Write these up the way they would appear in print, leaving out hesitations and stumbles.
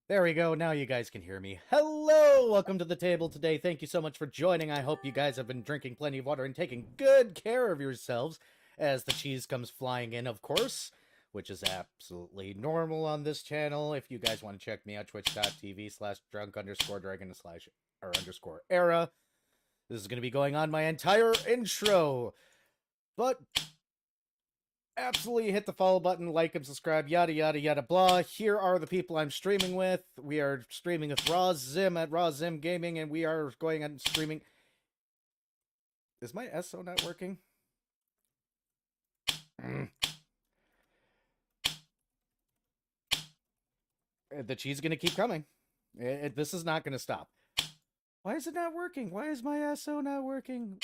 There we go. Now you guys can hear me. Hello! Welcome to the table today. Thank you so much for joining. I hope you guys have been drinking plenty of water and taking good care of yourselves as the cheese comes flying in, of course, which is absolutely normal on this channel. If you guys want to check me out, twitch.tv/drunk_dragon/ or underscore era. This is going to be going on my entire intro. But absolutely hit the follow button, like and subscribe, yada yada yada blah. Here are the people I'm streaming with. We are streaming with RawZim at RawZim Gaming, and we are going on streaming. Is my SO not working? The cheese is gonna keep coming. This is not gonna stop. Why is it not working? Why is my SO not working?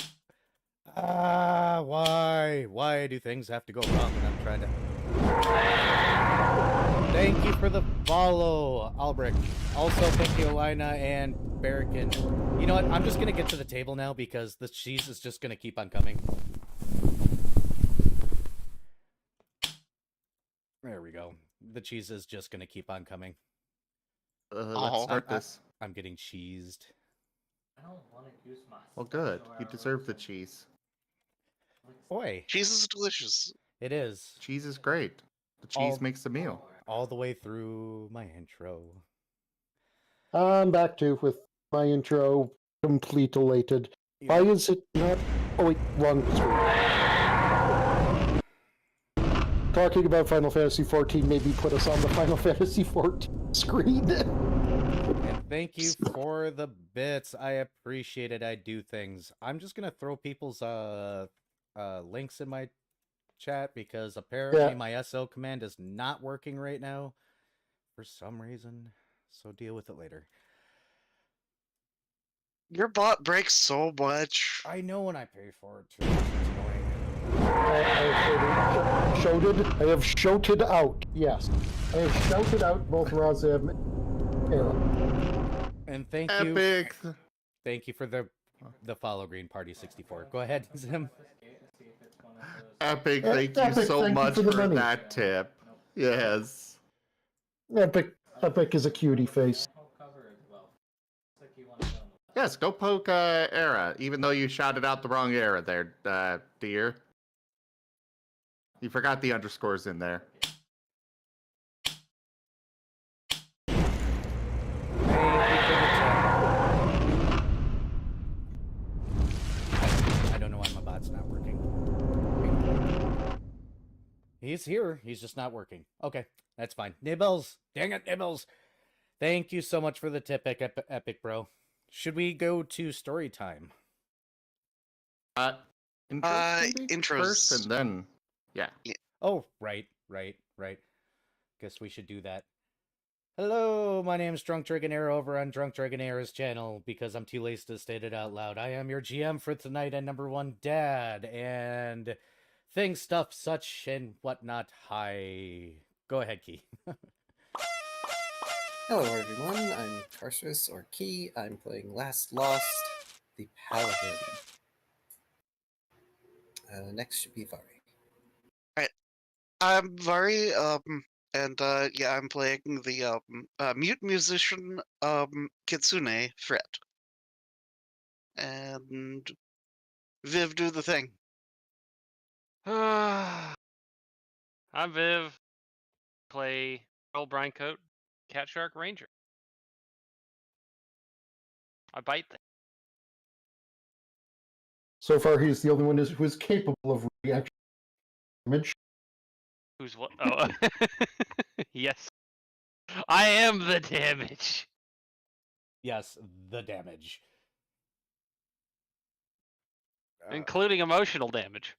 Why? Why do things have to go wrong when I'm trying to... Thank you for the follow, Albrecht. Also, thank you, Elena and Barrican. You know what? I'm just gonna get to the table now because the cheese is just gonna keep on coming. There we go. The cheese is just gonna keep on coming. Let's start this. I'm getting cheesed. I don't want to use my. Well, good. You deserve the cheese. Boy, Cheese is delicious. it is. Cheese is great. The cheese makes the meal. All the way through my intro. I'm back to with my intro complete elated. Yeah. Why is it not? Oh wait, wrong screen. Talking about Final Fantasy XIV maybe put us on the Final Fantasy XIV screen. And thank you for the bits. I appreciate it. I do things. I'm just gonna throw people's links in my chat because apparently my SO command is not working right now for some reason. So deal with it later. Your bot breaks so much. I know when I pay for it too. It's annoying. I have shouted out. Yes, I have shouted out both RawZim and Era. And thank Epic. you. Thank you for the follow, Green Party 64. Go ahead, Zim. Epic. Thank you Epic, so thank you much for the for money. that tip. Yes. Epic is a cutie face. Yes, go poke Era, even though you shouted out the wrong Era there, dear. You forgot the underscores in there. I don't know why my bot's not working. He's here. He's just not working. Okay, that's fine. Nibbles. Dang it, Nibbles. Thank you so much for the tip, Epic Bro. Should we go to story time? Intros. First, and then, yeah. Oh, right. Guess we should do that. Hello, my name is Drunk Dragonair over on Drunk Dragonair's channel because I'm too lazy to state it out loud. I am your GM for tonight and #1 dad and things, stuff, such, and whatnot. Hi. Go ahead, Key. Hello everyone, I'm Tarsus, or Key. I'm playing Last Lost, the Paladin. Next should be Vari. I'm Vari, and yeah, I'm playing the mute musician Kitsune Fred. And Viv, do the thing. I'm Viv. Play Earl Brinecoat, Cat Shark Ranger. I bite things. So far, he's the only one who is capable of reaction damage. Who's what? Oh, yes. I am the damage. Yes, the damage. Including emotional damage.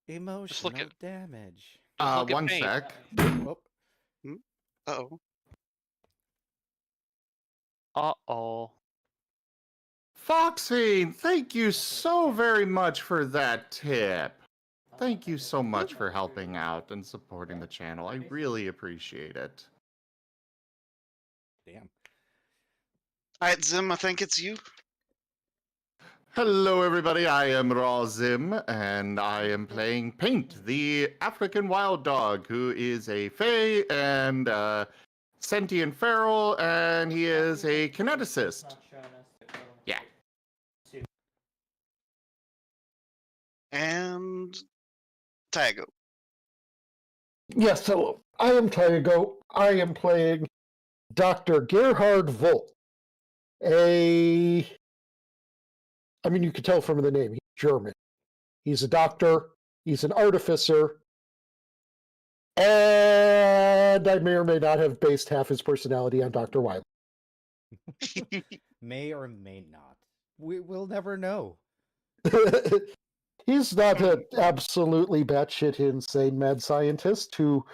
Emotional at- damage. Just look at One paint. sec. Oh, Uh-oh. Uh-oh. Foxine, thank you so very much for that tip. Thank you so much for helping out and supporting the channel. I really appreciate it. damn. Alright, Zim, I think it's you. Hello, everybody. I am RawZim, and I am playing Paint, the African wild dog, who is a fae and sentient feral, and he is a It's kineticist. not showing us the code. Yeah. And Tago. Yes, so I am Tyago. I am playing Dr. Gerhard Volt. I mean, you can tell from the name, he's German. He's a doctor, he's an artificer, and I may or may not have based half his personality on Dr. Wiley. May or may not. We'll never know. He's not an absolutely batshit insane mad scientist who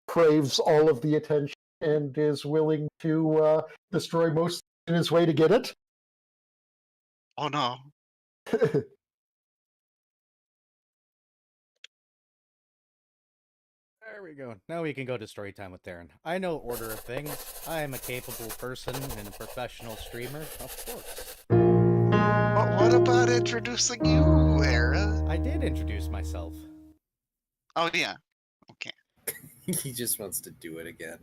craves all of the attention and is willing to destroy most in his way to get it. Oh no. There we go. Now we can go to story time with Darren. I know order of things. I am a capable person and a professional streamer, of course. But what about introducing you, Era? I did introduce myself. Oh yeah. Okay. He just wants to do it again.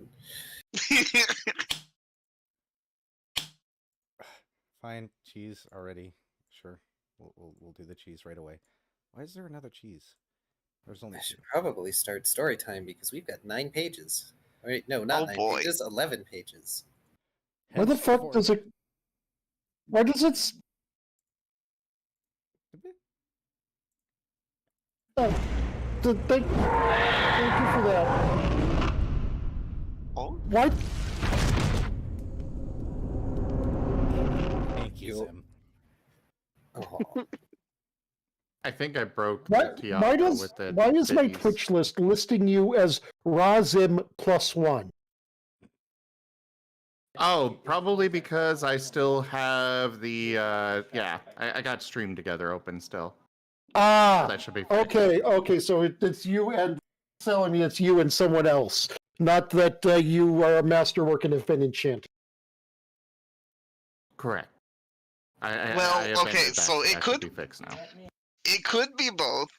Fine, cheese already. Sure, we'll do the cheese right away. Why is there another cheese? There's only I two. should probably start story time because we've got 9 pages. Wait, no, not Oh, 9 boy. pages, 11 pages. Why the fuck Henceforth- does it? Why does it? Oh, thank you for that. Oh, Why? Thank you, Yo. Sim. Oh, I think I broke Why, the Tiago with the why is my biddies. Twitch list listing you as Razim +1? Oh, probably because I still have the I got Stream Together open still. Ah, That should be fixed. okay. So it's you and telling me it's you and someone else, not that you are a masterwork and have been enchanted. Correct. I Well, amended okay, that. so it That should could- be fixed now. it could be both.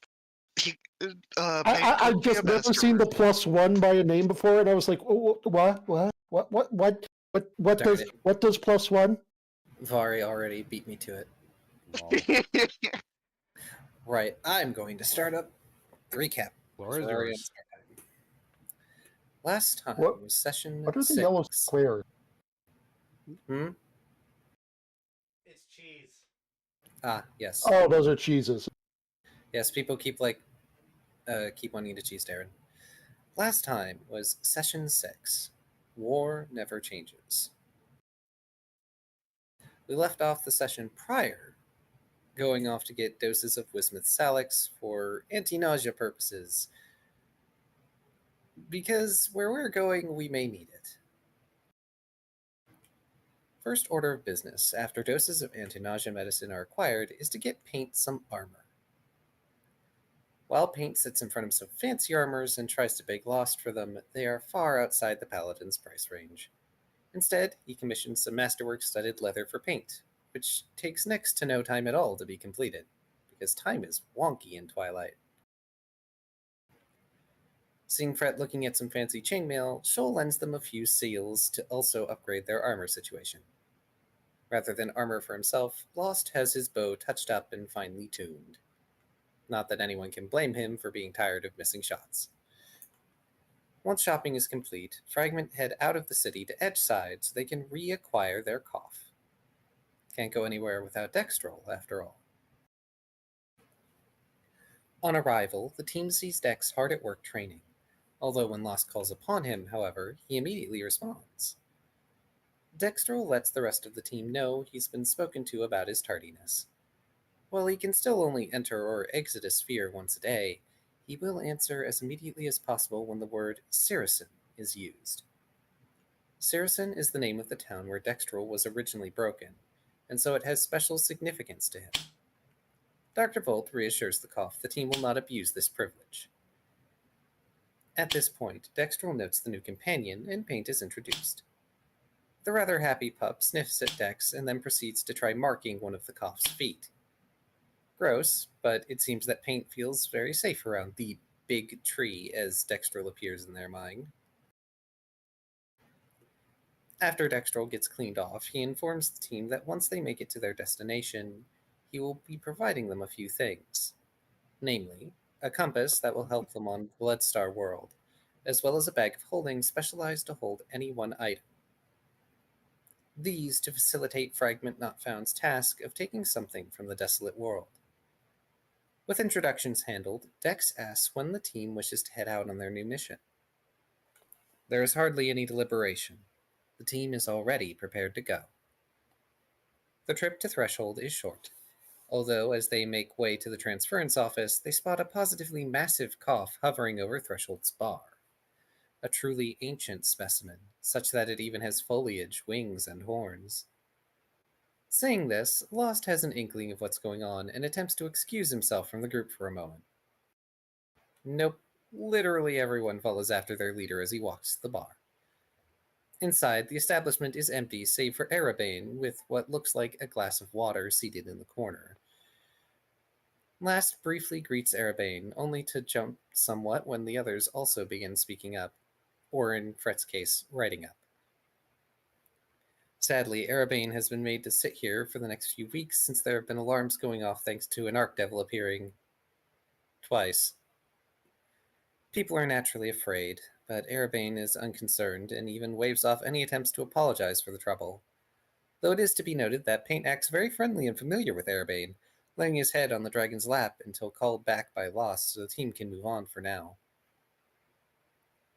He, Paint I've could be a just never seen the masterwork. +1 by a name before, and I was like, oh, what Darn does it. what does +1? Vari already beat me to it. Lol. Right, I'm going to start up the recap. Floor is We're already on yours. start time. Last time What- was session What are the 6. yellow squares? Hmm? It's cheese. Ah, yes. Oh, those are cheeses. Yes, people keep keep wanting to cheese Darren. Last time was session 6. War never changes. We left off the session prior, going off to get doses of Wismuth Salix for anti-nausea purposes. Because where we're going, we may need it. First order of business after doses of anti-nausea medicine are acquired is to get Paint some armor. While Paint sits in front of some fancy armors and tries to beg Lost for them, they are far outside the Paladin's price range. Instead, he commissions some masterwork-studded leather for Paint, which takes next to no time at all to be completed, because time is wonky in Twilight. Seeing Fret looking at some fancy chainmail, Shoal lends them a few seals to also upgrade their armor situation. Rather than armor for himself, Lost has his bow touched up and finely tuned. Not that anyone can blame him for being tired of missing shots. Once shopping is complete, Fragment head out of the city to Edgeside so they can reacquire their cough. Can't go anywhere without Dextrol, after all. On arrival, the team sees Dex hard at work training. Although when Lost calls upon him, however, he immediately responds. Dextrol lets the rest of the team know he's been spoken to about his tardiness. While he can still only enter or exit a sphere once a day, he will answer as immediately as possible when the word Saracen is used. Saracen is the name of the town where Dextrol was originally broken, and so it has special significance to him. Dr. Volt reassures the cough the team will not abuse this privilege. At this point, Dextrol notes the new companion, and Paint is introduced. The rather happy pup sniffs at Dex and then proceeds to try marking one of the cough's feet. Gross, but it seems that Paint feels very safe around the big tree as Dextrol appears in their mind. After Dextrol gets cleaned off, he informs the team that once they make it to their destination, he will be providing them a few things. Namely, a compass that will help them on Bloodstar World, as well as a bag of holding specialized to hold any one item. These to facilitate Fragment Not Found's task of taking something from the desolate world. With introductions handled, Dex asks when the team wishes to head out on their new mission. There is hardly any deliberation. The team is already prepared to go. The trip to Threshold is short, although as they make way to the transference office, they spot a positively massive cough hovering over Threshold's bar. A truly ancient specimen, such that it even has foliage, wings, and horns. Saying this, Lost has an inkling of what's going on and attempts to excuse himself from the group for a moment. Nope, literally everyone follows after their leader as he walks to the bar. Inside, the establishment is empty save for Arabane, with what looks like a glass of water seated in the corner. Last briefly greets Arabane, only to jump somewhat when the others also begin speaking up, or in Fret's case, writing up. Sadly, Arabane has been made to sit here for the next few weeks since there have been alarms going off thanks to an Archdevil appearing twice. People are naturally afraid, but Arabane is unconcerned and even waves off any attempts to apologize for the trouble. Though it is to be noted that Paint acts very friendly and familiar with Arabane, laying his head on the dragon's lap until called back by Lost so the team can move on for now.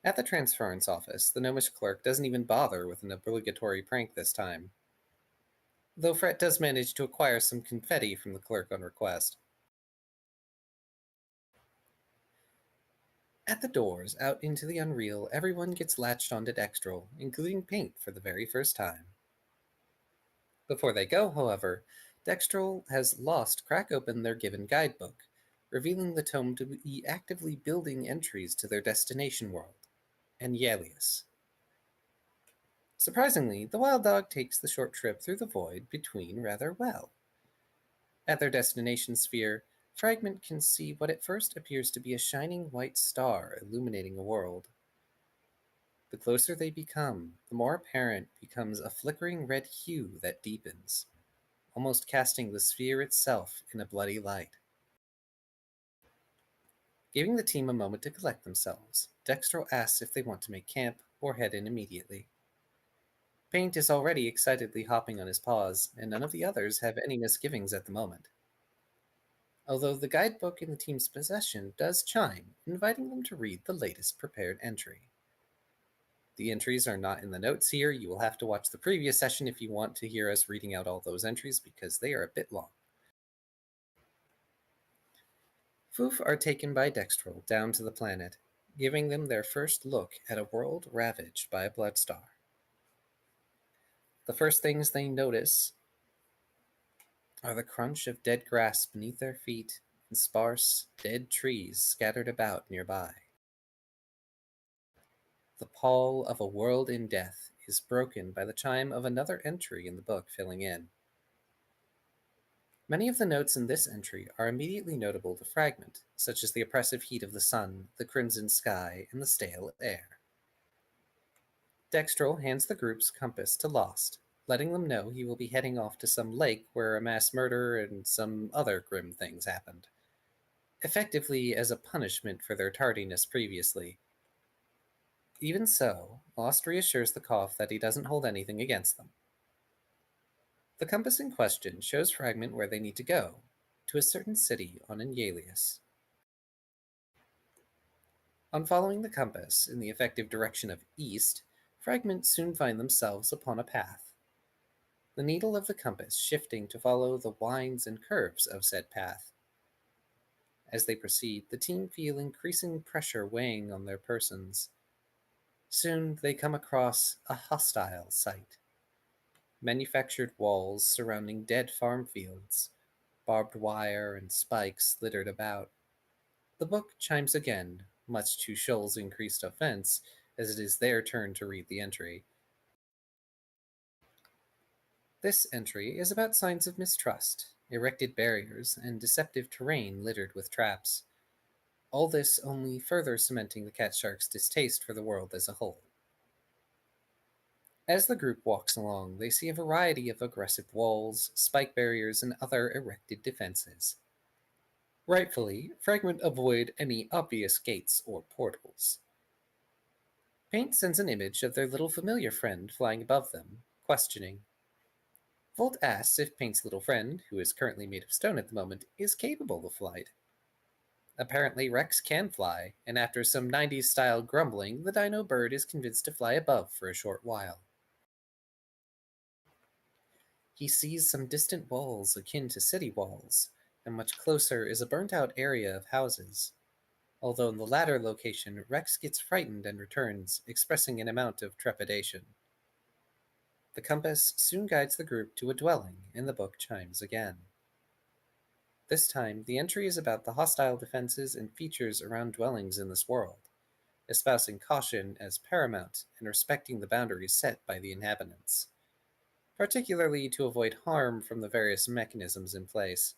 At the transference office, the gnomish clerk doesn't even bother with an obligatory prank this time, though Fret does manage to acquire some confetti from the clerk on request. At the doors, out into the unreal, everyone gets latched onto Dextrol, including Paint for the very first time. Before they go, however, Dextrol has Lost crack open their given guidebook, revealing the tome to be actively building entries to their destination world, Anyalius. Surprisingly, the wild dog takes the short trip through the void between rather well. At their destination sphere, Fragment can see what at first appears to be a shining white star illuminating a world. The closer they become, the more apparent becomes a flickering red hue that deepens, almost casting the sphere itself in a bloody light. Giving the team a moment to collect themselves, Dextrol asks if they want to make camp or head in immediately. Paint is already excitedly hopping on his paws, and none of the others have any misgivings at the moment. Although the guidebook in the team's possession does chime, inviting them to read the latest prepared entry. The entries are not in the notes here. You will have to watch the previous session if you want to hear us reading out all those entries because they are a bit long. Foof are taken by Dextrol down to the planet, giving them their first look at a world ravaged by a bloodstar. The first things they notice are the crunch of dead grass beneath their feet and sparse, dead trees scattered about nearby. The pall of a world in death is broken by the chime of another entry in the book filling in. Many of the notes in this entry are immediately notable to Fragment, such as the oppressive heat of the sun, the crimson sky, and the stale air. Dextrol hands the group's compass to Lost, letting them know he will be heading off to some lake where a mass murder and some other grim things happened, effectively as a punishment for their tardiness previously. Even so, Lost reassures the cough that he doesn't hold anything against them. The compass in question shows Fragment where they need to go, to a certain city on Anyalius. On following the compass in the effective direction of east, Fragment soon find themselves upon a path, the needle of the compass shifting to follow the winds and curves of said path. As they proceed, the team feel increasing pressure weighing on their persons. Soon they come across a hostile sight. Manufactured walls surrounding dead farm fields, barbed wire and spikes littered about. The book chimes again, much to Shoal's increased offense, as it is their turn to read the entry. This entry is about signs of mistrust, erected barriers, and deceptive terrain littered with traps. All this only further cementing the cat shark's distaste for the world as a whole. As the group walks along, they see a variety of aggressive walls, spike barriers, and other erected defenses. Rightfully, Fragment avoid any obvious gates or portals. Paint sends an image of their little familiar friend flying above them, questioning. Volt asks if Paint's little friend, who is currently made of stone at the moment, is capable of flight. Apparently, Rex can fly, and after some 90s style grumbling, the dino bird is convinced to fly above for a short while. He sees some distant walls akin to city walls, and much closer is a burnt out area of houses. Although in the latter location, Rex gets frightened and returns, expressing an amount of trepidation. The compass soon guides the group to a dwelling, and the book chimes again. This time, the entry is about the hostile defenses and features around dwellings in this world, espousing caution as paramount and respecting the boundaries set by the inhabitants, particularly to avoid harm from the various mechanisms in place.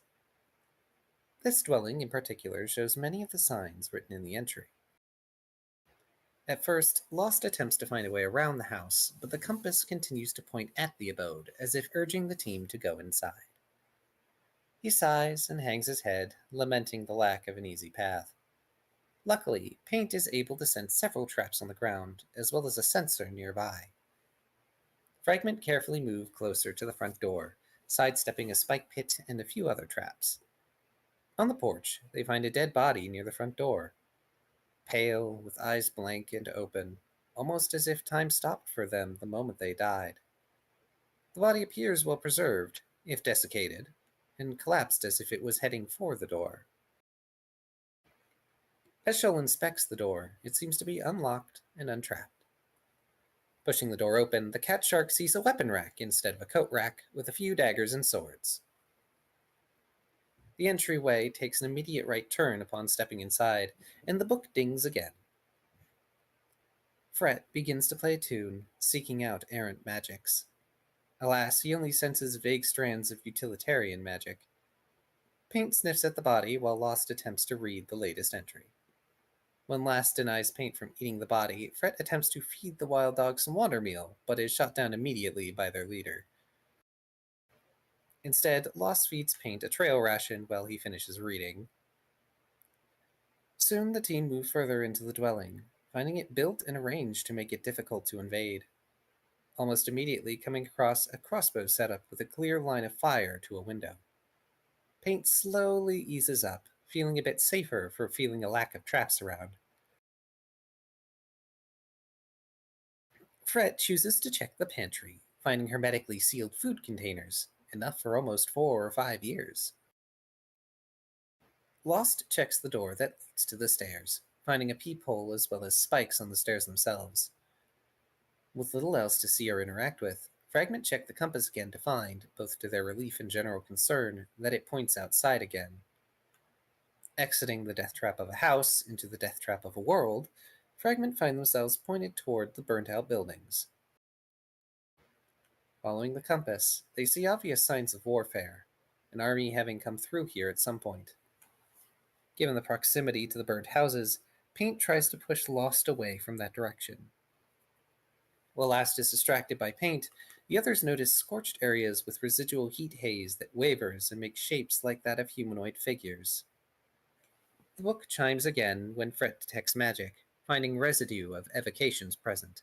This dwelling in particular shows many of the signs written in the entry. At first, Lost attempts to find a way around the house, but the compass continues to point at the abode, as if urging the team to go inside. He sighs and hangs his head, lamenting the lack of an easy path. Luckily, Paint is able to sense several traps on the ground, as well as a sensor nearby. Fragment carefully move closer to the front door, sidestepping a spike pit and a few other traps. On the porch, they find a dead body near the front door. Pale, with eyes blank and open, almost as if time stopped for them the moment they died. The body appears well preserved, if desiccated, and collapsed as if it was heading for the door. As Shoal inspects the door, it seems to be unlocked and untrapped. Pushing the door open, the cat shark sees a weapon rack instead of a coat rack, with a few daggers and swords. The entryway takes an immediate right turn upon stepping inside, and the book dings again. Fret begins to play a tune, seeking out errant magics. Alas, he only senses vague strands of utilitarian magic. Paint sniffs at the body while Lost attempts to read the latest entry. When Last denies Paint from eating the body, Fret attempts to feed the wild dog some water meal, but is shot down immediately by their leader. Instead, Lost feeds Paint a trail ration while he finishes reading. Soon the team move further into the dwelling, finding it built and arranged to make it difficult to invade. Almost immediately coming across a crossbow setup with a clear line of fire to a window. Paint slowly eases up, feeling a bit safer for feeling a lack of traps around. Fret chooses to check the pantry, finding hermetically sealed food containers, enough for almost 4 or 5 years. Lost checks the door that leads to the stairs, finding a peephole as well as spikes on the stairs themselves. With little else to see or interact with, Fragment check the compass again to find, both to their relief and general concern, that it points outside again. Exiting the death trap of a house into the death trap of a world, Fragment find themselves pointed toward the burnt-out buildings. Following the compass, they see obvious signs of warfare, an army having come through here at some point. Given the proximity to the burnt houses, Paint tries to push Lost away from that direction. While Last is distracted by Paint, the others notice scorched areas with residual heat haze that wavers and makes shapes like that of humanoid figures. The book chimes again when Fret detects magic, finding residue of evocations present.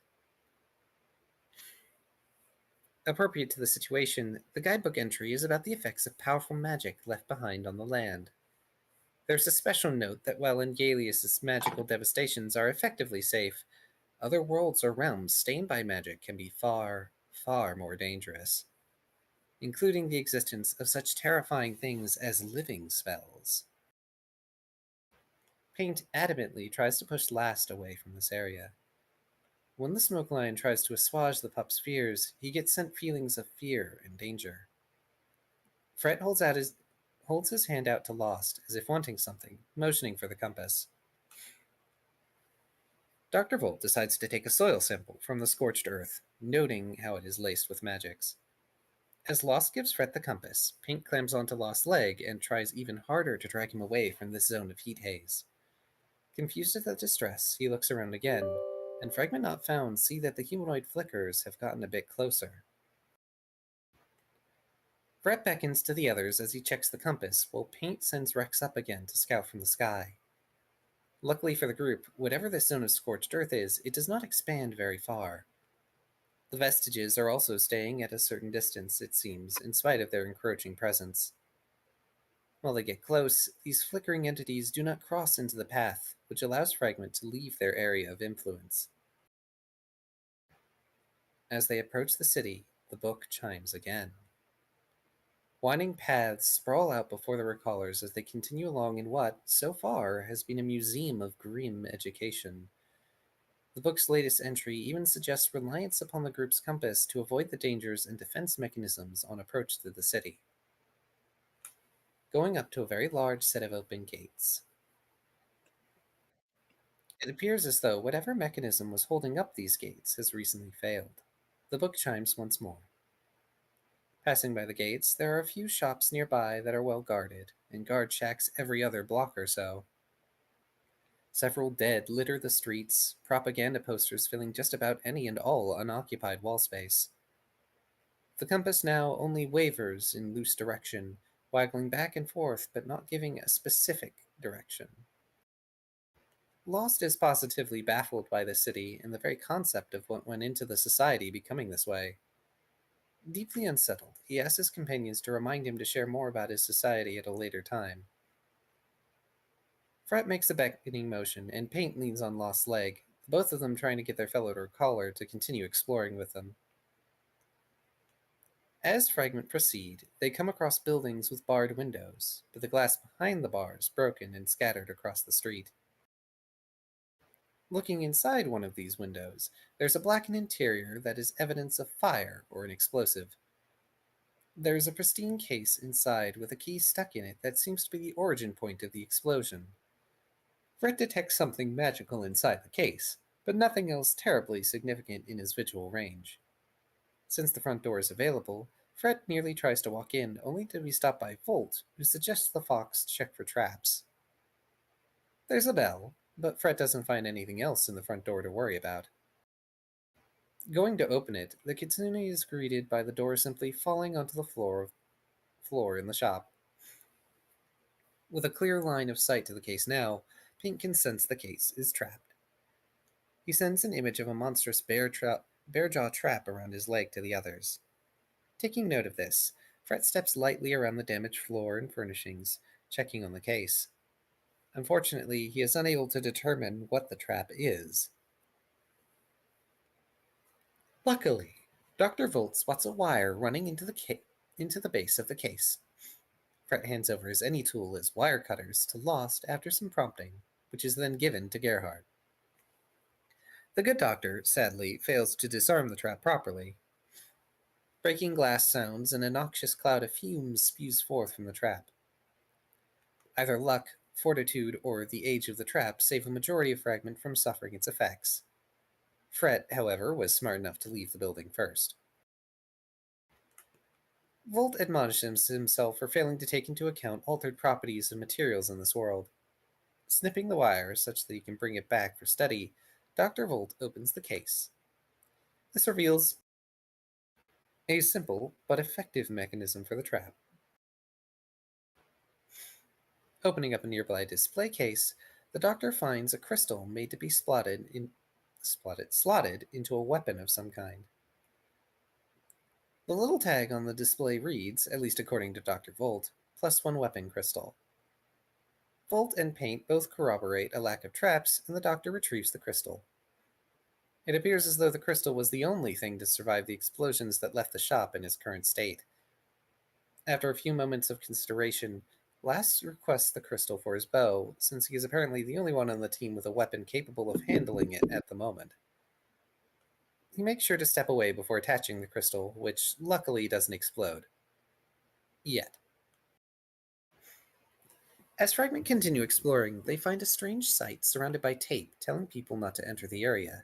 Appropriate to the situation, the guidebook entry is about the effects of powerful magic left behind on the land. There's a special note that while Engalius' magical devastations are effectively safe, other worlds or realms stained by magic can be far, far more dangerous, including the existence of such terrifying things as living spells. Paint adamantly tries to push Last away from this area. When the smoke lion tries to assuage the pup's fears, he gets sent feelings of fear and danger. Fret holds his hand out to Lost, as if wanting something, motioning for the compass. Dr. Volt decides to take a soil sample from the scorched earth, noting how it is laced with magics. As Lost gives Fret the compass, Paint clams onto Lost's leg and tries even harder to drag him away from this zone of heat haze. Confused at the distress, he looks around again, and Fragment Not Found see that the humanoid flickers have gotten a bit closer. Brett beckons to the others as he checks the compass, while Paint sends Rex up again to scout from the sky. Luckily for the group, whatever this zone of scorched earth is, it does not expand very far. The vestiges are also staying at a certain distance, it seems, in spite of their encroaching presence. While they get close, these flickering entities do not cross into the path, which allows Fragment to leave their area of influence. As they approach the city, the book chimes again. Winding paths sprawl out before the recallers as they continue along in what, so far, has been a museum of grim education. The book's latest entry even suggests reliance upon the group's compass to avoid the dangers and defense mechanisms on approach to the city. Going up to a very large set of open gates. It appears as though whatever mechanism was holding up these gates has recently failed. The book chimes once more. Passing by the gates, there are a few shops nearby that are well guarded, and guard shacks every other block or so. Several dead litter the streets, propaganda posters filling just about any and all unoccupied wall space. The compass now only wavers in loose direction, waggling back and forth but not giving a specific direction. Lost is positively baffled by the city and the very concept of what went into the society becoming this way. Deeply unsettled, he asks his companions to remind him to share more about his society at a later time. Fret makes a beckoning motion, and Paint leans on Lost's leg, both of them trying to get their fellow caller to continue exploring with them. As Fragment proceed, they come across buildings with barred windows, but the glass behind the bars broken and scattered across the street. Looking inside one of these windows, there's a blackened interior that is evidence of fire or an explosive. There is a pristine case inside with a key stuck in it that seems to be the origin point of the explosion. Fred detects something magical inside the case, but nothing else terribly significant in his visual range. Since the front door is available, Fred nearly tries to walk in, only to be stopped by Volt, who suggests the fox check for traps. There's a bell, but Fred doesn't find anything else in the front door to worry about. Going to open it, the kitsune is greeted by the door simply falling onto the floor in the shop. With a clear line of sight to the case now, Pink can sense the case is trapped. He sends an image of a monstrous bear-jaw trap around his leg to the others. Taking note of this, Fred steps lightly around the damaged floor and furnishings, checking on the case. Unfortunately, he is unable to determine what the trap is. Luckily, Dr. Volt spots a wire running into the base of the case. Fred hands over his any tool as wire cutters to Lost after some prompting, which is then given to Gerhard. The good doctor, sadly, fails to disarm the trap properly. Breaking glass sounds and a noxious cloud of fumes spews forth from the trap. Either luck, fortitude, or the age of the trap save a majority of Fragment from suffering its effects. Fred, however, was smart enough to leave the building first. Volt admonishes himself for failing to take into account altered properties and materials in this world. Snipping the wire such that he can bring it back for study, Dr. Volt opens the case. This reveals a simple but effective mechanism for the trap. Opening up a nearby display case, the doctor finds a crystal made to be slotted into a weapon of some kind. The little tag on the display reads, at least according to Dr. Volt, +1 weapon crystal. Volt and Paint both corroborate a lack of traps, and the doctor retrieves the crystal. It appears as though the crystal was the only thing to survive the explosions that left the shop in its current state. After a few moments of consideration, Last requests the crystal for his bow, since he is apparently the only one on the team with a weapon capable of handling it at the moment. He makes sure to step away before attaching the crystal, which luckily doesn't explode. Yet. As Fragment continue exploring, they find a strange site surrounded by tape telling people not to enter the area.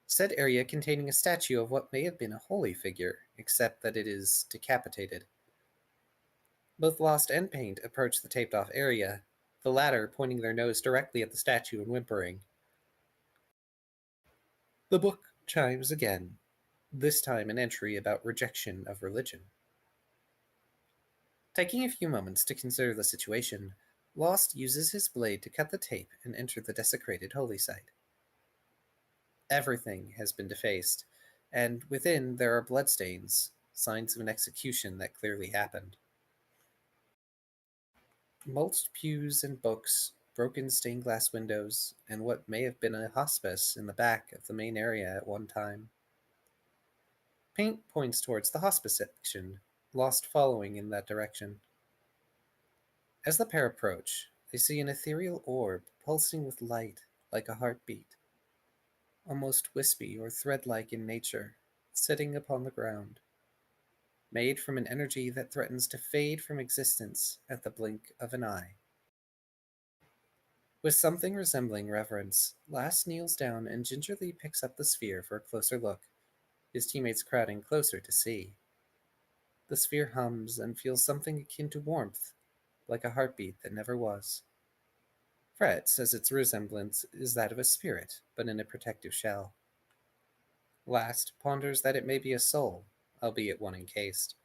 Said area containing a statue of what may have been a holy figure, except that it is decapitated. Both Lost and Paint approach the taped-off area, the latter pointing their nose directly at the statue and whimpering. The book chimes again, this time an entry about rejection of religion. Taking a few moments to consider the situation, Lost uses his blade to cut the tape and enter the desecrated holy site. Everything has been defaced, and within there are bloodstains, signs of an execution that clearly happened. Mulched pews and books, broken stained glass windows, and what may have been a hospice in the back of the main area at one time. Paint points towards the hospice section, Lost following in that direction. As the pair approach, they see an ethereal orb pulsing with light like a heartbeat, almost wispy or thread-like in nature, sitting upon the ground, made from an energy that threatens to fade from existence at the blink of an eye. With something resembling reverence, Last kneels down and gingerly picks up the sphere for a closer look, his teammates crowding closer to see. The sphere hums and feels something akin to warmth, like a heartbeat that never was. Fred says its resemblance is that of a spirit, but in a protective shell. Last ponders that it may be a soul, albeit one encased.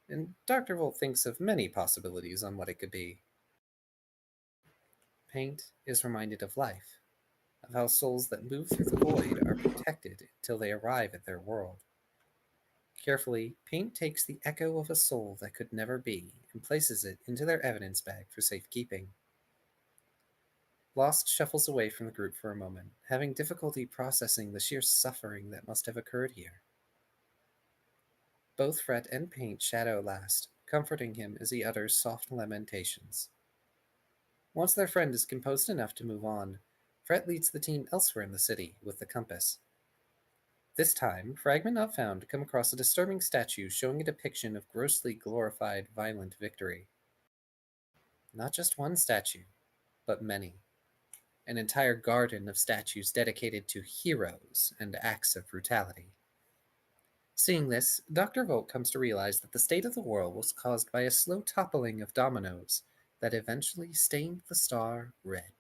And Dr. Volt thinks of many possibilities on what it could be. Paint is reminded of life, of how souls that move through the void are protected until they arrive at their world. Carefully, Paint takes the echo of a soul that could never be and places it into their evidence bag for safekeeping. Lost shuffles away from the group for a moment, having difficulty processing the sheer suffering that must have occurred here. Both Fret and Paint shadow Last, comforting him as he utters soft lamentations. Once their friend is composed enough to move on, Fret leads the team elsewhere in the city with the compass. This time, Fragment Not Found come across a disturbing statue showing a depiction of grossly glorified violent victory. Not just one statue, but many. An entire garden of statues dedicated to heroes and acts of brutality. Seeing this, Dr. Volt comes to realize that the state of the world was caused by a slow toppling of dominoes that eventually stained the star red.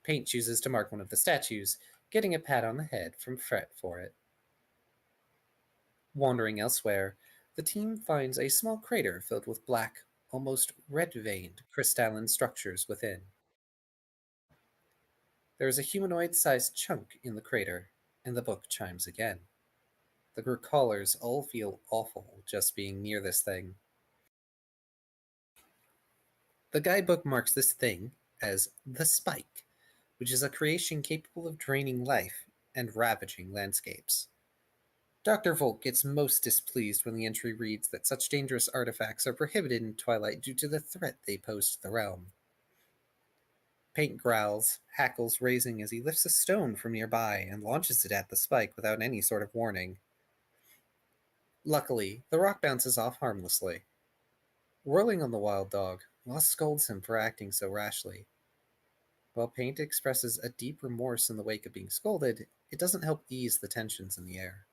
Paint chooses to mark one of the statues, getting a pat on the head from Fret for it. Wandering elsewhere, the team finds a small crater filled with black, almost red-veined crystalline structures within. There is a humanoid-sized chunk in the crater, and the book chimes again. The group callers all feel awful just being near this thing. The guidebook marks this thing as the Spike, which is a creation capable of draining life and ravaging landscapes. Dr. Volt gets most displeased when the entry reads that such dangerous artifacts are prohibited in Twilight due to the threat they pose to the realm. Paint growls, hackles raising as he lifts a stone from nearby and launches it at the Spike without any sort of warning. Luckily, the rock bounces off harmlessly. Whirling on the wild dog, Lost scolds him for acting so rashly. While Paint expresses a deep remorse in the wake of being scolded, it doesn't help ease the tensions in the air.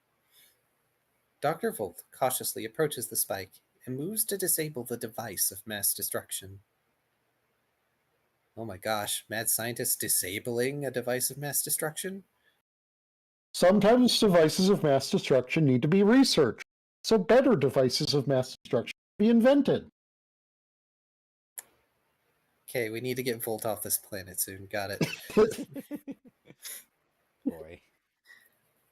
Dr. Volt cautiously approaches the Spike and moves to disable the device of mass destruction. Oh my gosh, mad scientist disabling a device of mass destruction? Sometimes devices of mass destruction need to be researched, so better devices of mass destruction be invented. Okay, we need to get Volt off this planet soon. Got it. Boy.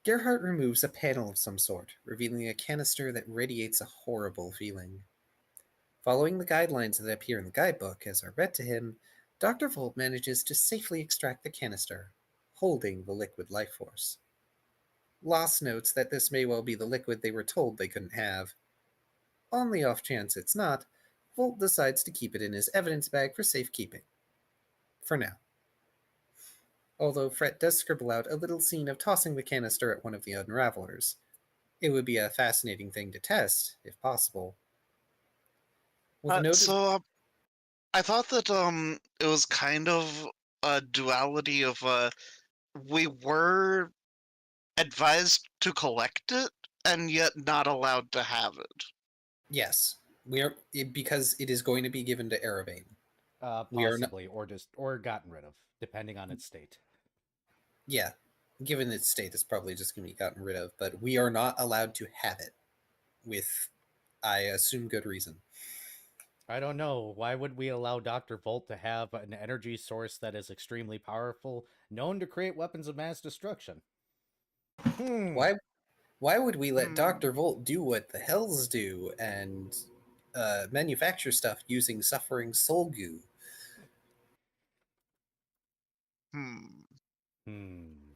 Gerhardt removes a panel of some sort, revealing a canister that radiates a horrible feeling. Following the guidelines that appear in the guidebook as are read to him, Dr. Volt manages to safely extract the canister, holding the liquid life force. Lost notes that this may well be the liquid they were told they couldn't have. On the off chance it's not, Volt decides to keep it in his evidence bag for safekeeping. For now. Although Fret does scribble out a little scene of tossing the canister at one of the Unravelers. It would be a fascinating thing to test, if possible. So I thought that it was kind of a duality of we were advised to collect it and yet not allowed to have it. Yes, we are, because it is going to be given to Erebane. We are not- Possibly, or gotten rid of, depending on its state. Yeah, given its state, it's probably just going to be gotten rid of, but we are not allowed to have it with, I assume, good reason. I don't know. Why would we allow Dr. Volt to have an energy source that is extremely powerful, known to create weapons of mass destruction? Why would we let Hmm. Dr. Volt do what the hells do and manufacture stuff using suffering soul goo?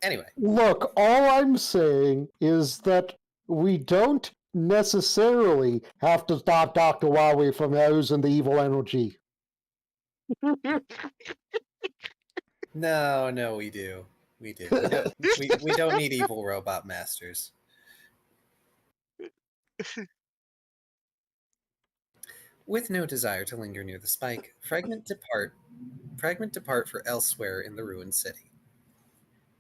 Anyway, Look, all I'm saying is that we don't necessarily have to stop Dr. Wowie from using the evil energy. no, we do. We do. We don't need evil robot masters. With no desire to linger near the spike, Fragment depart for elsewhere in the ruined city.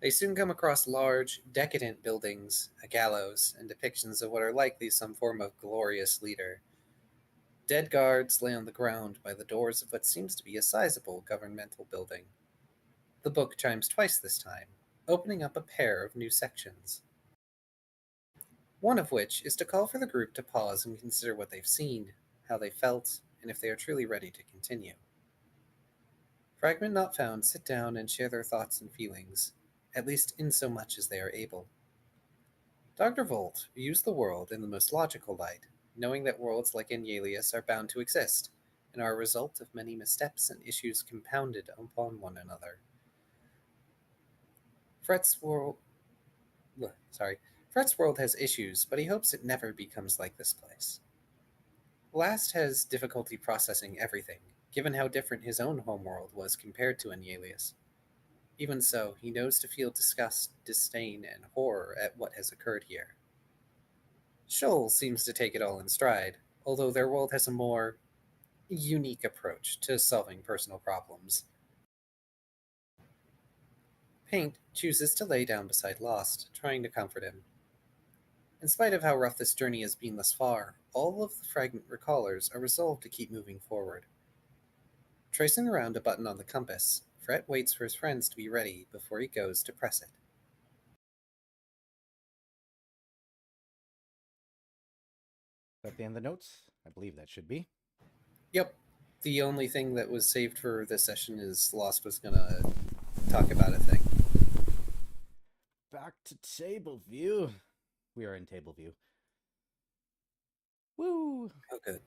They soon come across large, decadent buildings, a gallows, and depictions of what are likely some form of glorious leader. Dead guards lay on the ground by the doors of what seems to be a sizable governmental building. The book chimes twice this time, opening up a pair of new sections. One of which is to call for the group to pause and consider what they've seen, how they felt, and if they are truly ready to continue. Fragment Not Found sit down and share their thoughts and feelings, at least in so much as they are able. Dr. Volt views the world in the most logical light, knowing that worlds like Agnelius are bound to exist, and are a result of many missteps and issues compounded upon one another. Fret's world has issues, but he hopes it never becomes like this place. Last has difficulty processing everything, given how different his own homeworld was compared to Agnelius. Even so, he knows to feel disgust, disdain, and horror at what has occurred here. Shoal seems to take it all in stride, although their world has a more unique approach to solving personal problems. Paint chooses to lay down beside Lost, trying to comfort him. In spite of how rough this journey has been thus far, all of the Fragment recallers are resolved to keep moving forward. Tracing around a button on the compass, Fret waits for his friends to be ready before he goes to press it. At the end of the notes, I believe that should be. Yep. The only thing that was saved for this session is Lost was going to talk about a thing. Back to table view. We are in table view. Woo! Oh, good.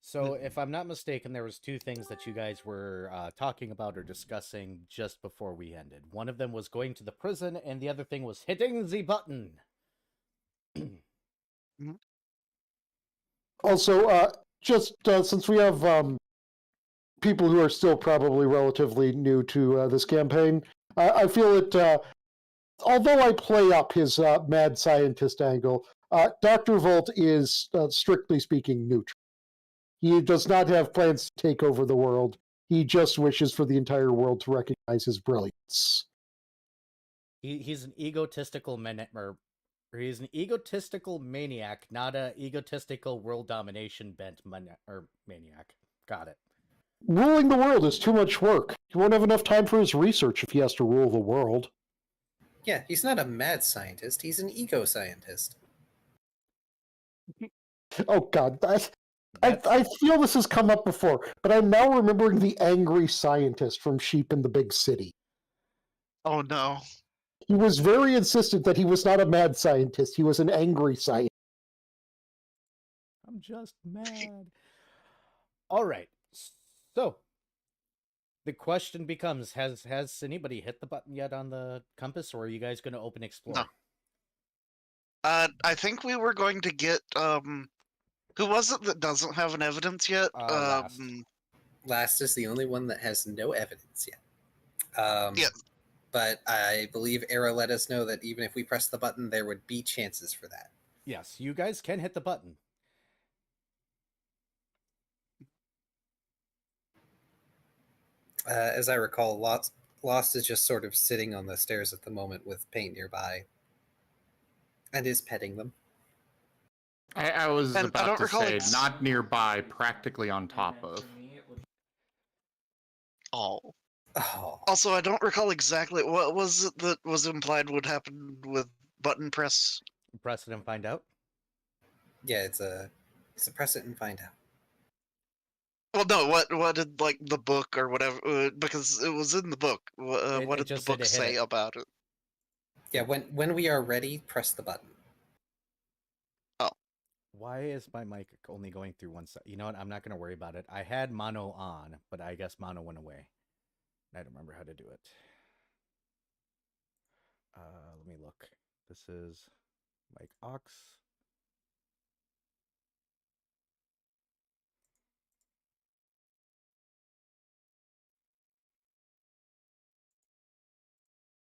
So, if I'm not mistaken, there was two things that you guys were talking about or discussing just before we ended. One of them was going to the prison, and the other thing was hitting the button. Also, just since we have people who are still probably relatively new to this campaign, I feel that although I play up his mad scientist angle, Dr. Volt is, strictly speaking, neutral. He does not have plans to take over the world. He just wishes for the entire world to recognize his brilliance. He's an egotistical he's an egotistical maniac, not a egotistical world domination bent maniac. Got it. Ruling the world is too much work. He won't have enough time for his research if he has to rule the world. Yeah, he's not a mad scientist, he's an eco-scientist. Oh god, I feel this has come up before, but I'm now remembering the angry scientist from Sheep in the Big City. Oh no. He was very insistent that he was not a mad scientist, he was an angry scientist. I'm just mad. All right. So, the question becomes, has anybody hit the button yet on the compass, or are you guys going to open explore? No. I think we were going to get who was it that doesn't have an evidence yet? Last. Last is the only one that has no evidence yet. Yeah. But I believe Era let us know that even if we press the button, there would be chances for that. Yes, you guys can hit the button. As I recall, Lost is just sort of sitting on the stairs at the moment with Paint nearby. And is petting them. I was And I about don't to recall say, it's- not nearby, practically on top of. Oh. Oh, Also, I don't recall exactly what was it that was implied would happen with button press. Press it and find out. yeah, it's a press it and find out. Well, no, what did like the book or whatever? Because it was in the book. What It did the just said book to hit say it. about it? Yeah, when we are ready, press the button. Why is my mic only going through one side? You know what? I'm not going to worry about it. I had mono on, but I guess mono went away. I don't remember how to do it. Let me look. This is mic aux.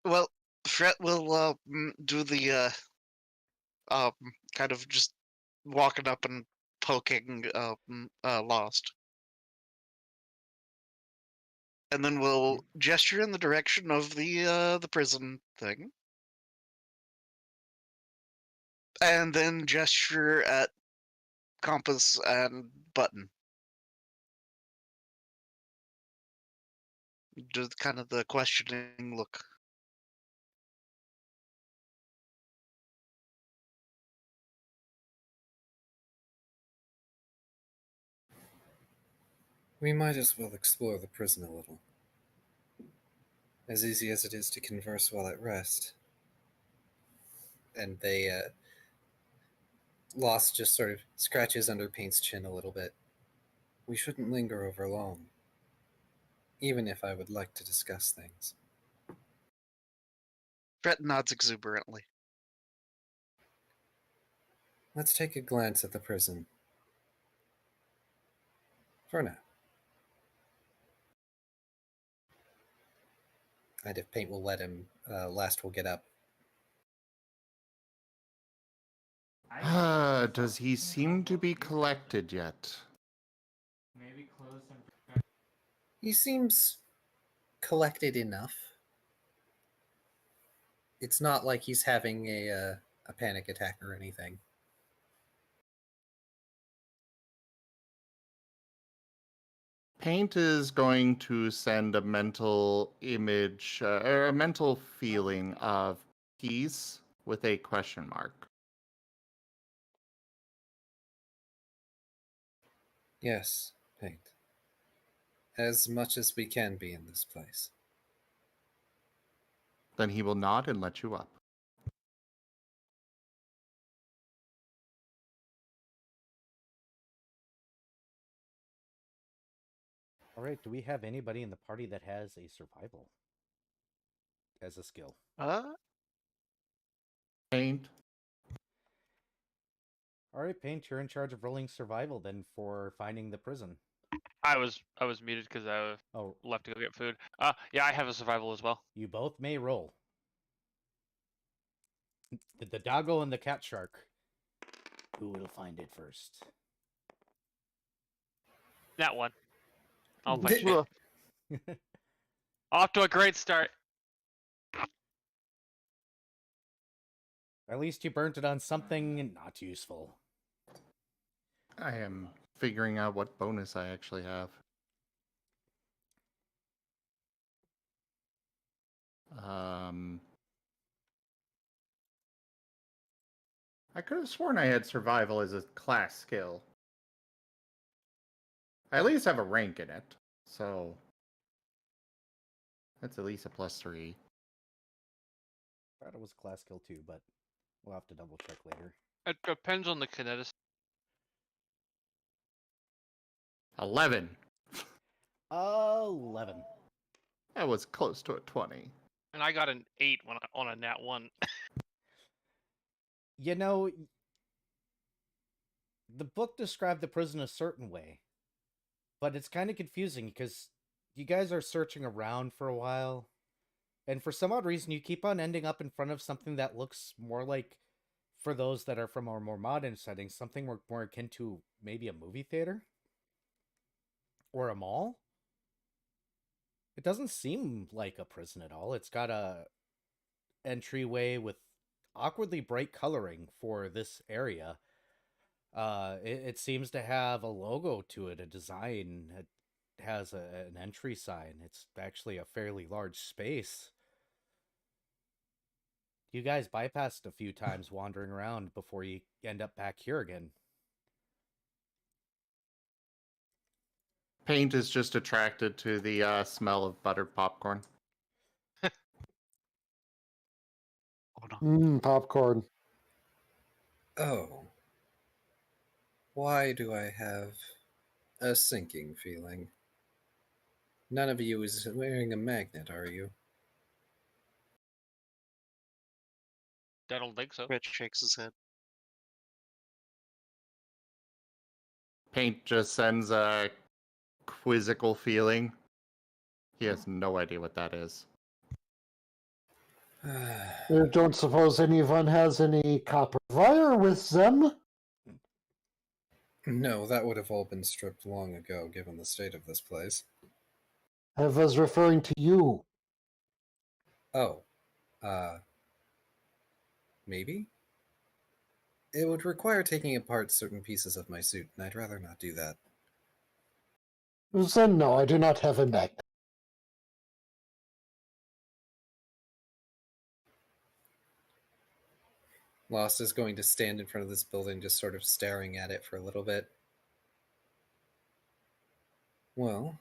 Well, Fret will do the um kind of just walking up and poking Lost, and then we'll gesture in the direction of the prison thing, and then gesture at compass and button. Do kind of the questioning look. We might as well explore the prison a little. As easy as it is to converse while at rest. And Lost just sort of scratches under Paint's chin a little bit. We shouldn't linger over long, even if I would like to discuss things. Fret nods exuberantly. Let's take a glance at the prison. For now. And if Paint will let him, Last will get up. Does he seem to be collected yet? Maybe close and He seems collected enough. It's not like he's having a panic attack or anything. Paint is going to send a mental image or a mental feeling of peace with a question mark. Yes, Paint. As much as we can be in this place. Then he will nod and let you up. All right. Do we have anybody in the party that has a survival as a skill? Paint. All right, Paint, you're in charge of rolling survival then for finding the prison. I was muted because I Oh, left to go get food. Yeah, I have a survival as well. you both may roll. The doggo and the cat shark. Who will find it first? That one. I'll fight you. Off to a great start. At least you burnt it on something not useful. I am figuring out what bonus I actually have. I could have sworn I had survival as a class skill. I at least have a rank in it, so that's at least a +3. I thought it was a class skill too, but we'll have to double check later. It depends on the kinetic. 11. 11. That was close to a 20. And I got an 8 on a nat 1. You know, the book described the prison a certain way, but it's kind of confusing because you guys are searching around for a while, and for some odd reason, you keep on ending up in front of something that looks more like, for those that are from our more modern settings, something more akin to maybe a movie theater or a mall. It doesn't seem like a prison at all. It's got a entryway with awkwardly bright coloring for this area. It seems to have a logo to it, a design. has an entry sign. It's actually a fairly large space. You guys bypassed a few times wandering around before you end up back here again. Paint is just attracted to the smell of buttered popcorn. Oh no. Popcorn. Oh. Why do I have a sinking feeling? None of you is wearing a magnet, are you? I don't think so. Rich shakes his head. Paint just sends a quizzical feeling. He has no idea what that is. You don't suppose anyone has any copper wire with them? No, that would have all been stripped long ago, given the state of this place. I was referring to you. Oh. Maybe? It would require taking apart certain pieces of my suit, and I'd rather not do that. Then no, I do not have a magnet. Lost is going to stand in front of this building, just sort of staring at it for a little bit. Well,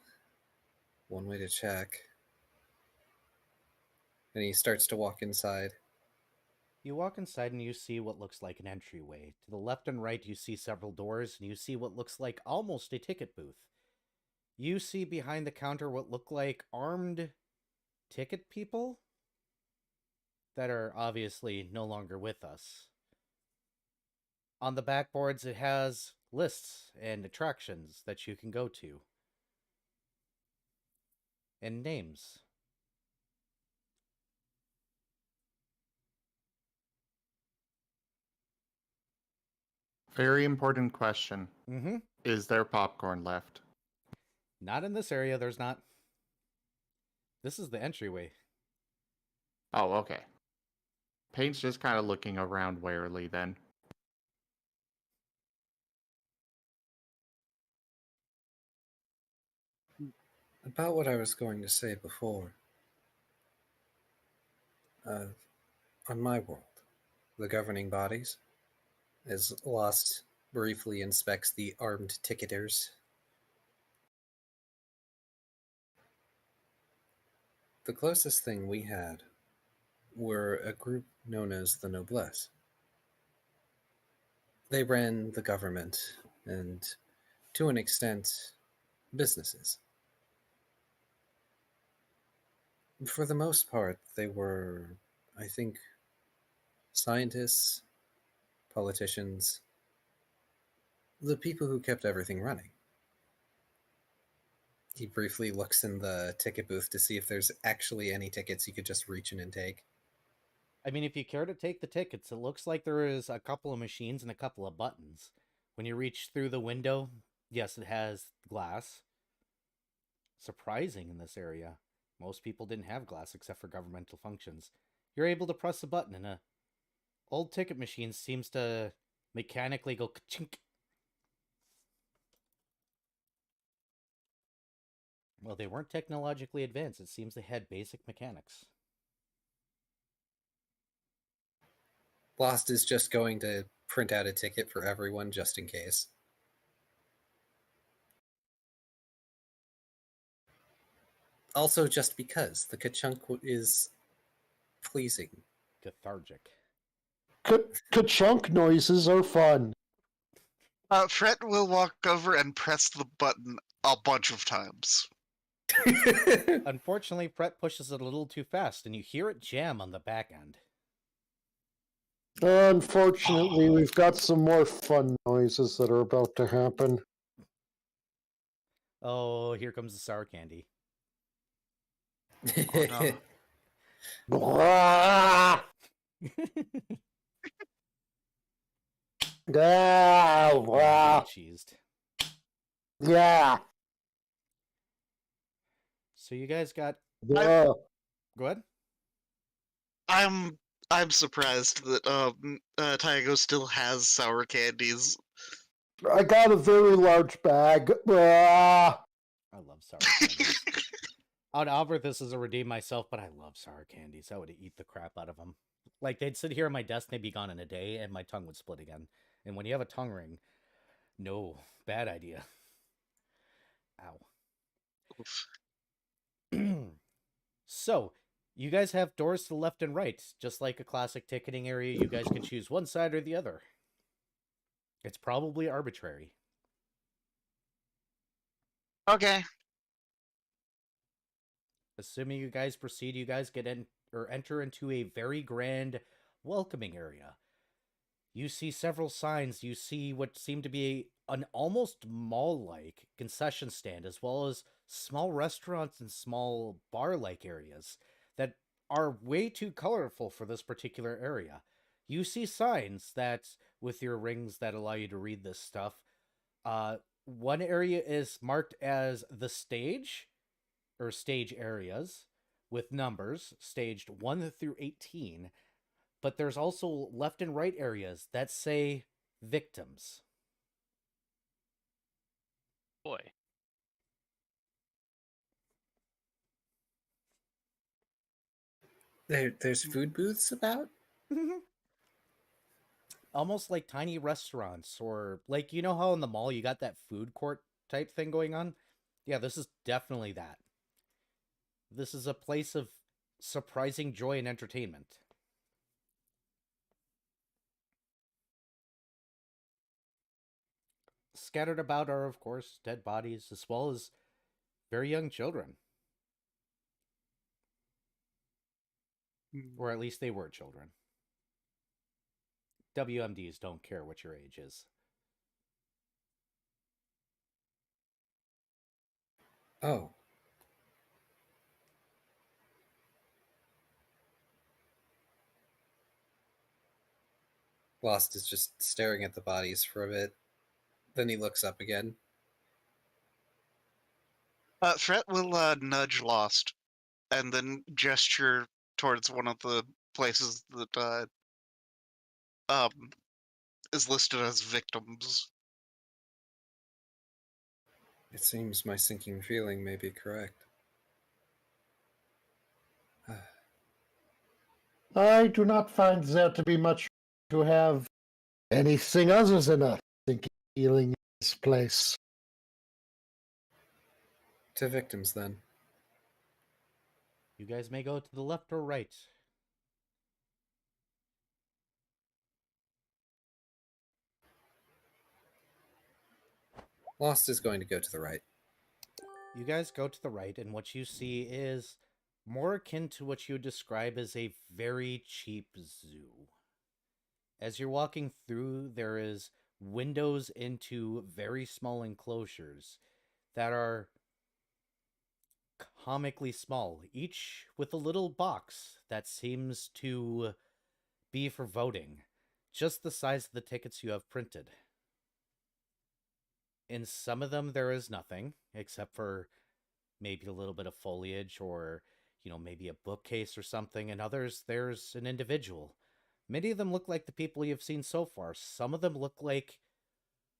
one way to check. And he starts to walk inside. You walk inside and you see what looks like an entryway. To the left and right, you see several doors, and you see what looks like almost a ticket booth. You see behind the counter what look like armed ticket people that are obviously no longer with us. On the backboards, it has lists and attractions that you can go to. And names. Very important question. Mm-hmm. Is there popcorn left? Not in this area, there's not. This is the entryway. Oh, okay. Paint's just kind of looking around warily then. About what I was going to say before. On my world, the governing bodies, as Lost briefly inspects the armed ticketers. The closest thing we had were a group known as the Noblesse. They ran the government and, to an extent, businesses. For the most part, they were, I think, scientists, politicians, the people who kept everything running. He briefly looks in the ticket booth to see if there's actually any tickets you could just reach in and take. I mean, if you care to take the tickets, it looks like there is a couple of machines and a couple of buttons. When you reach through the window, yes, it has glass. Surprising in this area. Most people didn't have glass except for governmental functions. You're able to press a button and a old ticket machine seems to mechanically go ka-chink. Well, they weren't technologically advanced. It seems they had basic mechanics. Lost is just going to print out a ticket for everyone just in case. Also, just because the ka-chunk is pleasing. Cathartic. Ka-chunk noises are fun. Fret will walk over and press the button a bunch of times. Unfortunately, Brett pushes it a little too fast, and you hear it jam on the back end. Unfortunately, we've got some more fun noises that are about to happen. Oh, here comes the sour candy. Oh, no. Ah, wow. Cheesed. Yeah. So you guys got... Yeah. Go ahead. I'm surprised that Taigo still has sour candies. I got a very large bag. Ah. I love sour candies. On Albert, this is a redeem myself, but I love sour candies. I would eat the crap out of them. Like, they'd sit here on my desk, they'd be gone in a day, and my tongue would split again. And when you have a tongue ring, no, bad idea. Ow. So, you guys have doors to the left and right. Just like a classic ticketing area, you guys can choose one side or the other. It's probably arbitrary. Okay. Assuming you guys proceed, you guys get in or enter into a very grand welcoming area. You see several signs. You see what seem to be an almost mall-like concession stand, as well as small restaurants and small bar-like areas that are way too colorful for this particular area. You see signs that, with your rings that allow you to read this stuff, one area is marked as the stage, or stage areas, with numbers, staged 1 through 18, but there's also left and right areas that say victims. Boy. There's food booths about? Almost like tiny restaurants, or like, you know how in the mall you got that food court type thing going on? Yeah, this is definitely that. This is a place of surprising joy and entertainment. Scattered about are, of course, dead bodies, as well as very young children. Or at least they were children. WMDs don't care what your age is. Oh. Lost is just staring at the bodies for a bit. Then he looks up again. Fret will nudge Lost and then gesture towards one of the places that is listed as victims. It seems my sinking feeling may be correct. I do not find there to be much to have anything other than a sinking feeling in this place. To victims, then. You guys may go to the left or right. Lost is going to go to the right. You guys go to the right, and what you see is more akin to what you would describe as a very cheap zoo. As you're walking through, there is windows into very small enclosures that are comically small, each with a little box that seems to be for voting, just the size of the tickets you have printed. In some of them, there is nothing, except for maybe a little bit of foliage or, you know, maybe a bookcase or something. In others, there's an individual. Many of them look like the people you've seen so far. Some of them look like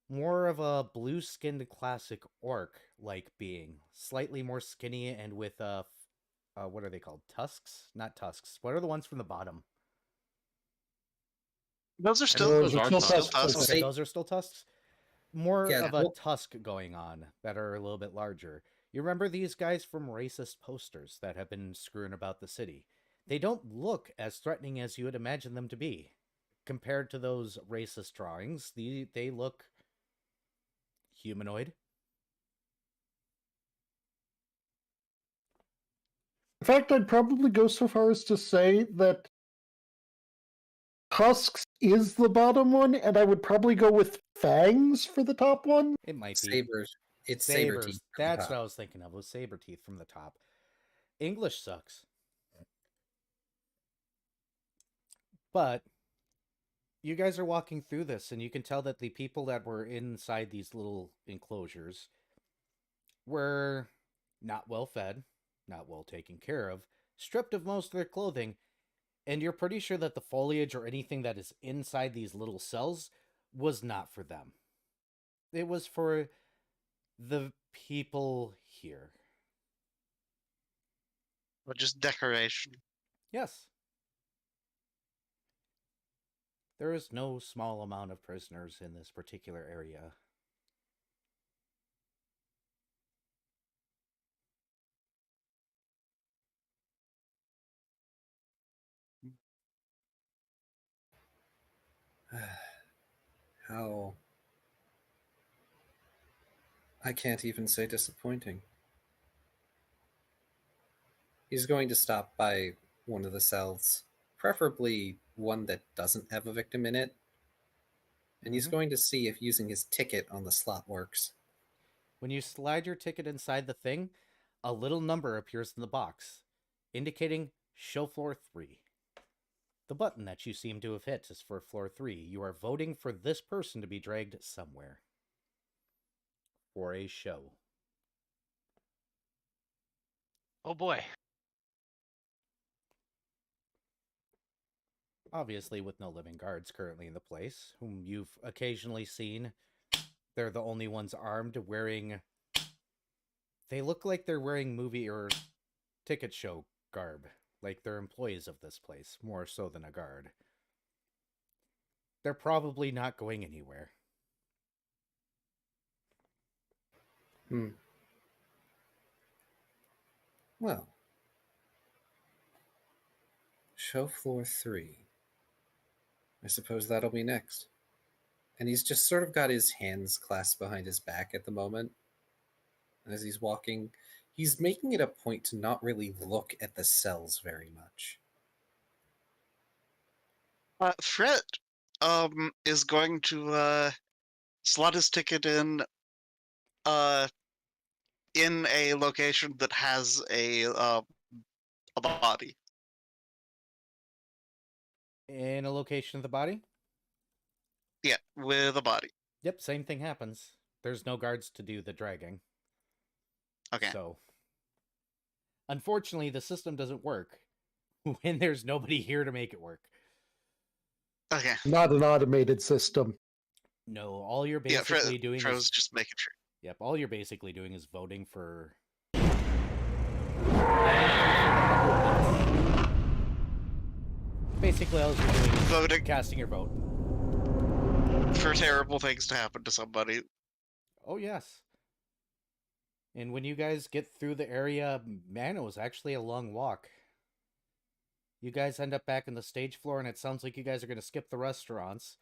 more of a blue-skinned classic orc-like being. Slightly more skinny and with, what are they called? Tusks? Not tusks. What are the ones from the bottom? Those are still, Those are still tusks. tusks. Okay, those are still tusks? More Yeah, of a well- tusk going on that are a little bit larger. You remember these guys from racist posters that have been screwing about the city? They don't look as threatening as you would imagine them to be. Compared to those racist drawings, they look humanoid. In fact, I'd probably go so far as to say that Tusks is the bottom one, and I would probably go with Fangs for the top one. It might be. Sabers. It's saber Sabers. teeth. That's what I was thinking of, was saber teeth from the top. English sucks. But you guys are walking through this, and you can tell that the people that were inside these little enclosures were not well fed, not well taken care of, stripped of most of their clothing, and you're pretty sure that the foliage or anything that is inside these little cells was not for them. It was for The people here. Or just decoration? Yes. There is no small amount of prisoners in this particular area. How... I can't even say disappointing. He's going to stop by one of the cells, preferably one that doesn't have a victim in it, and he's Mhm. going to see if using his ticket on the slot works. When you slide your ticket inside the thing, a little number appears in the box, indicating show floor 3. The button that you seem to have hit is for floor 3. You are voting for this person to be dragged somewhere. For a show. Oh boy. Obviously, with no living guards currently in the place, whom you've occasionally seen. They're the only ones armed, wearing... They look like they're wearing movie or ticket show garb. Like they're employees of this place, more so than a guard. They're probably not going anywhere. Well, show floor 3. I suppose that'll be next. And he's just sort of got his hands clasped behind his back at the moment. And as he's walking, he's making it a point to not really look at the cells very much. Fred is going to slot his ticket in a location that has a body. In a location of the body? Yeah, with a body. Yep, same thing happens. There's no guards to do the dragging. Okay. So, unfortunately, the system doesn't work when there's nobody here to make it work. Okay. Not an automated system. No, all you're Yeah, basically doing Fred is... was just making sure. Yep, all you're basically doing is voting for... Basically, all you're doing is Voting casting your vote. for terrible things to happen to somebody. Oh, yes. And when you guys get through the area, man, it was actually a long walk. You guys end up back in the stage floor, and it sounds like you guys are going to skip the restaurants.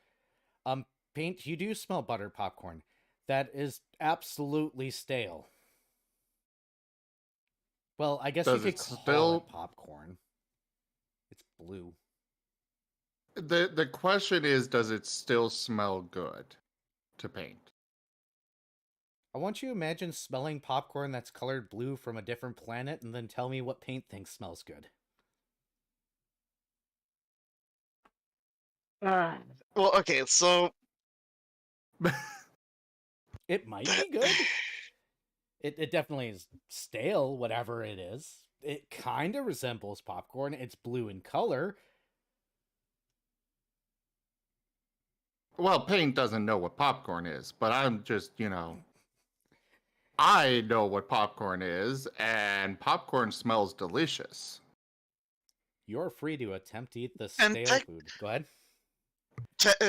Paint, you do smell butter popcorn. That is absolutely stale. Well, I guess Does you it could call still- it popcorn. It's blue. The question is, does it still smell good to paint? I want you to imagine smelling popcorn that's colored blue from a different planet, and then tell me what Paint thinks smells good. Well, okay, so It might be good. It definitely is stale, whatever it is. It kind of resembles popcorn. It's blue in color. Well, Paint doesn't know what popcorn is, but I'm just, I know what popcorn is, and popcorn smells delicious. You're free to attempt to eat the And stale food. Go ahead.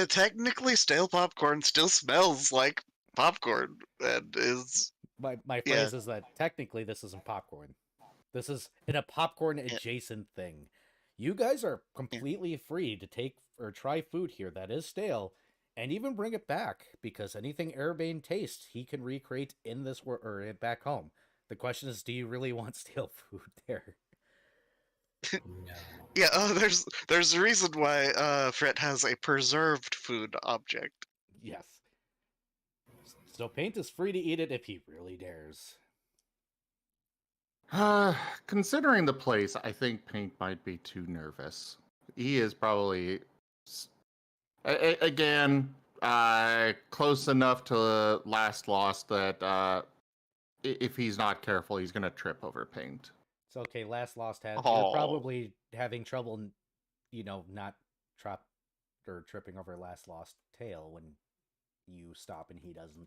technically stale popcorn still smells like popcorn and is My Yeah. phrase is that technically this isn't popcorn. This is in a popcorn adjacent thing. You guys are completely free to take or try food here that is stale and even bring it back, because anything Airbane tastes, he can recreate in this world or back home. The question is, do you really want stale food there? No. Yeah, there's a reason why Fred has a preserved food object. Yes. So Paint is free to eat it if he really dares. Considering the place, I think Paint might be too nervous. He is probably, again, close enough to last lost that if he's not careful, he's going to trip over Paint. It's okay, last lost has. Oh. You're probably having trouble, not tripping over last lost tail when you stop and he doesn't.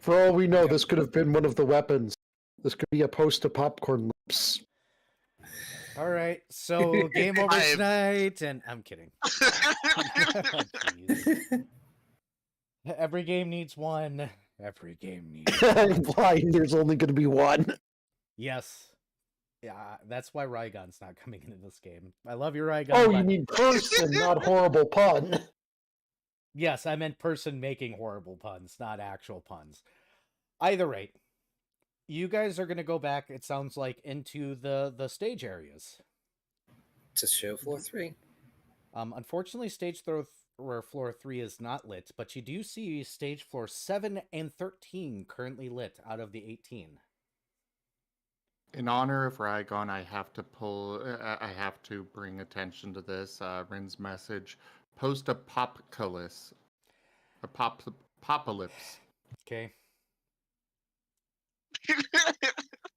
For all we know, this could have been one of the weapons. This could be a post of popcorn lips. All right, so game over I- tonight, and I'm kidding. Jeez. Every game needs one. Every game needs one. Implying there's only going to be one. Yes. Yeah, that's why Rygon's not coming into this game. I love your Rygon. Oh, but you mean person, not horrible pun. yes, I meant person making horrible puns, not actual puns. Either rate, you guys are going to go back, it sounds like, into the stage areas. To show floor 3. Unfortunately, floor 3 is not lit, but you do see stage floor 7 and 13 currently lit out of the 18. In honor of Rygon, I have to bring attention to this. Rin's message: post-apocalypse, apocalypse. Okay.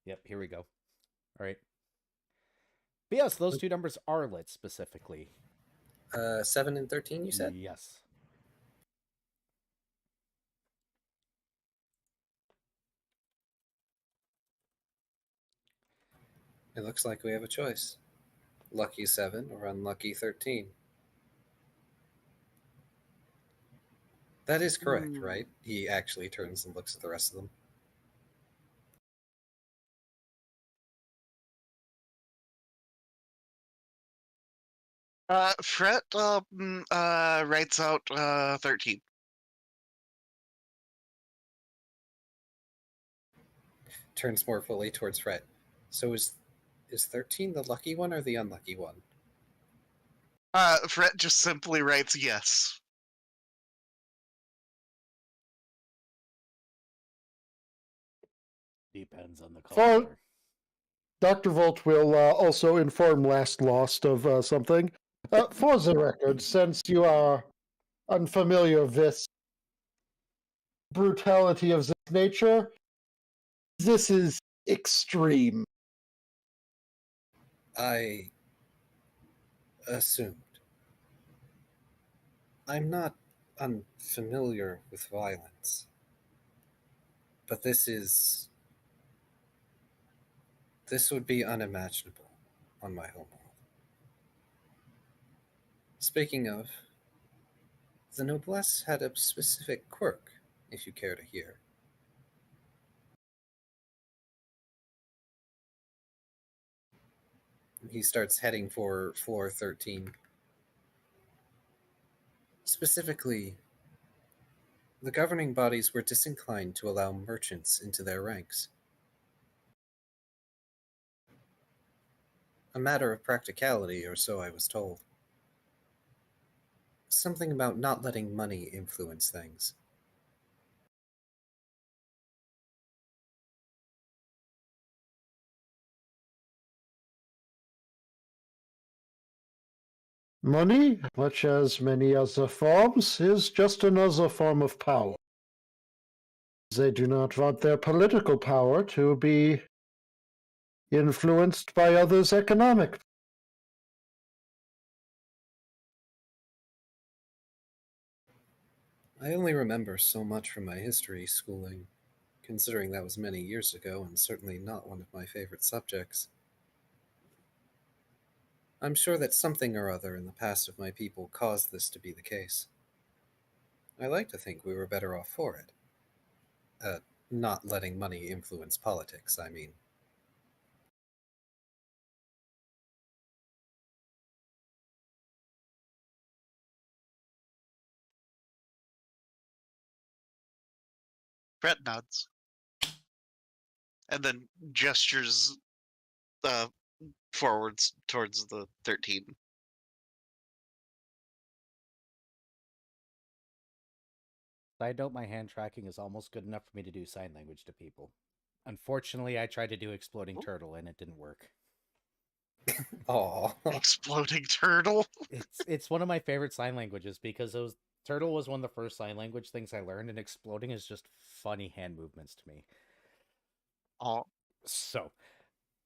Yep, here we go. All right. But yes, those two numbers are lit specifically. 7 and 13, you said? Yes. It looks like we have a choice. Lucky 7 or unlucky 13. That is correct, right? He actually turns and looks at the rest of them. Fret writes out 13. Turns more fully towards Fred. So is 13 the lucky one or the unlucky one? Fret just simply writes yes. Depends on the For- color. Dr. Volt will also inform Last Lost of something. For the record, since you are unfamiliar with this brutality of this nature, this is extreme. I assumed. I'm not unfamiliar with violence. But this would be unimaginable on my home world. Speaking of, the noblesse had a specific quirk, if you care to hear. He starts heading for floor 13. Specifically, the governing bodies were disinclined to allow merchants into their ranks. A matter of practicality, or so I was told. Something about not letting money influence things. Money, much as many other forms, is just another form of power. They do not want their political power to be influenced by others' economic. I only remember so much from my history schooling, considering that was many years ago and certainly not one of my favorite subjects. I'm sure that something or other in the past of my people caused this to be the case. I like to think we were better off for it. Not letting money influence politics, I mean. Fret nods. And then gestures forwards towards the 13. Side note, my hand tracking is almost good enough for me to do sign language to people. Unfortunately, I tried to do exploding turtle and it didn't work. Aw. Exploding turtle. It's one of my favorite sign languages because turtle was one of the first sign language things I learned, and exploding is just funny hand movements to me. Oh, So,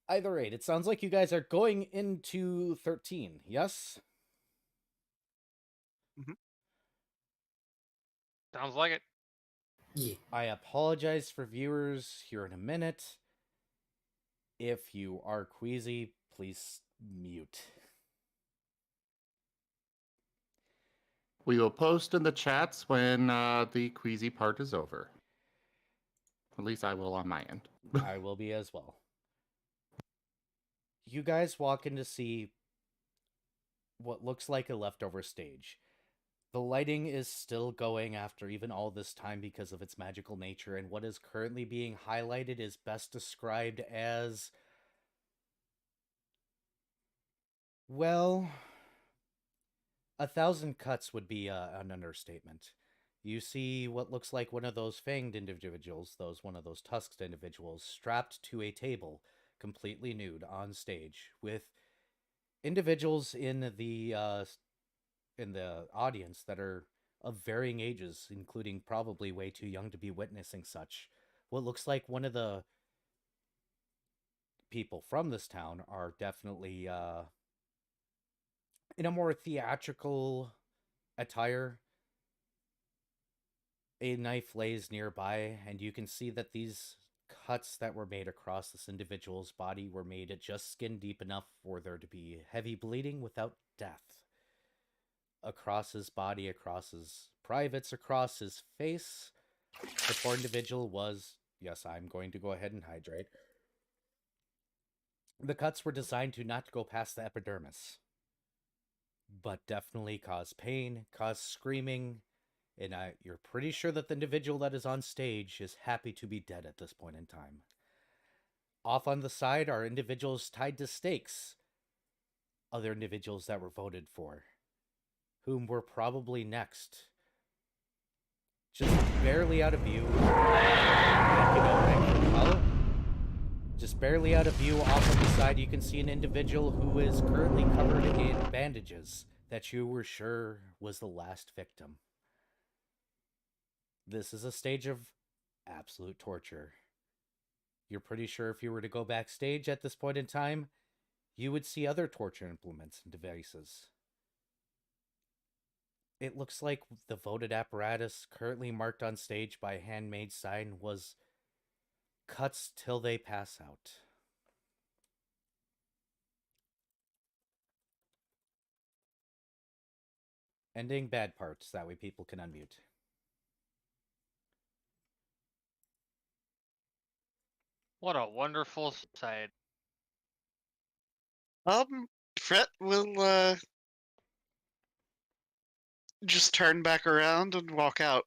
either rate, it sounds like you guys are going into 13, yes? Sounds like it. Yeah. I apologize for viewers here in a minute. If you are queasy, please mute. We will post in the chats when the queasy part is over. At least I will on my end. I will be as well. You guys walk in to see what looks like a leftover stage. The lighting is still going after even all this time because of its magical nature, and what is currently being highlighted is best described as, well, 1,000 cuts would be an understatement. You see what looks like one of those fanged individuals, one of those tusked individuals, strapped to a table, completely nude on stage, with individuals in the audience that are of varying ages, including probably way too young to be witnessing such. What looks like one of the people from this town are definitely in a more theatrical attire. A knife lays nearby, and you can see that these cuts that were made across this individual's body were made at just skin deep enough for there to be heavy bleeding without death. Across his body, across his privates, across his face, the poor individual was, yes, I'm going to go ahead and hydrate. The cuts were designed to not go past the epidermis, but definitely cause pain, cause screaming, and you're pretty sure that the individual that is on stage is happy to be dead at this point in time. Off on the side are individuals tied to stakes, other individuals that were voted for, whom were probably next. Just barely out of view. Just barely out of view, off on the side, you can see an individual who is currently covered in bandages that you were sure was the last victim. This is a stage of absolute torture. You're pretty sure if you were to go backstage at this point in time, you would see other torture implements and devices. It looks like the voted apparatus currently marked on stage by a handmade sign was cuts till they pass out. Ending bad parts, that way people can unmute. What a wonderful sight. Fret will just turn back around and walk out.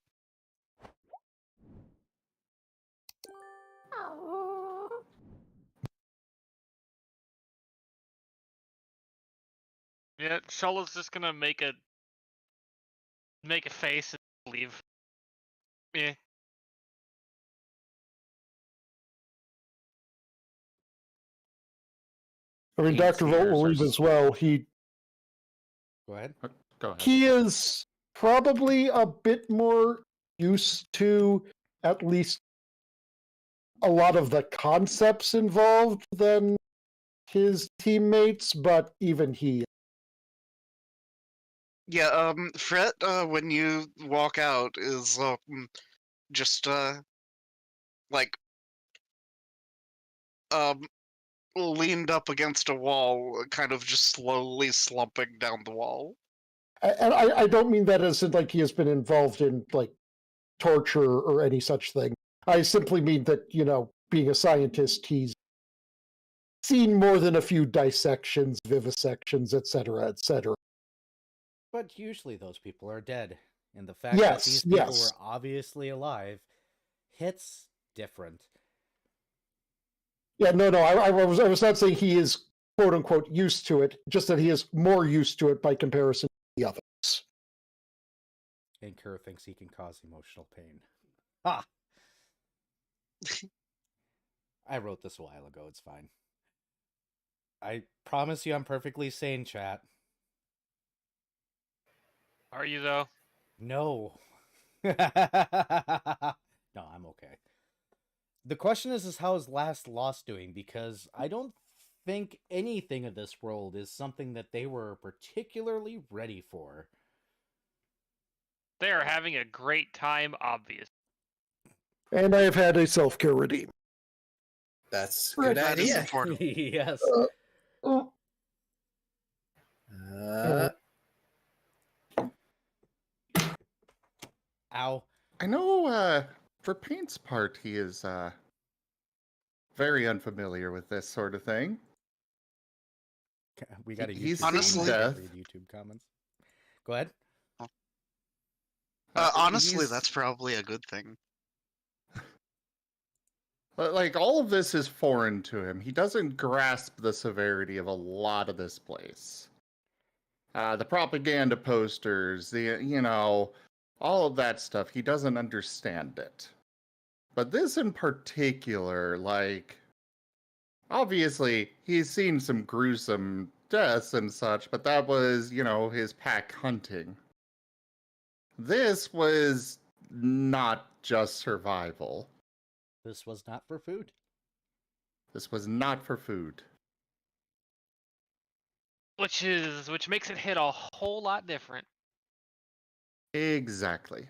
Yeah, Shola's just gonna make a face and leave. Yeah. I mean, Team Dr. Volt will seers leave are as well. Go ahead. Go ahead. He is probably a bit more used to at least a lot of the concepts involved than his teammates, but even he. Yeah, Fret, when you walk out, is just like leaned up against a wall, kind of just slowly slumping down the wall. And I don't mean that as in like he has been involved in like torture or any such thing. I simply mean that, you know, being a scientist, he's seen more than a few dissections, vivisections, etc., etc. But usually those people are dead. And the fact that these people Yes. were obviously alive hits different. Yeah, no, I was not saying he is quote unquote used to it, just that he is more used to it by comparison to the others. And Kerr thinks he can cause emotional pain. Ha! I wrote this a while ago, it's fine. I promise you I'm perfectly sane, chat. Are you though? No. No, I'm okay. The question is how is Last Lost doing? Because I don't think anything of this world is something that they were particularly ready for. They are having a great time, obviously. And I have had a self-care redeem. That's a Right. good That is idea. important. Yes. Uh, Uh, Ow. I know for Paint's part, he is very unfamiliar with this sort of thing. We got a He's YouTube seen comment. I can't death. read YouTube comments. Go ahead. Honestly, He's- that's probably a good thing. But like all of this is foreign to him. He doesn't grasp the severity of a lot of this place. The propaganda posters, all of that stuff. He doesn't understand it. But this in particular, like, obviously he's seen some gruesome deaths and such, but that was, his pack hunting. This was not just survival. This was not for food. This was not for food. Which makes it hit a whole lot different. Exactly.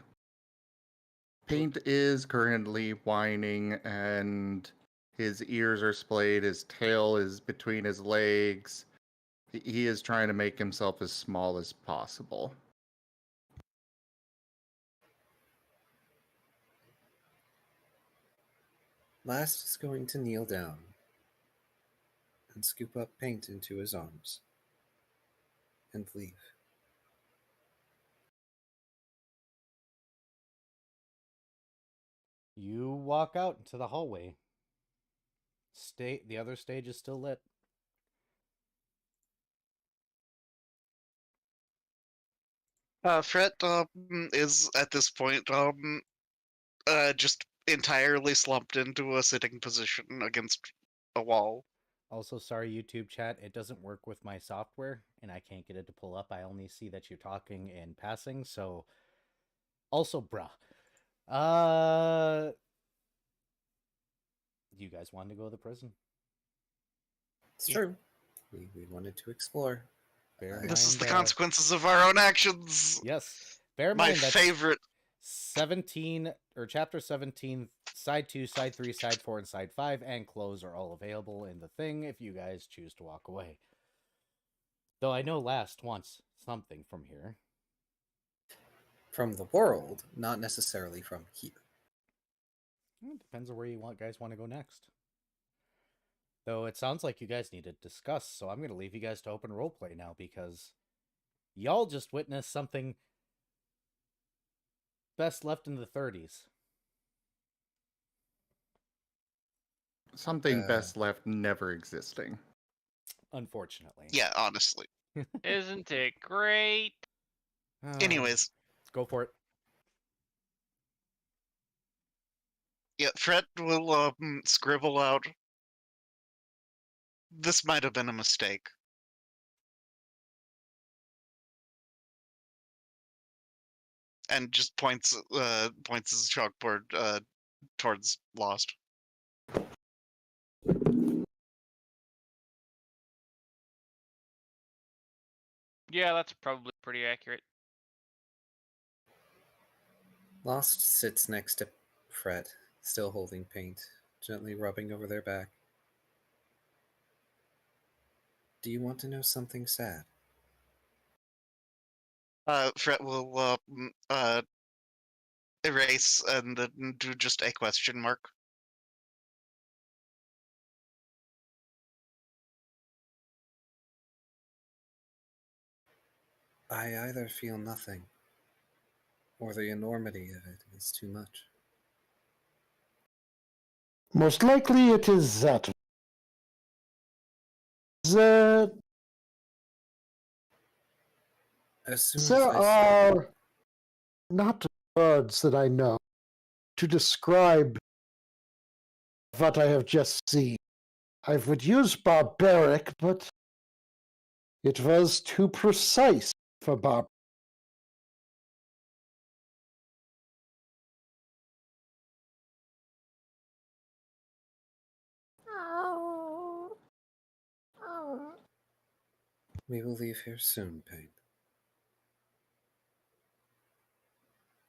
Paint is currently whining and his ears are splayed, his tail is between his legs. He is trying to make himself as small as possible. Last is going to kneel down and scoop up Paint into his arms and leave. You walk out into the hallway. The other stage is still lit. Fret is at this point just entirely slumped into a sitting position against a wall. Also, sorry, YouTube chat, it doesn't work with my software, and I can't get it to pull up. I only see that you're talking in passing, so... Also, bruh. You guys wanted to go to the prison? It's true. We wanted to explore. Bear in This is the mind, consequences of our own actions. Yes. Bear in My mind that favorite. 17, or Chapter 17, Side 2, Side 3, Side 4, and Side 5, and close are all available in the thing if you guys choose to walk away. Though I know Last wants something from here. From the world, not necessarily from here. It depends on where you guys want to go next. Though it sounds like you guys need to discuss, so I'm going to leave you guys to open roleplay now because y'all just witnessed something best left in the 30s. Something best left never existing. Unfortunately. Yeah, honestly. Isn't it great? Anyways, Go for it. yeah, Fred will scribble out. This might have been a mistake. And just points his chalkboard towards Lost. Yeah, that's probably pretty accurate. Lost sits next to Fred, still holding Paint, gently rubbing over their back. Do you want to know something sad? Fred will erase and then do just a question mark. I either feel nothing, or the enormity of it is too much. Most likely it is that. There As soon as there I saw are not words that I know to describe what I have just seen. I would use barbaric, but it was too precise for barbaric. we will leave here soon, Paint.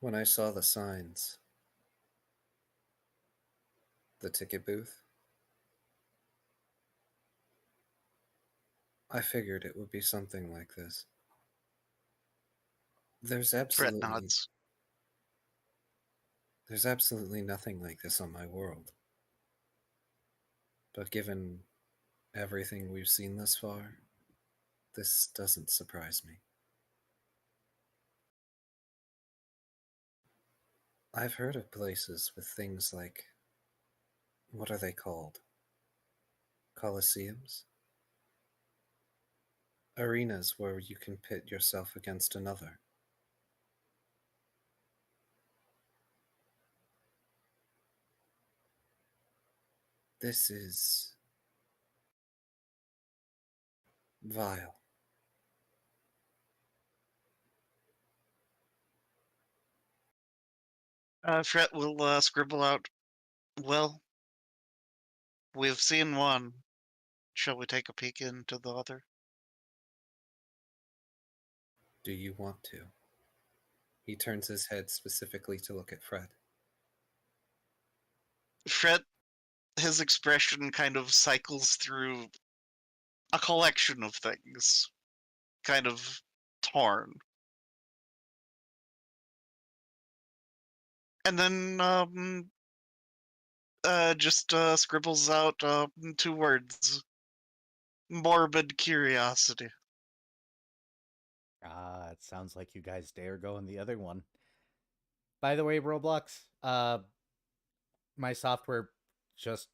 When I saw the signs, The ticket booth? I figured it would be something like this. There's Fret nods. absolutely nothing like this on my world. But given everything we've seen thus far, this doesn't surprise me. I've heard of places with things like, what are they called? Colosseums? Arenas where you can pit yourself against another. This is vile. Fret will scribble out, well, we've seen one. Shall we take a peek into the other? Do you want to? He turns his head specifically to look at Fred. Fret, his expression kind of cycles through a collection of things, kind of torn. And then just scribbles out 2 words. Morbid curiosity. Ah, it sounds like you guys dare go in the other one. By the way, Roblox, my software just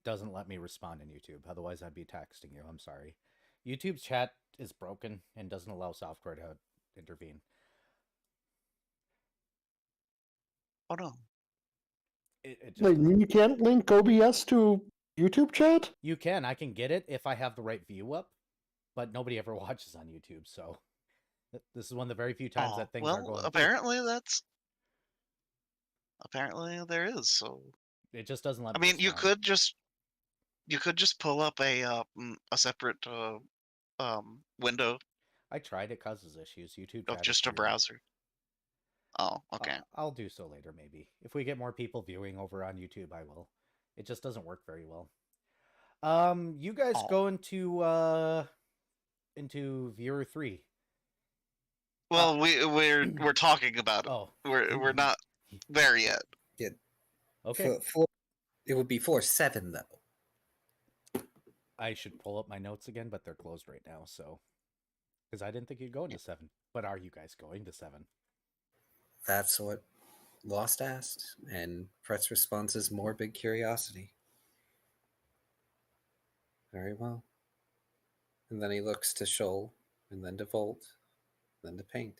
doesn't let me respond in YouTube. Otherwise, I'd be texting you. I'm sorry. YouTube's chat is broken and doesn't allow software to intervene. Oh no. It just Wait, you can't link OBS to YouTube chat? You can. I can get it if I have the right view up, but nobody ever watches on YouTube, so this is one of the very few times that things are going. Apparently that's. Apparently there is. So. It just doesn't let I me. mean, you could just pull up a separate window. I tried. It causes issues. YouTube of chat just is a weird. browser. Oh, okay. I'll do so later, maybe. If we get more people viewing over on YouTube, I will. It just doesn't work very well. You guys go into viewer 3. Well, we're talking about it. Oh, We're not there yet. Yeah. Okay. It would be floor 7, though. I should pull up my notes again, but they're closed right now, so. Because I didn't think you'd go into 7. But are you guys going to 7? That's what Lost asked, and Fret's response is morbid curiosity. Very well. And then he looks to Shoal, and then to Volt, then to Paint.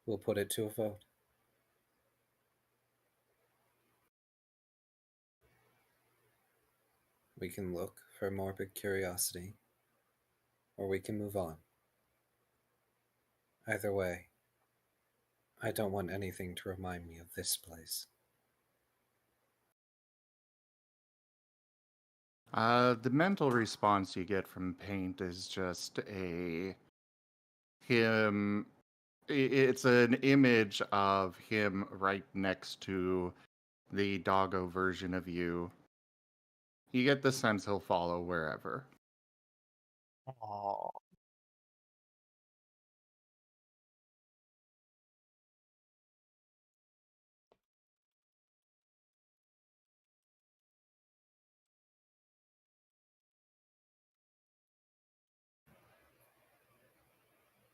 We'll put it to a vote. We can look for morbid curiosity, or we can move on. Either way, I don't want anything to remind me of this place. The mental response you get from Paint is just him. It's an image of him right next to the doggo version of you. You get the sense he'll follow wherever. Oh.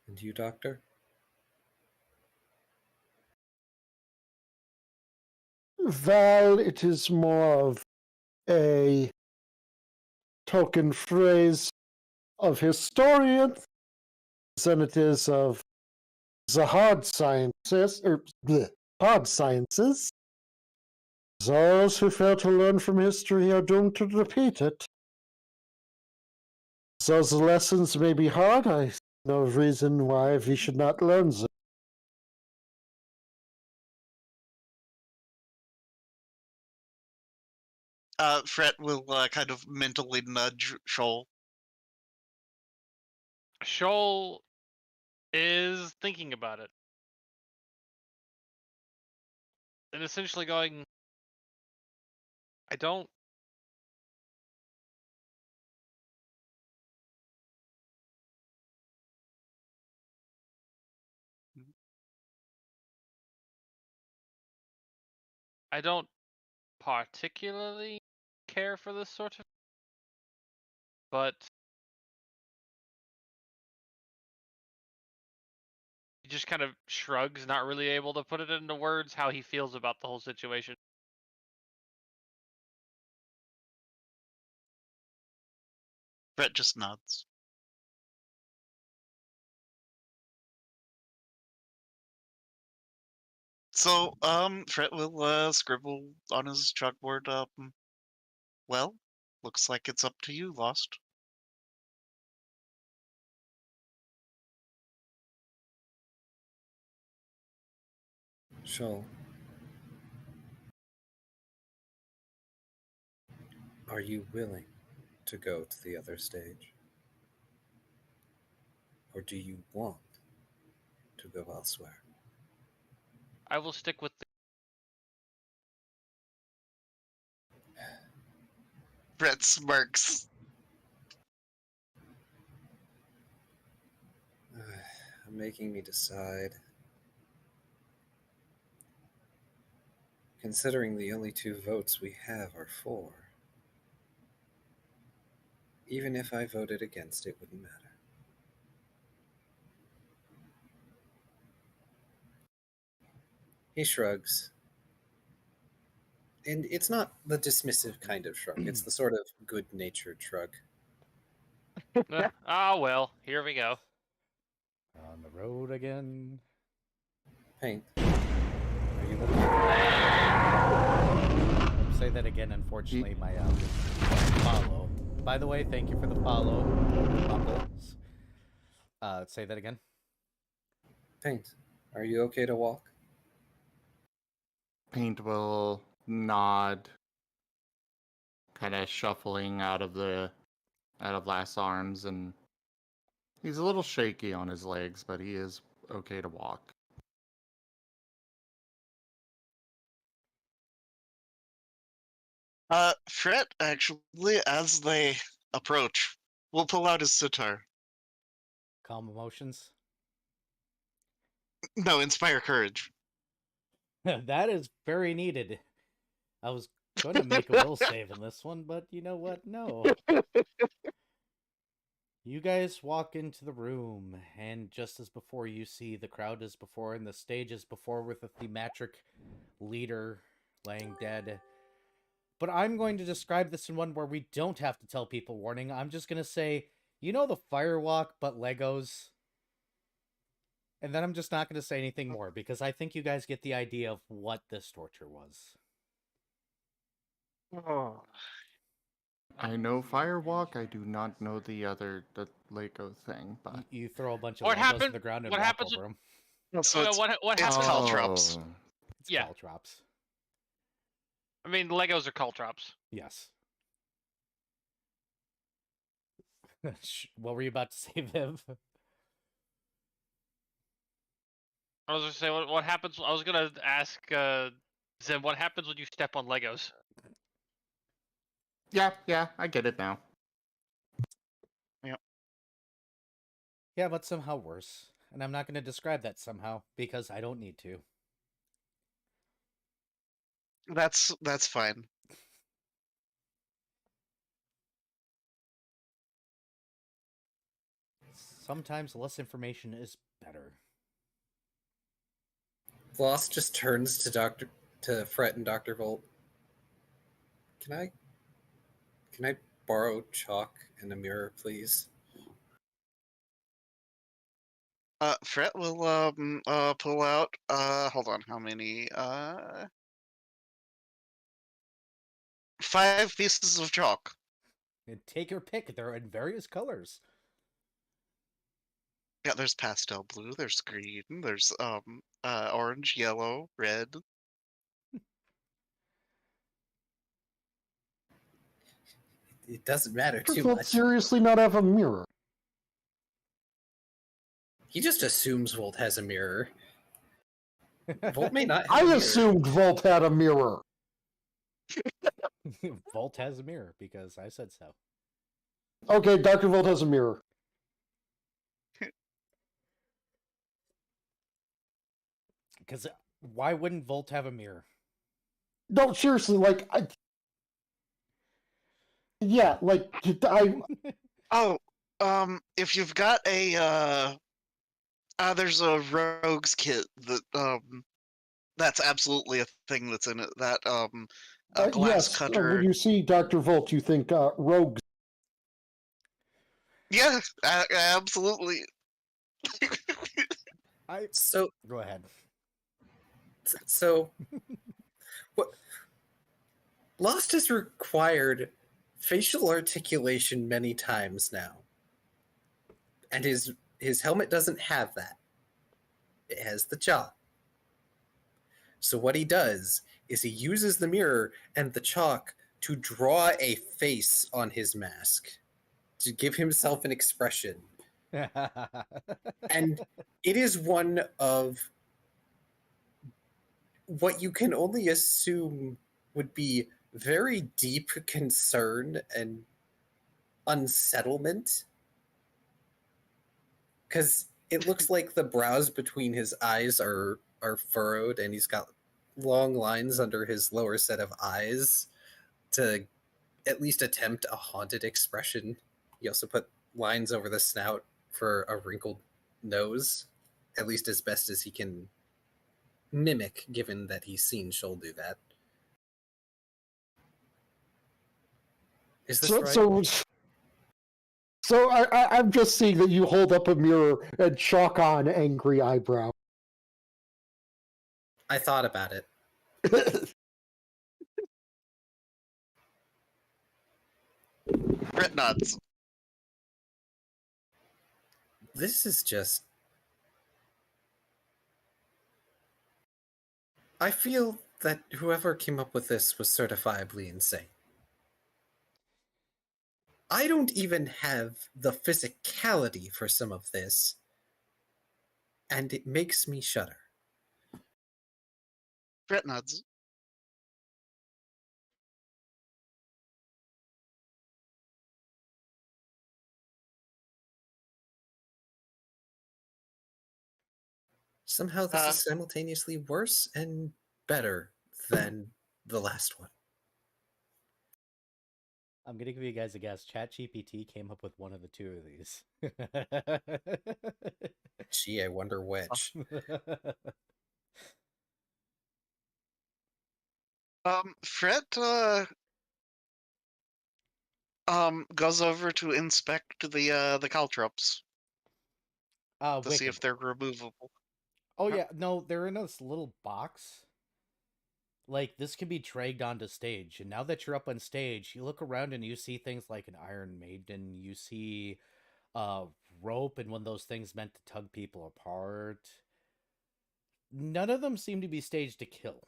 And you, Doctor? Val, it is more of a token phrase of historian than it is of the hard sciences, hard sciences. Those who fail to learn from history are doomed to repeat it. So the lessons may be hard, I see no reason why we should not learn them. Fret will kind of mentally nudge Shoal. Shoal is thinking about it. And essentially going, I don't. I don't particularly care for this sort of, but he just kind of shrugs, not really able to put it into words how he feels about the whole situation. Brett just nods. So, Fred will scribble on his chalkboard. Well, looks like it's up to you, Lost. Shoal. Are you willing to go to the other stage? Or do you want to go elsewhere? I will stick with the. Brett smirks. Making me decide. Considering the only 2 votes we have are 4. Even if I voted against, it wouldn't matter. He shrugs. And it's not the dismissive kind of shrug. It's the sort of good-natured shrug. Well, here we go. On the road again. Paint. Are you willing? Say that again. Unfortunately, my follow. By the way, thank you for the follow, Bumbles. Say that again. Paint. Are you okay to walk? Paint will nod, kind of shuffling out of Last's arms, and he's a little shaky on his legs, but he is okay to walk. Fred, actually, as they approach, will pull out his sitar. Calm emotions. No, inspire courage. That is very needed. I was going to make a will save in this one, but you know what? No. You guys walk into the room, and just as before, you see the crowd as before, and the stage as before, with a thematic leader laying dead. But I'm going to describe this in one where we don't have to tell people warning. I'm just going to say, you know the firewalk, but Legos? And then I'm just not going to say anything more, because I think you guys get the idea of what this torture was. Oh. I know Firewalk. I do not know the Lego thing, but You throw a bunch of What Legos to happened- the ground and what walk happens over them. So it's, what it's happens? caltrops. Oh. It's Yeah. caltrops. I mean, Legos are caltrops. Yes. What were you about to say, Viv? I was gonna say what happens. I was gonna ask Zim, what happens when you step on Legos? Yeah, I get it now. Yeah, but somehow worse. And I'm not going to describe that somehow, because I don't need to. That's fine. Sometimes less information is better. Lost just turns to Fret and Dr. Volt. Can I borrow chalk and a mirror, please? Fret will pull out hold on, how many 5 pieces of chalk. And take your pick. They're in various colors. Yeah, there's pastel blue, there's green, there's orange, yellow, red. It doesn't matter Does too Volt much. seriously not have a mirror? He just assumes Volt has a mirror. Volt may not have I a mirror. assumed Volt had a mirror. Volt has a mirror because I said so. Okay, Dr. Volt has a mirror. Because why wouldn't Volt have a mirror? No, seriously, like, yeah, like, Oh, if you've got a there's a rogues kit that's absolutely a thing that's in it. That a glass yes, cutter. when you see Dr. Volt, you think rogues. Yeah, absolutely. So, Go ahead. so what? Lost has required facial articulation many times now, and his helmet doesn't have that. It has the jaw. So what he does is he uses the mirror and the chalk to draw a face on his mask to give himself an expression. And it is one of what you can only assume would be very deep concern and unsettlement. Because it looks like the brows between his eyes are furrowed, and he's got long lines under his lower set of eyes to at least attempt a haunted expression. He also put lines over the snout for a wrinkled nose, at least as best as he can mimic, given that he's seen Shoal do that. Is this right? So I'm just seeing that you hold up a mirror and chalk on angry eyebrow. I thought about it. Crit nuts. This is just... I feel that whoever came up with this was certifiably insane. I don't even have the physicality for some of this, and it makes me shudder. Crit nuts. Somehow this is simultaneously worse and better than the last one. I'm gonna give you guys a guess. ChatGPT came up with one of the two of these. Gee, I wonder which. Fred goes over to inspect the caltrops to see if they're removable. Oh yeah, no, they're in this little box. Like, this can be dragged onto stage, and now that you're up on stage, you look around and you see things like an Iron Maiden, you see rope and one of those things meant to tug people apart. None of them seem to be staged to kill.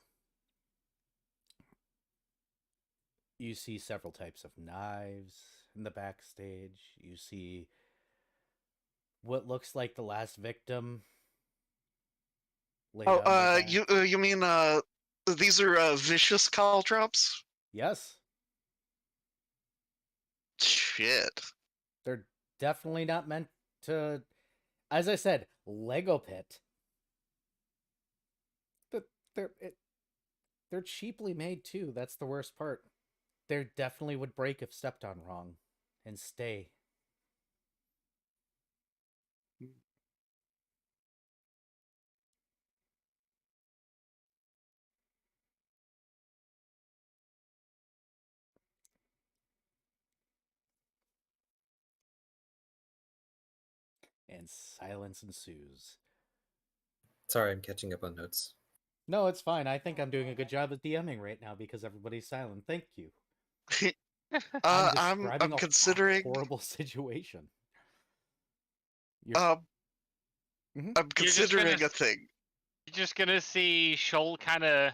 You see several types of knives in the backstage. You see what looks like the last victim. You mean these are vicious caltrops? Yes. Shit. They're definitely not meant to, as I said, Lego Pit. They're cheaply made too. That's the worst part. They definitely would break if stepped on wrong and stay. And silence ensues. Sorry, I'm catching up on notes. No, it's fine. I think I'm doing a good job at DMing right now because everybody's silent. Thank you. I'm considering a horrible situation. I'm considering a thing. You're just gonna see Shoal kind of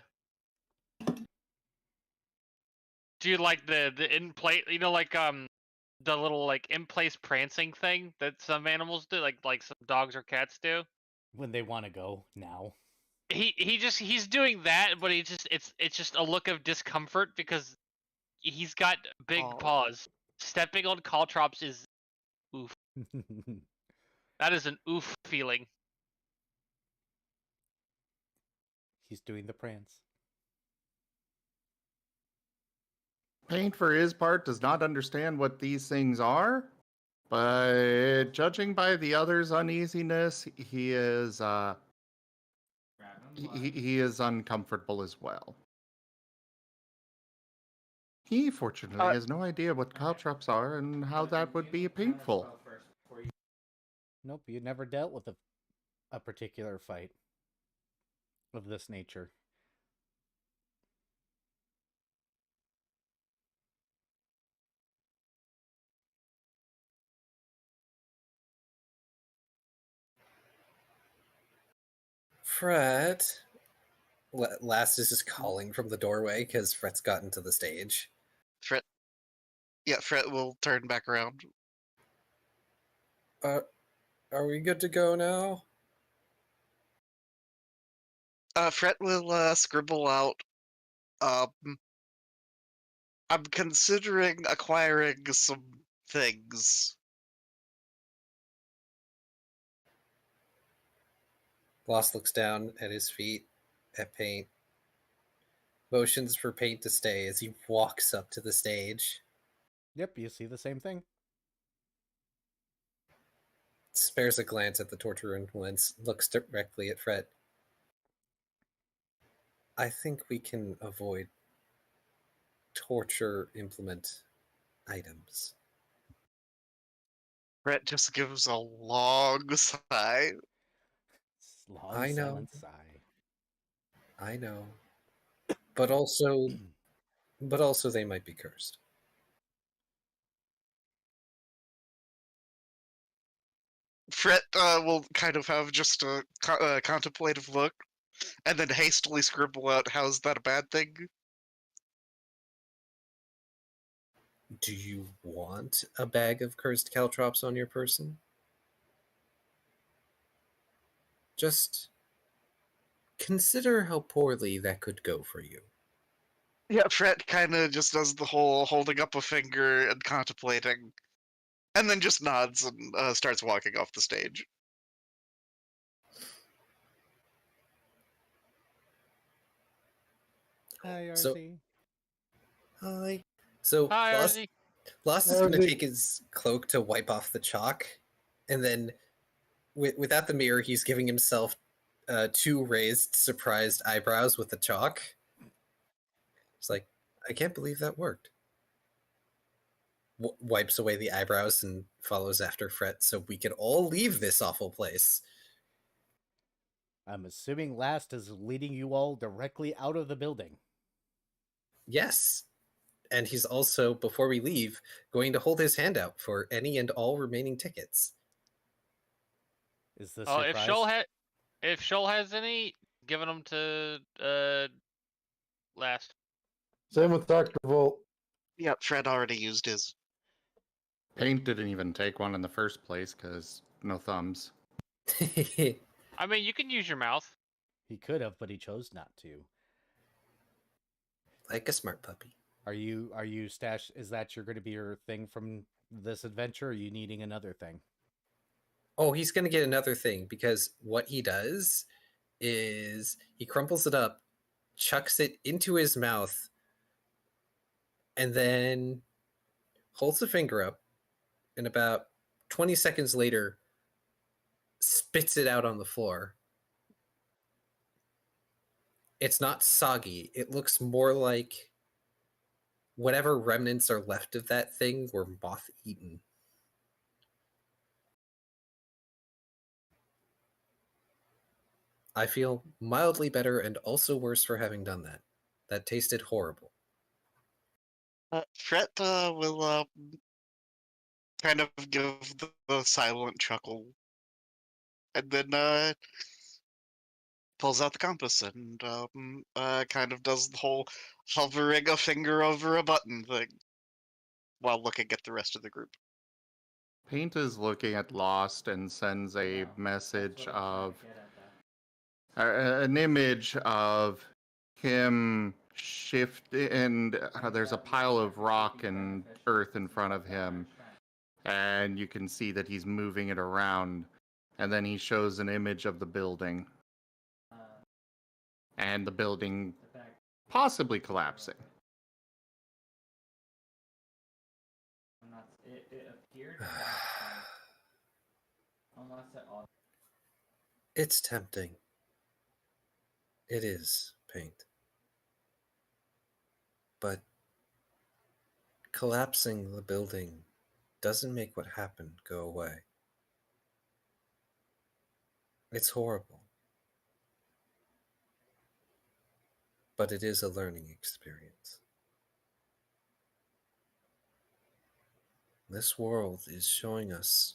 do like the in place, you know, like the little like in place prancing thing that some animals do, like some dogs or cats do when they want to go now. he's doing that, but it's just a look of discomfort because he's got big Oh. paws. Stepping on Caltrops is oof. That is an oof feeling. He's doing the prance. Paint, for his part, does not understand what these things are, but judging by the others' uneasiness, he is he is uncomfortable as well. He fortunately has no idea what caltrops are and how that would be painful. Nope, you never dealt with a particular fight of this nature. Fred. Last is just calling from the doorway because Fred's gotten to the stage. Fred will turn back around. Are we good to go now? Fred will scribble out. I'm considering acquiring some things. Lost looks down at his feet, at Paint. Motions for Paint to stay as he walks up to the stage. Yep, you see the same thing. Spares a glance at the torture influence, looks directly at Fred. I think we can avoid torture implement items. Fred just gives a long sigh. Long I know. silent sigh. I know. But also they might be cursed. Fred will kind of have just a contemplative look, and then hastily scribble out, "How's that a bad thing?" Do you want a bag of cursed caltrops on your person? Just consider how poorly that could go for you. Yeah, Fred kind of just does the whole holding up a finger and contemplating, and then just nods and starts walking off the stage. Hi, RZ. So- Hi. So Hi, Lost RZ. is going to RZ. take his cloak to wipe off the chalk, and then without the mirror, he's giving himself 2 raised, surprised eyebrows with the chalk. It's like, I can't believe that worked. Wipes away the eyebrows and follows after Fret so we can all leave this awful place. I'm assuming Last is leading you all directly out of the building. Yes. And he's also, before we leave, going to hold his hand out for any and all remaining tickets. Is this Oh, your if prize? Shoal has any, giving them to Last. Same with Dr. Volt. Yeah, Fred already used his. Paint didn't even take one in the first place because no thumbs. I mean, you can use your mouth. He could have, but he chose not to. Like a smart puppy. Are you stash? Is that going to be your thing from this adventure? Or are you needing another thing? Oh, he's going to get another thing because what he does is he crumples it up, chucks it into his mouth, and then holds the finger up, and about 20 seconds later, spits it out on the floor. It's not soggy. It looks more like whatever remnants are left of that thing were moth-eaten. I feel mildly better and also worse for having done that. That tasted horrible. Fred will kind of give the silent chuckle, and then pulls out the compass and kind of does the whole hovering a finger over a button thing while looking at the rest of the group. Paint is looking at Lost and sends a message of, an image of him shift, and there's a pile of rock and earth in front of him, and you can see that he's moving it around, and then he shows an image of the building, and the building possibly collapsing. It appeared unless it all. It's tempting. It is paint. But collapsing the building doesn't make what happened go away. It's horrible. But it is a learning experience. This world is showing us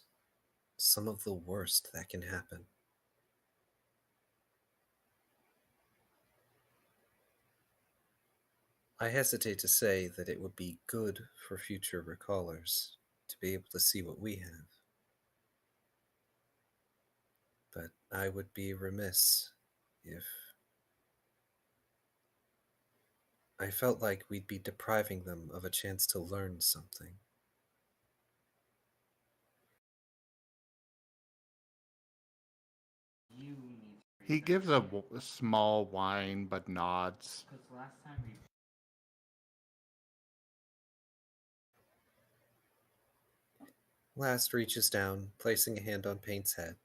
some of the worst that can happen. I hesitate to say that it would be good for future recallers to be able to see what we have. But I would be remiss if I felt like we'd be depriving them of a chance to learn something. You need to He gives a small whine but nods. because last time we. Last reaches down, placing a hand on Paint's head.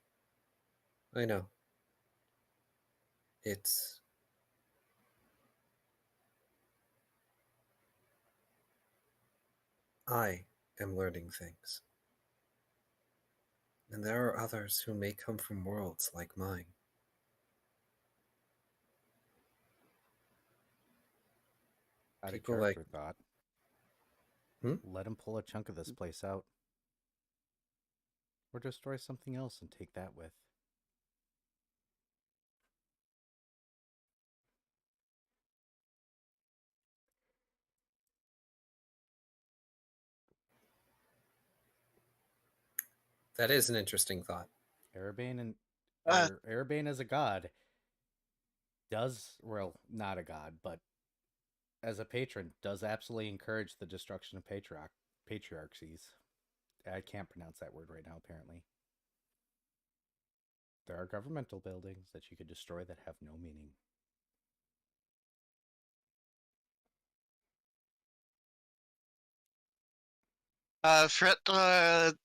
I know. It's... I am learning things. And there are others who may come from worlds like mine. Out of People like- character thought. Hmm? Let him pull a chunk of this place out. Or destroy something else and take that with. That is an interesting thought. Erebane and Uh. Erebane as a god does, well, not a god, but as a patron, does absolutely encourage the destruction of patriarchies. I can't pronounce that word right now, apparently. There are governmental buildings that you could destroy that have no meaning. Fret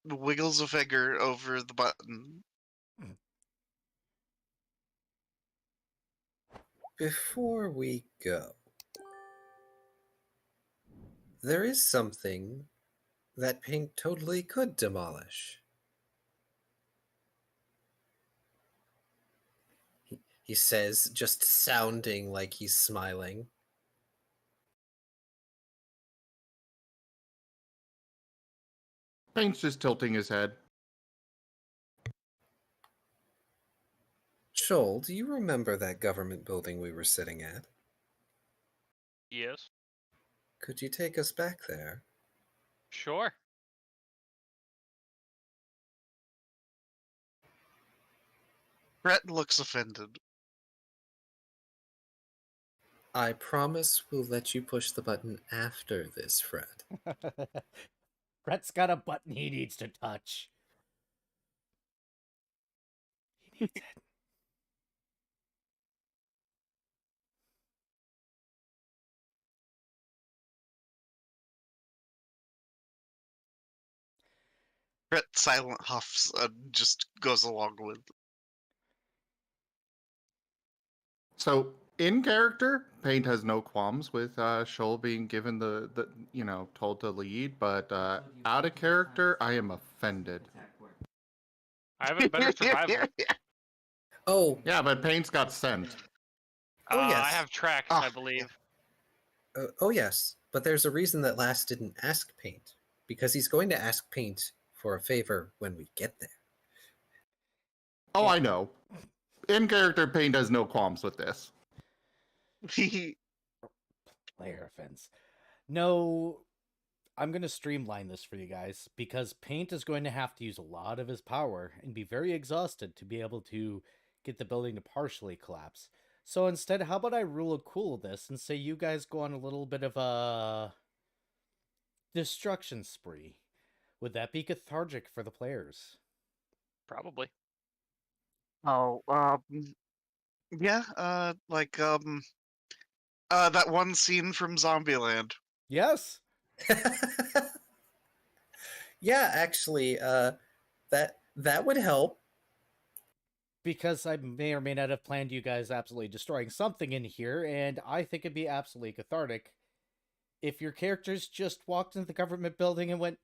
wiggles a finger over the button. Before we go, there is something that Paint totally could demolish. He says, just sounding like he's smiling. Paint's just tilting his head. Shoal, do you remember that government building we were sitting at? Yes. Could you take us back there? Sure. Fret looks offended. I promise we'll let you push the button after this, Fred. Brett's got a button he needs to touch. He needs it. Fret silent huffs and just goes along with. So in character, Paint has no qualms with Shoal being given the told to lead, but out of character, I am offended. I have a better survival. Oh, Yeah, but Paint's got sent. Oh, yes. I have track, Ah, I believe. oh yes, but there's a reason that Last didn't ask Paint, because he's going to ask Paint for a favor when we get there. Oh, I know. In character, Paint has no qualms with this. Player offense. No, I'm going to streamline this for you guys because Paint is going to have to use a lot of his power and be very exhausted to be able to get the building to partially collapse. So instead, how about I rule a cool this and say you guys go on a little bit of a destruction spree? Would that be cathartic for the players? Probably. Oh, yeah, that one scene from Zombieland. Yes. Yeah, actually, that would help. Because I may or may not have planned you guys absolutely destroying something in here, and I think it'd be absolutely cathartic if your characters just walked into the government building and went,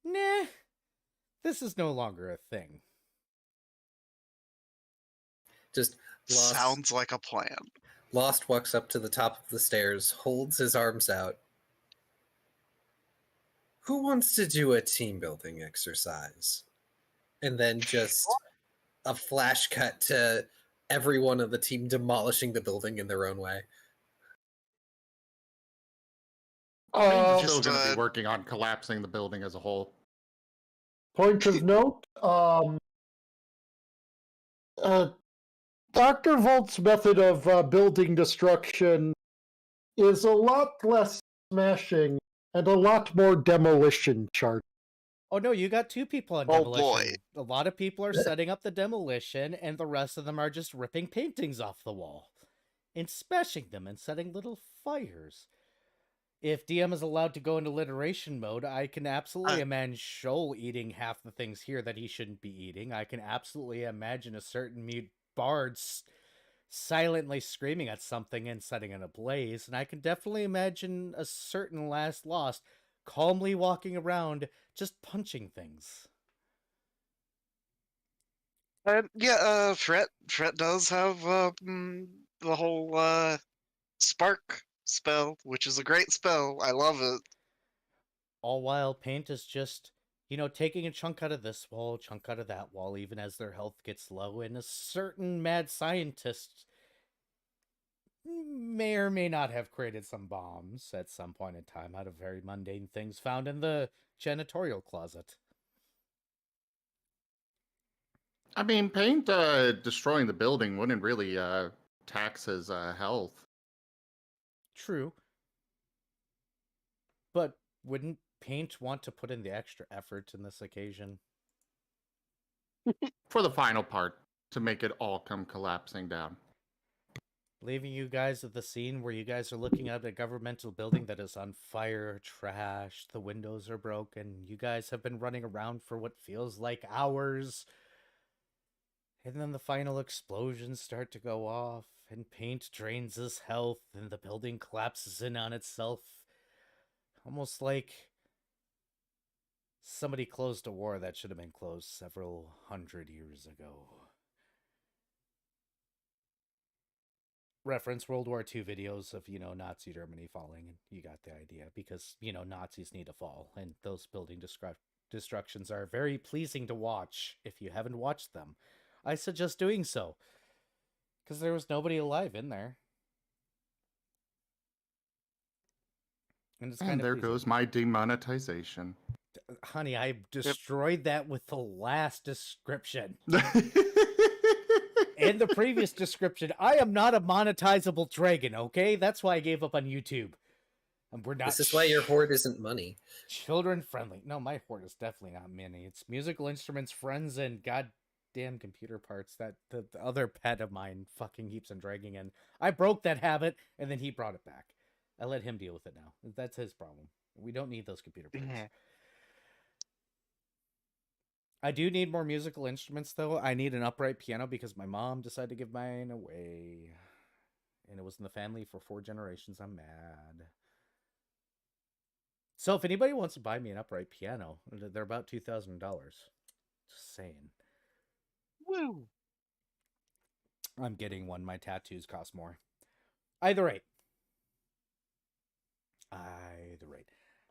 nah, this is no longer a thing. Just Lost, Sounds like a plan. Lost walks up to the top of the stairs, holds his arms out. Who wants to do a team building exercise? And then just a flash cut to everyone of the team demolishing the building in their own way. I'm still Just, going to be working on collapsing the building as a whole. Point of note, Dr. Volt's method of building destruction is a lot less smashing and a lot more demolition chart. Oh no, you got 2 people on Oh, demolition. boy. A lot of people are setting up the demolition, and the rest of them are just ripping paintings off the wall and smashing them and setting little fires. If DM is allowed to go into alliteration mode, I can absolutely imagine Shoal eating half the things here that he shouldn't be eating. I can absolutely imagine a certain mute bard silently screaming at something and setting it ablaze, and I can definitely imagine a certain last lost calmly walking around just punching things. Yeah, Fret does have the whole spark spell, which is a great spell. I love it. All while Paint is just, taking a chunk out of this wall, a chunk out of that wall, even as their health gets low, and a certain mad scientist may or may not have created some bombs at some point in time out of very mundane things found in the janitorial closet. I mean, Paint destroying the building wouldn't really tax his health. True. But wouldn't Paint want to put in the extra effort in this occasion? For the final part, to make it all come collapsing down. Leaving you guys at the scene where you guys are looking at a governmental building that is on fire, trashed, the windows are broken, you guys have been running around for what feels like hours, and then the final explosions start to go off, and Paint drains his health, and the building collapses in on itself. Almost like somebody closed a war that should have been closed several hundred years ago. Reference World War II videos of, Nazi Germany falling, and you got the idea, because, Nazis need to fall, and those building destructions are very pleasing to watch if you haven't watched them. I suggest doing so, because there was nobody alive in there. And it's And there goes my demonetization. Honey, I destroyed that with the last description. In the previous description, I am not a monetizable dragon, okay? That's why I gave up on YouTube. And we're not. This is why your hoard isn't money. Children friendly. No, my hoard is definitely not money. It's musical instruments, friends, and goddamn computer parts that the other pet of mine fucking keeps on dragging in. I broke that habit, and then he brought it back. I let him deal with it now. That's his problem. We don't need those computer parts. Yeah. I do need more musical instruments, though. I need an upright piano because my mom decided to give mine away. And it was in the family for 4 generations. I'm mad. So if anybody wants to buy me an upright piano, they're about $2,000. Just saying. Woo! I'm getting one. My tattoos cost more. Either rate.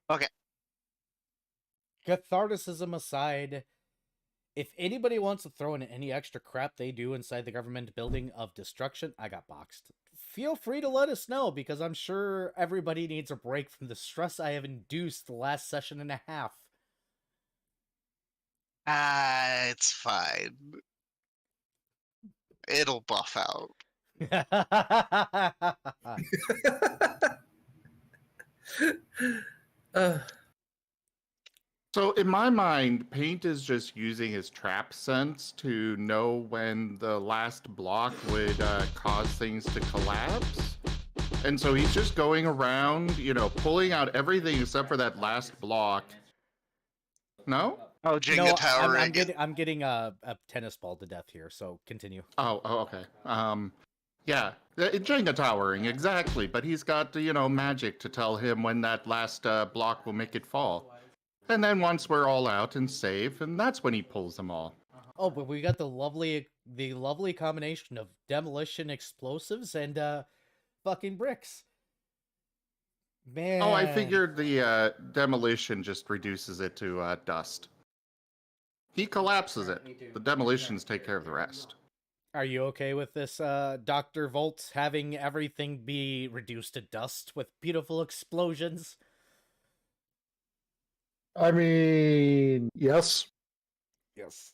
Okay. Catharticism aside, if anybody wants to throw in any extra crap they do inside the government building of destruction, I got boxed. Feel free to let us know, because I'm sure everybody needs a break from the stress I have induced the last session and a half. It's fine. It'll buff out. uh, So in my mind, Paint is just using his trap sense to know when the last block would cause things to collapse. And so he's just going around, pulling out everything except for that last block. No? Oh, Jenga No, Tower. I'm getting a tennis ball to death here, so continue. Oh, okay. Yeah, Jenga towering, exactly. But he's got, magic to tell him when that last block will make it fall. And then once we're all out and safe, and that's when he pulls them all. Oh, but we got the lovely combination of demolition explosives and fucking bricks. Man. Oh, I figured the demolition just reduces it to dust. He collapses it. The demolitions take care of the rest. Are you okay with this, Dr. Volt, having everything be reduced to dust with beautiful explosions? I mean, yes. Yes.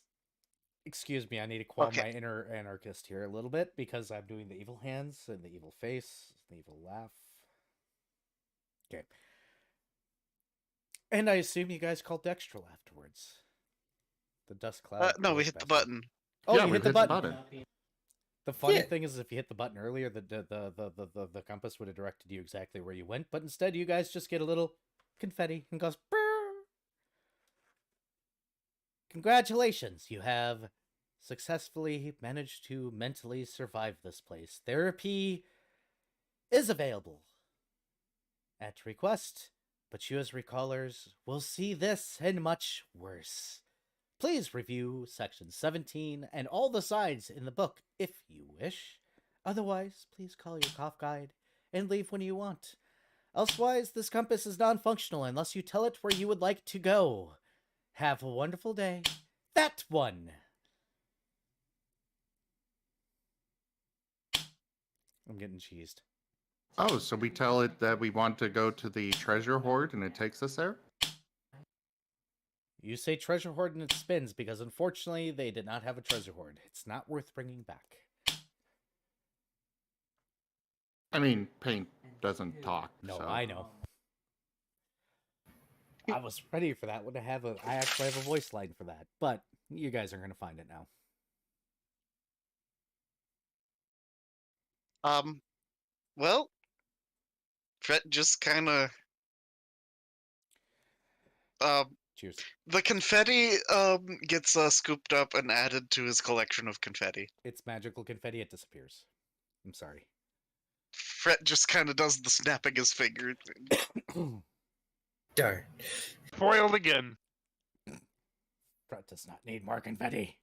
Excuse me, I need to quell Okay. my inner anarchist here a little bit because I'm doing the evil hands and the evil face, the evil laugh. Okay. And I assume you guys called Dextrol afterwards. The dust cloud. No, we goes hit the back. button. Oh, Yeah, you we hit the button. Copy. The funny Yeah. thing is, if you hit the button earlier, the compass would have directed you exactly where you went. But instead, you guys just get a little confetti and goes. Brrr. Congratulations, you have successfully managed to mentally survive this place. Therapy is available at request, but you as recallers will see this and much worse. Please review section 17 and all the sides in the book if you wish. Otherwise, please call your cough guide and leave when you want. Elsewise, this compass is non-functional unless you tell it where you would like to go. Have a wonderful day. That one! I'm getting cheesed. Oh, so we tell it that we want to go to the treasure hoard and it takes us there? You say treasure hoard and it spins because unfortunately they did not have a treasure hoard. It's not worth bringing back. I mean, Paint doesn't talk. No, so. I know. I was ready for that one to have a. I actually have a voice line for that, but you guys are going to find it now. Well, Fred just kind of Cheers. the confetti gets scooped up and added to his collection of confetti. It's magical confetti. It disappears. I'm sorry. Fred just kind of does the snapping his finger thing. darn. Foiled again. Brett does not need more confetti.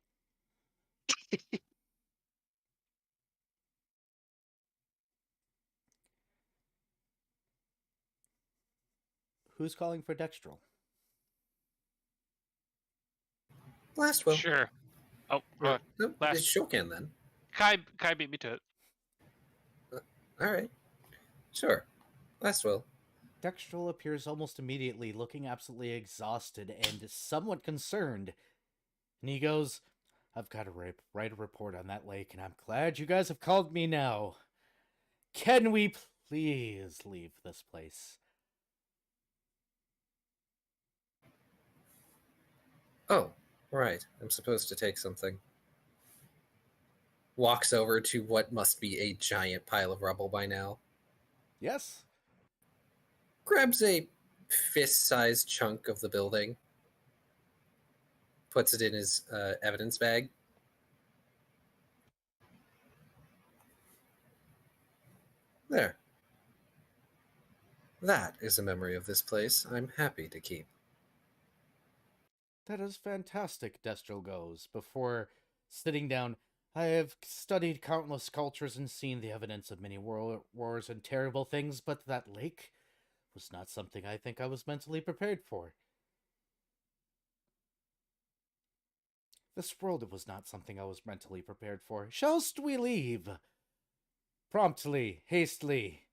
Who's calling for Dextrol? Last will. Sure. Oh, No, Last- it's Shokan then. Kai beat me to it. All right. Sure. Last will. Dextrol appears almost immediately, looking absolutely exhausted and somewhat concerned. And he goes, I've got to write a report on that lake, and I'm glad you guys have called me now. Can we please leave this place? Oh, right. I'm supposed to take something. Walks over to what must be a giant pile of rubble by now. Yes? Grabs a fist-sized chunk of the building. Puts it in his evidence bag. There. That is a memory of this place I'm happy to keep. That is fantastic, Destral goes, before sitting down. I have studied countless cultures and seen the evidence of many wars and terrible things, but that lake was not something I think I was mentally prepared for. This world was not something I was mentally prepared for. Shallst we leave? Promptly, hastily.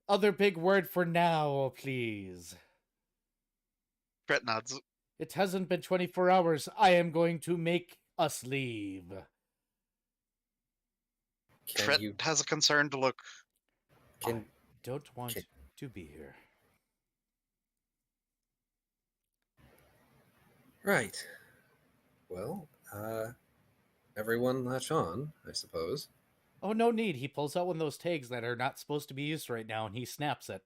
Other big word for now, please. Fred nods. It hasn't been 24 hours. I am going to make us leave. Can Fred you has a concerned look. can Don't want Okay. to be here. right? Well, everyone latch on, I suppose. Oh, no need. He pulls out one of those tags that are not supposed to be used right now, and he snaps it.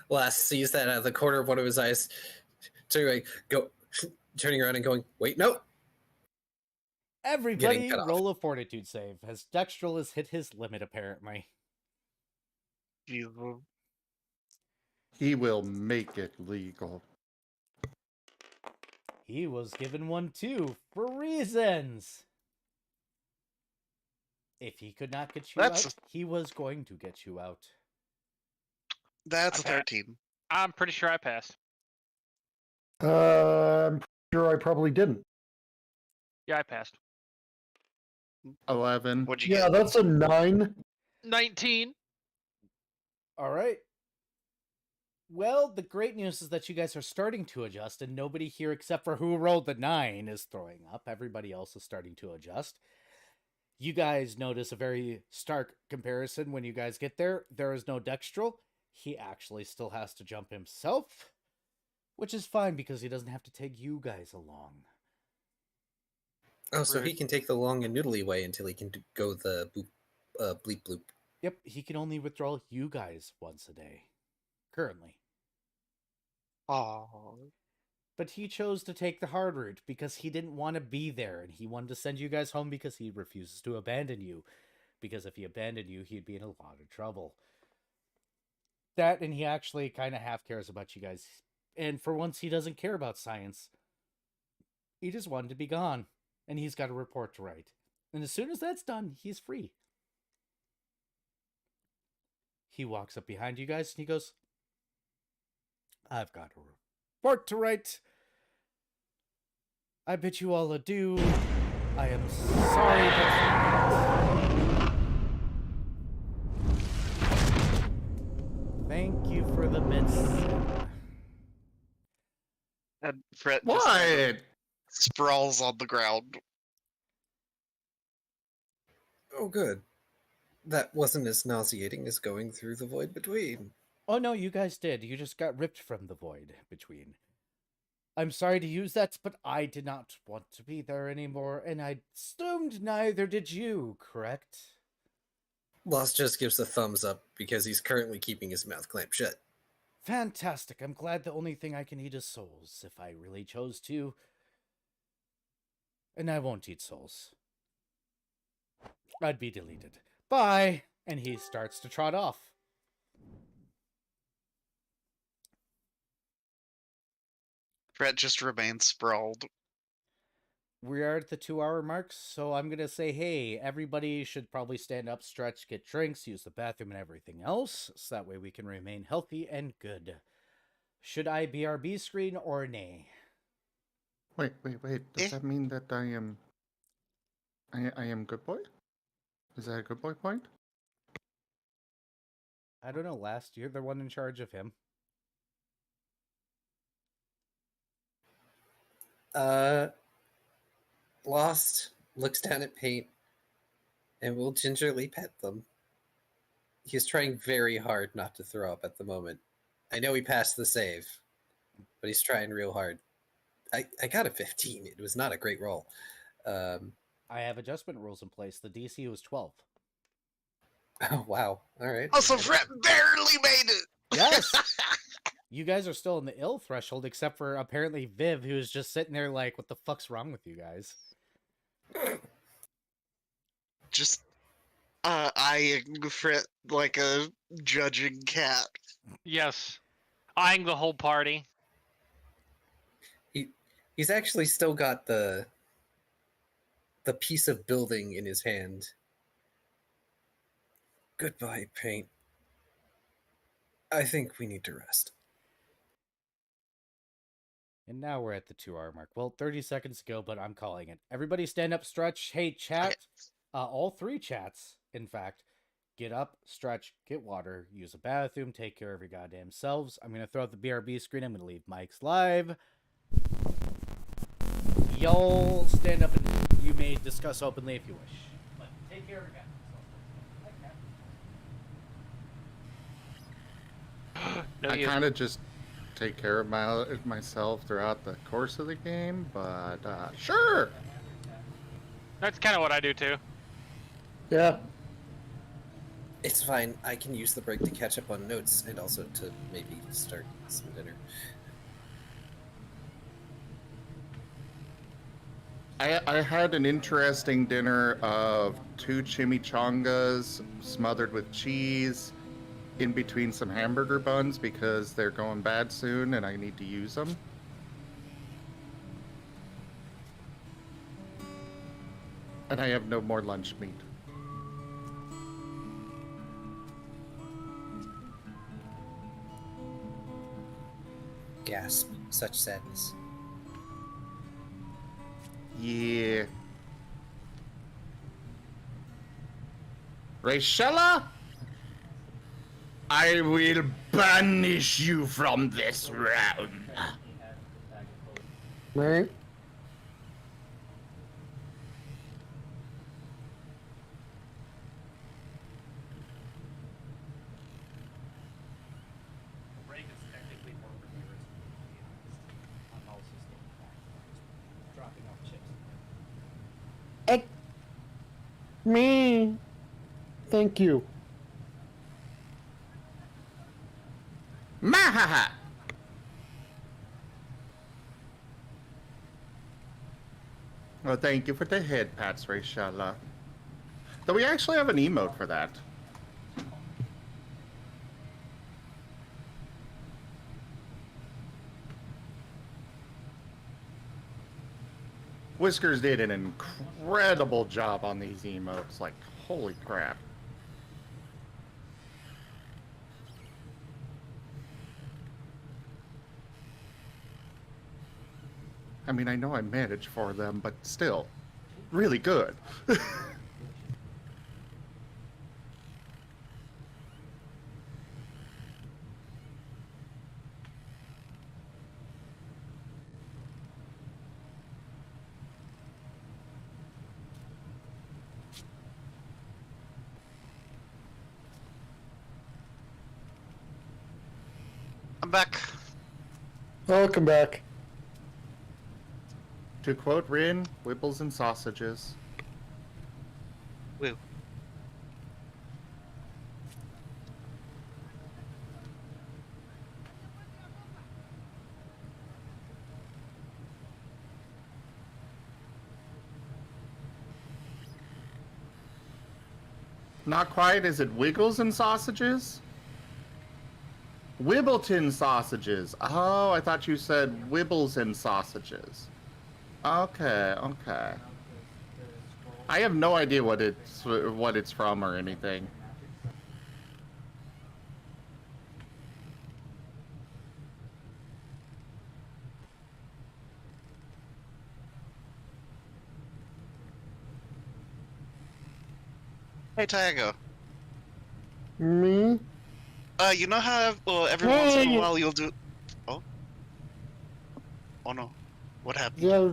Lass sees that out of the corner of one of his eyes, turning around and going, "Wait, no!" Everybody cut off. roll a fortitude save, as Dextrol has hit his limit, apparently. You- He will make it legal. He was given one too, for reasons. If he could not get you That's- out, he was going to get you out. That's Okay. 13. I'm pretty sure I passed. I'm sure I probably didn't. Yeah, I passed. 11. What'd you Yeah, get? that's a 9. 19. All right. Well, the great news is that you guys are starting to adjust, and nobody here except for who rolled the 9 is throwing up. Everybody else is starting to adjust. You guys notice a very stark comparison when you guys get there. There is no Dextrol. He actually still has to jump himself, which is fine because he doesn't have to take you guys along. Oh, so he Rude. can take the long and noodly way until he can go the boop, bleep bloop. Yep, he can only withdraw you guys once a day, currently. Oh, But he chose to take the hard route because he didn't want to be there, and he wanted to send you guys home because he refuses to abandon you. Because if he abandoned you, he'd be in a lot of trouble. That, and he actually kind of half cares about you guys. And for once, he doesn't care about science. He just wanted to be gone, and he's got a report to write. And as soon as that's done, he's free. He walks up behind you guys, and he goes, I've got a report to write. I bid you all adieu. I am sorry, but thank you for the medicine. and Fred just kind of What? sprawls on the ground. Oh, good. That wasn't as nauseating as going through the void between. Oh no, you guys did. You just got ripped from the void between. I'm sorry to use that, but I did not want to be there anymore, and I assumed neither did you, correct? Lost just gives a thumbs up because he's currently keeping his mouth clamped shut. Fantastic. I'm glad the only thing I can eat is souls, if I really chose to. And I won't eat souls. I'd be deleted. Bye! And he starts to trot off. Fred just remains sprawled. We are at the 2-hour mark, so I'm going to say, hey, everybody should probably stand up, stretch, get drinks, use the bathroom, and everything else, so that way we can remain healthy and good. Should I BRB screen or nay? Wait. Does Eh? that mean that I am good boy? Is that a good boy point? I don't know, last year, the one in charge of him. Lost looks down at Paint and will gingerly pet them. He's trying very hard not to throw up at the moment. I know he passed the save, but he's trying real hard. I got a 15. It was not a great roll. I have adjustment rules in place. The DC was 12. Oh, wow. All right. Also, Fred barely made it! Yes! You guys are still in the ill threshold, except for apparently Viv, who's just sitting there like, what the fuck's wrong with you guys? Just eyeing Fred like a judging cat. Yes. Eyeing the whole party. He's actually still got the piece of building in his hand. Goodbye, Paint. I think we need to rest. And now we're at the 2-hour mark. Well, 30 seconds ago, but I'm calling it. Everybody stand up, stretch. Hey, chat. All 3 chats, in fact. Get up, stretch, get water, use a bathroom, take care of your goddamn selves. I'm going to throw out the BRB screen. I'm going to leave mics live. Y'all stand up and you may discuss openly if you wish. But take Take care of it, guys. No, I you. kind of just take care of myself throughout the course of the game, but sure. That's kind of what I do too. Yeah. It's fine. I can use the break to catch up on notes and also to maybe start some dinner. I had an interesting dinner of 2 chimichangas smothered with cheese in between some hamburger buns because they're going bad soon and I need to use them. And I have no more lunch meat. Gasp. Such sadness. Yeah. Rachella? I will banish you from this realm. Right. Break is technically more for viewers, to be honest. I'm also still just dropping off chips. Me. Thank you. Mahaha! Well, thank you for the head pats, Rachella. Though we actually have an emote for that. Whiskers did an incredible job on these emotes. Like, holy crap. I mean, I know I managed for them, but still, really good. I'm back. Welcome back. To quote Rin, Wibbles and sausages. Woo. Not quite. Is it Wiggles and sausages? Wibbleton sausages. Oh, I thought you said Wibbles and sausages. Okay, okay. I have no idea what it's from or anything. Hey, Tiago. Me? You know how every once in Hey! a while you'll do. Oh. Oh no. What happened? Yeah,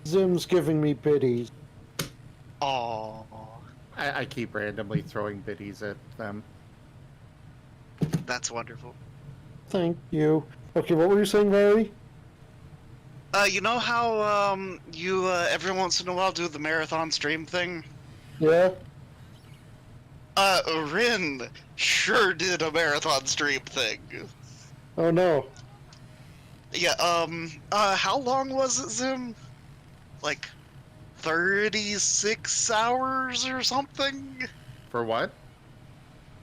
Zim's giving me biddies. Oh. I keep randomly throwing biddies at them. That's wonderful. Thank you. Okay, what were you saying, Larry? You know how you every once in a while do the marathon stream thing? Yeah? Rin sure did a marathon stream thing. Oh no. Yeah, how long was it, Zim? Like 36 hours or something? For what?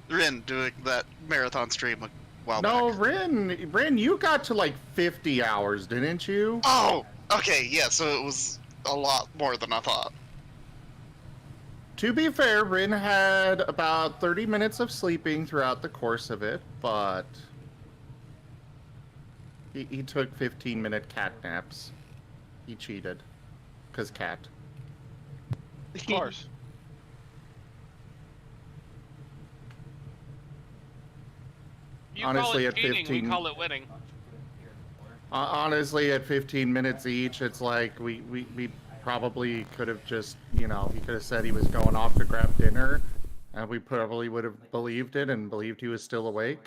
Rin doing that marathon stream a while No, back. Rin, you got to like 50 hours, didn't you? Oh, okay, yeah, so it was a lot more than I thought. To be fair, Rin had about 30 minutes of sleeping throughout the course of it, but he took 15-minute cat naps. He cheated. 'Cause cat. Of course. You Honestly, call at it cheating, 15 we call it winning. Honestly, at 15 minutes each, it's like we probably could have just, he could have said he was going off to grab dinner, and we probably would have believed it and believed he was still awake.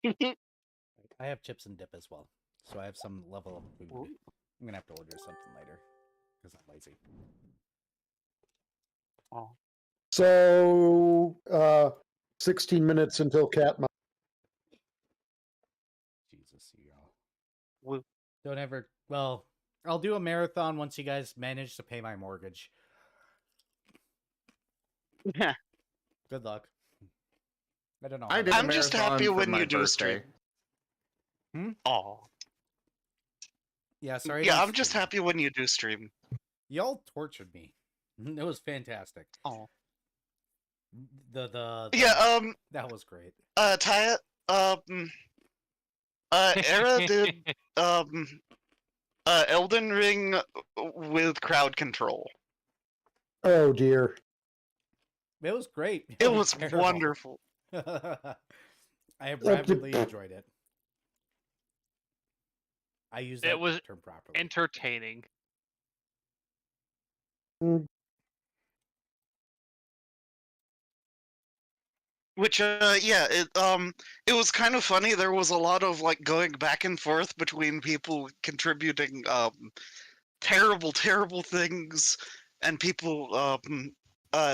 I have chips and dip as well, so I have some level of food. I'm gonna have to order something later because I'm lazy. So, 16 minutes until Cat. Jesus, you all. Woo. Don't ever. Well, I'll do a marathon once you guys manage to pay my mortgage. Good luck. I don't know. I how did that a I'm just marathon happy for when my you do birthday. stream. Oh. Yeah, sorry. I Yeah, didn't I'm just stream. happy when you do stream. Y'all tortured me. It was fantastic. Oh. The Yeah, that was great. Tyat, Era did, Elden Ring with crowd control. Oh dear. It was great. It was terrible. wonderful. I rapidly enjoyed it. I use that It was term properly. entertaining. Which, yeah, it was kind of funny. There was a lot of like going back and forth between people contributing, terrible, terrible things, and people,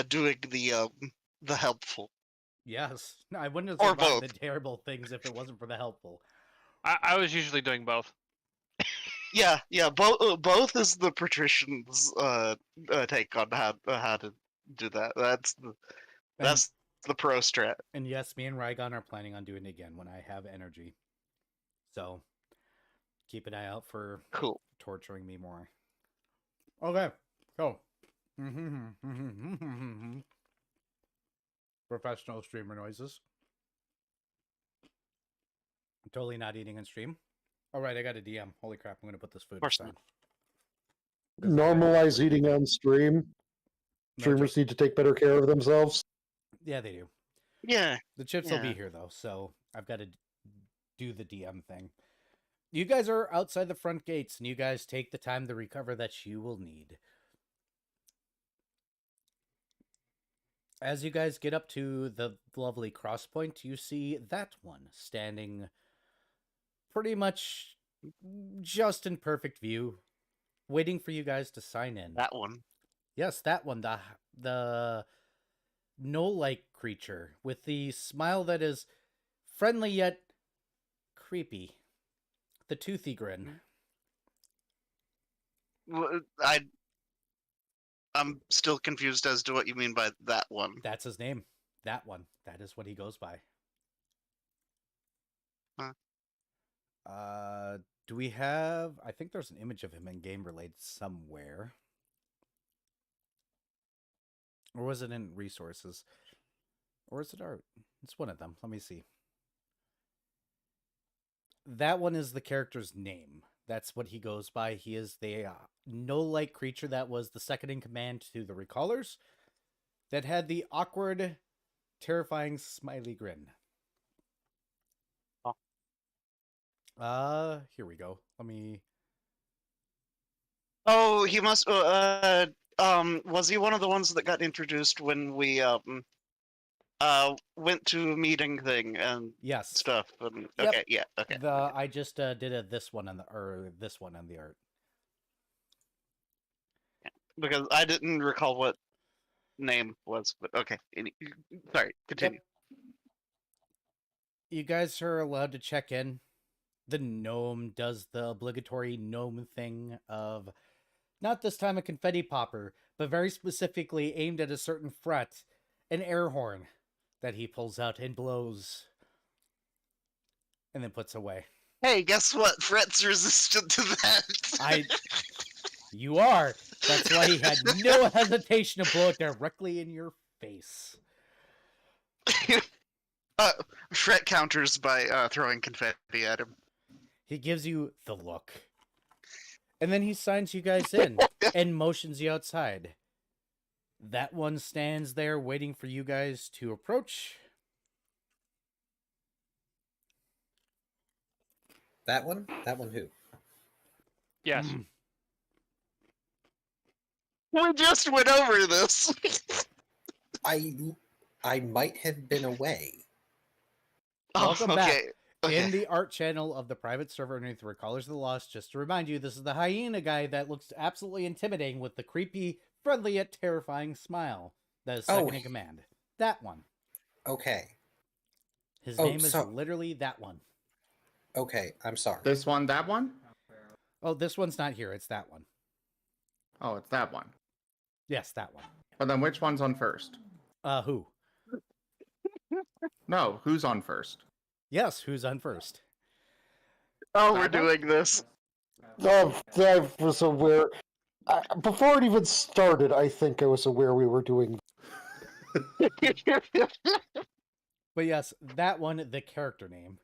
doing the helpful. Yes. No, I wouldn't have Or survived the both. terrible things if it wasn't for the helpful. I was usually doing both. Yeah, both is the patrician's take on how to do that. That's the pro strat. And yes, me and Rygon are planning on doing it again when I have energy. So keep an eye out for Cool. torturing me more. Okay, so professional streamer noises. I'm totally not eating in stream. All right, I got a DM. Holy crap! I'm gonna put this food course aside. Normalize eating on stream. No, Streamers need to take better care of themselves. Yeah, they do. Yeah. The chips will be Yeah. here though, so I've got to do the DM thing. You guys are outside the front gates, and you guys take the time to recover that you will need. As you guys get up to the lovely cross point, you see that one standing pretty much just in perfect view, waiting for you guys to sign in. That one. Yes, that one, the gnoll-like creature with the smile that is friendly yet creepy. The toothy grin. I'm still confused as to what you mean by that one. That's his name. That one. That is what he goes by. Huh. Do we have... I think there's an image of him in Game Related somewhere. Or was it in Resources? Or is it art? It's one of them. Let me see. That one is the character's name. That's what he goes by. He is the gnoll-like creature that was the second in command to the Recallers that had the awkward, terrifying smiley grin. Here we go. Let me... Oh, he must. Was he one of the ones that got introduced when we went to a meeting thing and Yes. stuff? And, Yep. Okay, yeah, okay. I just did this one on this one on the art. Because I didn't recall what name was, but okay. Sorry, continue. You guys are allowed to check in. The gnome does the obligatory gnome thing of not this time a confetti popper, but very specifically aimed at a certain fret, an air horn that he pulls out and blows and then puts away. Hey, guess what? Fret's resistant to that. You are. That's why he had no hesitation to blow it directly in your face. Fret counters by throwing confetti at him. He gives you the look. And then he signs you guys in and motions you outside. That one stands there waiting for you guys to approach. That one? That one who? Yes. We just went over this. I might have been away. Welcome okay. back. Okay. In the art channel of the private server underneath the Recallers of the Lost, just to remind you, this is the hyena guy that looks absolutely intimidating with the creepy, friendly yet terrifying smile that is second in command. That one. Okay. His Oh, name is so- literally that one. Okay, I'm sorry. This one, that one? Oh, this one's not here. It's that one. Oh, it's that one. Yes, that one. But then which one's on first? Who? No, who's on first? Yes, who's on first? Oh, we're That one? doing this. I was aware. Before it even started, I think I was aware we were doing. But yes, that one, the character name.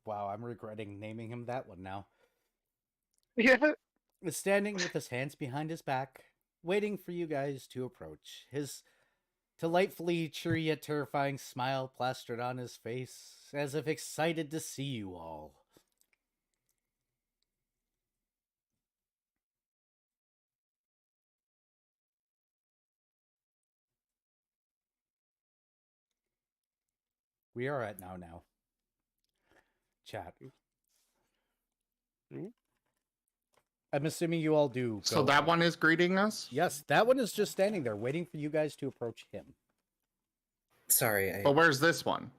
Wow, I'm regretting naming him that one now. Yeah. Is standing with his hands behind his back, waiting for you guys to approach. His delightfully cheery yet terrifying smile plastered on his face, as if excited to see you all. We are at now. Chat. I'm assuming you all do. So go. that one is greeting us? Yes, that one is just standing there waiting for you guys to approach him. Sorry, But where's this one?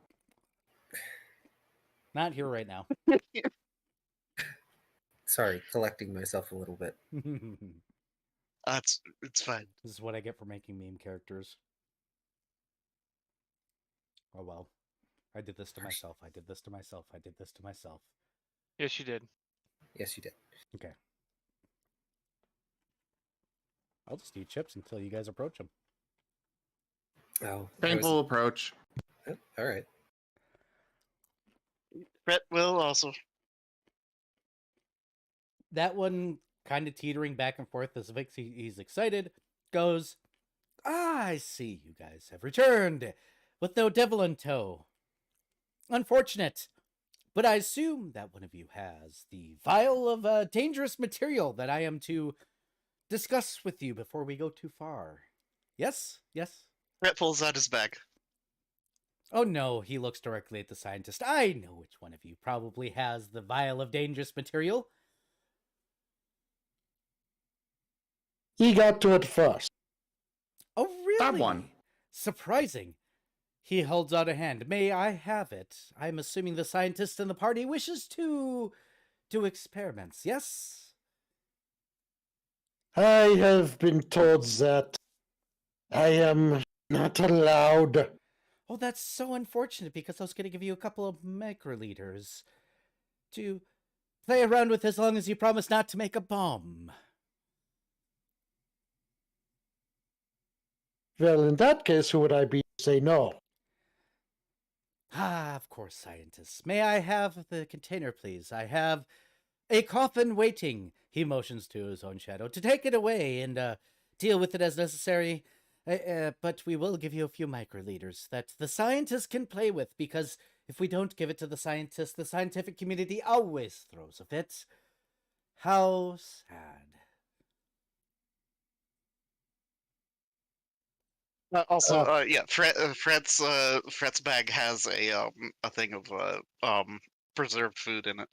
Not here right now. sorry, collecting myself a little bit. This It's fine. is what I get for making meme characters. Oh well. I did this to myself. I did this to myself. I did this to myself. Yes, you did. Yes, you did. Okay. I'll just eat chips until you guys approach him. Oh, I was- Painful approach. oh, all right. Brett will also. That one kind of teetering back and forth as if he's excited, goes, I see you guys have returned with no devil in tow. Unfortunate, but I assume that one of you has the vial of dangerous material that I am to discuss with you before we go too far. Yes? Yes? Brett pulls out his bag. Oh no, he looks directly at the scientist. I know which one of you probably has the vial of dangerous material. He got to it first. Oh, really? That one. Surprising. He holds out a hand. May I have it? I'm assuming the scientist in the party wishes to do experiments, yes? I have been told that I am not allowed. Oh, that's so unfortunate because I was going to give you a couple of microliters to play around with as long as you promise not to make a bomb. Well, in that case, who would I be to say no? Ah, of course, scientists. May I have the container, please? I have a coffin waiting. He motions to his own shadow to take it away and deal with it as necessary. But we will give you a few microliters that the scientists can play with, because if we don't give it to the scientists, the scientific community always throws a fit. How sad. Yeah, Fred's bag has a thing of preserved food in it.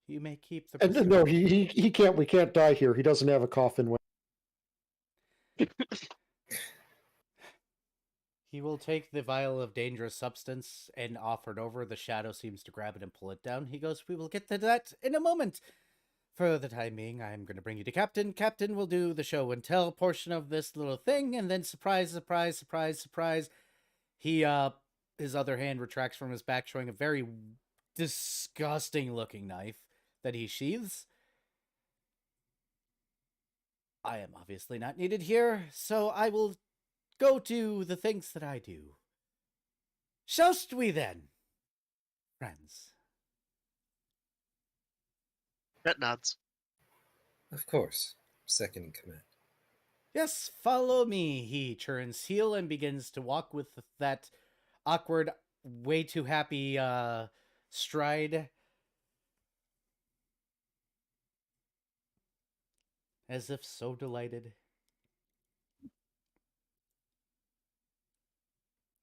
You may keep the. And no, he can't. We can't die here. He doesn't have a coffin. He will take the vial of dangerous substance and offer it over. The shadow seems to grab it and pull it down. He goes, we will get to that in a moment. For the time being, I'm going to bring you to Captain. Captain will do the show and tell portion of this little thing, and then surprise, surprise, surprise, surprise. He, his other hand retracts from his back, showing a very disgusting looking knife that he sheathes. I am obviously not needed here, so I will go to the things that I do. Shallst we then, friends? Brett nods. Of course. Second in command. Yes, follow me. He turns heel and begins to walk with that awkward, way too happy stride. As if so delighted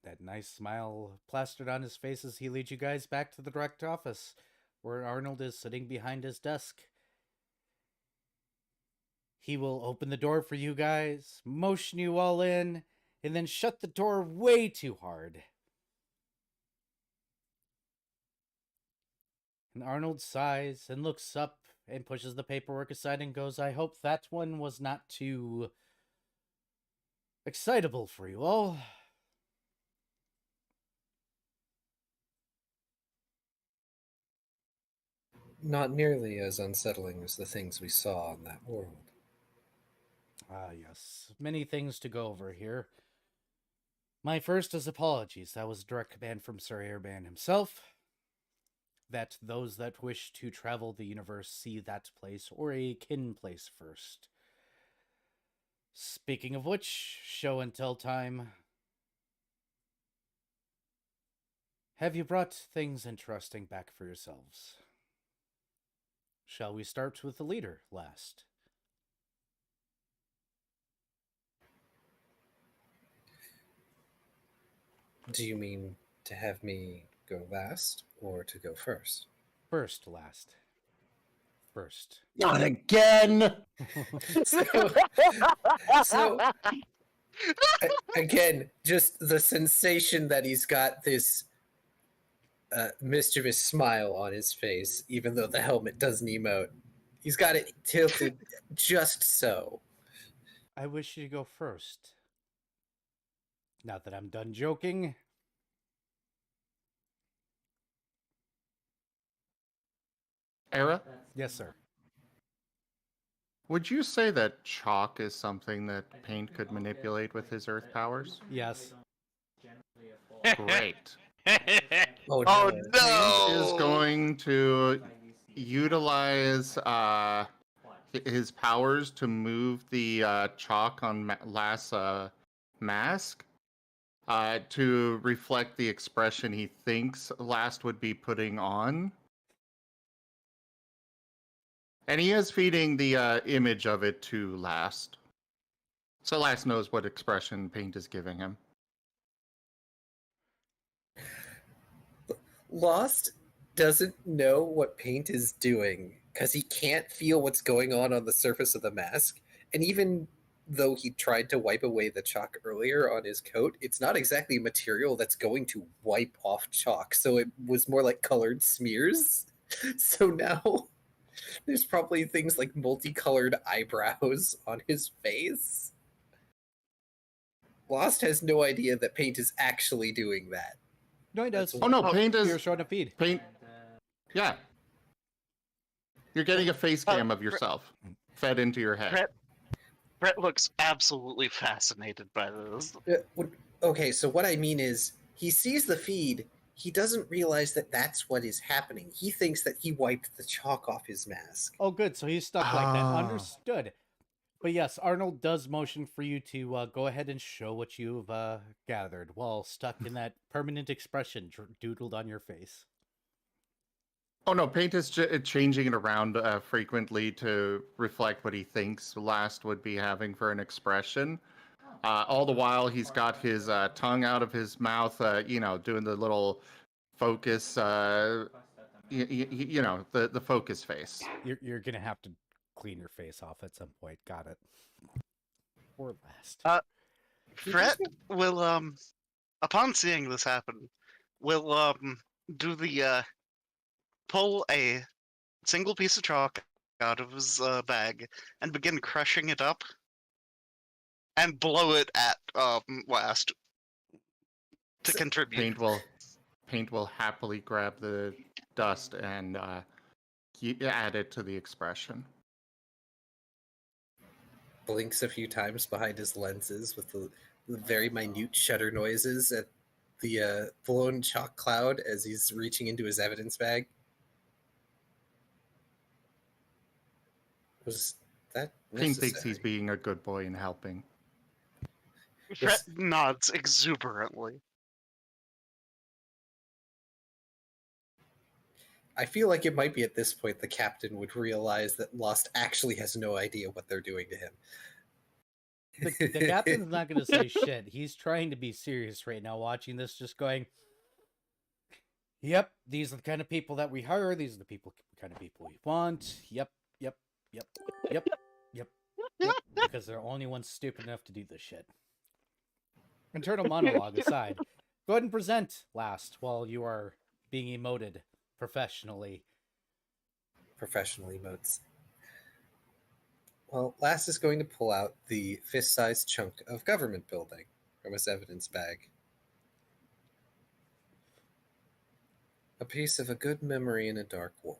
that nice smile plastered on his face as he leads you guys back to the direct office, where Arnold is sitting behind his desk. He will open the door for you guys, motion you all in, and then shut the door way too hard. And Arnold sighs and looks up and pushes the paperwork aside and goes, I hope that one was not too excitable for you all. Not nearly as unsettling as the things we saw in that world. Ah, yes. Many things to go over here. My first is apologies. That was a direct command from Sir Airban himself. That those that wish to travel the universe see that place or a kin place first. Speaking of which, show and tell time. Have you brought things interesting back for yourselves? Shall we start with the leader last? Do you mean to have me go last or to go first? First, last. First. Not again. So again, just the sensation that he's got this mischievous smile on his face, even though the helmet doesn't emote. He's got it tilted just so. I wish you to go first. Now that I'm done joking. Era, Yes, sir. would you say that chalk is something that Paint could manipulate with his earth powers? Yes. Great. Oh, Oh no. no! Is going to utilize his powers to move the chalk on Last's mask to reflect the expression he thinks Last would be putting on. And he is feeding the image of it to Last. So Last knows what expression Paint is giving him. Lost doesn't know what Paint is doing because he can't feel what's going on the surface of the mask. And even though he tried to wipe away the chalk earlier on his coat, it's not exactly material that's going to wipe off chalk. So it was more like colored smears. So now there's probably things like multicolored eyebrows on his face. Lost has no idea that Paint is actually doing that. No, he does. That's Oh no, Oh, Paint You're is showing a feed. Paint. Yeah, you're getting a face cam of yourself fed into your head. Brett looks absolutely fascinated by this. Okay, so what I mean is, he sees the feed, he doesn't realize that that's what is happening. He thinks that he wiped the chalk off his mask. Oh, good. So he's stuck like that. Ah. Understood. But yes, Arnold does motion for you to go ahead and show what you've gathered while stuck in that permanent expression doodled on your face. Oh no, Paint is changing it around frequently to reflect what he thinks Last would be having for an expression. All the while, he's got his tongue out of his mouth, doing the little focus, the focus face. You're gonna have to clean your face off at some point. Got it. Or last. Brett will, upon seeing this happen, will do the pull a single piece of chalk out of his bag and begin crushing it up and blow it at Last to contribute. Paint will happily grab the dust and add it to the expression. Blinks a few times behind his lenses with the very minute shutter noises at the blown chalk cloud as he's reaching into his evidence bag. Was that Paint thinks necessary? he's being a good boy and helping. Brett nods exuberantly. I feel like it might be at this point the captain would realize that Lost actually has no idea what they're doing to him. the captain's not going to say shit. He's trying to be serious right now, watching this, just going, "Yep, these are the kind of people that we hire. These are the kind of people we want. Yep, yep, yep, yep, yep, yep." Because they're the only ones stupid enough to do this shit. Internal monologue aside, go ahead and present last while you are being emoted professionally. Professional emotes. Well, Last is going to pull out the fist-sized chunk of government building from his evidence bag. A piece of a good memory in a dark world.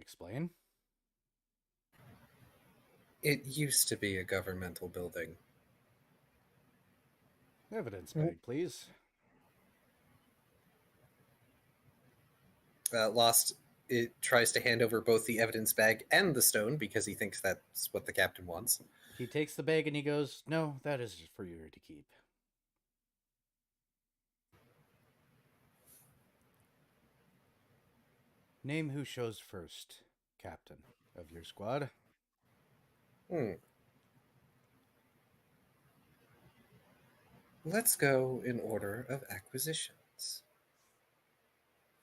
Explain. It used to be a governmental building. Evidence bag, please. Lost, it tries to hand over both the evidence bag and the stone because he thinks that's what the captain wants. He takes the bag and he goes, "No, that is for you to keep." Name who shows first, captain of your squad. Let's go in order of acquisitions.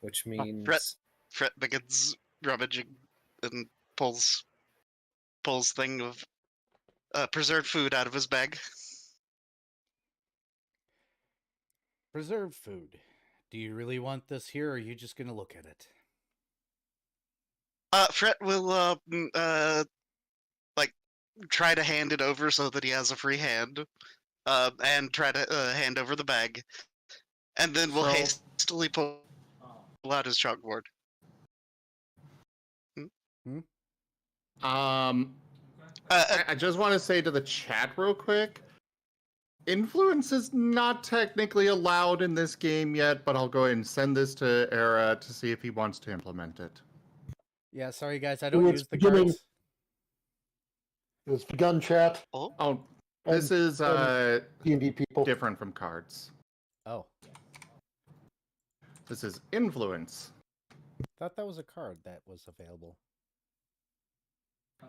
Which means... Fret begins rummaging and pulls thing of preserved food out of his bag. Preserved food. Do you really want this here, or are you just going to look at it? Fret will like try to hand it over so that he has a free hand, and try to hand over the bag, and then will So- hastily pull Oh. out his chalkboard. I just want to say to the chat real quick, influence is not technically allowed in this game yet, but I'll go ahead and send this to Era to see if he wants to implement it. Yeah, sorry guys, I don't Well, use it's the beginning- cards. It's begun chat. Oh, this is D&D people. different from cards. Oh, This is influence. thought that was a card that was available.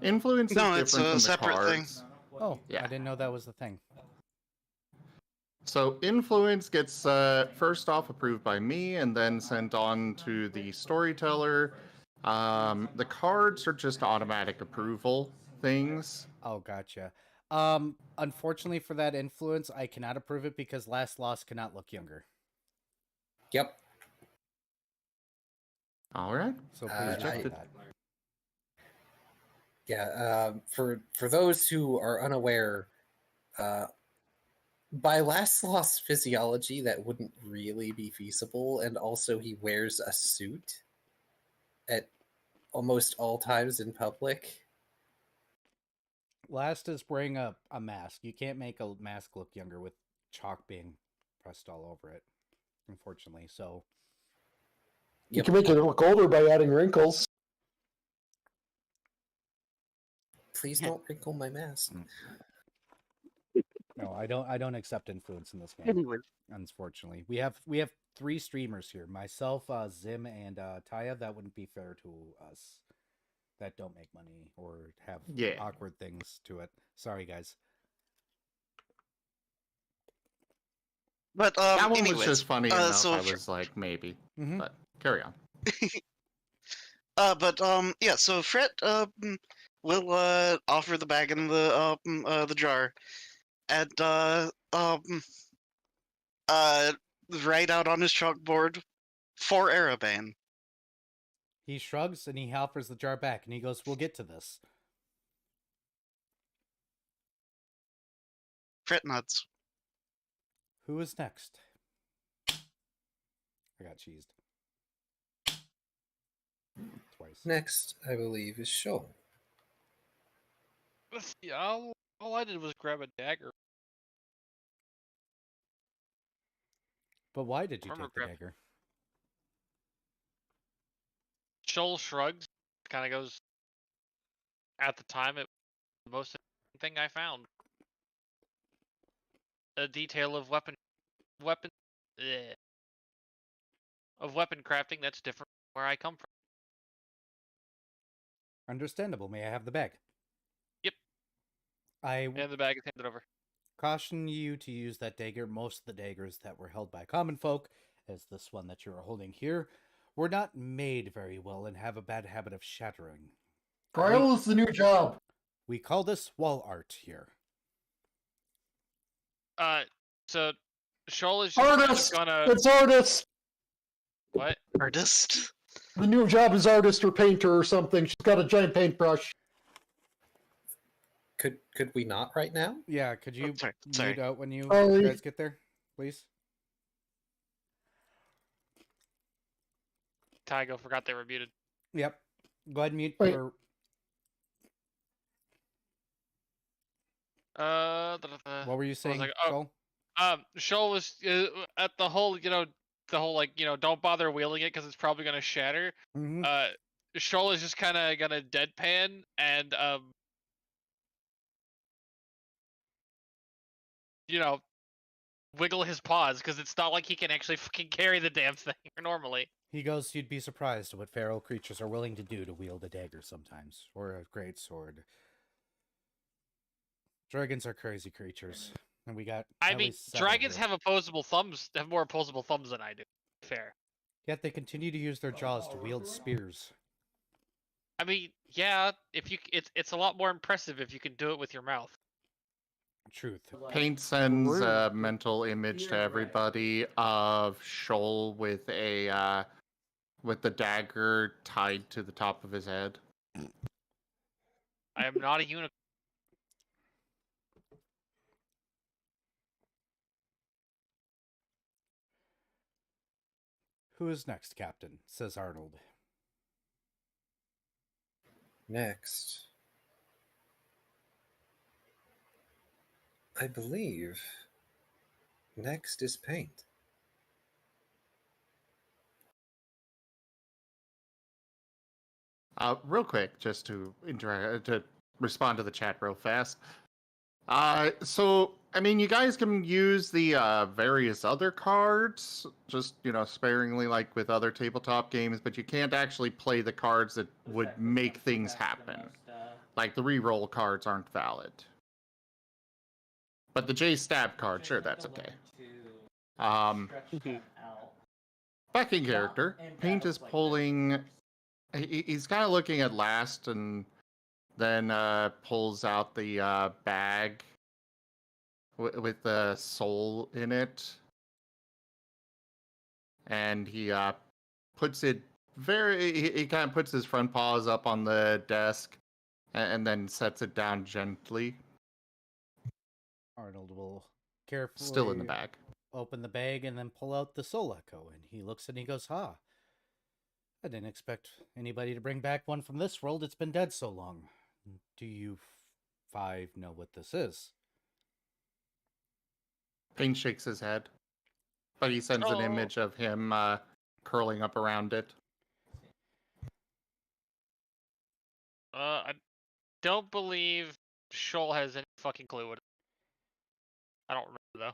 Influence No, is it's different a from the separate thing. cards. Oh, Yeah. I didn't know that was the thing. So influence gets first off approved by me and then sent on to the storyteller. The cards are just automatic approval things. Oh, gotcha. Unfortunately for that influence, I cannot approve it because Last Lost cannot look younger. Yep. All right. So please check I- that. Yeah, for those who are unaware, by Last Lost physiology, that wouldn't really be feasible, and also he wears a suit at almost all times in public. Last is wearing a mask. You can't make a mask look younger with chalk being pressed all over it, unfortunately. So, You can make it look older by adding wrinkles. Please don't wrinkle my mask. no, I don't accept influence in this game. Unfortunately, we have 3 streamers here: myself, Zim, and Taya. That wouldn't be fair to us. That don't make money or have Yeah. awkward things to it. Sorry, guys. But That one anyways, was just funny enough. so I for- was like, maybe. Mhm. But carry on. yeah. So Fret will offer the bag and the jar, and write out on his chalkboard for Araban. He shrugs and he offers the jar back, and he goes, "We'll get to this." Fret nods. Who is next? I got cheesed. Twice. Next, I believe, is Shoal. Let's see, all I did was grab a dagger. But why did you Armor take the grab. dagger? Shoal shrugs, kind of goes. At the time, it was the most important thing I found. A detail of weapon eh, of weapon crafting that's different from where I come from. Understandable. May I have the bag? Yep. I And the bag is handed over. caution you to use that dagger. Most of the daggers that were held by common folk, as this one that you are holding here, were not made very well and have a bad habit of shattering. Trial is the new job. We call this wall art here. So Shoal is just kind of Artist! gonna It's artist! what? Artist. The new job is artist or painter or something. She's got a giant paintbrush. Could we not right now? Yeah, could you Sorry. mute out when you Sorry. guys get there, please? Tygo forgot they were muted. Yep. Go ahead and mute. Wait. Or what were you saying, like, Joel? Shoal was at the whole, don't bother wheeling it because it's probably gonna shatter. Mhm. Shoal is just kind of gonna deadpan and wiggle his paws because it's not like he can actually fucking carry the damn thing normally. He goes, "You'd be surprised what feral creatures are willing to do to wield a dagger sometimes, or a great sword. Dragons are crazy creatures, and we got. I at mean, least seven dragons here. have opposable thumbs. Have more opposable thumbs than I do. Fair. Yet they continue to use their jaws to wield spears. I mean, yeah. If you, it's a lot more impressive if you can do it with your mouth. Truth. Paint sends a mental image to everybody of Shoal with a with the dagger tied to the top of his head. I am not a unicorn. Who is next, Captain? Says Arnold. Next, I believe next is paint. Real quick, just to respond to the chat real fast. So I mean, you guys can use the various other cards, just sparingly, like with other tabletop games, but you can't actually play the cards that would make things happen. Like the reroll cards aren't valid. But the J stab card, sure, that's okay. Back in character, Paint is pulling. He's kind of looking at last, and then pulls out the bag with the soul in it, and he puts it he kind of puts his front paws up on the desk, and then sets it down gently. Arnold will carefully Still in the bag. open the bag and then pull out the soul echo, and he looks and he goes, "Ha! I didn't expect anybody to bring back one from this world. It's been dead so long. Do you five know what this is?" Pain shakes his head, but he sends an Oh. image of him curling up around it. I don't believe Shoal has any fucking clue what. I don't remember though.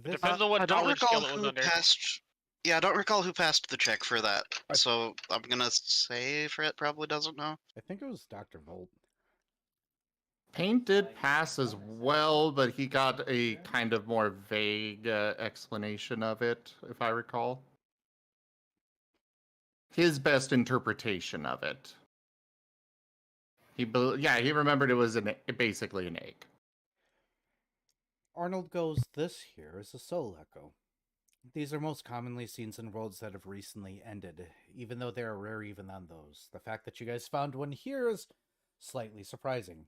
This, Depends on what I don't knowledge recall skill it was who under. passed. Yeah, I don't recall who passed the check for that. I- So I'm gonna say Fred probably doesn't know. I think it was Dr. Volt. Paint did pass as well, but he got a kind of more vague explanation of it, if I recall. His best interpretation of it. He remembered it was basically an egg. Arnold goes, "This here is a soul echo. These are most commonly seen in worlds that have recently ended, even though they are rare even on those. The fact that you guys found one here is slightly surprising.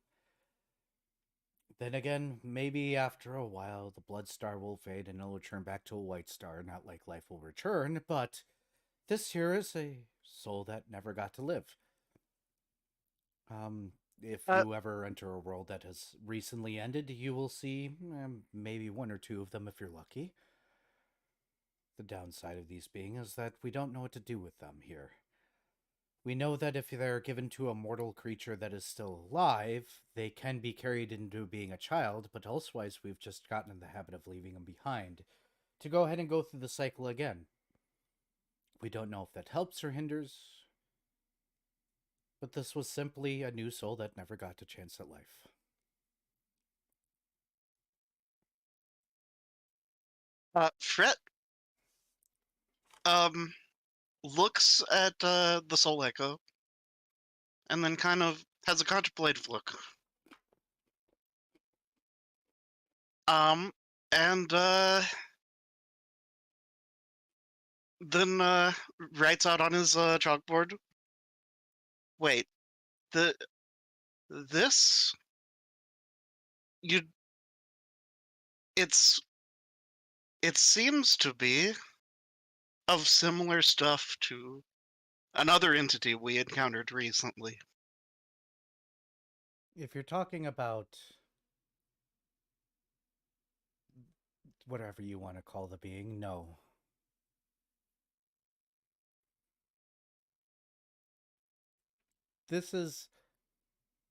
Then again, maybe after a while the blood star will fade and it'll return back to a white star, not like life will return, but this here is a soul that never got to live. If you ever enter a world that has recently ended, you will see maybe one or two of them if you're lucky. The downside of these being is that we don't know what to do with them here. We know that if they're given to a mortal creature that is still alive, they can be carried into being a child, but elsewise we've just gotten in the habit of leaving them behind to go ahead and go through the cycle again. We don't know if that helps or hinders, but this was simply a new soul that never got a chance at life. Fret looks at the Soul Echo, and then kind of has a contemplative look. And then writes out on his chalkboard. Wait, this you it seems to be of similar stuff to another entity we encountered recently. If you're talking about whatever you want to call the being, no. This is...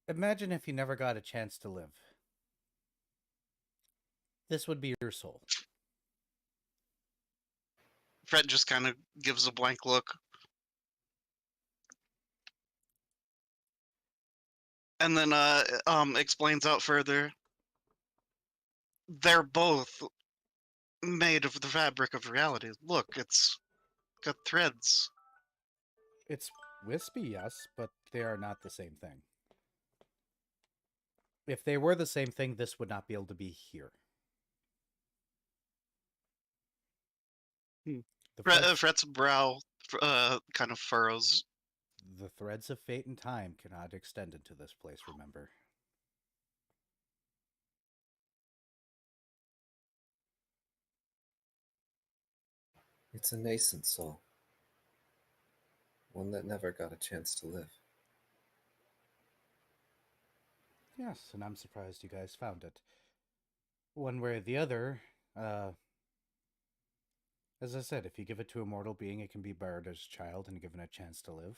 Imagine if you never got a chance to live. This would be your soul. Fred just kind of gives a blank look. And then explains out further. They're both made of the fabric of reality. Look, it's got threads. It's wispy, yes, but they are not the same thing. If they were the same thing, this would not be able to be here. The threads, Fret's brow kind of furrows. the threads of fate and time cannot extend into this place, remember. It's a nascent soul. One that never got a chance to live. Yes, and I'm surprised you guys found it. One way or the other, as I said, if you give it to a mortal being, it can be buried as a child and given a chance to live.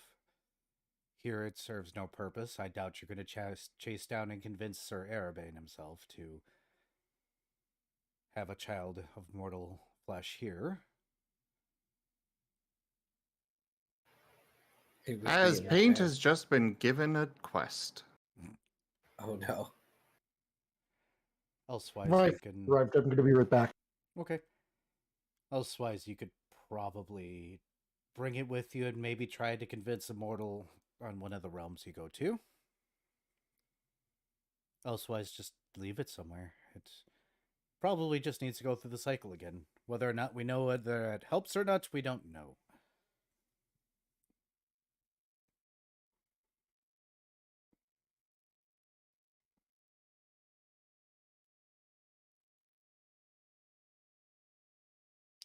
Here it serves no purpose. I doubt you're going to chase down and convince Sir Erebane himself to have a child of mortal flesh here. It would be As in Paint our has just been given a quest. hands. Oh no. Elsewise, Right. you can... Arrived. I'm going to be right back. Okay. Elsewise, you could probably bring it with you and maybe try to convince a mortal on one of the realms you go to. Elsewise, just leave it somewhere. It probably just needs to go through the cycle again. Whether or not we know whether it helps or not, we don't know.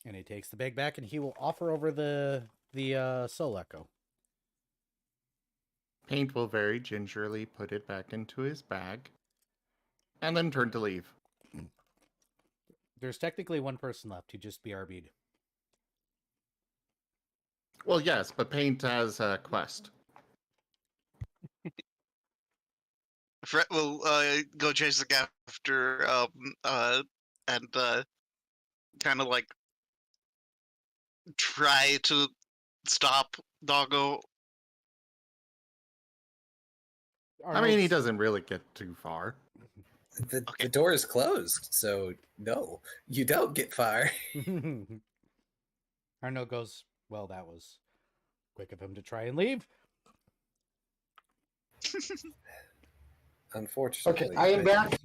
And he takes the bag back and he will offer over the Soul Echo. Paint will very gingerly put it back into his bag and then turn to leave. There's technically one person left who just BRB'd. Well, yes, but Paint has a quest. Fret will go chasing after and kind of like try to stop Doggo. I mean, he doesn't really get too far. The door is closed, so no, you don't get far. Arno goes, well, that was quick of him to try and leave. Unfortunately. Okay, I am back. believe-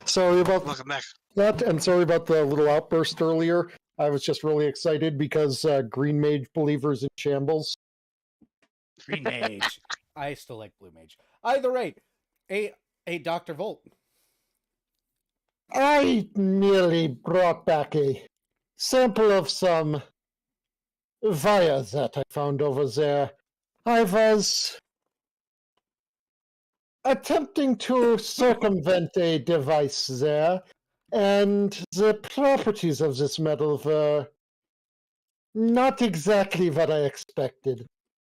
Sorry about Welcome back. that, and sorry about the little outburst earlier. I was just really excited because Green Mage believers in shambles. Green Mage. I still like Blue Mage. Either rate, a Dr. Volt. I nearly brought back a sample of some via that I found over there. I was attempting to circumvent a device there, and the properties of this metal were not exactly what I expected.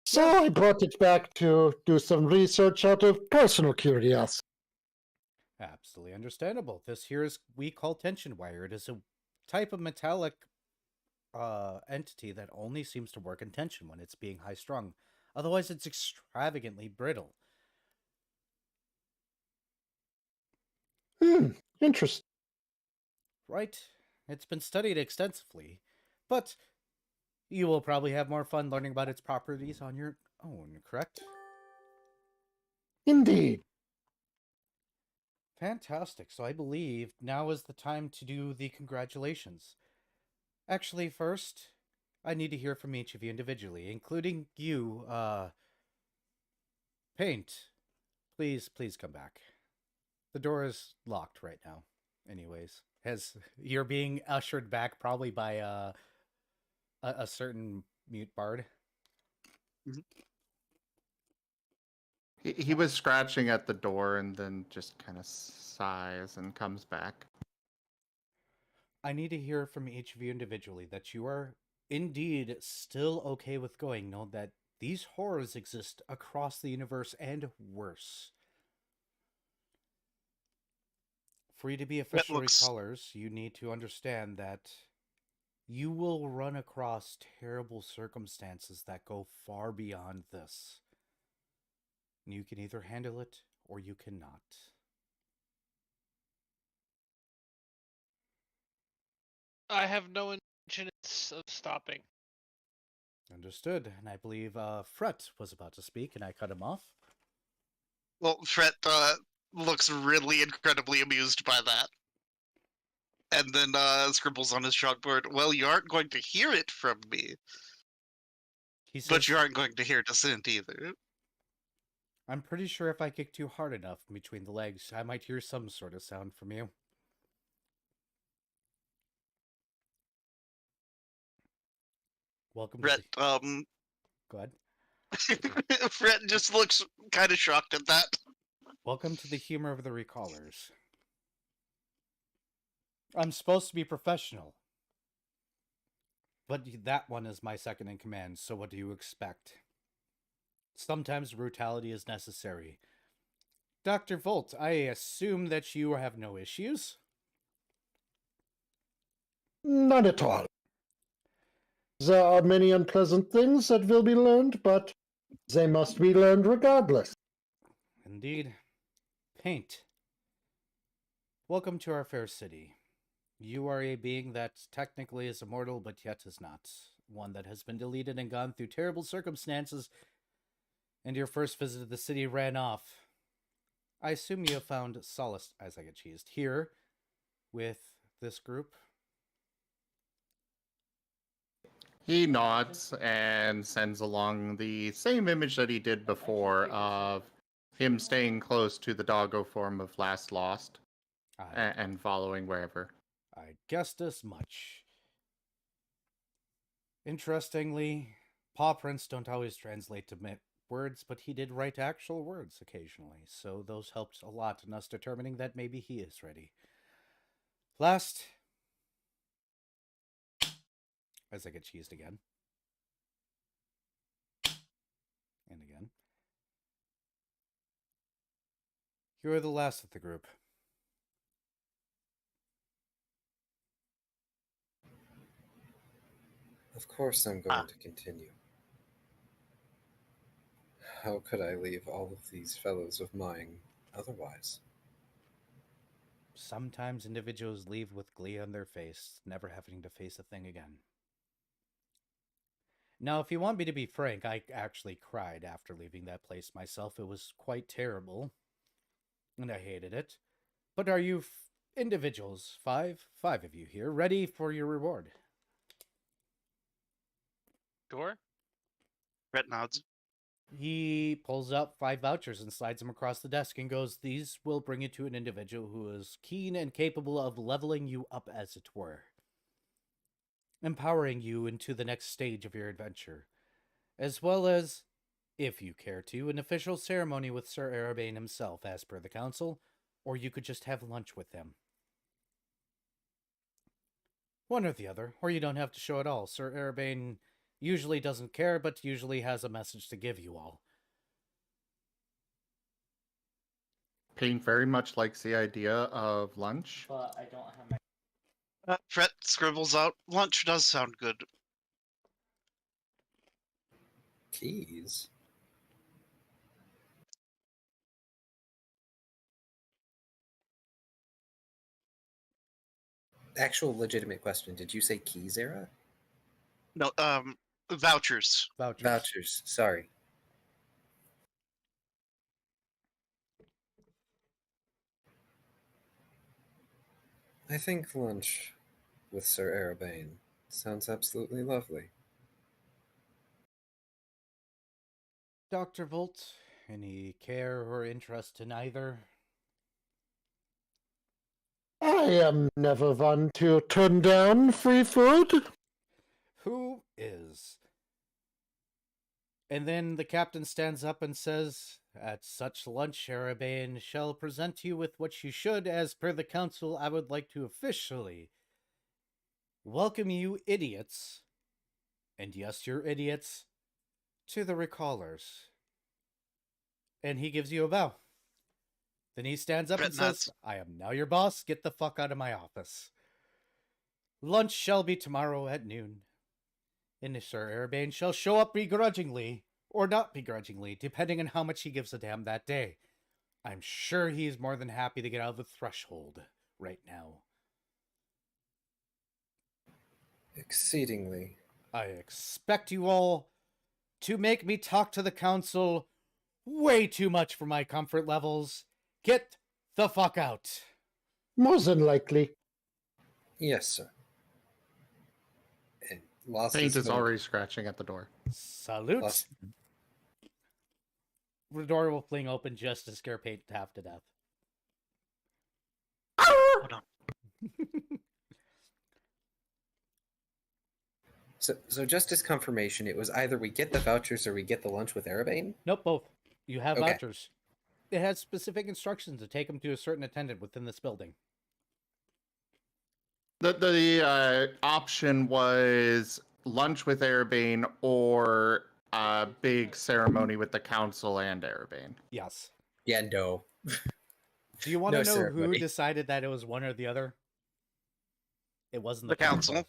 So I brought it back to do some research out of personal curiosity. Absolutely understandable. This here is we call tension wire. It is a type of metallic entity that only seems to work in tension when it's being high strung. Otherwise, it's extravagantly brittle. Interesting. Right? It's been studied extensively, but you will probably have more fun learning about its properties on your own, correct? Indeed. Fantastic. So I believe now is the time to do the congratulations. Actually, first, I need to hear from each of you individually, including you, Paint. Please come back. The door is locked right now. Anyways, as you're being ushered back probably by a certain mute bard. He was scratching at the door and then just kind of sighs and comes back. I need to hear from each of you individually that you are indeed still okay with going. Know that these horrors exist across the universe and worse. For you to be official looks- recallers, you need to understand that you will run across terrible circumstances that go far beyond this. And you can either handle it or you cannot. I have no intention of stopping. Understood. And I believe Fret was about to speak, and I cut him off. Well, Fret looks really incredibly amused by that. And then scribbles on his chalkboard, well, you aren't going to hear it from me, He says, but you aren't going to hear dissent either. I'm pretty sure if I kick too hard enough between the legs, I might hear some sort of sound from you. Welcome Fret, to Go ahead. Fret just looks kind of shocked at that. Welcome to the humor of the recallers. I'm supposed to be professional. But that one is my second in command, so what do you expect? Sometimes brutality is necessary. Dr. Volt, I assume that you have no issues? Not at all. There are many unpleasant things that will be learned, but they must be learned regardless. Indeed. Paint. Welcome to our fair city. You are a being that technically is immortal, but yet is not. One that has been deleted and gone through terrible circumstances, and your first visit to the city ran off. I assume you have found solace, as I get cheesed, here with this group. He nods and sends along the same image that he did before of him staying close to the doggo form of Last Lost and following wherever. I guessed as much. Interestingly, paw prints don't always translate to words, but he did write actual words occasionally, so those helped a lot in us determining that maybe he is ready. Last, as I get cheesed again. And again. You are the last of the group. Of course I'm going to continue. How could I leave all of these fellows of mine otherwise? Sometimes individuals leave with glee on their face, never having to face a thing again. Now, if you want me to be frank, I actually cried after leaving that place myself. It was quite terrible, and I hated it. But are you individuals, five of you here, ready for your reward? Sure. Fret nods. He pulls out 5 vouchers and slides them across the desk and goes, "These will bring you to an individual who is keen and capable of leveling you up, as it were. Empowering you into the next stage of your adventure. As well as, if you care to, an official ceremony with Sir Arabane himself, as per the council, or you could just have lunch with him. One or the other, or you don't have to show at all. Sir Arabane usually doesn't care, but usually has a message to give you all." Pain very much likes the idea of lunch. But I don't have my. Fret scribbles out, lunch does sound good. Keys? Actual legitimate question. Did you say keys era? No, vouchers. Vouchers. Vouchers. Sorry. I think lunch with Sir Arabane sounds absolutely lovely. Dr. Volt, any care or interest in either? I am never one to turn down free food. Who is? And then the captain stands up and says, "At such lunch, Arabane shall present you with what you should. As per the council, I would like to officially welcome you idiots, and yes, you're idiots, to the Recallers." And he gives you a bow. Then he stands up and says, "I am now your boss. Get the fuck out of my office. Lunch shall be tomorrow at noon. And Sir Arabane shall show up begrudgingly, or not begrudgingly, depending on how much he gives a damn that day. I'm sure he's more than happy to get out of the threshold right now. Exceedingly. I expect you all to make me talk to the council way too much for my comfort levels. Get the fuck out." More than likely. Yes, sir. And lost Saint his is mind. already scratching at the door. Salute. Lost- The door will fling open just to scare Paint half to death. Hold on. So just as confirmation, it was either we get the vouchers or we get the lunch with Arabane? Nope, both. You have Okay. vouchers. It has specific instructions to take them to a certain attendant within this building. The option was lunch with Arabane or a big ceremony with the council and Arabane. Yes. Yeah, no. Do you want No to know who ceremony. decided that it was one or the other? It wasn't The council.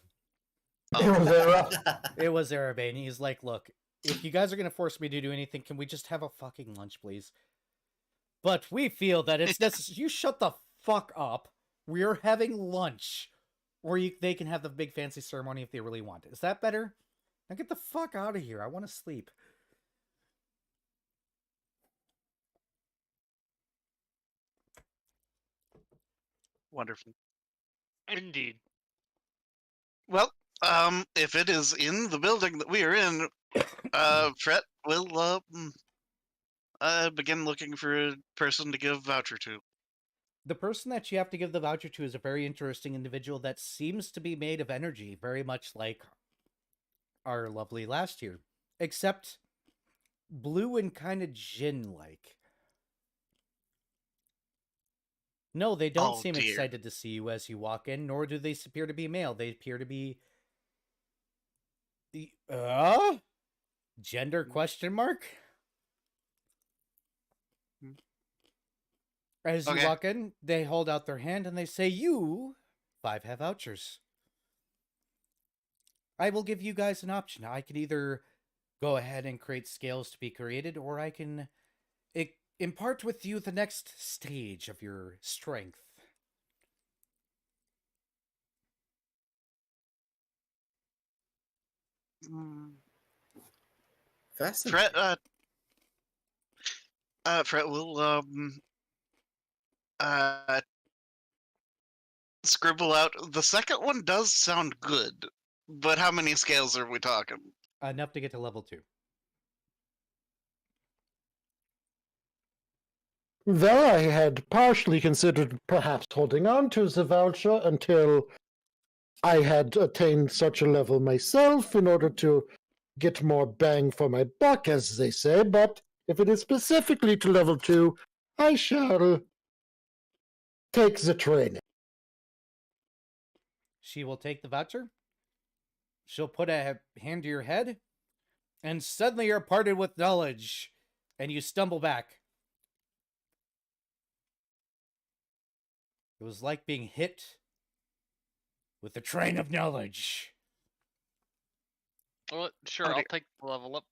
It was Arabane. He's like, "Look, if you guys are going to force me to do anything, can we just have a fucking lunch, please? But we feel that it's necessary." You shut the fuck up. We're having lunch. Or they can have the big fancy ceremony if they really want. Is that better? Now get the fuck out of here. I want to sleep. Wonderful. Indeed. Well, if it is in the building that we are in, Fret will begin looking for a person to give voucher to. The person that you have to give the voucher to is a very interesting individual that seems to be made of energy, very much like our lovely last year, except blue and kind of gin-like. No, they don't Oh, seem dear. excited to see you as you walk in, nor do they appear to be male. They appear to be the gender question mark? As you Okay. walk in, they hold out their hand and they say, "You 5 have vouchers. I will give you guys an option. I can either go ahead and create scales to be created, or I can impart with you the next stage of your strength." Fascinating. Fret will scribble out. The second one does sound good, but how many scales are we talking? Enough to get to level 2. Though I had partially considered perhaps holding on to the voucher until I had attained such a level myself in order to get more bang for my buck, as they say, but if it is specifically to level 2, I shall take the training. She will take the voucher. She'll put a hand to your head, and suddenly you're parted with knowledge, and you stumble back. It was like being hit with a train of knowledge. Well, sure, Okay. I'll take the level up.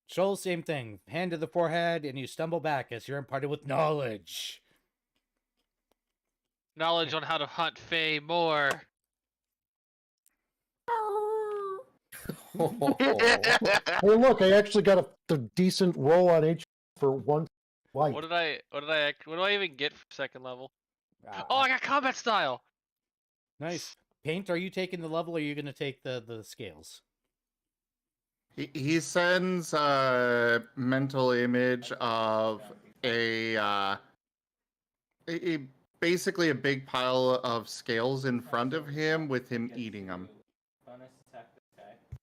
Shoal, same thing. Hand to the forehead, and you stumble back as you're imparted with knowledge. knowledge on how to hunt Fae more. Hey, look, I actually got a decent roll on H for one light. What do I even get for second level? Ah, Oh, I got combat style. nice. Paint, are you taking the level or are you going to take the scales? He sends a mental image of a basically a big pile of scales in front of him with him eating them. Bonus attack this guy.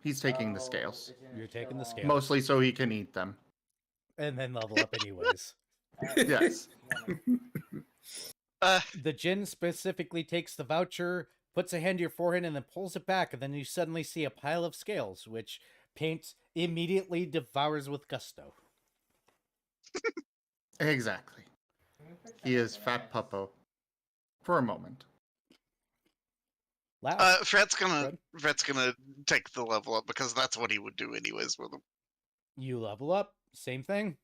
He's taking the scales, You're taking the scales. mostly so he can eat them. And then level up anyways. Yes. The Jinn specifically takes the voucher, puts a hand to your forehead, and then pulls it back, and then you suddenly see a pile of scales, which Paint immediately devours with gusto. Exactly. He is fat puppo. For a moment. Last, Fred's Go gonna ahead. Fred's gonna take the level up because that's what he would do anyways with him. you level up, same thing.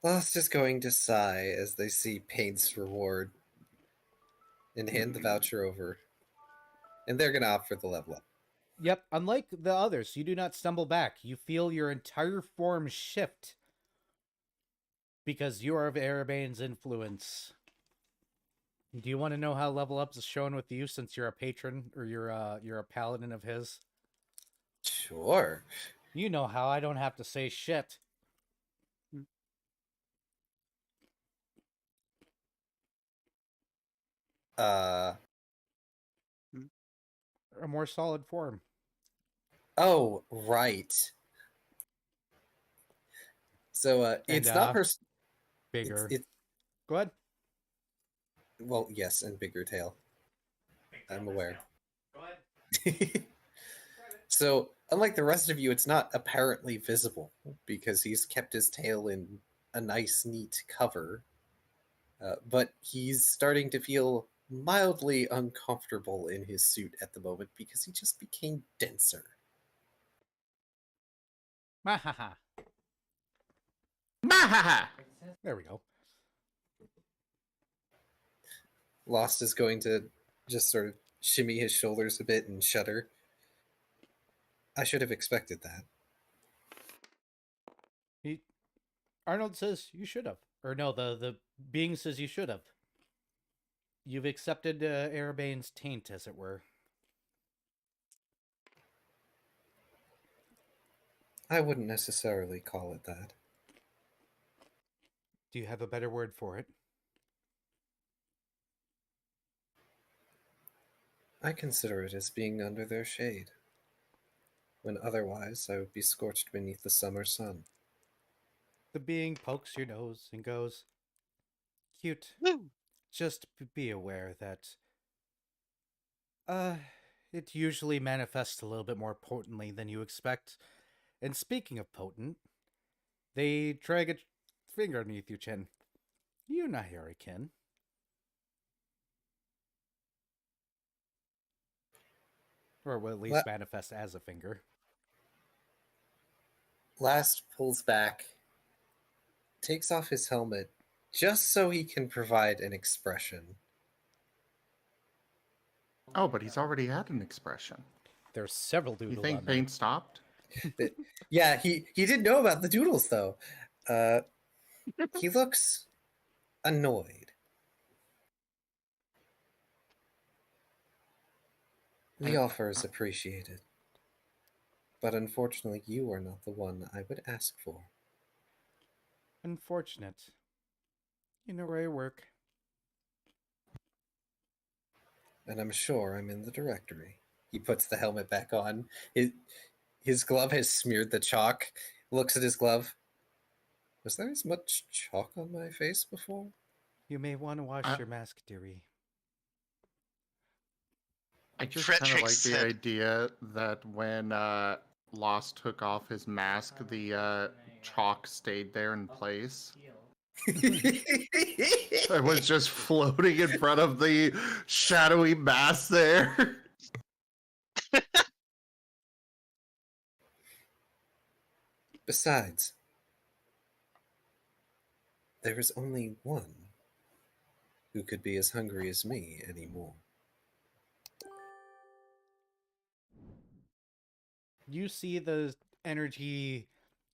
Lost is going to sigh as they see Paint's reward and hand the voucher over. And they're going to opt for the level up. Yep, unlike the others, you do not stumble back. You feel your entire form shift because you are of Arabane's influence. Do you want to know how level up is shown with you since you're a patron or you're a paladin of his? Sure. You know how I don't have to say shit. Uh, A more solid form. oh, right. So it's And, not pers- Bigger. It's, Go ahead. well, yes, and bigger tail. I'm aware. Go ahead. So, unlike the rest of you, it's not apparently visible because he's kept his tail in a nice, neat cover. But he's starting to feel mildly uncomfortable in his suit at the moment because he just became denser. Mahaha. Mahaha! There we go. Lost is going to just sort of shimmy his shoulders a bit and shudder. I should have expected that. Arnold says you should have. Or no, the being says you should have. You've accepted Arabane's taint, as it were. I wouldn't necessarily call it that. Do you have a better word for it? I consider it as being under their shade, when otherwise I would be scorched beneath the summer sun. The being pokes your nose and goes, "Cute. Woo. Just be aware that it usually manifests a little bit more potently than you expect. And speaking of potent, they drag a finger underneath your chin. You're not Hurricane. Or will at least What? manifest as a finger. Last pulls back, takes off his helmet, just so he can provide an expression. Oh, but he's already had an expression. There's several You doodles think on there. paint stopped? Yeah, he did know about the doodles, though. He looks annoyed. The offer is appreciated. But unfortunately, you are not the one I would ask for. Unfortunate. You know where I work. And I'm sure I'm in the directory. He puts the helmet back on. His glove has smeared the chalk. Looks at his glove. Was there as much chalk on my face before? You may want to wash your mask, dearie. I just Fred kind of like shakes the his head. idea that when Lost took off his mask, the chalk stayed there in place. It was just floating in front of the shadowy mass there. Besides, There is only one who could be as hungry as me anymore. You see the energy.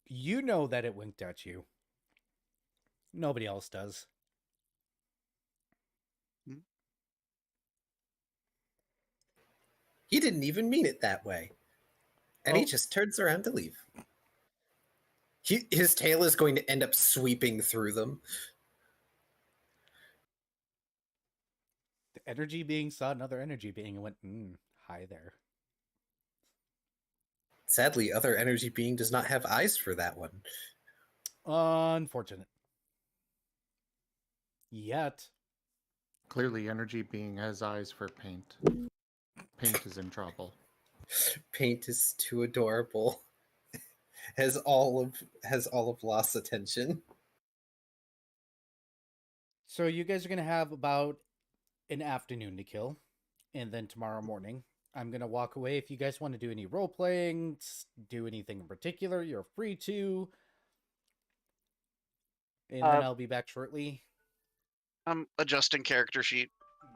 You know that it winked at you. Nobody else does. He didn't even mean it that way. And he Oh. just turns around to leave. His tail is going to end up sweeping through them. The energy being saw another energy being and went, hi there. Sadly, other energy being does not have eyes for that one. Unfortunate. Yet. Clearly, energy being has eyes for paint. Paint is in trouble. Paint is too adorable. has all of Lost attention. So you guys are going to have about an afternoon to kill. And then tomorrow morning, I'm going to walk away. If you guys want to do any role-playing, do anything in particular, you're free to. And then I'll be back shortly. I'm adjusting character sheet.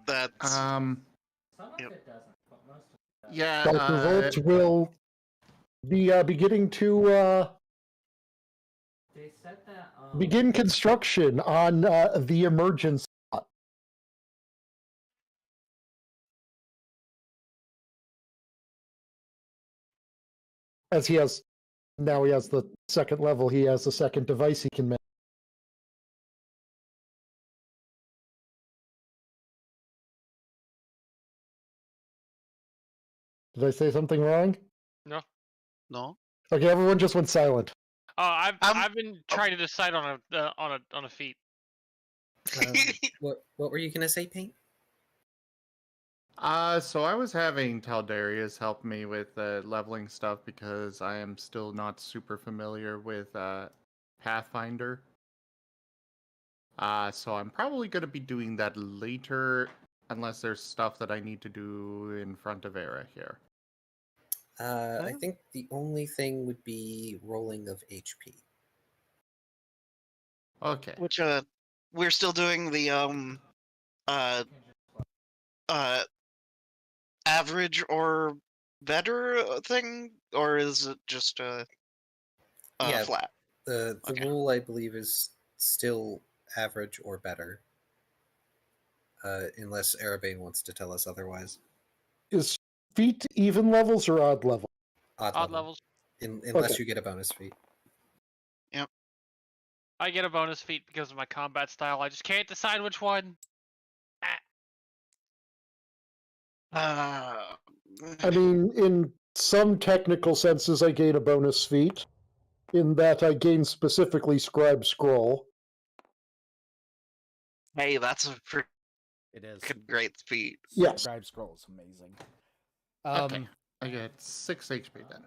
That's Some of Yep. it doesn't, but most of it does. Yeah. Dr. Volt will be beginning to They said that. begin construction on the emergence spot. As he has the second level, he has a second device he can make. Did I say something wrong? no. Okay, everyone just went silent. Oh, I've I'm- I've been trying to decide on a feat. What were you gonna say, Paint? So I was having Taldarius help me with leveling stuff because I am still not super familiar with Pathfinder. So I'm probably going to be doing that later, unless there's stuff that I need to do in front of Era here. I think the only thing would be rolling of HP. Okay. Which we're still doing the average or better thing, or is it just Yeah. flat? The Okay. rule, I believe, is still average or better. Unless Arabane wants to tell us otherwise. Is feat even levels or odd level? Odd Odd level. levels. Unless Okay. you get a bonus feat. I get a bonus feat because of my combat style. I just can't decide which one. Uh, I mean, in some technical senses, I gain a bonus feat. In that, I gain specifically Scribe Scroll. hey, that's a pretty It is. great feat. Yes. Scribe Scroll is amazing. Okay. I get 6 HP then.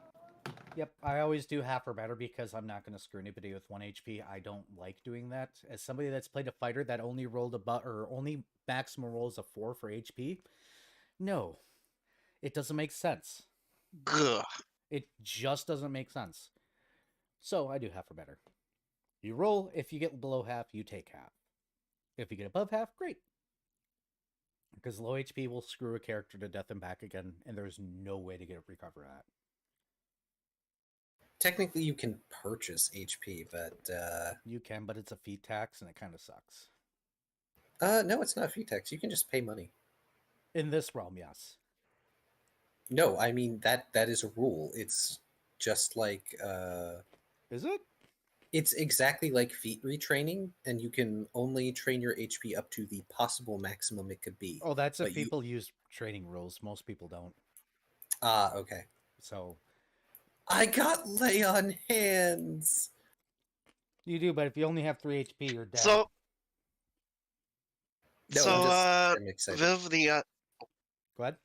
Yep, I always do half or better because I'm not going to screw anybody with 1 HP. I don't like doing that. As somebody that's played a fighter that only rolled only maximum rolls a 4 for HP, no, it doesn't make sense. Gah. It just doesn't make sense. So I do half or better. You roll. If you get below half, you take half. If you get above half, great. Because low HP will screw a character to death and back again, and there's no way to recover that. Technically, you can purchase HP, but You can, but it's a feat tax, and it kind of sucks. no, it's not a feat tax. You can just pay money. In this realm, yes. No, I mean that is a rule. It's just like Is it? it's exactly like feat retraining, and you can only train your HP up to the possible maximum it could be. Oh, that's if But you- people use training rules. Most people don't. Okay. So I got lay on hands. you do, but if you only have 3 HP, you're dead. So, No, so I'm excited. Viv, Go ahead.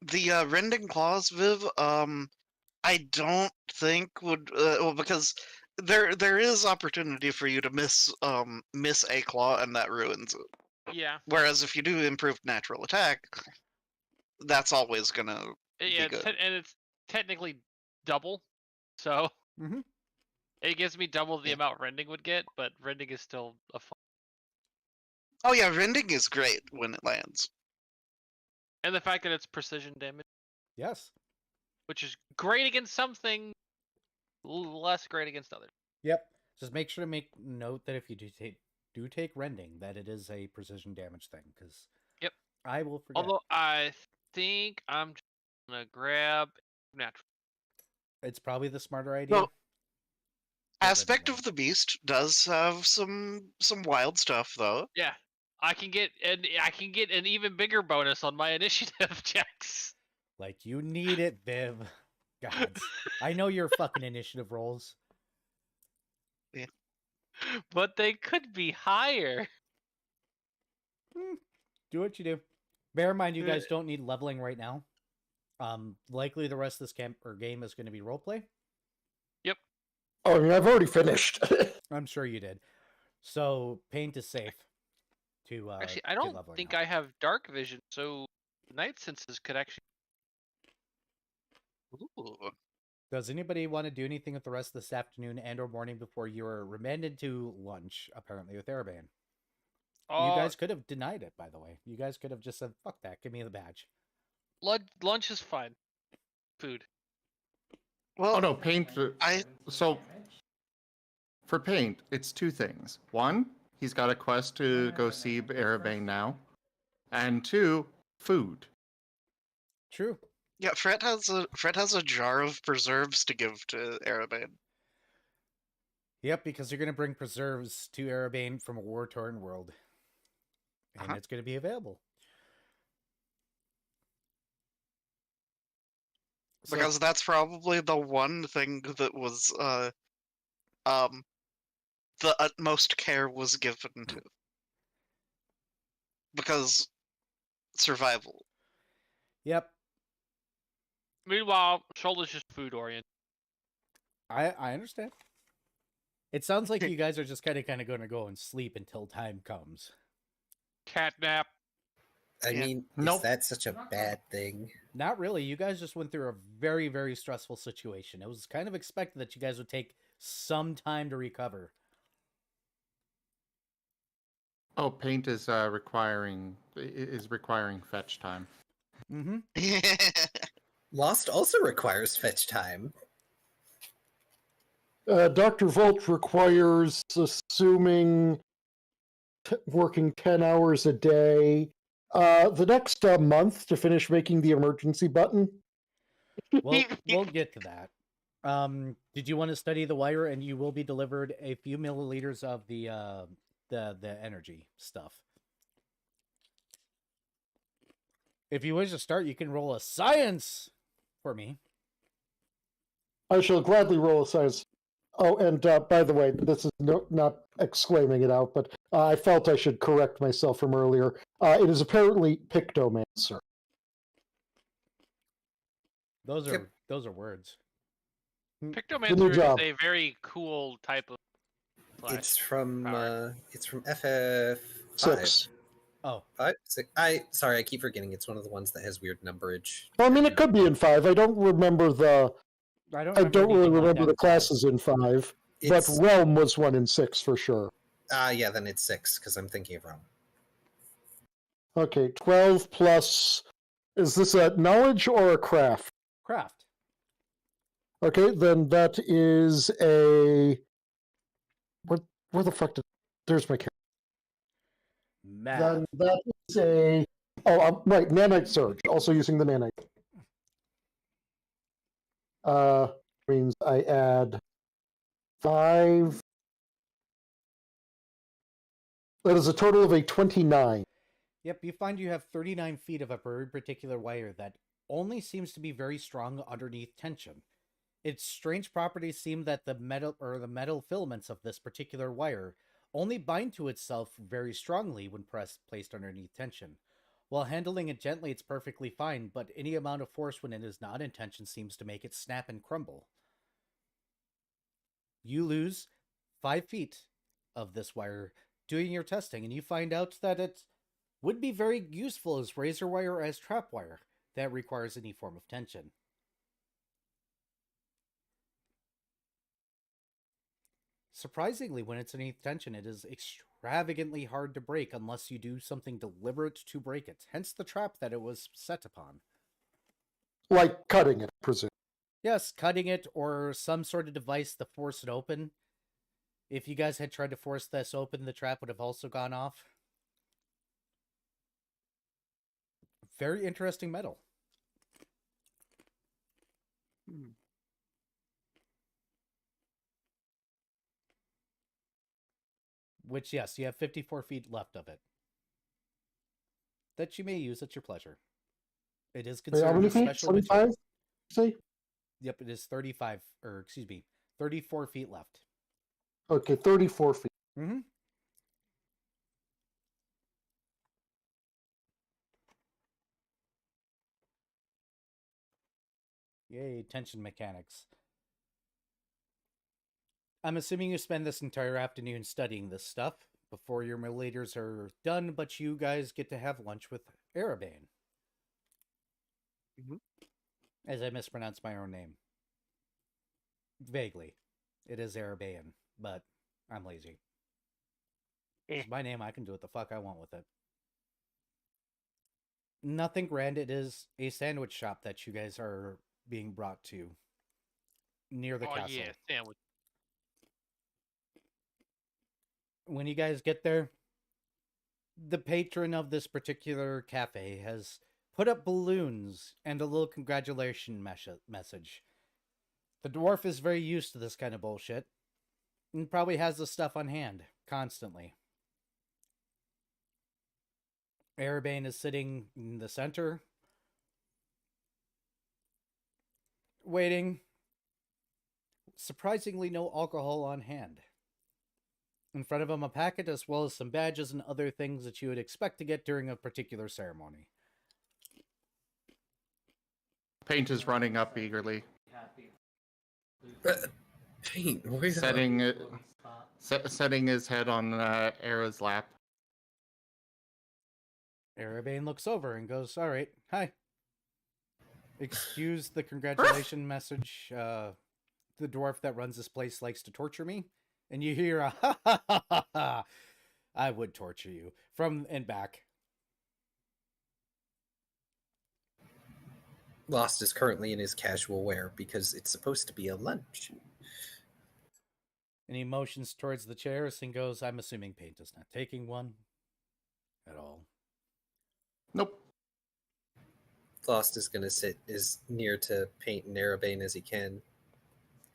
the rending claws, Viv, I don't think would well, because there is opportunity for you to miss a claw and that ruins it. Yeah. Whereas if you do improved natural attack, that's always gonna Yeah, good. and it's technically double. So Mm-hmm. It gives me double the Yeah. amount rending would get, but rending is still a fun. Oh yeah, rending is great when it lands. And the fact that it's precision damage, Yes. which is great against something, less great against others. Yep. Just make sure to make note that if you do take rending, that it is a precision damage thing, because Yep. I will forget. Although I think I'm just gonna grab natural. It's probably the smarter idea. No. But Aspect anyway. of the Beast does have some wild stuff though. Yeah, I can get an even bigger bonus on my initiative checks. Like, you need it, Viv. God. I know your fucking initiative rolls. But they could be higher. Do what you do. Bear in mind, you guys don't need leveling right now. Likely the rest of this game is going to be roleplay. Oh, I mean, I've already finished. I'm sure you did. So paint is safe. To Actually, I get don't leveling think up. I have dark vision, so night senses could actually. Ooh. Does anybody want to do anything with the rest of this afternoon and/or morning before you are remanded to lunch? Apparently with Erebane. You guys could have denied it, by the way. You guys could have just said, "Fuck that, give me the badge." Lunch is fine. Food. Well, Oh no, paint. I So for paint, it's two things. One, he's got a quest to go see Erebane now, and two, food. True. yeah, Fred has a jar of preserves to give to Erebane. Yep, because you're going to bring preserves to Erebane from a war-torn world. And Uh-huh. it's going to be available. So- Because that's probably the one thing that was the utmost care was given to. Because survival. Yep, Meanwhile, Shoal is just food oriented. I understand. It sounds like you guys are just kind of going to go and sleep until time comes. Catnap. I Yeah. mean, Nope. is that such a bad thing? Not really. You guys just went through a very, very stressful situation. It was kind of expected that you guys would take some time to recover. Oh, paint is requiring fetch time. Mm-hmm. Lost also requires fetch time. Dr. Volt requires, assuming working 10 hours a day, the next month to finish making the emergency button. We'll get to that. Did you want to study the wire? And you will be delivered a few milliliters of the energy stuff. If you wish to start, you can roll a science for me. I shall gladly roll a science. Oh, and by the way, this is not exclaiming it out, but I felt I should correct myself from earlier. It is apparently Pictomancer. Those are Yep. words. Pictomancer job. is a very cool type of flash. It's from power. FF5. 6. Oh, 5, 6. Sorry, I keep forgetting. It's one of the ones that has weird numberage. Well, I mean, it could be in 5. I don't remember the. I don't. I don't really anything like remember that the in five. classes in 5, but It's Realm was one in 6 for sure. yeah, then it's 6 because I'm thinking of Realm. Okay, 12 plus. Is this a knowledge or a craft? Craft. Okay, then that is a. Where the fuck did? There's my character. Math. Then that is a. Oh, right, nanite surge. Also using the nanite. Means I add 5. That is a total of a 29. Yep, you find you have 39 feet of a very particular wire that only seems to be very strong underneath tension. Its strange properties seem that the metal filaments of this particular wire only bind to itself very strongly when placed underneath tension. While handling it gently, it's perfectly fine, but any amount of force when it is not in tension seems to make it snap and crumble. You lose 5 feet of this wire doing your testing, and you find out that it would be very useful as razor wire or as trap wire that requires any form of tension. surprisingly, when it's an eighth tension, it is extravagantly hard to break unless you do something deliberate to break it. Hence the trap that it was set upon. Like cutting it, I presume. Yes, cutting it or some sort of device to force it open. If you guys had tried to force this open, the trap would have also gone off. Very interesting metal. Which, yes, you have 54 feet left of it. That you may use at your pleasure. It is Wait, how considered many a feet? special material. 25? See? Yep, it is 34 feet left. Okay, 34 feet. Mm-hmm. Yay, tension mechanics. I'm assuming you spend this entire afternoon studying this stuff before your millators are done, but you guys get to have lunch with Arabane. Mhm. As I mispronounced my own name. Vaguely. It is Arabane, but I'm lazy. It's my name, I can do what the fuck I want with it. Nothing grand, it is a sandwich shop that you guys are being brought to near the Oh castle. yeah, sandwich. When you guys get there, the patron of this particular cafe has put up balloons and a little congratulation message. The dwarf is very used to this kind of bullshit and probably has the stuff on hand constantly. Arabane is sitting in the center, waiting. Surprisingly, no alcohol on hand. In front of him, a packet as well as some badges and other things that you would expect to get during a particular ceremony. Paint is running up eagerly, Happy. Paint, wait up. setting his head on Era's lap. Arabane looks over and goes, "All right, hi. Excuse the congratulation message. The dwarf that runs this place likes to torture me." And you hear a ha ha ha ha ha. I would torture you from and back. Lost is currently in his casual wear because it's supposed to be a lunch. And he motions towards the chairs and goes, "I'm assuming Paint is not taking one at all." Nope. Lost is going to sit as near to Paint and Arabane as he can.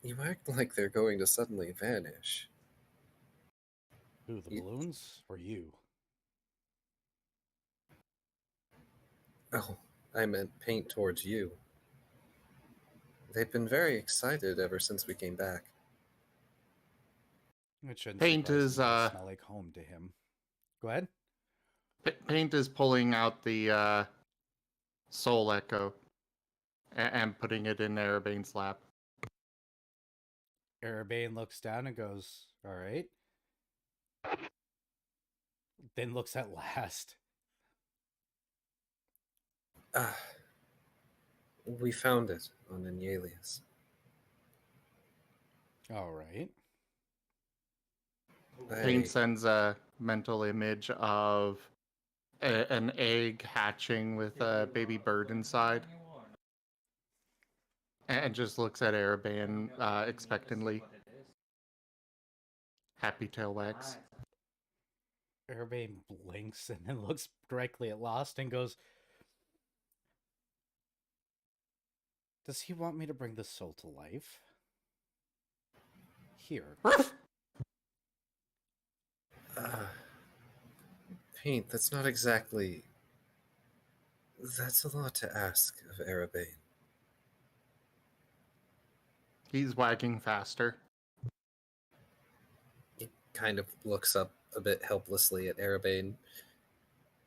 You act like they're going to suddenly vanish. Who, the balloons or you? Oh, I meant Paint towards you. They've been very excited ever since we came back. It shouldn't Paint surprise is, me, it smell like home to him. Go ahead. Paint is pulling out the soul echo and putting it in Arabane's lap. Arabane looks down and goes, "All right." Then looks at Last. We found it on Agnelius. All right. Paint sends a mental image of an egg hatching with a baby bird inside, and just looks at Arabane expectantly. Happy tail wags. Arabane blinks and then looks directly at Lost and goes, "Does he want me to bring the soul to life? Here." Paint, that's not exactly... That's a lot to ask of Arabane. He's wagging faster. He kind of looks up a bit helplessly at Arabane.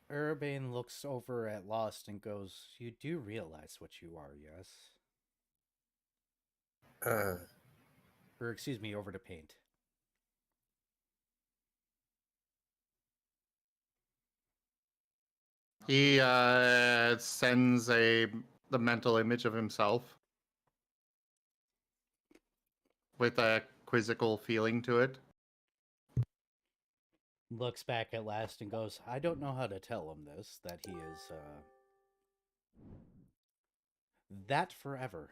Arabane looks over at Lost and goes, "You do realize what you are, yes?" Or excuse me, over to Paint. He sends the mental image of himself with a quizzical feeling to it. looks back at last and goes, I don't know how to tell him this, that he is, that forever.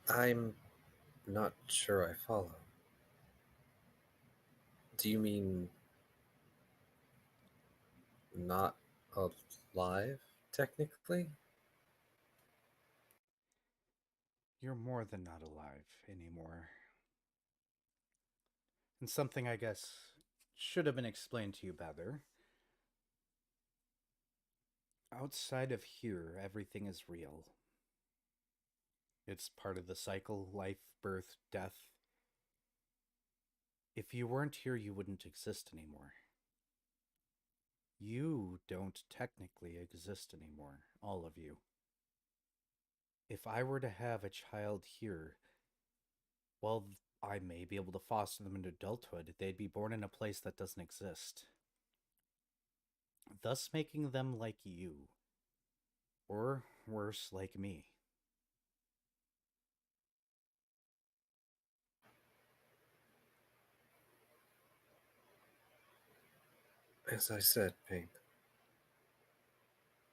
I'm not sure I follow. Do you mean not alive, technically? You're more than not alive anymore. And something I guess should have been explained to you better. Outside of here, everything is real. It's part of the cycle, life, birth, death. If you weren't here, you wouldn't exist anymore. You don't technically exist anymore, all of you. If I were to have a child here, well, I may be able to foster them into adulthood. They'd be born in a place that doesn't exist, thus making them like you. Or worse, like me. As I said, Paint,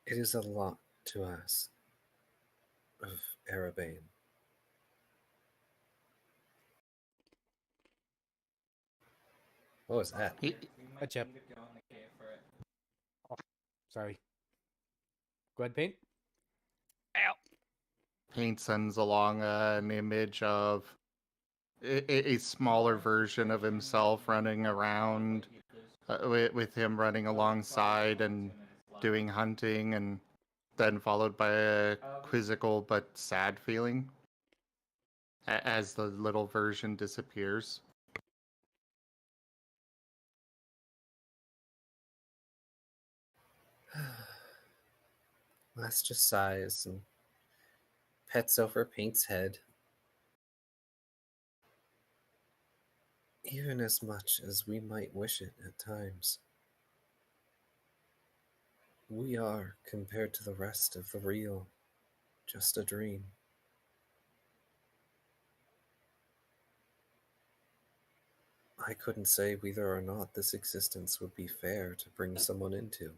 it is a lot to ask of Arabane. What was that? He, A chip. Sorry. Go ahead, Paint. Ow. Paint sends along an image of a smaller version of himself running around, with him running alongside and doing hunting, and then followed by a quizzical but sad feeling as the little version disappears. Les just sighs and pets over Paint's head. Even as much as we might wish it at times, we are, compared to the rest of the real, just a dream. I couldn't say whether or not this existence would be fair to bring someone into.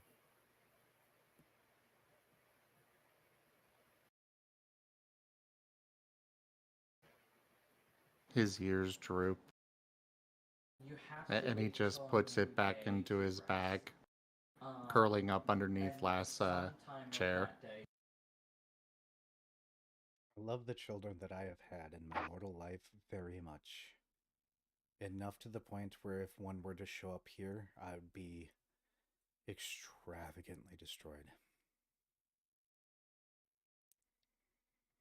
His ears droop, You have to and he wait just till puts a it new back day into to his rest. bag, curling up underneath And last sometime of chair. that day, I love the children that I have had in my mortal life very much. Enough to the point where if one were to show up here, I would be extravagantly destroyed.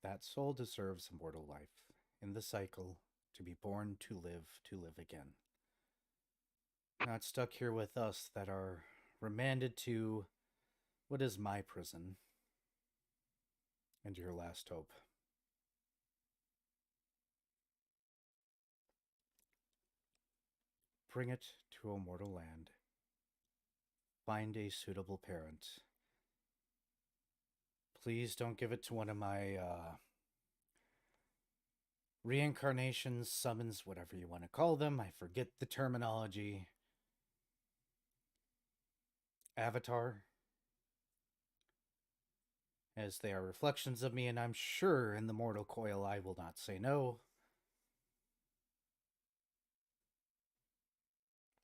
That soul deserves a mortal life, in the cycle, to be born, to live again. Not stuck here with us that are remanded to what is my prison, and your last hope. Bring it to a mortal land. Find a suitable parent. Please don't give it to one of my reincarnations, summons, whatever you want to call them. I forget the terminology. Avatar. As they are reflections of me, and I'm sure in the mortal coil I will not say no.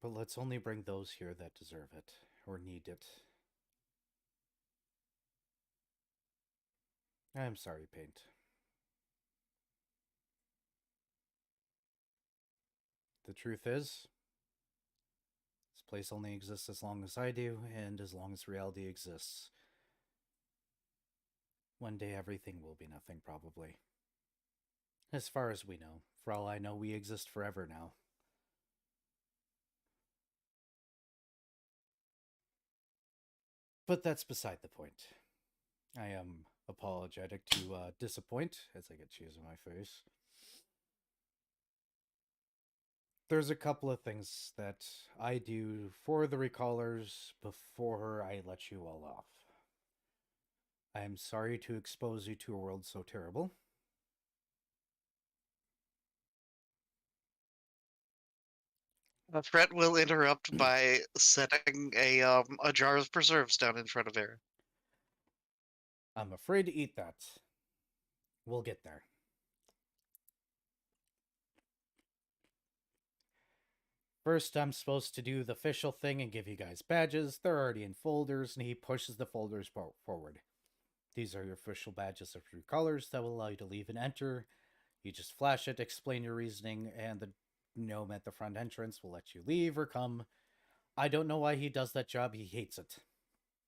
But let's only bring those here that deserve it, or need it. I'm sorry, Paint. The truth is, this place only exists as long as I do, and as long as reality exists. One day everything will be nothing, probably. As far as we know. For all I know, we exist forever now. But that's beside the point. I am apologetic to disappoint, as I get cheese in my face. There's a couple of things that I do for the recallers before I let you all off. I am sorry to expose you to a world so terrible. Fred will interrupt by setting a jar of preserves down in front of Era. I'm afraid to eat that. We'll get there. First, I'm supposed to do the official thing and give you guys badges. They're already in folders, and he pushes the folders forward. These are your official badges of 3 colors that will allow you to leave and enter. You just flash it, explain your reasoning, and the gnome at the front entrance will let you leave or come. I don't know why he does that job, he hates it.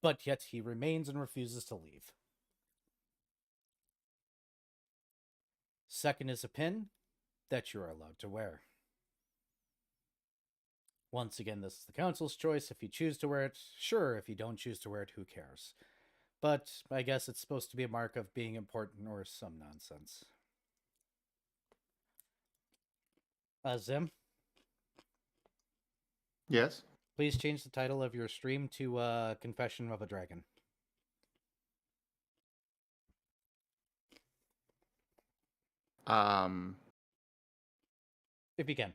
But yet he remains and refuses to leave. Second is a pin that you're allowed to wear. Once again, this is the council's choice. If you choose to wear it, sure. If you don't choose to wear it, who cares? But I guess it's supposed to be a mark of being important or some nonsense. Zim, Yes. please change the title of your stream to Confession of a Dragon. If you can.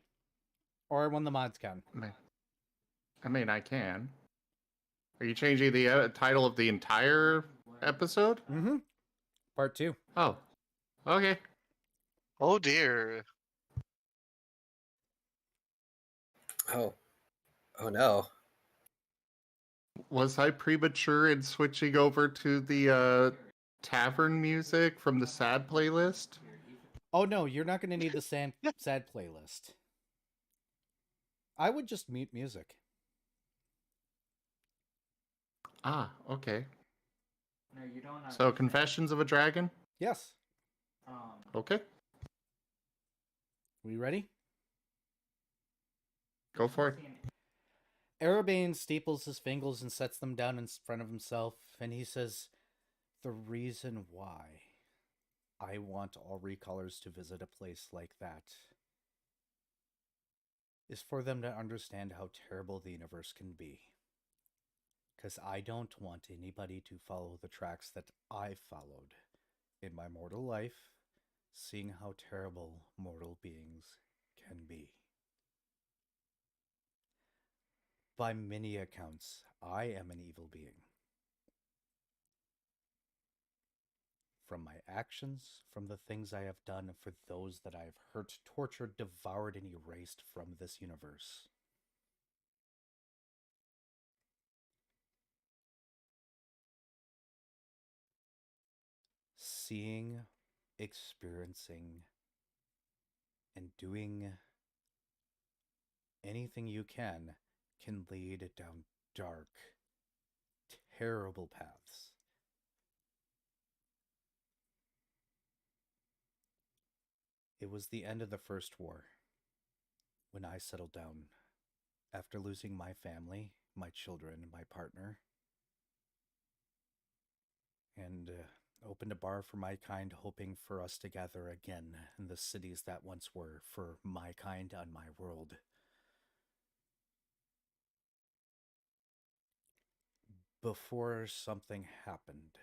Or when the mods can. I mean, I can. Are you changing the title of the entire episode? Mm-hmm. Part 2. Oh, okay. Oh dear. Oh. Oh no. Was I premature in switching over to the tavern music from the sad playlist? Oh no, you're not going to need the sad playlist. I would just mute music. Ah, okay. No, you don't. So, Confessions of a Dragon? Yes. Okay, We ready? go for it. Arabane steeples his fingers and sets them down in front of himself, and he says, "The reason why I want all recolors to visit a place like that is for them to understand how terrible the universe can be. Because I don't want anybody to follow the tracks that I've followed in my mortal life, seeing how terrible mortal beings can be. By many accounts, I am an evil being. From my actions, from the things I have done for those that I have hurt, tortured, devoured, and erased from this universe. Seeing, experiencing, and doing anything you can lead down dark, terrible paths. It was the end of the First War, when I settled down, after losing my family, my children, my partner, and opened a bar for my kind, hoping for us to gather again in the cities that once were for my kind on my world. Before something happened,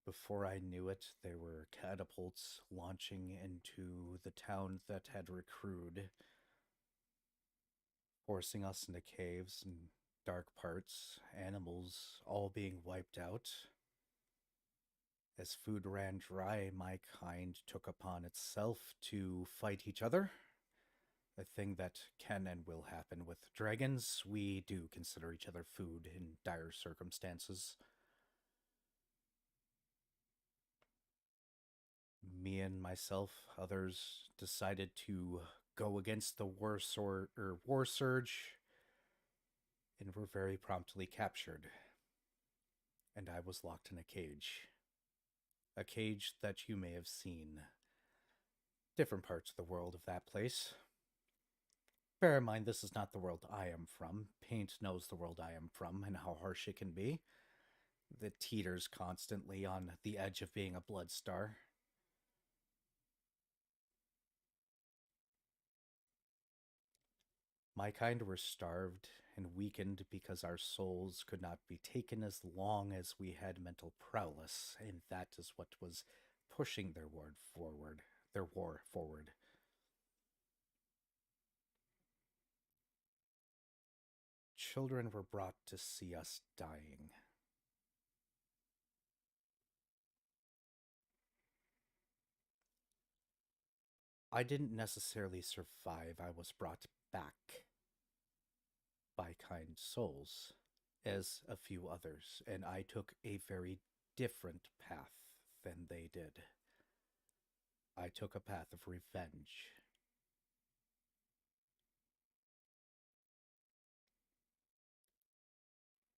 before I knew it, there were catapults launching into the town that had recruited, forcing us into caves and dark parts, animals all being wiped out. As food ran dry, my kind took upon itself to fight each other. A thing that can and will happen with dragons. We do consider each other food in dire circumstances. Me and myself, others, decided to go against the war surge, and were very promptly captured. And I was locked in a cage. A cage that you may have seen. Different parts of the world of that place. Bear in mind, this is not the world I am from. Paint knows the world I am from and how harsh it can be. That teeters constantly on the edge of being a blood star. My kind were starved and weakened because our souls could not be taken as long as we had mental prowess, and that is what was pushing their war forward. children were brought to see us dying. I didn't necessarily survive. I was brought back by kind souls, as a few others, and I took a very different path than they did. I took a path of revenge.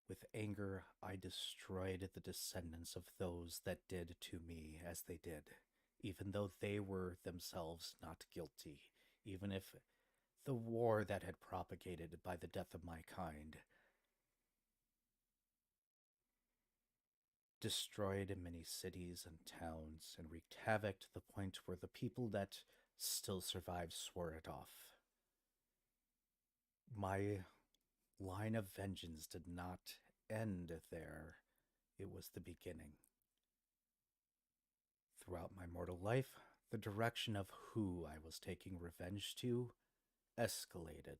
With anger, I destroyed the descendants of those that did to me as they did, even though they were themselves not guilty, even if the war that had propagated by the death of my kind destroyed many cities and towns and wreaked havoc to the point where the people that still survived swore it off. My line of vengeance did not end there. It was the beginning. Throughout my mortal life, the direction of who I was taking revenge to escalated,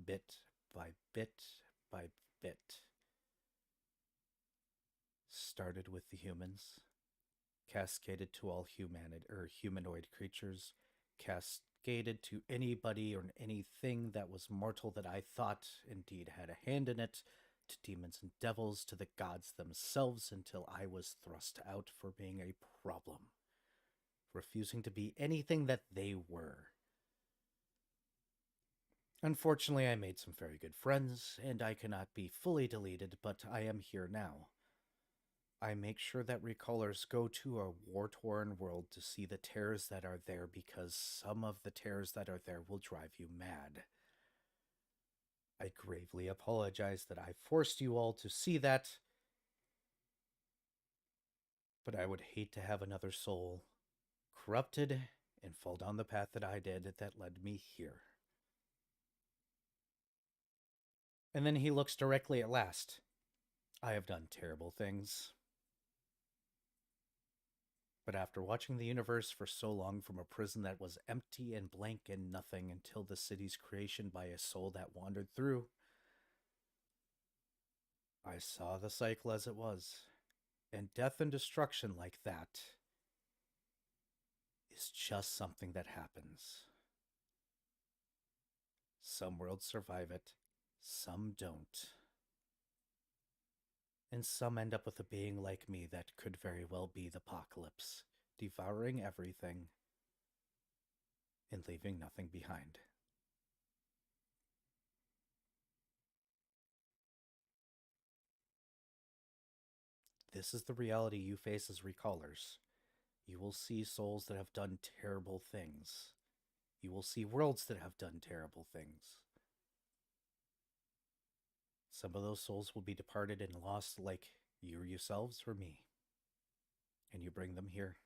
bit by bit by bit. Started with the humans, cascaded to all humanoid creatures, cascaded to anybody or anything that was mortal that I thought indeed had a hand in it, to demons and devils, to the gods themselves, until I was thrust out for being a problem, refusing to be anything that they were. Unfortunately, I made some very good friends, and I cannot be fully deleted, but I am here now. I make sure that recallers go to a war-torn world to see the terrors that are there, because some of the terrors that are there will drive you mad. I gravely apologize that I forced you all to see that, but I would hate to have another soul corrupted and fall down the path that I did that led me here. And then he looks directly at Last. I have done terrible things. But after watching the universe for so long, from a prison that was empty and blank and nothing until the city's creation by a soul that wandered through, I saw the cycle as it was. And death and destruction like that is just something that happens. Some worlds survive it, some don't. And some end up with a being like me that could very well be the apocalypse, devouring everything and leaving nothing behind. This is the reality you face as recallers. You will see souls that have done terrible things. You will see worlds that have done terrible things. Some of those souls will be departed and lost like you yourselves or me. And you bring them here.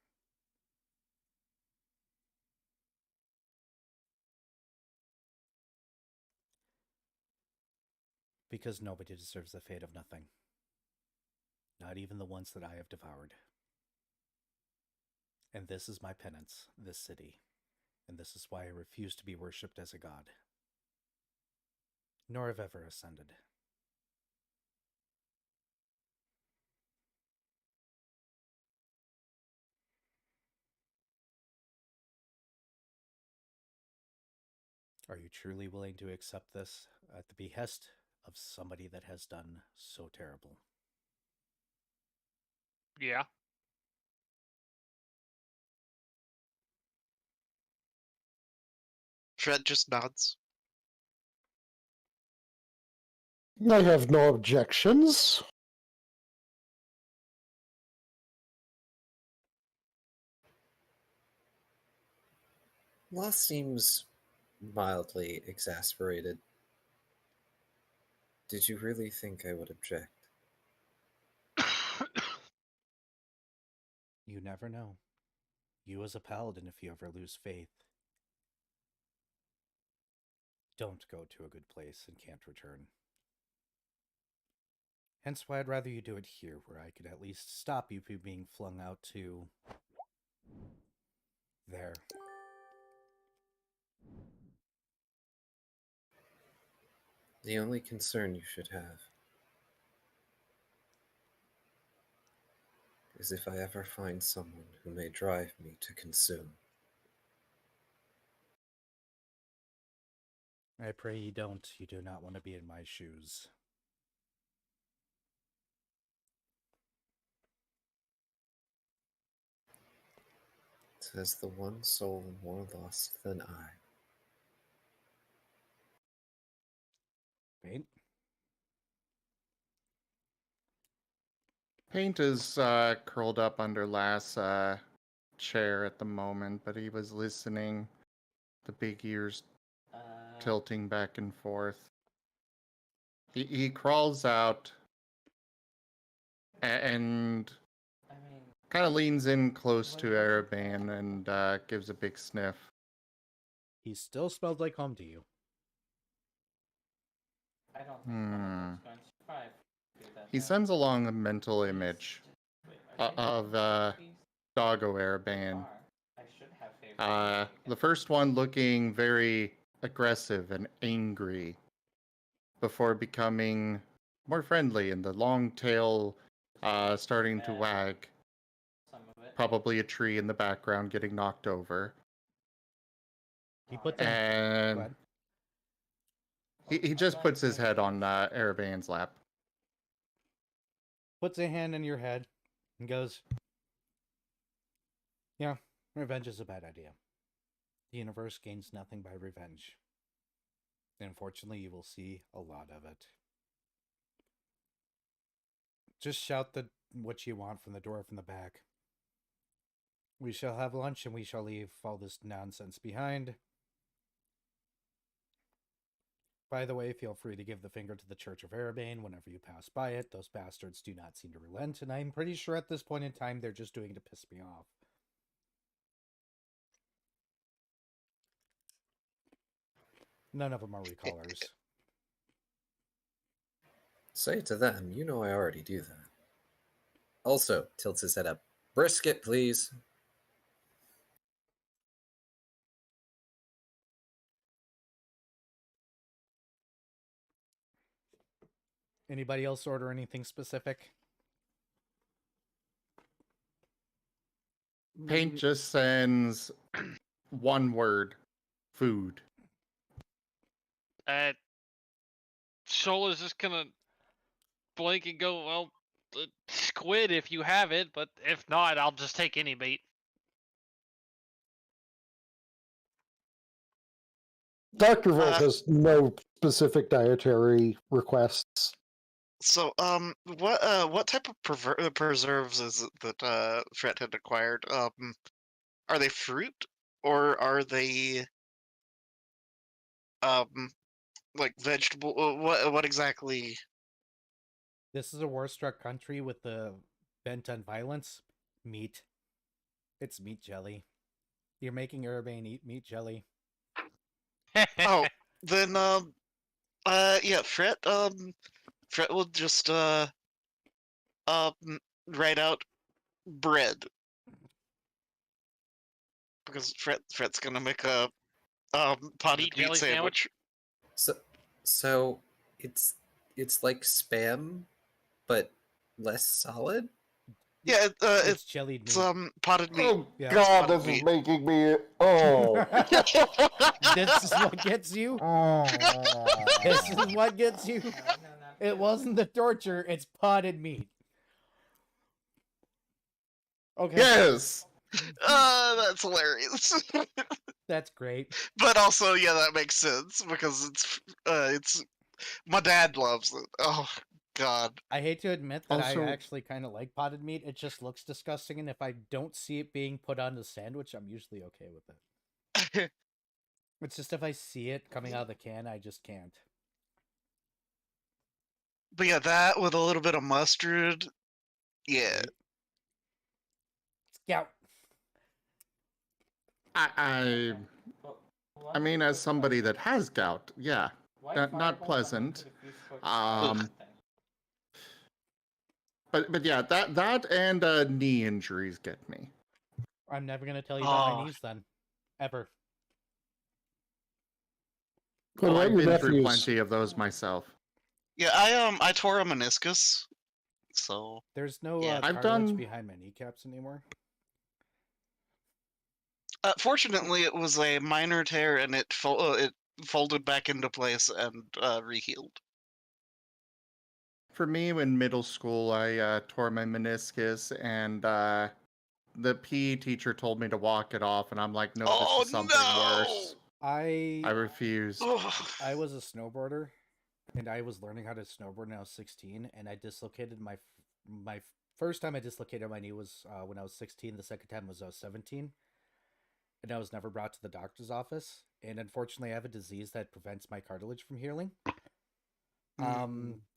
Because nobody deserves the fate of nothing. Not even the ones that I have devoured. And this is my penance, this city. And this is why I refuse to be worshipped as a god. Nor have ever ascended. Are you truly willing to accept this at the behest of somebody that has done so terrible? Yeah. Fred just nods. I have no objections. Lost seems mildly exasperated. Did you really think I would object? You never know. You as a paladin, if you ever lose faith, don't go to a good place and can't return. Hence why I'd rather you do it here, where I could at least stop you from being flung out to there. The only concern you should have is if I ever find someone who may drive me to consume. I pray you don't. You do not want to be in my shoes. Says the one soul more lost than I. Paint? Paint is curled up under Lass' chair at the moment, but he was listening. The big ears tilting back and forth. He crawls out and I mean, kind of leans in close to Araban and gives a big sniff. He still smells like home to you. I don't think one of them's going to survive. Do that He now. sends along a mental image Wait, are you of please? Doggo Araban. I should have favorite. The first one looking very aggressive and angry before becoming more friendly, and the long tail starting to wag. Some of it. Probably a tree in the background getting knocked over. He puts a... And Go ahead. he just puts his head on Araban's lap. Puts a hand in your head and goes, yeah, revenge is a bad idea. The universe gains nothing by revenge. Unfortunately, you will see a lot of it. Just shout what you want from the door from the back. We shall have lunch and we shall leave all this nonsense behind. By the way, feel free to give the finger to the Church of Erebane whenever you pass by it. Those bastards do not seem to relent, and I'm pretty sure at this point in time they're just doing it to piss me off. None of them are recallers. Say it to them, you know I already do that. Also, tilts his head up. Brisket, please. Anybody else order anything specific? Paint just sends one word: food. Shoal is just gonna blink and go, well, squid if you have it, but if not, I'll just take any bait. Dr. Volt has no specific dietary requests. So, what type of preserves is it that Fred had acquired? Are they fruit or are they like vegetable? What exactly? This is a war-struck country with the bent on violence. Meat. It's meat jelly. You're making Erebane eat meat jelly. Oh, then yeah, Fred will just write out bread because Fred's gonna make a potted Meat meat jelly sandwich. So it's like Spam, but less solid. Yeah, It's jellied meat. it's potted meat. Oh Yeah. God, Potted this meat. is making me. Oh. This is what gets you? This is what gets you? It wasn't the torture, it's potted meat. Okay. Yes. That's hilarious. That's great. But also, yeah, that makes sense because it's my dad loves it. Oh God. I hate to admit that Also- I actually kind of like potted meat. It just looks disgusting, and if I don't see it being put on a sandwich, I'm usually okay with it. It's just if I see it coming out of the can, I just can't. But yeah, that with a little bit of mustard. Yeah. Scout. I mean, as somebody that has gout, yeah, not pleasant. But yeah, that and knee injuries get me. I'm never gonna tell you about my Oh. knees then. Ever. What about I've your been through nephews? plenty of those myself. Yeah, I tore a meniscus, so There's no Yeah. I've cartilage done- behind my kneecaps anymore. fortunately it was a minor tear and it folded back into place and rehealed. For me, in middle school, I tore my meniscus, and the PE teacher told me to walk it off, and I'm like, no, Oh, this is something no! worse. I I refuse. I was a snowboarder, and I was learning how to snowboard when I was 16, and I dislocated my first time I dislocated my knee was when I was 16. The second time was I was 17, and I was never brought to the doctor's office. And unfortunately, I have a disease that prevents my cartilage from healing.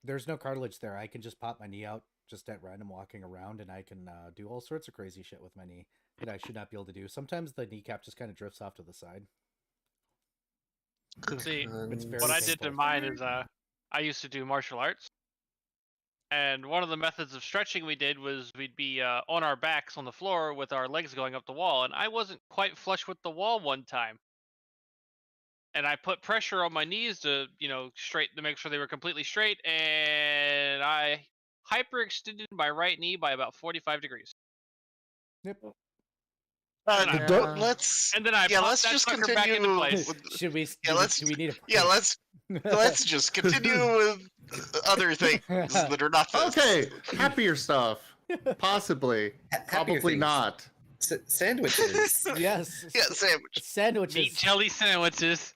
There's no cartilage there. I can just pop my knee out just at random walking around, and I can do all sorts of crazy shit with my knee that I should not be able to do. Sometimes the kneecap just kind of drifts off to the side. See, It's very what I did to painful. mine is I used to do martial arts, and one of the methods of stretching we did was we'd be on our backs on the floor with our legs going up the wall, and I wasn't quite flush with the wall one time, and I put pressure on my knees to straight to make sure they were completely straight, and I hyperextended my right knee by about 45 degrees. Yep. Yeah. Let's And then I Yeah, popped let's that just sucker back into continue place. with- Should we? Yeah, let's- Do we need a? yeah, let's just continue with other things that are not this. Okay, happier stuff. Possibly. Happier Probably things. not. Sandwiches. Yes. Yeah, sandwich. Sandwiches. Meat jelly sandwiches.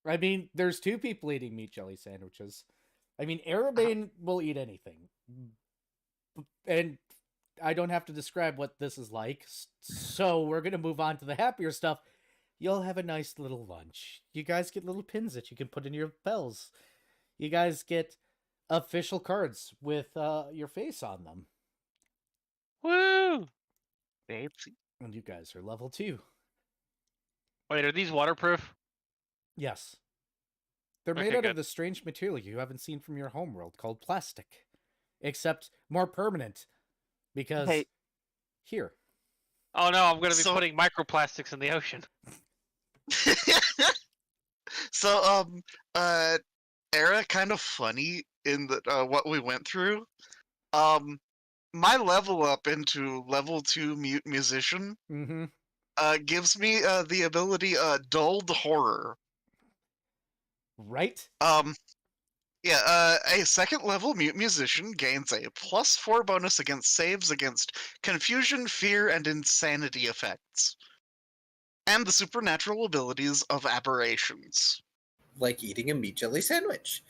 I mean, there's two people eating meat jelly sandwiches. I mean, Arabane will eat anything. And I don't have to describe what this is like. So we're going to move on to the happier stuff. You'll have a nice little lunch. You guys get little pins that you can put in your bells. You guys get official cards with your face on them. Woo! Fancy. And you guys are level 2. Wait, are these waterproof? Yes. They're made Okay, out of good. the strange material you haven't seen from your homeworld called plastic. Except more permanent. Because Hey. here. Oh no, I'm going to be So- putting microplastics in the ocean. So, Era, kind of funny in the what we went through. My level up into level 2 mute musician Mm-hmm. gives me the ability dulled horror. Right? Yeah, a second level mute musician gains a +4 bonus against saves against confusion, fear, and insanity effects. And the supernatural abilities of aberrations. Like eating a meat jelly sandwich.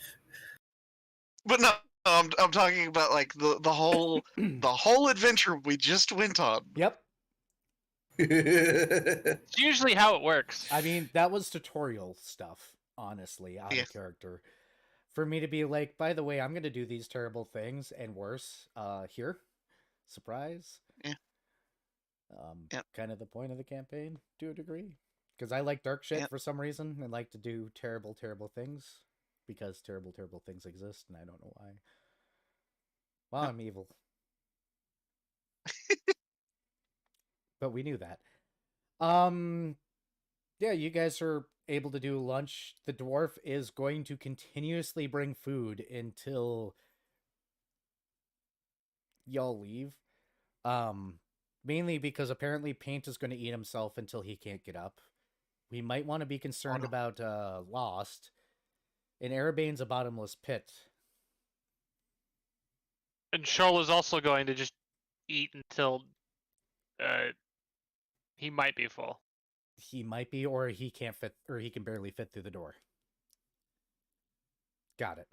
But no, I'm talking about like the whole the whole adventure we just went on. Yep. It's usually how it works. I mean, that was tutorial stuff, honestly, out Yeah. of character. For me to be like, by the way, I'm going to do these terrible things and worse here. Surprise. Yeah. Yep. Kind of the point of the campaign, to a degree. Because I like dark shit Yep. for some reason and like to do terrible, terrible things. Because terrible, terrible things exist, and I don't know why. Well, I'm evil. But we knew that. Yeah, you guys are able to do lunch. The dwarf is going to continuously bring food until y'all leave. Mainly because apparently Paint is going to eat himself until he can't get up. We might want to be concerned no. about Lost. And Arabane's a bottomless pit. And Shoal is also going to just eat until he might be full. He might be, or he can't fit, or he can barely fit through the door. Got it.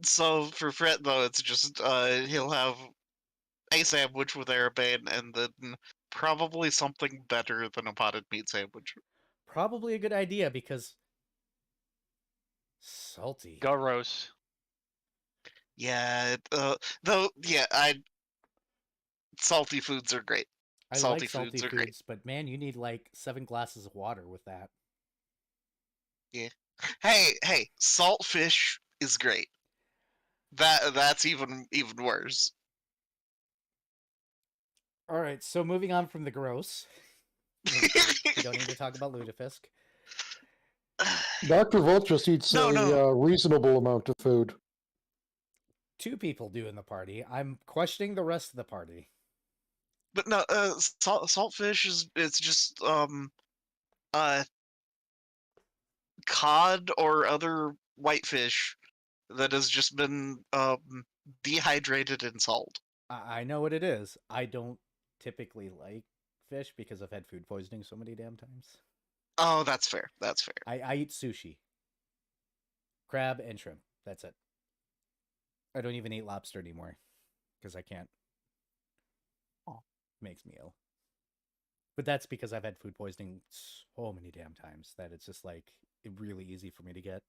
So for Fret though, it's just he'll have a sandwich with Arabane and then probably something better than a potted meat sandwich. Probably a good idea because salty. Gross. Yeah, salty foods are great. I salty like salty foods foods, are great. but man, you need like 7 glasses of water with that. Hey, salt fish is great. That's even worse. All right, so moving on from the gross. We don't need to talk about Lutefisk. Dr. Volt just eats No, a no. reasonable amount of food. 2 people do in the party. I'm questioning the rest of the party. But no, saltfish is it's just uh cod or other whitefish that has just been dehydrated in salt. I know what it is. I don't typically like fish because I've had food poisoning so many damn times. Oh, that's fair. That's fair. I eat sushi, crab, and shrimp. That's it. I don't even eat lobster anymore because I can't. Oh. Makes me ill. But that's because I've had food poisoning so many damn times that it's just like really easy for me to get.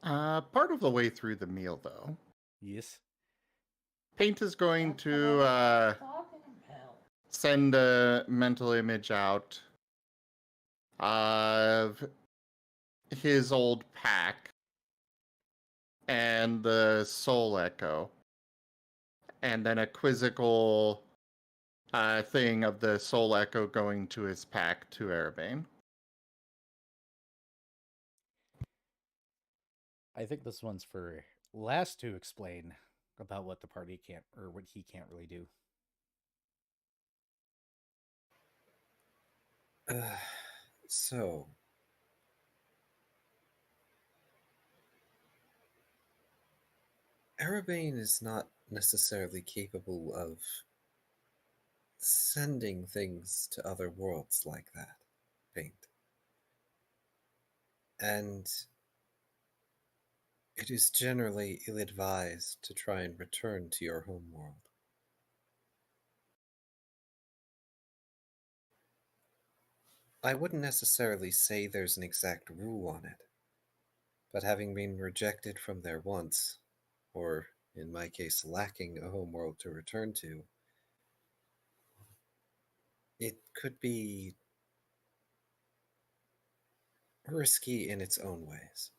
Part of the way through the meal, though, Yes. Paint is going That's to what I'm talking about. send a mental image out of his old pack and the Soul Echo, and then a quizzical thing of the Soul Echo going to his pack to Erebane. I think this one's for Last to explain about what the party can't, or what he can't really do. So, Erebane is not necessarily capable of sending things to other worlds like that, Paint. And it is generally ill-advised to try and return to your home world. I wouldn't necessarily say there's an exact rule on it, but having been rejected from there once, or in my case, lacking a home world to return to, it could be risky in its own ways.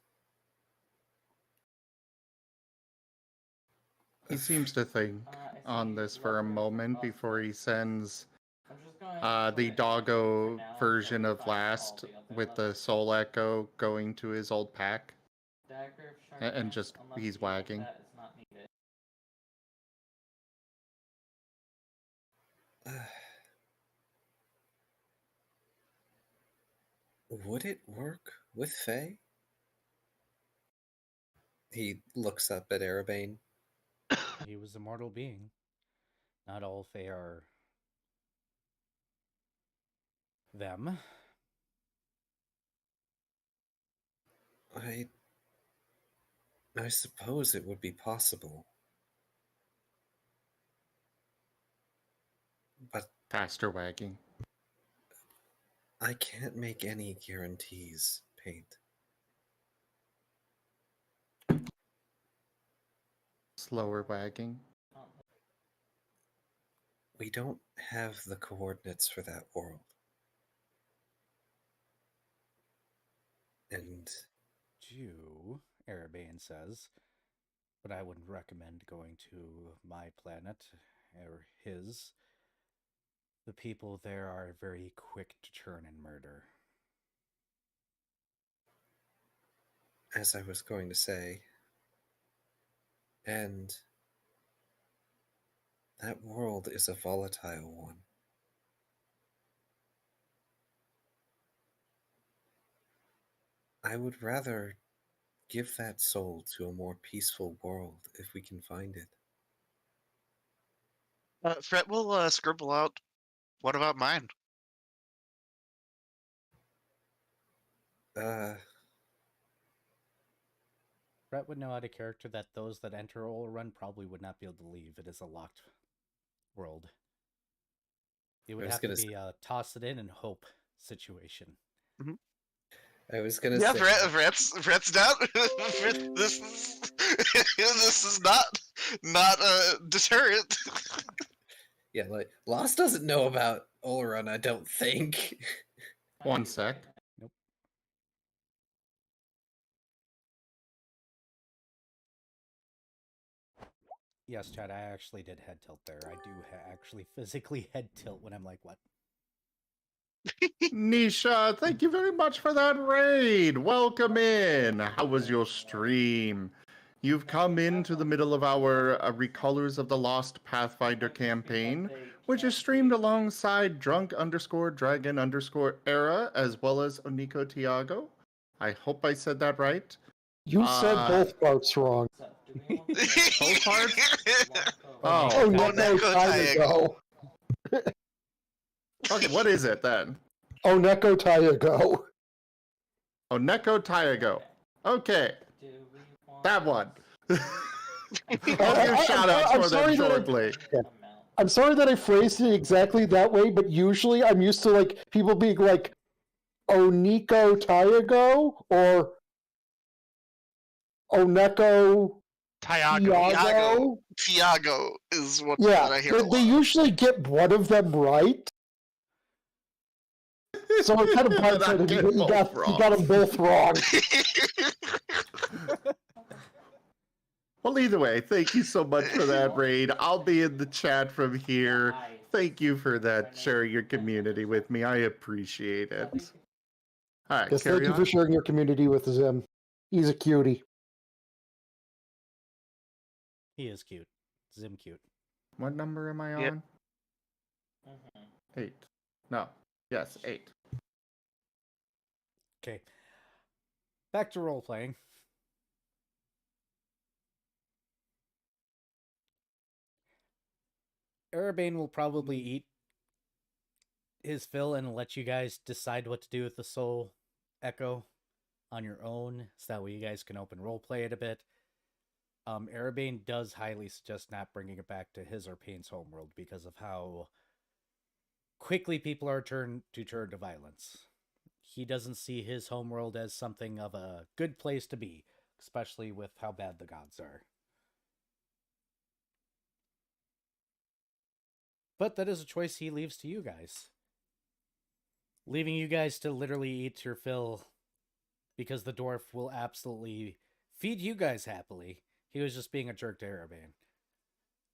He seems to think I on see this for a Walker moment across before he the- sends I'm just going the for doggo now, version so of find all Last the other with the levels. Soul Echo going to his old pack. Dagger of and Sharpness, just unless he's you feel wagging. That is not needed. Would it work with Faye? He looks up at Erebane. He was a mortal being. Not all Fae are them. I suppose it would be possible. But Faster wagging. I can't make any guarantees, Paint. Slower wagging. We don't have the coordinates for that world. And Jew, Erebane says, but I wouldn't recommend going to my planet or his. The people there are very quick to turn and murder. as I was going to say, and that world is a volatile one. I would rather give that soul to a more peaceful world if we can find it. Fret will scribble out. What about mine? Brett would know how to character that those that enter Run probably would not be able to leave. It is a locked world. It would have to be a toss it in and hope situation. Mm-hmm. I was gonna say, Fret's down. This is not a deterrent. Yeah, like Lost doesn't know about Oleron, I don't think. 1 sec. Nope. Yes, Chad, I actually did head tilt there. I do actually physically head tilt when I'm like, what? Nisha, thank you very much for that raid. Welcome in. How was your stream? You've come into the middle of our Recolors of the Lost Pathfinder campaign, which is streamed alongside Drunk_Dragon_Era, as well as Oniko Tiago. I hope I said that right. You said both parts wrong. So, do we want Both parts? Oh, Oh, no, Neko time Taigo. ago. okay, what is it then? Oh, Neko Taigo. Oh, Neko Taigo. Okay, do we want that one. I'll give I'm shout outs I'm for sorry them that I- shortly. amount? I'm sorry that I phrased it exactly that way, but usually I'm used to like people being like Oniko Taigo or Oneko Tiago. Tiago. Tiago is what Yeah, that I hear a they lot. usually get one of them right. So it kind of But I blindsided me. get He both got wrong. them both wrong. Well, either way, thank you so much for that raid. I'll be in the chat from here. Thank you for that, sharing your community with me. I appreciate it. All right, Yes, thank carry you on. for sharing your community with Zim. He's a cutie. He is cute. Zim cute. What number am I Yep. on? Mhm. 8. No. Yes, 8. Okay. Back to role playing. Erebane will probably eat his fill and let you guys decide what to do with the soul echo on your own, so that way you guys can open roleplay it a bit. Erebane does highly suggest not bringing it back to his or Payne's homeworld because of how quickly people are turn to violence. He doesn't see his homeworld as something of a good place to be, especially with how bad the gods are. But that is a choice he leaves to you guys. Leaving you guys to literally eat your fill because the dwarf will absolutely feed you guys happily. He was just being a jerk to Erebane.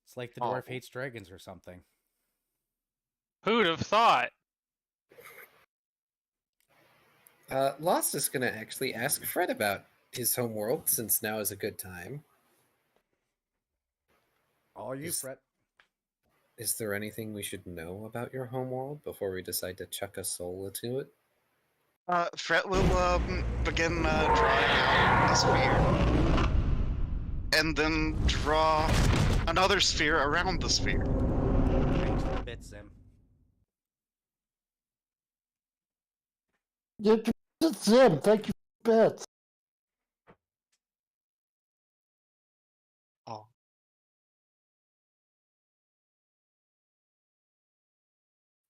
It's like the dwarf Oh. hates dragons or something. Who'd have thought? Lost is going to actually ask Fred about his homeworld, since now is a good time. All you, Is- Fret. Is there anything we should know about your homeworld before we decide to chuck a soul into it? Fret will begin drawing out a sphere, and then draw another sphere around the sphere. Thanks for the bit, Zim. Yeah, it's Zim. Thank you for the bits. Oh.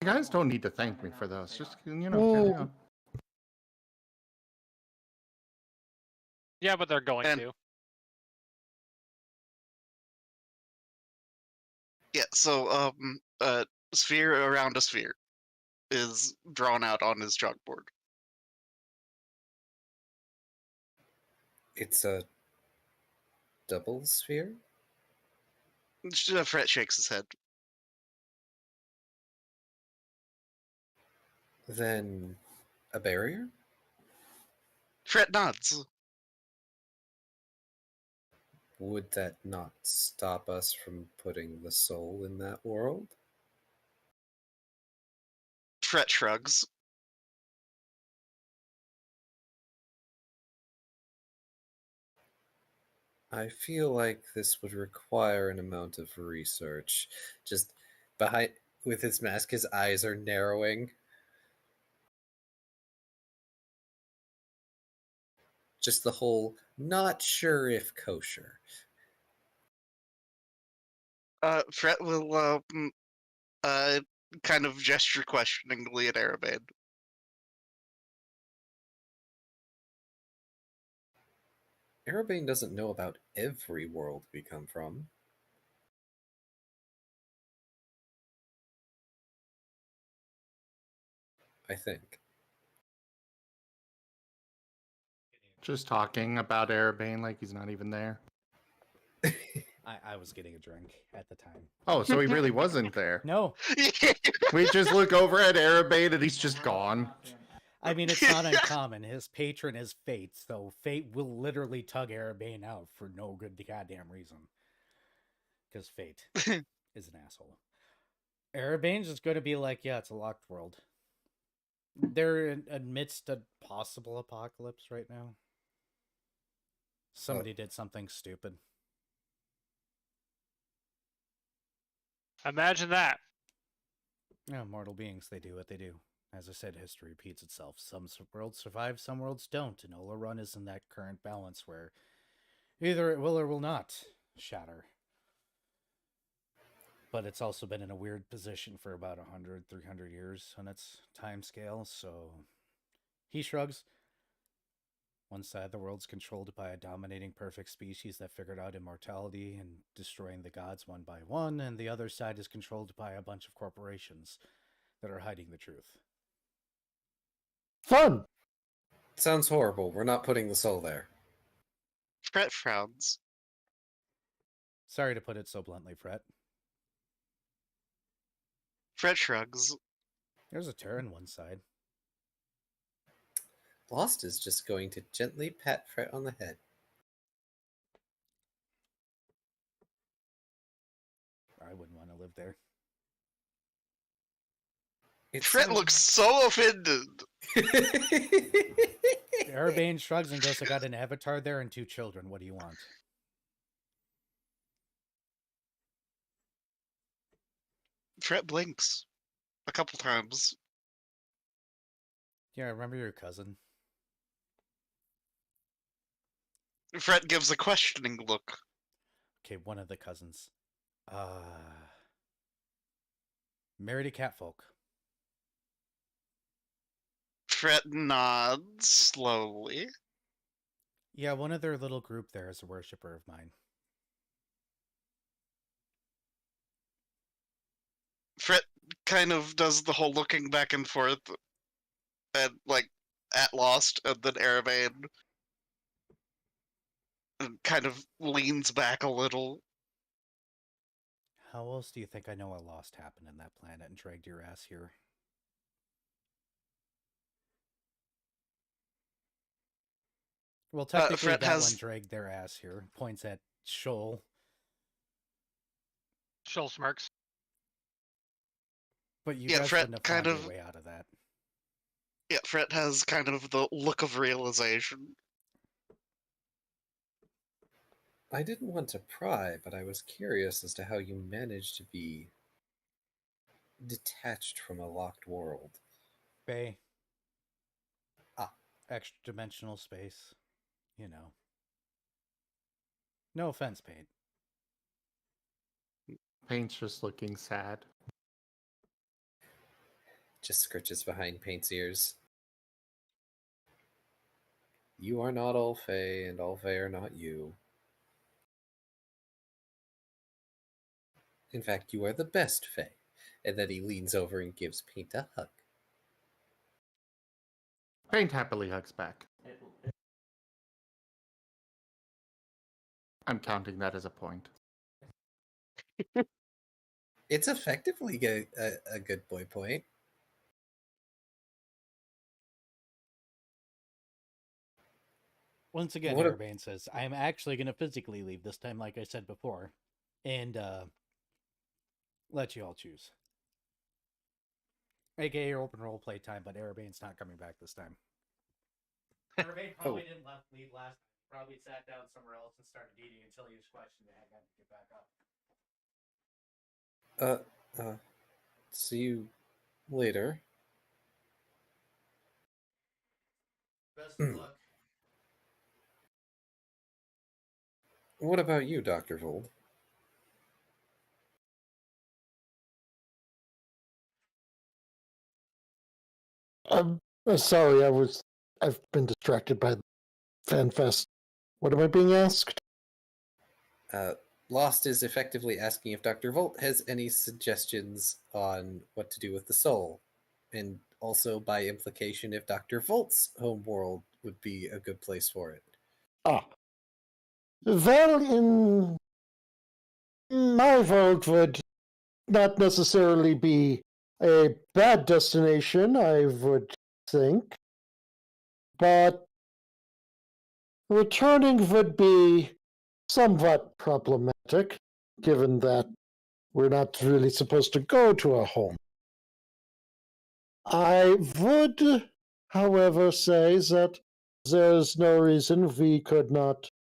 You guys don't need to thank me for those. Just, carry on. Yeah, but they're going And- to. Yeah, so a sphere around a sphere is drawn out on his chalkboard. It's a double sphere? Fret shakes his head. Then a barrier? Fret nods. Would that not stop us from putting the soul in that world? Fret shrugs. I feel like this would require an amount of research. Just behind with his mask, his eyes are narrowing. Just the whole not sure if kosher. Fret will kind of gesture questioningly at Erebane. Erebane doesn't know about every world we come from. I think. Just talking about Erebane like he's not even there. I was getting a drink at the time. Oh, so he really wasn't there. No, We just look over at Arabane and he's just gone. I mean, it's not uncommon. His patron is Fate, so Fate will literally tug Arabane out for no good goddamn reason. Because Fate is an asshole. Arabane's just going to be like, yeah, it's a locked world. They're amidst a possible apocalypse right now. Somebody did something stupid. Imagine that. Yeah, mortal beings, they do what they do. As I said, history repeats itself. Some worlds survive, some worlds don't, and Olorun is in that current balance where either it will or will not shatter. But it's also been in a weird position for about 100, 300 years on its time scale, so he shrugs. One side of the world's controlled by a dominating perfect species that figured out immortality and destroying the gods one by one, and the other side is controlled by a bunch of corporations that are hiding the truth. Fun. Sounds horrible. We're not putting the soul there. Fret frowns. Sorry to put it so bluntly, Fret. Fret shrugs. There's a Terran one side. Lost is just going to gently pat Fret on the head. I wouldn't want to live there. It Fret sounds- looks so offended. Arabane shrugs and goes, I got an avatar there and 2 children. What do you want? Fret blinks a couple times. Yeah, I remember your cousin. Fret gives a questioning look. Okay, one of the cousins. Married a catfolk. Fret nods slowly. Yeah, one of their little group there is a worshiper of mine. Fret kind of does the whole looking back and forth and like at Lost, and then Arabane kind of leans back a little. How else do you think I know a lost happened in that planet and dragged your ass here? Well, technically Fret that has- one dragged their ass here. Points at Shoal. Shoal smirks. But you Yeah, guys Fret wouldn't have kind found of- your way out of that. Yeah, Fret has kind of the look of realization. I didn't want to pry, but I was curious as to how you managed to be detached from a locked world. Bay. Ah. Extra dimensional space. You know. No offense, Paint. Paint's just looking sad. Just scritches behind Paint's ears. You are not all Fae, and all Fae are not you. In fact, you are the best Fae. And then he leans over and gives Paint a hug. Paint happily hugs back. I'm counting that as a point. It's effectively a good boy point. Once again, What a- Airbane says, I'm actually going to physically leave this time, like I said before, and let you all choose. AKA your open role play time, but Arabane's not coming back this time. Arabane probably didn't leave last time. Probably sat down somewhere else and started eating until he was questioned and had to get back up. See you later. Best of luck. What about you, Dr. Vold? I'm sorry, I've been distracted by FanFest. What am I being asked? Lost is effectively asking if Dr. Volt has any suggestions on what to do with the soul, and also by implication if Dr. Volt's homeworld would be a good place for it. Well, my vote would not necessarily be a bad destination, I would think, but returning would be somewhat problematic, given that we're not really supposed to go to a home. I would, however, say that there's no reason we could not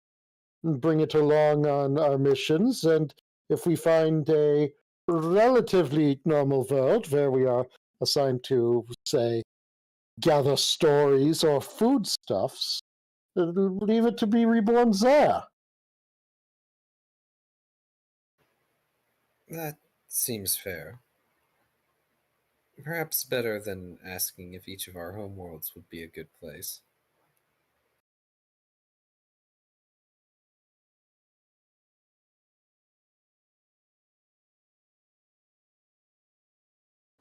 bring it along on our missions, and if we find a relatively normal world where we are assigned to, say, gather stories or foodstuffs, leave it to be reborn there. That seems fair. Perhaps better than asking if each of our homeworlds would be a good place.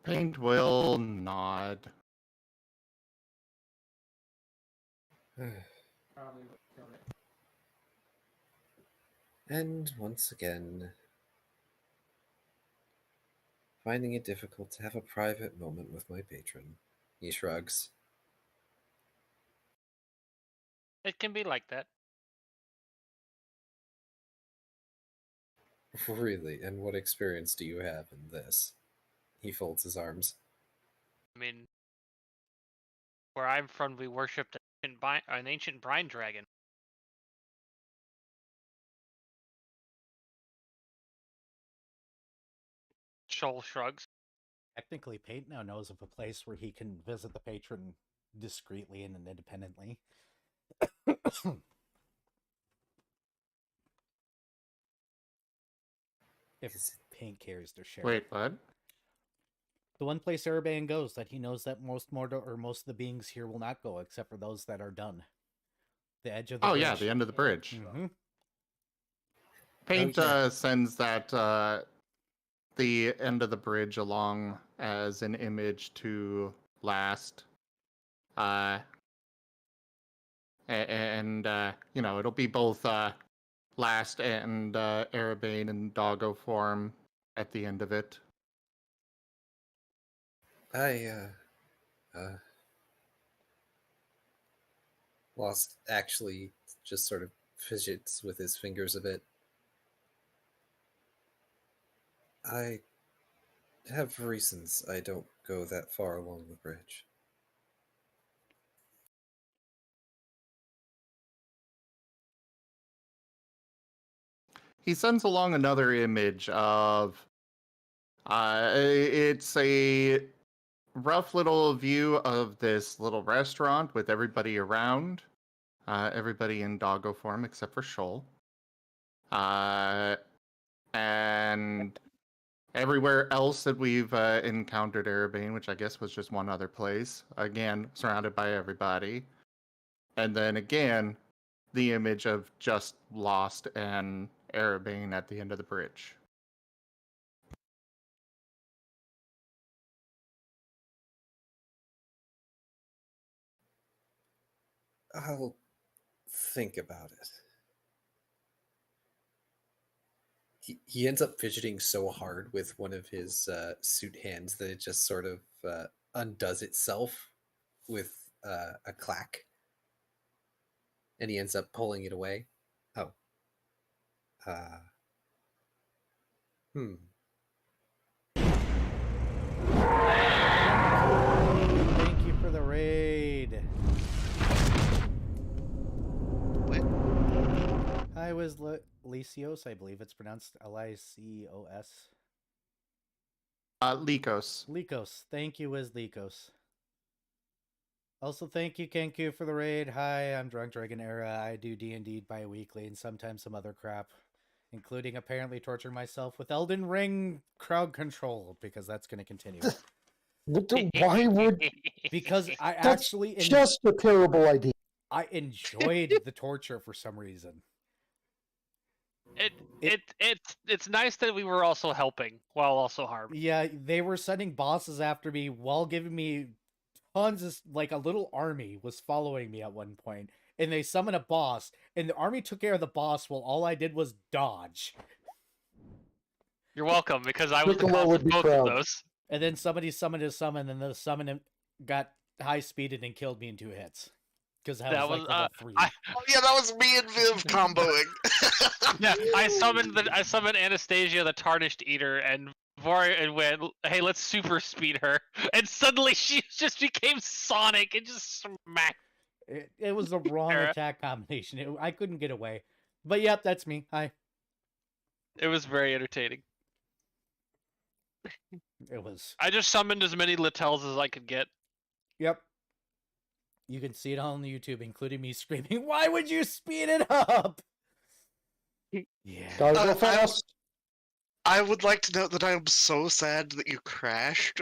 Paint will nod. Probably would kill it. And once again, finding it difficult to have a private moment with my patron. He shrugs. It can be like that. Really, and what experience do you have in this? He folds his arms. I mean, where I'm from, we worshipped an ancient brine dragon. Shoal shrugs. Technically, Paint now knows of a place where he can visit the patron discreetly and independently. If Paint cares to share. Wait, what? The one place Erebane goes that he knows that most of the beings here will not go, except for those that are done. The edge of the bridge. Yeah, the end of the bridge. Mm-hmm. Paint Okay. sends that the end of the bridge along as an image to Last. And it'll be both Last and Erebane in doggo form at the end of it. Lost actually just sort of fidgets with his fingers a bit. I have reasons I don't go that far along the bridge. He sends along another image of it's a rough little view of this little restaurant with everybody around, everybody in doggo form except for Shoal, and everywhere else that we've encountered Erebane, which I guess was just one other place, again surrounded by everybody, and then again the image of just Lost and Erebane at the end of the bridge. I'll think about it. He ends up fidgeting so hard with one of his suit hands that it just sort of undoes itself with a clack. And he ends up pulling it away. Oh. Thank you for the raid. Wait. Hi, was Lysios, I believe it's pronounced Lycos. Lycos. Lycos. Thank you, Wiz Lycos. Also, thank you, Kenku, for the raid. Hi, I'm Drunk Dragon Era. I do D&D bi-weekly and sometimes some other crap, including apparently torturing myself with Elden Ring crowd control, because that's going to continue. Why would... Because I That's actually... just a terrible idea. I enjoyed the torture for some reason. It's nice that we were also helping while also harming. Yeah, they were sending bosses after me while giving me tons of, like, a little army was following me at one point, and they summoned a boss, and the army took care of the boss while all I did was dodge. You're welcome, because I was the Piccolo cause would of be both proud. of those. And then somebody summoned his summon, and the summon got high speeded and killed me in 2 hits. Because I That was was, like level 3. Oh yeah, that was me and Viv comboing. Yeah, I summoned Anastasia, the Tarnished Eater, and Varia went, "Hey, let's super speed her," and suddenly she just became Sonic and just smacked. It was the wrong Era. attack combination. I couldn't get away. But yep, that's me. Hi. It was very entertaining. It was. I just summoned as many Littels as I could get. Yep. You can see it all on YouTube, including me screaming, "Why would you speed it up?" Yeah. Gotta go I- fast. I would like to note that I am so sad that you crashed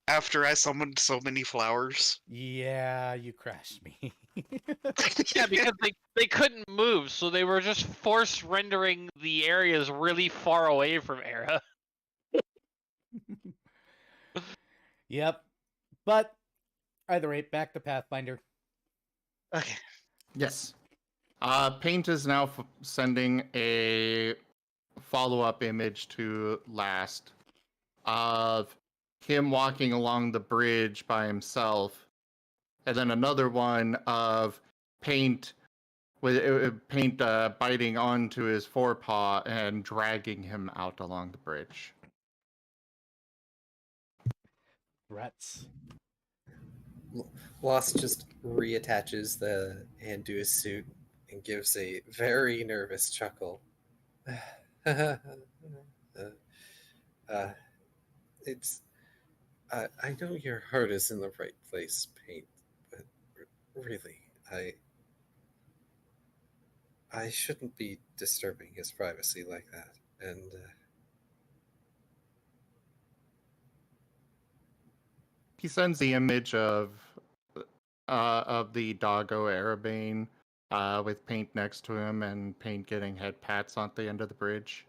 after I summoned so many flowers. Yeah, you crashed me. Yeah, because they couldn't move, so they were just force rendering the areas really far away from Era. Yep. But either way, back to Pathfinder. Okay. Yes. Paint is now sending a follow-up image to Last of him walking along the bridge by himself, and then another one of Paint with Paint biting onto his forepaw and dragging him out along the bridge. Threats. Lost just reattaches the hand to his suit and gives a very nervous chuckle. It's. I know your heart is in the right place, Paint, but really, I shouldn't be disturbing his privacy like that. And He sends the image of the doggo Arabane with Paint next to him and Paint getting head pats on the end of the bridge.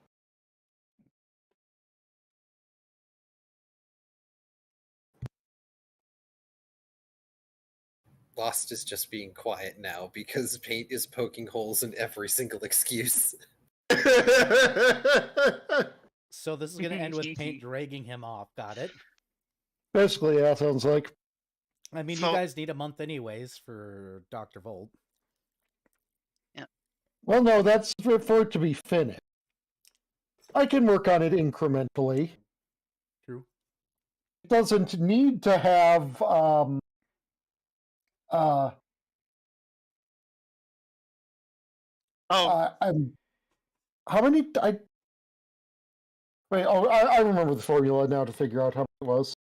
Lost is just being quiet now because Paint is poking holes in every single excuse. So this is going to end with Paint dragging him off. Got it. Basically, that sounds like. I mean, So- you guys need a month anyways for Dr. Volt. Well, no, that's for it to be finished. I can work on it incrementally. True. It doesn't need to have Oh, how many I remember the formula now to figure out how many it was.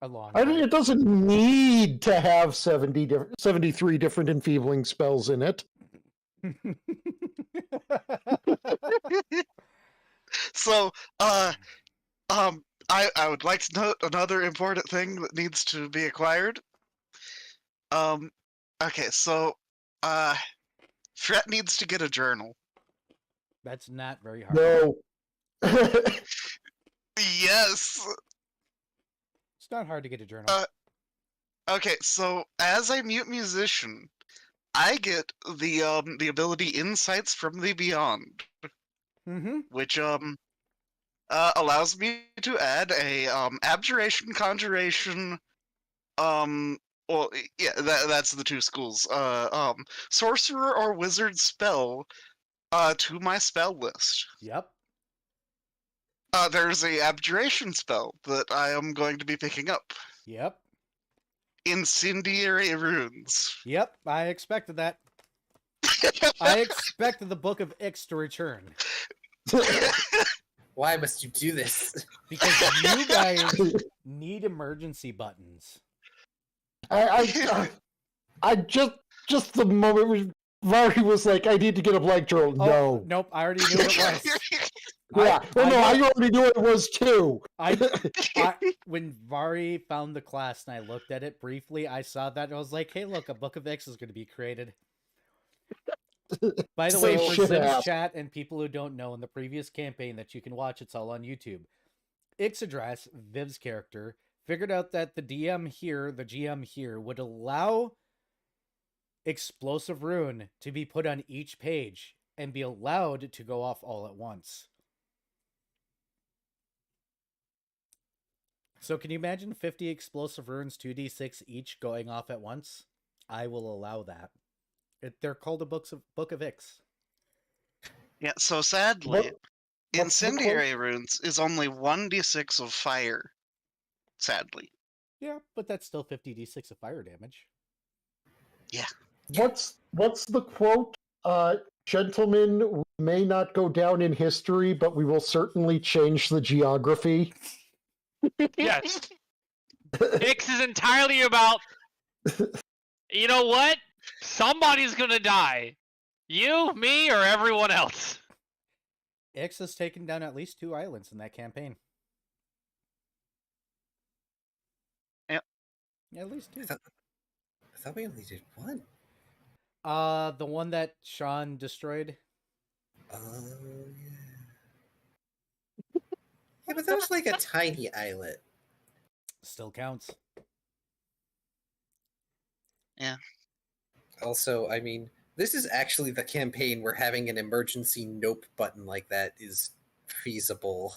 A long It doesn't need to have 73 different enfeebling spells in it. so I would like to note another important thing that needs to be acquired. Okay, so Fret needs to get a journal. That's not very hard. No. Yes. It's not hard to get a journal. Okay, so as a mute musician, I get the ability Insights from the Beyond, Mm-hmm. which allows me to add a abjuration, conjuration, well, yeah, that's the two schools. Sorcerer or wizard spell to my spell list. Yep. There's a abjuration spell that I am going to be picking up. Yep. Incendiary runes. Yep. I expected that. I expected the Book of Ix to return. Why must you do this? Because you guys need emergency buttons. I just the moment where Vari was like, I need to get a blank journal. Oh, No. Nope, I already knew what it was. Yeah. Well, no, I I already knew what it was too. when Vari found the class and I looked at it briefly, I saw that and I was like, hey, look, a Book of Ix is going to be created. By the way, So for shit Sims ass. chat and people who don't know, in the previous campaign that you can watch, it's all on YouTube. Ixadrass, Viv's character, figured out that the DM here, the GM here, would allow Explosive Rune to be put on each page and be allowed to go off all at once. So can you imagine 50 explosive runes, 2d6 each, going off at once? I will allow that. They're called a Book of Ix. Yeah, so sadly, What- what's the incendiary runes is only 1d6 of fire. Sadly. Yeah, but that's still 50d6 of fire damage. What's the quote? Gentlemen, we may not go down in history, but we will certainly change the geography. Yes. Ix is entirely about. You know what? Somebody's gonna die. You, me, or everyone else. Ix has taken down at least 2 islands in that campaign. Yep. Yeah, at least 2. I thought we only did one. The one that Sean destroyed. Oh, yeah. Yeah, but that was like a tiny islet. Still counts. Also, I mean, this is actually the campaign where having an emergency nope button like that is feasible.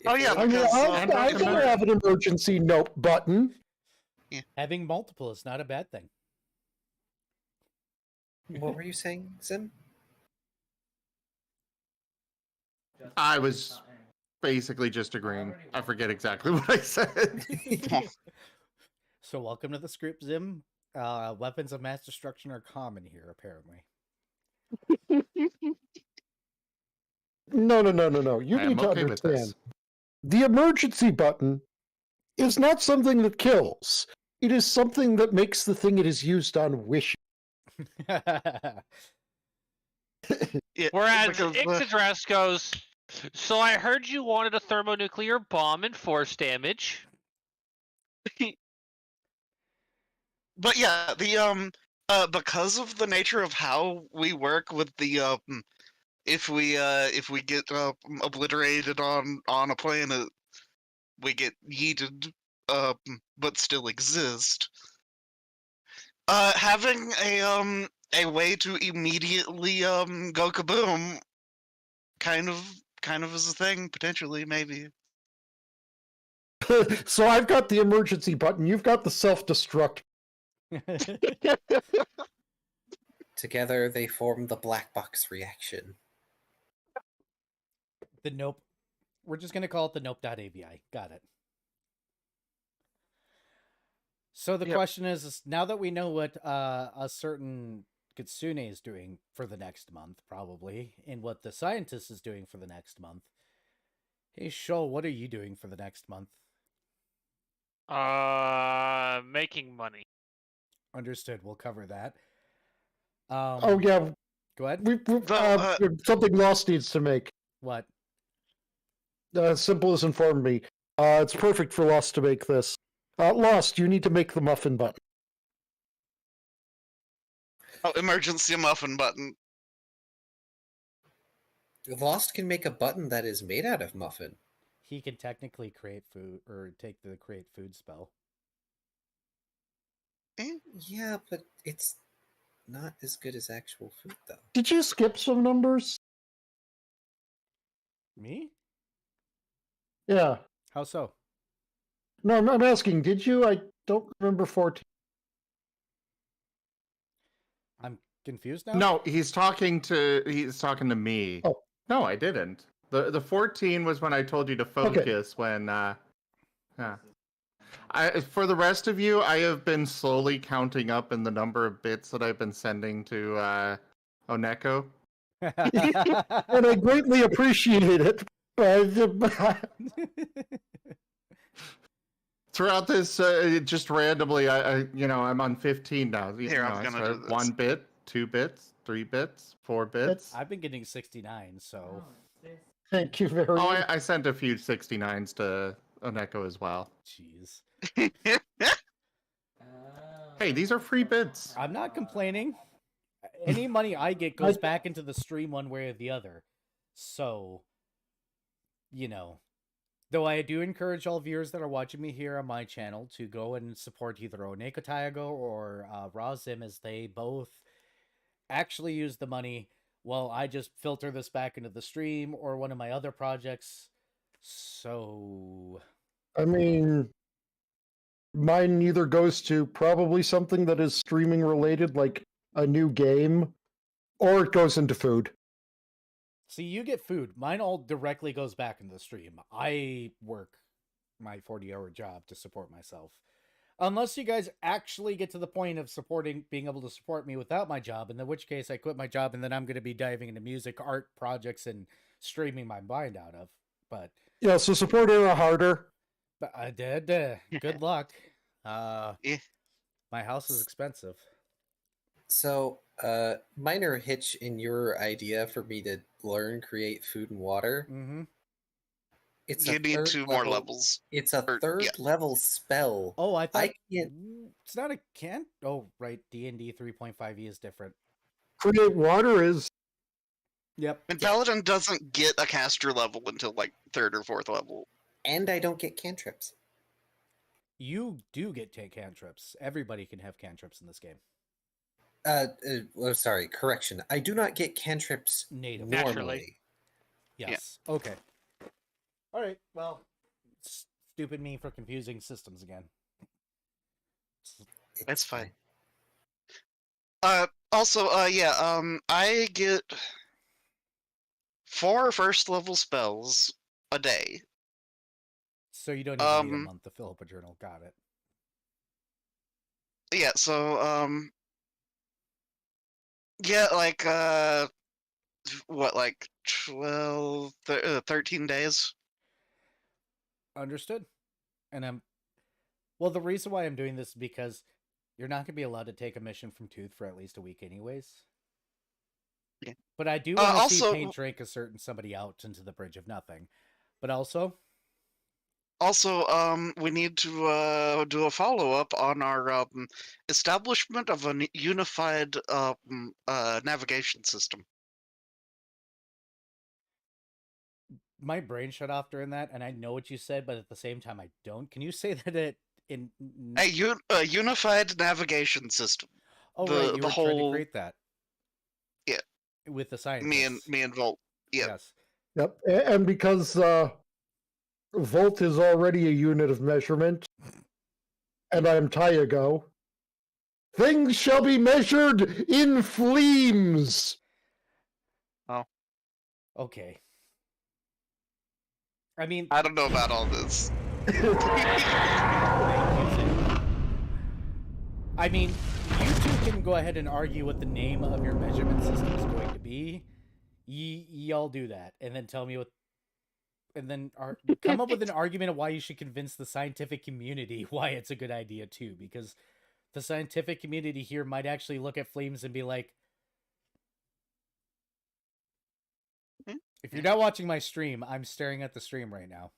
Oh, yeah, I mean, because, I can have an emergency nope button. Having multiple is not a bad thing. What were you saying, Sim? I was basically just agreeing. I forget exactly what I said. So welcome to the script, Zim. Weapons of mass destruction are common here, apparently. No. You I am need to okay with this. understand. The emergency button is not something that kills. It is something that makes the thing it is used on wish. Whereas because, Ix's address goes, so I heard you wanted a thermonuclear bomb and force damage. But yeah, the because of the nature of how we work with the if we get obliterated on a planet, we get yeeted but still exist. Having a way to immediately go kaboom kind of is a thing, potentially, maybe. So I've got the emergency button. You've got the self-destruct. Together, they form the black box reaction. The nope. We're just going to call it the nope.avi. Got it. So the Yep. question is, now that we know what a certain Kitsune is doing for the next month, probably, and what the scientist is doing for the next month, hey, Shoal, what are you doing for the next month? Making money. Understood. We'll cover that. Oh yeah, Go ahead. something Lost needs to make. What? Simple has informed me. It's perfect for Lost to make this. Lost, you need to make the muffin button. Oh, emergency muffin button. Lost can make a button that is made out of muffin. He can technically create food, or take the create food spell. Yeah, but it's not as good as actual food, though. Did you skip some numbers? Me? Yeah. How so? No, I'm asking, did you? I don't remember 14. I'm confused now? No, he's talking to me. Oh. No, I didn't. The 14 was when I told you to focus when for the rest of you, I have been slowly counting up in the number of bits that I've been sending to Oneko. And I greatly appreciate it. Throughout this, just randomly, I'm on 15 now. Here, I'm gonna do this. 1 bit, 2 bits, 3 bits, 4 bits. I've been getting 69, so... Thank you very Oh, much. I sent a few 69s to Oneko as well. Jeez. Hey, these are free bits. I'm not complaining. Any money I get goes back into the stream one way or the other. So, Though I do encourage all viewers that are watching me here on my channel to go and support either Oneko Taigo or Razim, as they both actually use the money while I just filter this back into the stream or one of my other projects. So, I mean, mine either goes to probably something that is streaming related, like a new game, or it goes into food. See, you get food. Mine all directly goes back into the stream. I work my 40-hour job to support myself. Unless you guys actually get to the point of being able to support me without my job, in which case I quit my job and then I'm going to be diving into music, art projects, and streaming my mind out of. But Yeah, so support Era harder. I did. Good luck. Yeah. My house is expensive. So, minor hitch in your idea for me to learn, create food and water. Mm-hmm. It's You a need third 2 more level- levels. It's a Or- third yeah. level spell. Oh, I thought I can't. it's not a can. Oh, right. D&D 3.5e is different. Create water is Yep. And Paladin doesn't get a caster level until like 3rd or 4th level. And I don't get cantrips. You do get cantrips. Everybody can have cantrips in this game. Sorry, correction. I do not get cantrips Native. Naturally. normally. Yes. Okay. All right. Well, stupid me for confusing systems again. That's fine. Also, I get 4 first level spells a day. So you don't even need a Um, month to fill up a journal. Got it. Yeah, so, yeah, like, what, like 12, 13 days? Understood. And well, the reason why I'm doing this is because you're not going to be allowed to take a mission from Tooth for at least a week anyways. Yeah. But I do want to see also- Paint Drake a certain somebody out into the Bridge of Nothing. But also, Also, we need to do a follow-up on our establishment of a unified navigation system. my brain shut off during that, and I know what you said, but at the same time, I don't. Can you say that in? A unified navigation system. Oh, the- right, you the were trying to whole- create that. Yeah. With the scientists. Me and Volt. Yeah. Yes. Yep, and because volt is already a unit of measurement, and I'm Tyago, things shall be measured in fleams. Okay. I mean, I don't know about all this. I mean, you two can go ahead and argue what the name of your measurement system is going to be. Y'all do that, and then tell me what, and then come up with an argument of why you should convince the scientific community why it's a good idea too, because the scientific community here might actually look at flames and be like, if you're not watching my stream, I'm staring at the stream right now.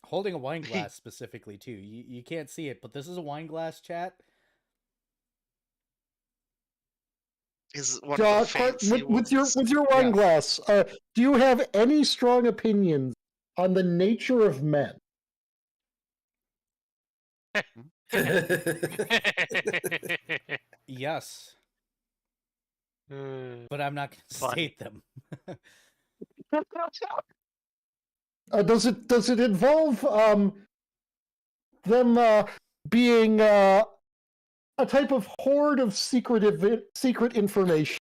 Holding a wine glass specifically too. You can't see it, but this is a wine glass, chat. Is one Josh, of the fancy with your ones. wine Yes. glass, do you have any strong opinions on the nature of men? Yes, but I'm not going to Funny. state them. Does it involve them being a type of hoard of secret information?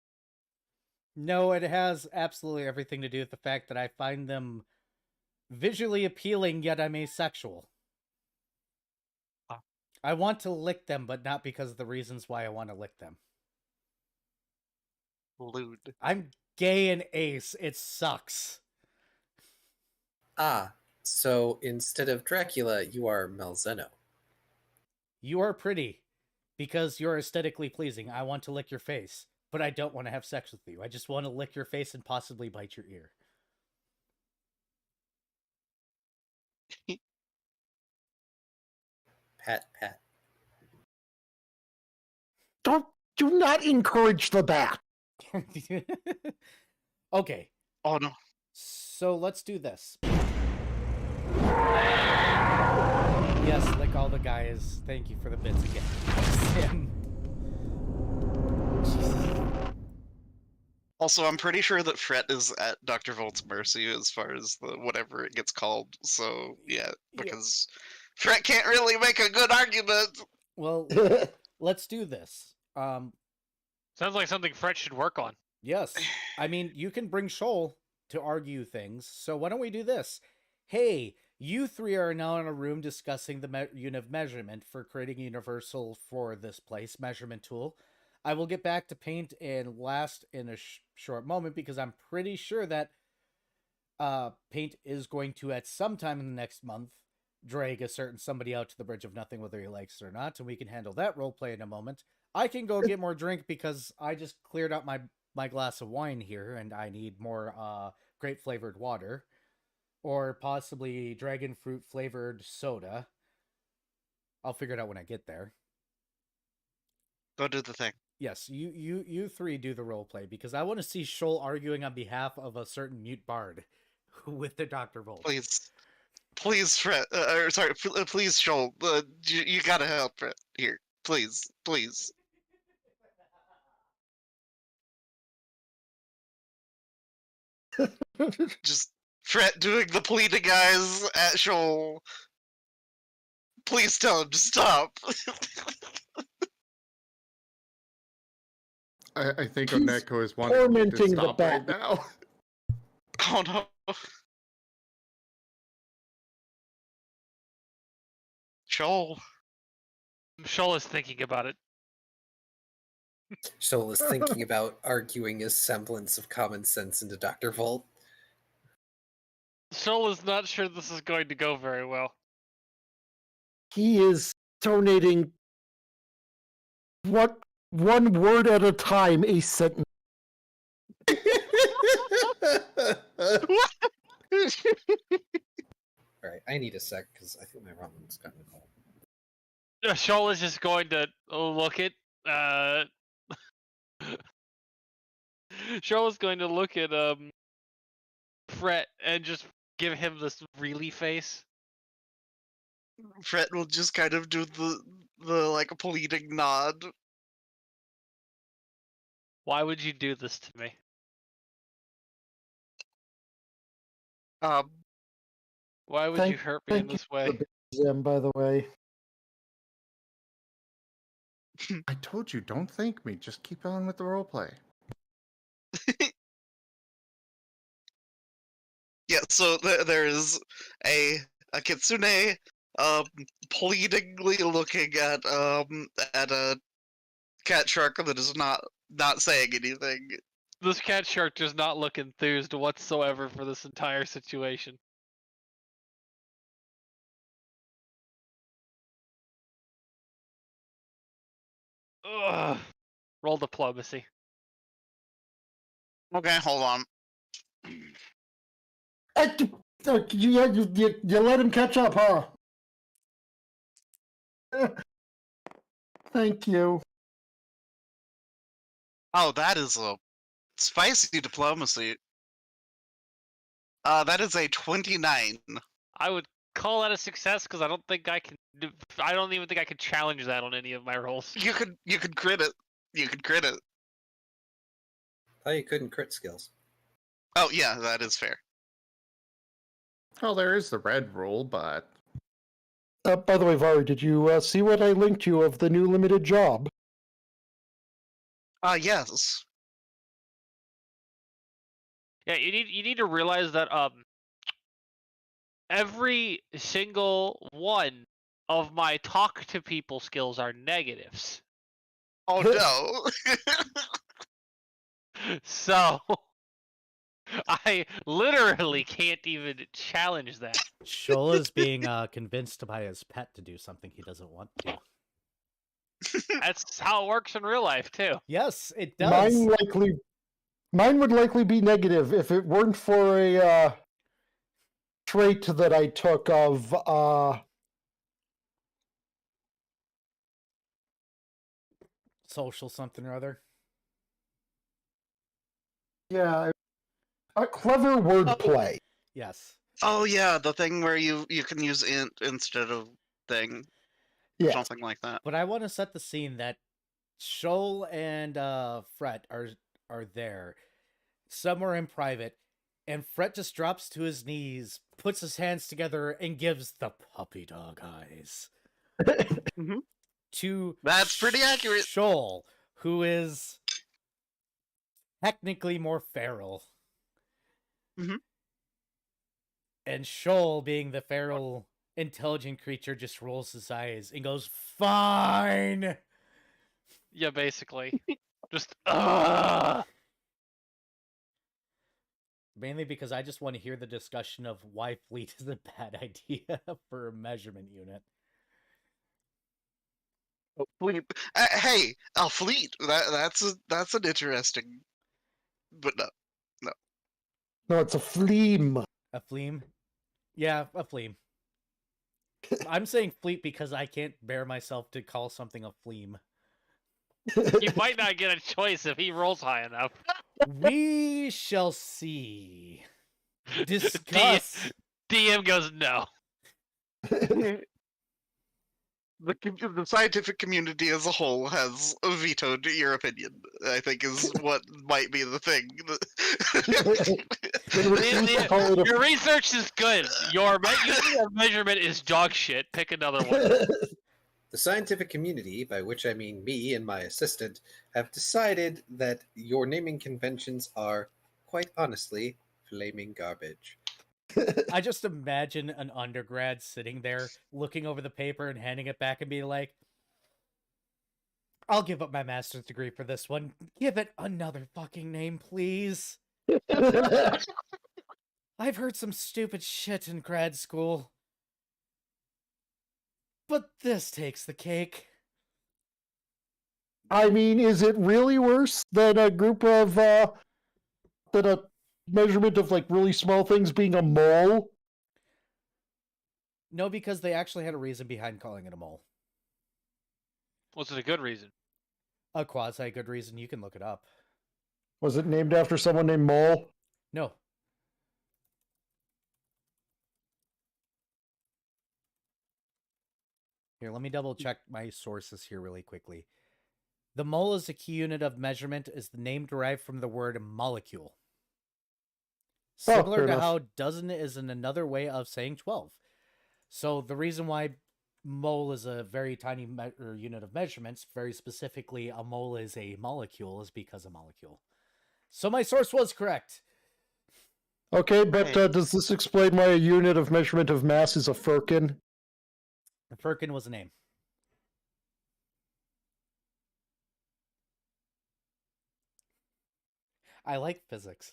No, it has absolutely everything to do with the fact that I find them visually appealing, yet I'm asexual. I want to lick them, but not because of the reasons why I want to lick them. Lewd. I'm gay and ace. It sucks. Ah, so instead of Dracula, you are Malzeno. You are pretty because you're aesthetically pleasing. I want to lick your face, but I don't want to have sex with you. I just want to lick your face and possibly bite your ear. Pat, pat. Do not encourage the bat. Okay, Oh no. so let's do this. Yes, like all the guys. Thank you for the bits again. Sam. Jesus. Also, I'm pretty sure that Fret is at Dr. Volt's mercy as far as the whatever it gets called. So yeah, because Fret can't really make a good argument. Well, let's do this. Sounds like something Fret should work on. Yes. I mean, you can bring Shoal to argue things. So why don't we do this? Hey, you three are now in a room discussing the unit of measurement for creating a universal for this place measurement tool. I will get back to Paint and Last in a short moment because I'm pretty sure that Paint is going to, at some time in the next month, drag a certain somebody out to the Bridge of Nothing, whether he likes it or not, and we can handle that roleplay in a moment. I can go get more drink because I just cleared out my glass of wine here, and I need more grape flavored water, or possibly dragon fruit flavored soda. I'll figure it out when I get there. Go do the thing. Yes, you three do the role play because I want to see Shoal arguing on behalf of a certain mute bard with the Dr. Volt. Please, Fret. Please, Shoal. You gotta help Fret here. Please. Just Fret doing the pleading eyes at Shoal. Please tell him to stop. I think He's Oneko is wanting me to tormenting the stop right bat. now. Oh no. Shoal. Shoal is thinking about it. Shoal is thinking about arguing his semblance of common sense into Dr. Volt. Shoal is not sure this is going to go very well. He is donating one word at a time a sentence. Alright, I need a sec because I think my ramen's gotten cold. Shoal is just going to look at Shoal is going to look at Fret and just give him this really face. Fret will just kind of do the like pleading nod. Why would you do this to me? Why would you hurt me in thank you this way? Zim, by the way. I told you, don't thank me. Just keep on with the roleplay. Yeah, so there is a kitsune pleadingly looking at a cat shark that is not saying anything. This cat shark does not look enthused whatsoever for this entire situation. Ugh. Roll diplomacy. Okay, hold on. You let him catch up, huh? Thank you. Oh, that is a spicy diplomacy. That is a 29. I would call that a success because I don't think I can. I don't even think I could challenge that on any of my rolls. You could crit it. You could crit it. Oh, you couldn't crit skills. Oh yeah, that is fair. Well, there is the red rule, but By the way, Vari, did you see what I linked you of the new limited job? Yes. Yeah, you need to realize that every single one of my talk to people skills are negatives. Oh no. So I literally can't even challenge that. Shoal is being convinced by his pet to do something he doesn't want to. That's how it works in real life too. Yes, it does. Mine would likely be negative if it weren't for a trait that I took of Social something or other. yeah, a clever wordplay. Yes. Oh yeah, the thing where you can use int instead of thing. Yeah. Something like that. But I want to set the scene that Shoal and Fret are there. somewhere in private, and Fret just drops to his knees, puts his hands together, and gives the puppy dog eyes to That's pretty accurate. Shoal, who is technically more feral. Mhm. And Shoal, being the feral, intelligent creature, just rolls his eyes and goes, "Fine." Yeah, basically. Just Mainly because I just want to hear the discussion of why fleet is a bad idea for a measurement unit. Fleet. Hey, a fleet. That's an interesting. But no. No, it's a fleam. A fleam? Yeah, a fleam. I'm saying fleet because I can't bear myself to call something a fleam. you might not get a choice if he rolls high enough. We shall see. Discuss. DM goes no. The scientific community as a whole has vetoed your opinion, I think, is what might be the thing. Your research is good. Your unit of measurement is dog shit. Pick another one. The scientific community, by which I mean me and my assistant, have decided that your naming conventions are, quite honestly, flaming garbage. I just imagine an undergrad sitting there looking over the paper and handing it back and being like, "I'll give up my master's degree for this one. Give it another fucking name, please." I've heard some stupid shit in grad school, but this takes the cake. I mean, is it really worse than a group of, than a measurement of, like, really small things being a mole? No, because they actually had a reason behind calling it a mole. Was it a good reason? A quasi-good reason. You can look it up. Was it named after someone named Mole? No. Here, let me double check my sources here really quickly. The mole as a key unit of measurement is the name derived from the word molecule. Similar fair to enough. how dozen is in another way of saying 12. So the reason why mole is a very tiny unit of measurements, very specifically a mole is a molecule, is because a molecule. So my source was correct. Okay, but does this explain why a unit of measurement of mass is a firkin? The Firkin was a name. I like physics.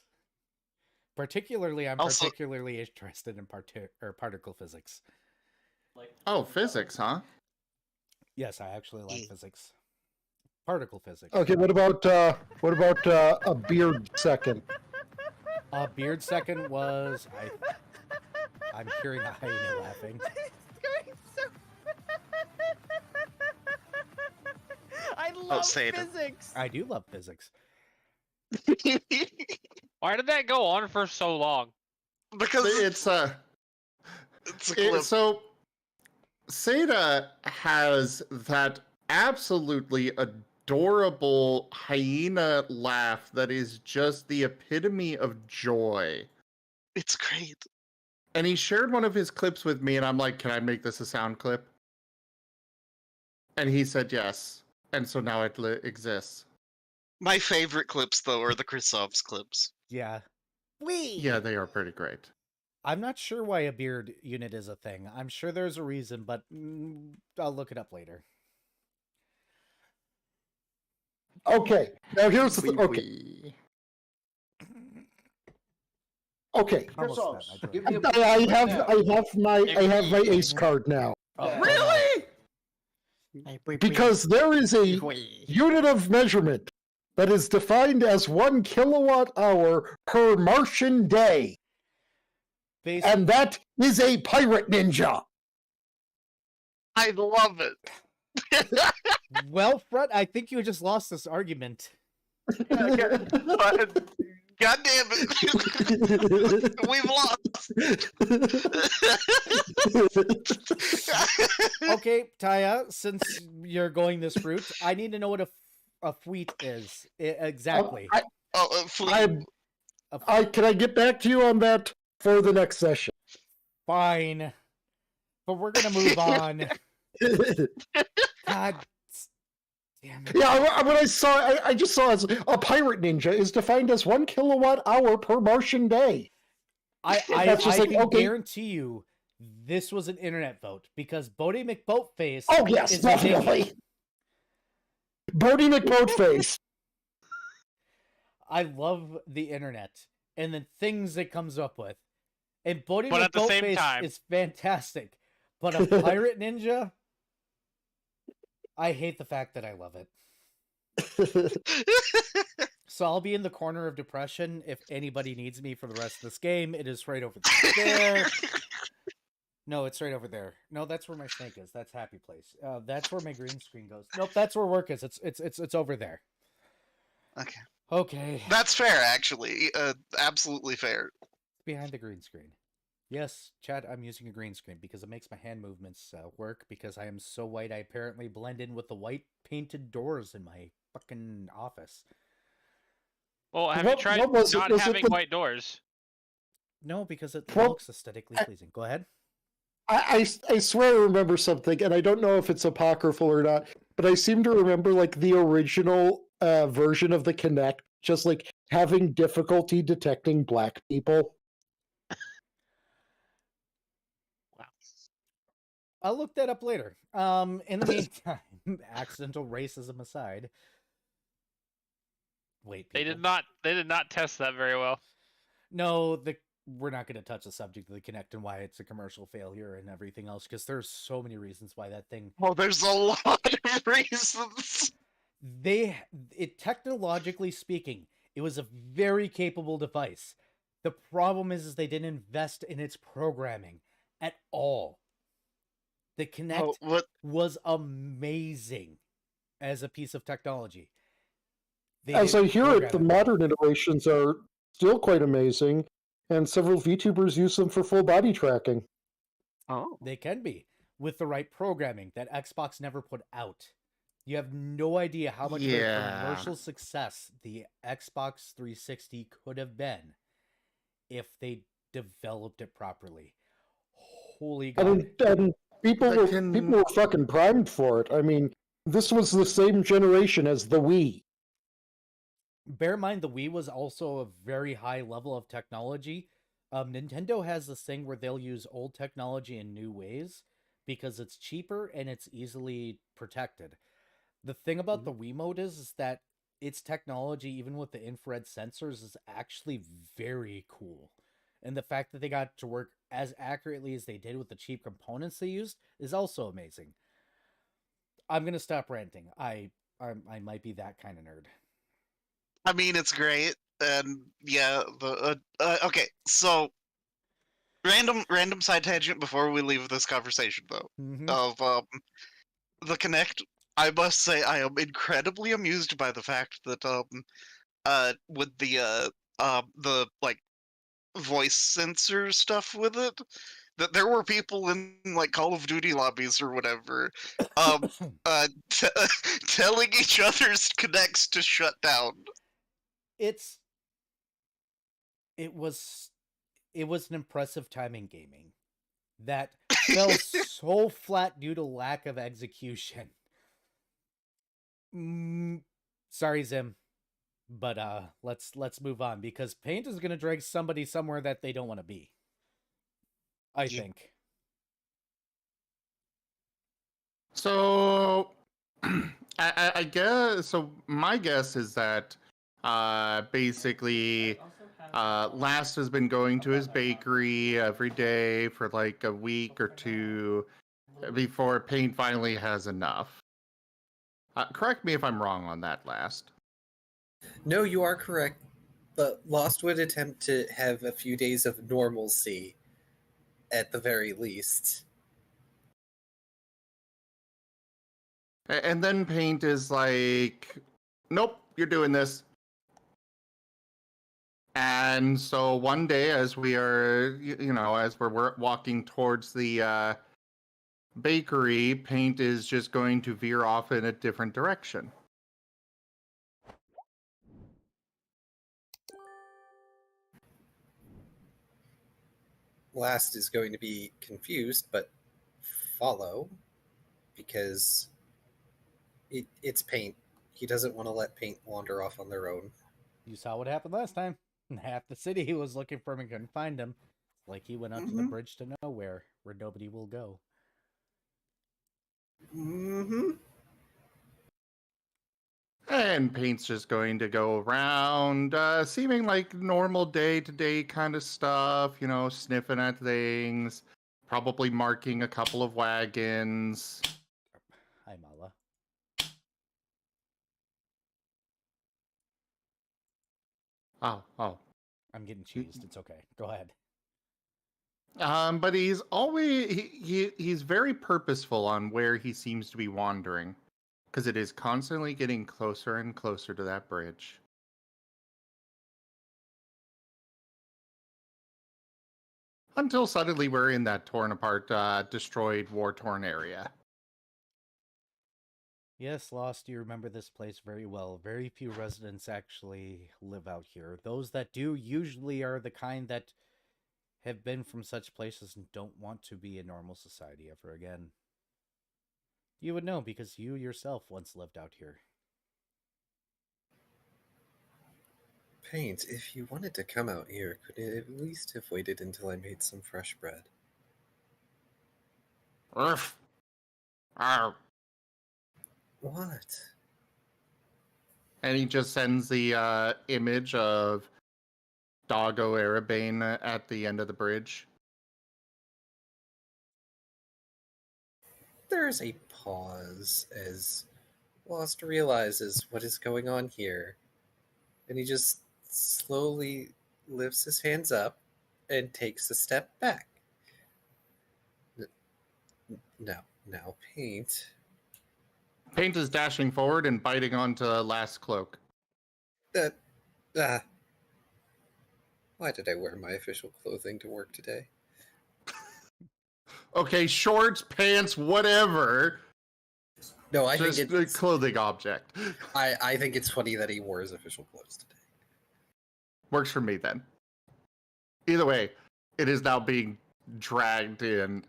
Particularly, I'm Also- particularly interested in particle physics. Like, Oh, physics, huh? Yes, I actually like physics. Particle physics. Okay, what about a beard second? Beard second was I'm hearing a hyena laughing. I love say it. physics. I do love physics. Why did that go on for so long? Because It's it's a clip. so Seda has that absolutely adorable hyena laugh that is just the epitome of joy. It's great. And he shared one of his clips with me, and I'm like, "Can I make this a sound clip?" And he said yes. And so now it exists. My favorite clips, though, are the Krisov's clips. Yeah. Yeah, they are pretty great. I'm not sure why a beard unit is a thing. I'm sure there's a reason, but I'll look it up later. Okay, now here's the okay. Wee. Okay, Almost Chris said, Oaks, I give joined. me a I have my ace card now Really? because there is a unit of measurement that is defined as 1 kilowatt hour per Martian day, Based and that is a pirate ninja. I love it. Well, Fred, I think you just lost this argument. But, God damn it. We've lost. Okay, Taya, since you're going this route, I need to know what a fleet is exactly. Oh, fleet. I'm Can I get back to you on that for the next session? Fine. But we're gonna move on. God damn it. Yeah, when I just saw as a pirate ninja is defined as 1 kilowatt-hour per Martian day. I That's just like, can okay. guarantee you this was an internet vote because Bodie McBoatface Oh yes, is definitely. Bodie McBoatface. I love the internet and the things it comes up with. And Bodie But at the same McBoatface time- is fantastic. But a pirate ninja, I hate the fact that I love it. So I'll be in the corner of depression if anybody needs me for the rest of this game. It is right over there. No, it's right over there. No, that's where my snake is. That's happy place. That's where my green screen goes. Nope, that's where work is. It's over there. Okay. Okay. That's fair, actually. Absolutely fair. Behind the green screen. Yes, Chad, I'm using a green screen because it makes my hand movements work because I am so white I apparently blend in with the white painted doors in my fucking office. Well, have What- you tried what was it? not Was it having the- white doors? No, because it Well, looks aesthetically pleasing. Go ahead. I swear I remember something, and I don't know if it's apocryphal or not, but I seem to remember like the original version of the Kinect just like having difficulty detecting black people. I'll look that up later. In the meantime, accidental racism aside. Wait, They people. did not test that very well. No, we're not going to touch the subject of the Kinect and why it's a commercial failure and everything else because there's so many reasons why that thing. Oh, there's a lot of reasons. Technologically speaking, it was a very capable device. The problem is they didn't invest in its programming at all. The Kinect Oh, what? was amazing as a piece of technology. They As I didn't hear it, program the well. modern iterations are still quite amazing, and several VTubers use them for full body tracking. Oh. They can be with the right programming that Xbox never put out. You have no idea how much of a Yeah. commercial success the Xbox 360 could have been if they developed it properly. Holy God. And people But people were fucking primed for it. I mean, this was the same generation as the Wii. Bear in mind, the Wii was also a very high level of technology. Nintendo has this thing where they'll use old technology in new ways because it's cheaper and it's easily protected. The thing about the Wiimote is that its technology, even with the infrared sensors, is actually very cool. And the fact that they got to work as accurately as they did with the cheap components they used is also amazing. I'm gonna stop ranting. I might be that kind of nerd. I mean, it's great, and yeah. Okay, so random side tangent before we leave this conversation, though. Mhm. Of the Kinect, I must say I am incredibly amused by the fact that with the like voice sensor stuff with it, that there were people in like Call of Duty lobbies or whatever, telling each other's Kinects to shut down. It was an impressive time in gaming that fell so flat due to lack of execution. Sorry, Zim, but let's move on because Paint is gonna drag somebody somewhere that they don't want to be. I Yeah. think. So, I guess. So my guess is that basically, Last has been going to his bakery every day for like a week or two before Paint finally has enough. Correct me if I'm wrong on that, Last. No, you are correct, but Lost would attempt to have a few days of normalcy, at the very least. And then Paint is like, nope, you're doing this. And so one day, as we are, as we're walking towards the bakery, Paint is just going to veer off in a different direction. Last is going to be confused, but follow, because it's Paint. He doesn't want to let Paint wander off on their own. You saw what happened last time. Half the city was looking for him and couldn't find him. Like he went out to the bridge to nowhere, where nobody will go. Mm-hmm. And Paint's just going to go around, seeming like normal day-to-day kind of stuff, you know, sniffing at things, probably marking a couple of wagons. Hi, Mala. Oh. I'm getting cheesed. It's okay. Go ahead. But he's always he's very purposeful on where he seems to be wandering, because it is constantly getting closer and closer to that bridge. Until suddenly we're in that torn apart, destroyed, war-torn area. Yes, Lost, you remember this place very well. Very few residents actually live out here. Those that do usually are the kind that have been from such places and don't want to be in normal society ever again. You would know because you yourself once lived out here. Paint, if you wanted to come out here, could it at least have waited until I made some fresh bread? Urgh. Arr. What? And he just sends the image of Doggo Erebane at the end of the bridge. There is a pause as Lost realizes what is going on here, and he just slowly lifts his hands up and takes a step back. Now, Paint. Paint is dashing forward and biting onto Last's cloak. Why did I wear my official clothing to work today? Okay, shorts, pants, whatever. No, I Just think a it's clothing object. I think it's funny that he wore his official clothes today. Works for me then. Either way, it is now being dragged in.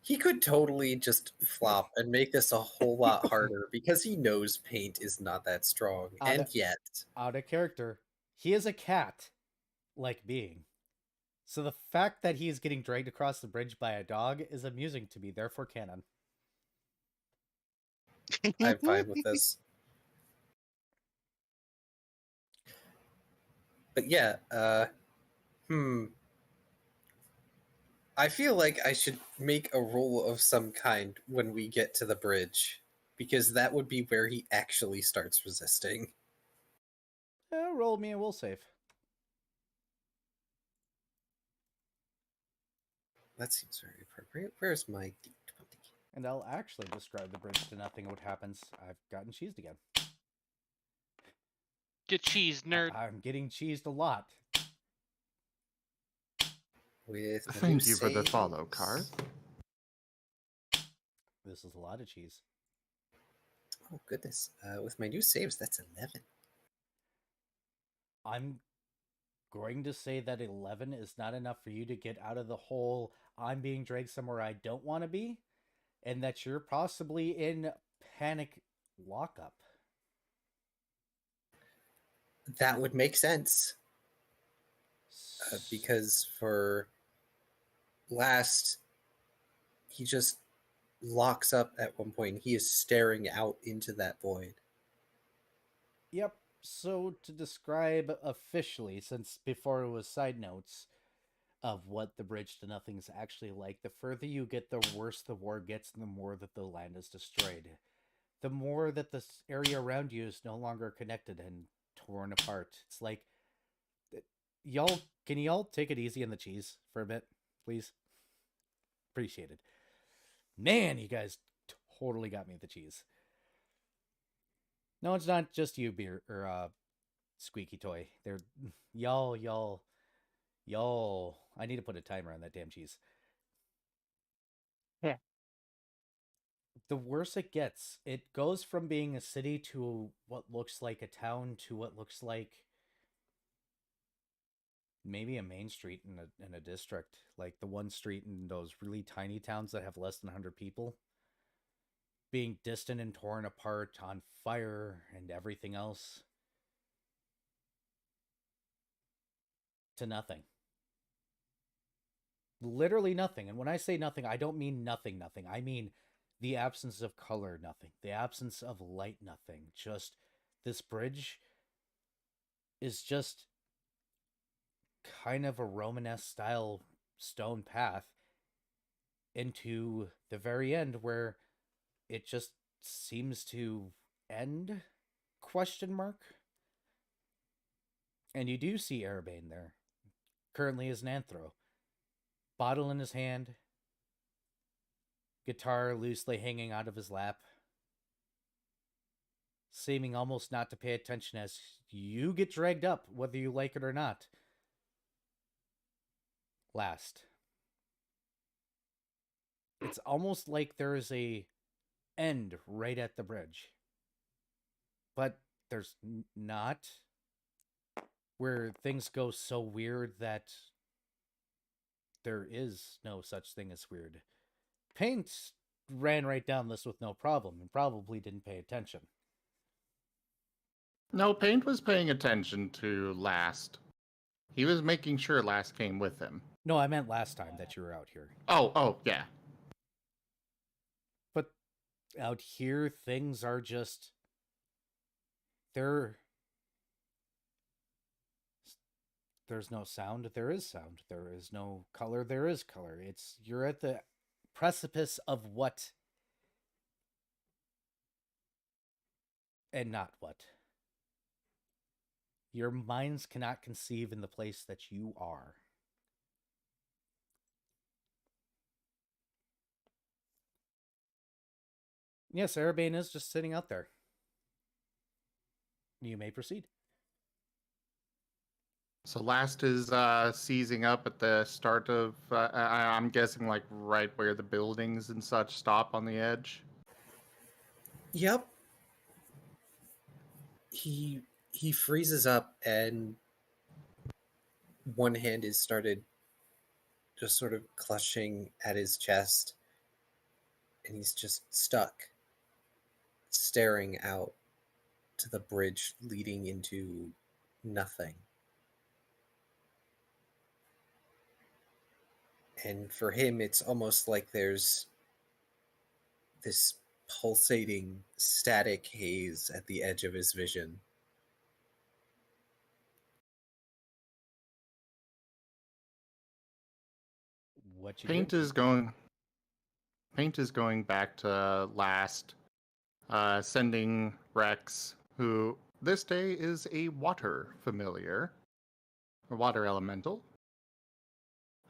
He could totally just flop and make this a whole lot harder because he knows Paint is not that strong. And yet, Out of character. He is a cat-like being. So the fact that he is getting dragged across the bridge by a dog is amusing to me, therefore canon. I'm fine with this. But yeah, I feel like I should make a roll of some kind when we get to the bridge, because that would be where he actually starts resisting. Roll me and we'll save. That seems very appropriate. Where's my D20? And I'll actually describe the bridge to nothing what happens. I've gotten cheesed again. Get cheese, nerd. I'm getting cheesed a lot. With my Thank new you for the saves. follow card. This is a lot of cheese. Oh goodness! With my new saves, that's 11. I'm going to say that 11 is not enough for you to get out of the whole I'm being dragged somewhere I don't want to be, and that you're possibly in panic lockup. That would make sense. Because for Last, he just locks up at one point. He is staring out into that void. Yep. So to describe officially, since before it was side notes of what the bridge to nothing's actually like, the further you get, the worse the war gets, and the more that the land is destroyed. The more that this area around you is no longer connected and torn apart. It's like, can y'all take it easy on the cheese for a bit, please? Appreciate it. Man, you guys totally got me with the cheese. No, it's not just you, beer or squeaky toy. They're y'all. I need to put a timer on that damn cheese. Yeah. The worse it gets, it goes from being a city to what looks like a town to what looks like maybe a main street in a district, like the one street in those really tiny towns that have less than 100 people, being distant and torn apart, on fire and everything else, to nothing. Literally nothing. And when I say nothing, I don't mean nothing. I mean the absence of color, nothing. The absence of light, nothing. Just this bridge is just kind of a Romanesque style stone path into the very end where it just seems to end, question mark. And you do see Erebane there, currently as an anthro, bottle in his hand, guitar loosely hanging out of his lap, seeming almost not to pay attention as you get dragged up, whether you like it or not. Last. It's almost like there is a end right at the bridge. But there's not, where things go so weird that there is no such thing as weird. Paint ran right down this with no problem and probably didn't pay attention. No, Paint was paying attention to Last. He was making sure Last came with him. No, I meant last time that you were out here. Oh, yeah. But out here, things are just... There's no sound, there is sound. There is no color, there is color. You're at the precipice of what and not what. Your minds cannot conceive in the place that you are. Yes, Erebane is just sitting out there. You may proceed. So Last is seizing up at the start of, I'm guessing, like right where the buildings and such stop on the edge. Yep. He freezes up, and one hand is started just sort of clutching at his chest, and he's just stuck, staring out to the bridge leading into nothing. And for him, it's almost like there's this pulsating static haze at the edge of his vision. What you Paint do? is going back to Last, sending Rex, who this day is a water familiar, or water elemental,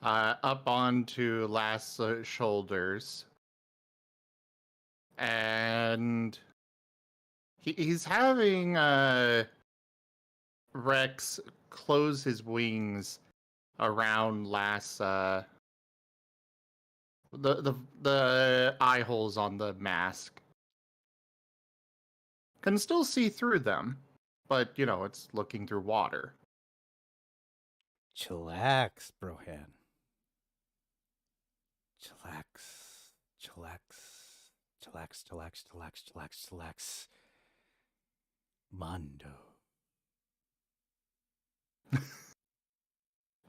up onto Last's shoulders. And he's having Rex close his wings around Last's the eye holes on the mask. Can still see through them, but it's looking through water. Chillax, Brohan. Chillax. Mondo.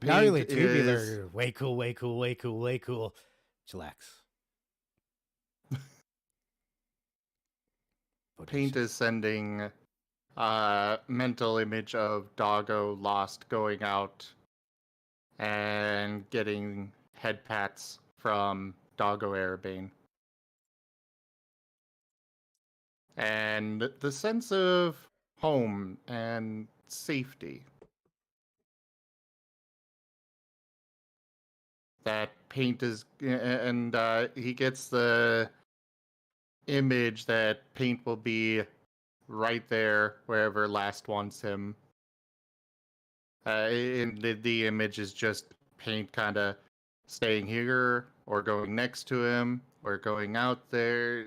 Gnarly Paint tubular. is- Way cool. Chillax. Paint is sending mental image of Doggo Lost going out and getting head pats from Doggo Erebane. And the sense of home and safety that Paint is, and he gets the image that Paint will be right there wherever Last wants him. And the image is just Paint kind of staying here or going next to him or going out there,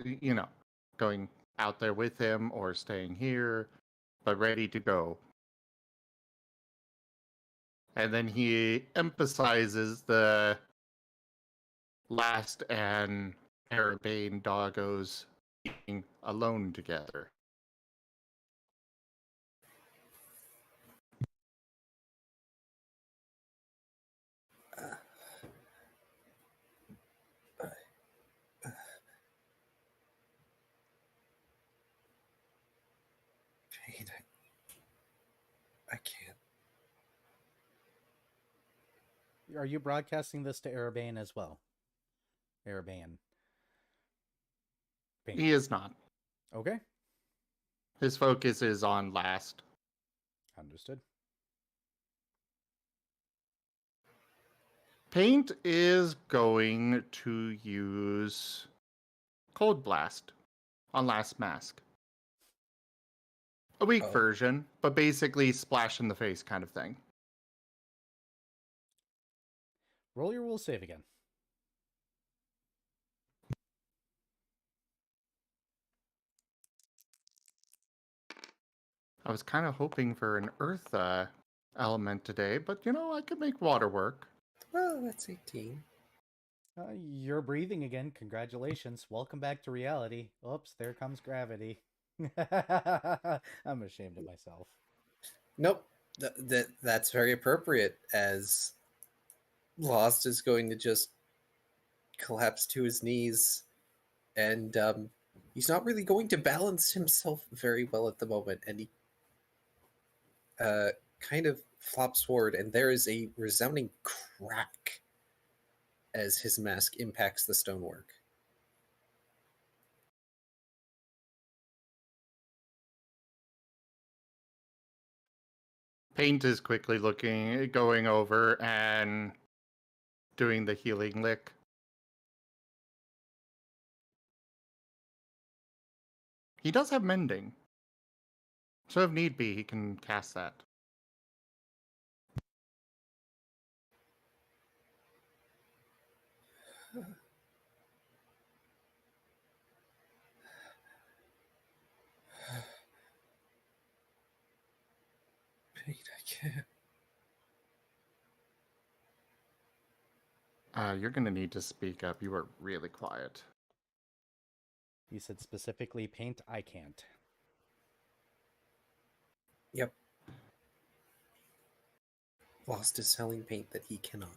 going out there with him or staying here, but ready to go. And then he emphasizes the Last and Arabane doggos being alone together. Pain, I can't. Are you broadcasting this to Arabane as well? Arabane. Paint. He is not. Okay. His focus is on Last. Understood. Paint is going to use Cold Blast on Last Mask. A weak Oh. version, but basically splash in the face kind of thing. Roll your will save again. I was kind of hoping for an earth element today, but you know, I could make water work. Well, that's 18. You're breathing again. Congratulations. Welcome back to reality. Oops, there comes gravity. I'm ashamed of myself. Nope. That's very appropriate, as Lost is going to just collapse to his knees, and he's not really going to balance himself very well at the moment, and he kind of flops forward, and there is a resounding crack as his mask impacts the stonework. Paint is quickly going over and doing the healing lick. He does have mending. So if need be, he can cast that. Pain, I can't. You're gonna need to speak up. You are really quiet. You said specifically paint, I can't. Yep. Lost is telling Paint that he cannot.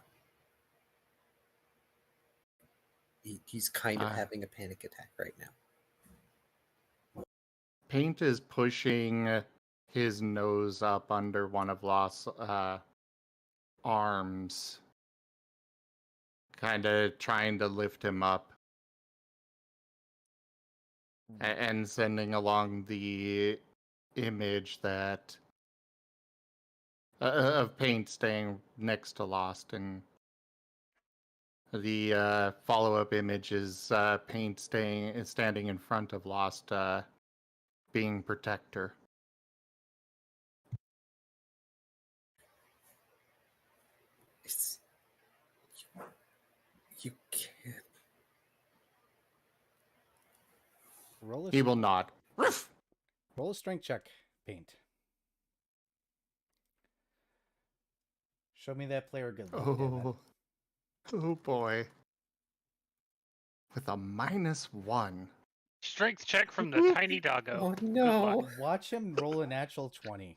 He's kind of having a panic attack right now. Paint is pushing his nose up under one of Lost's arms, kind of trying to lift him up, and sending along the image that of Paint staying next to Lost, and the follow-up image is Paint standing in front of Lost, being protector. It's you can't. Roll He a, will not. roll a strength check, paint. Show me that player good luck. damn it. Oh boy. With a -1. Strength check from the tiny doggo. Oh Good no! luck. Watch him roll a natural 20.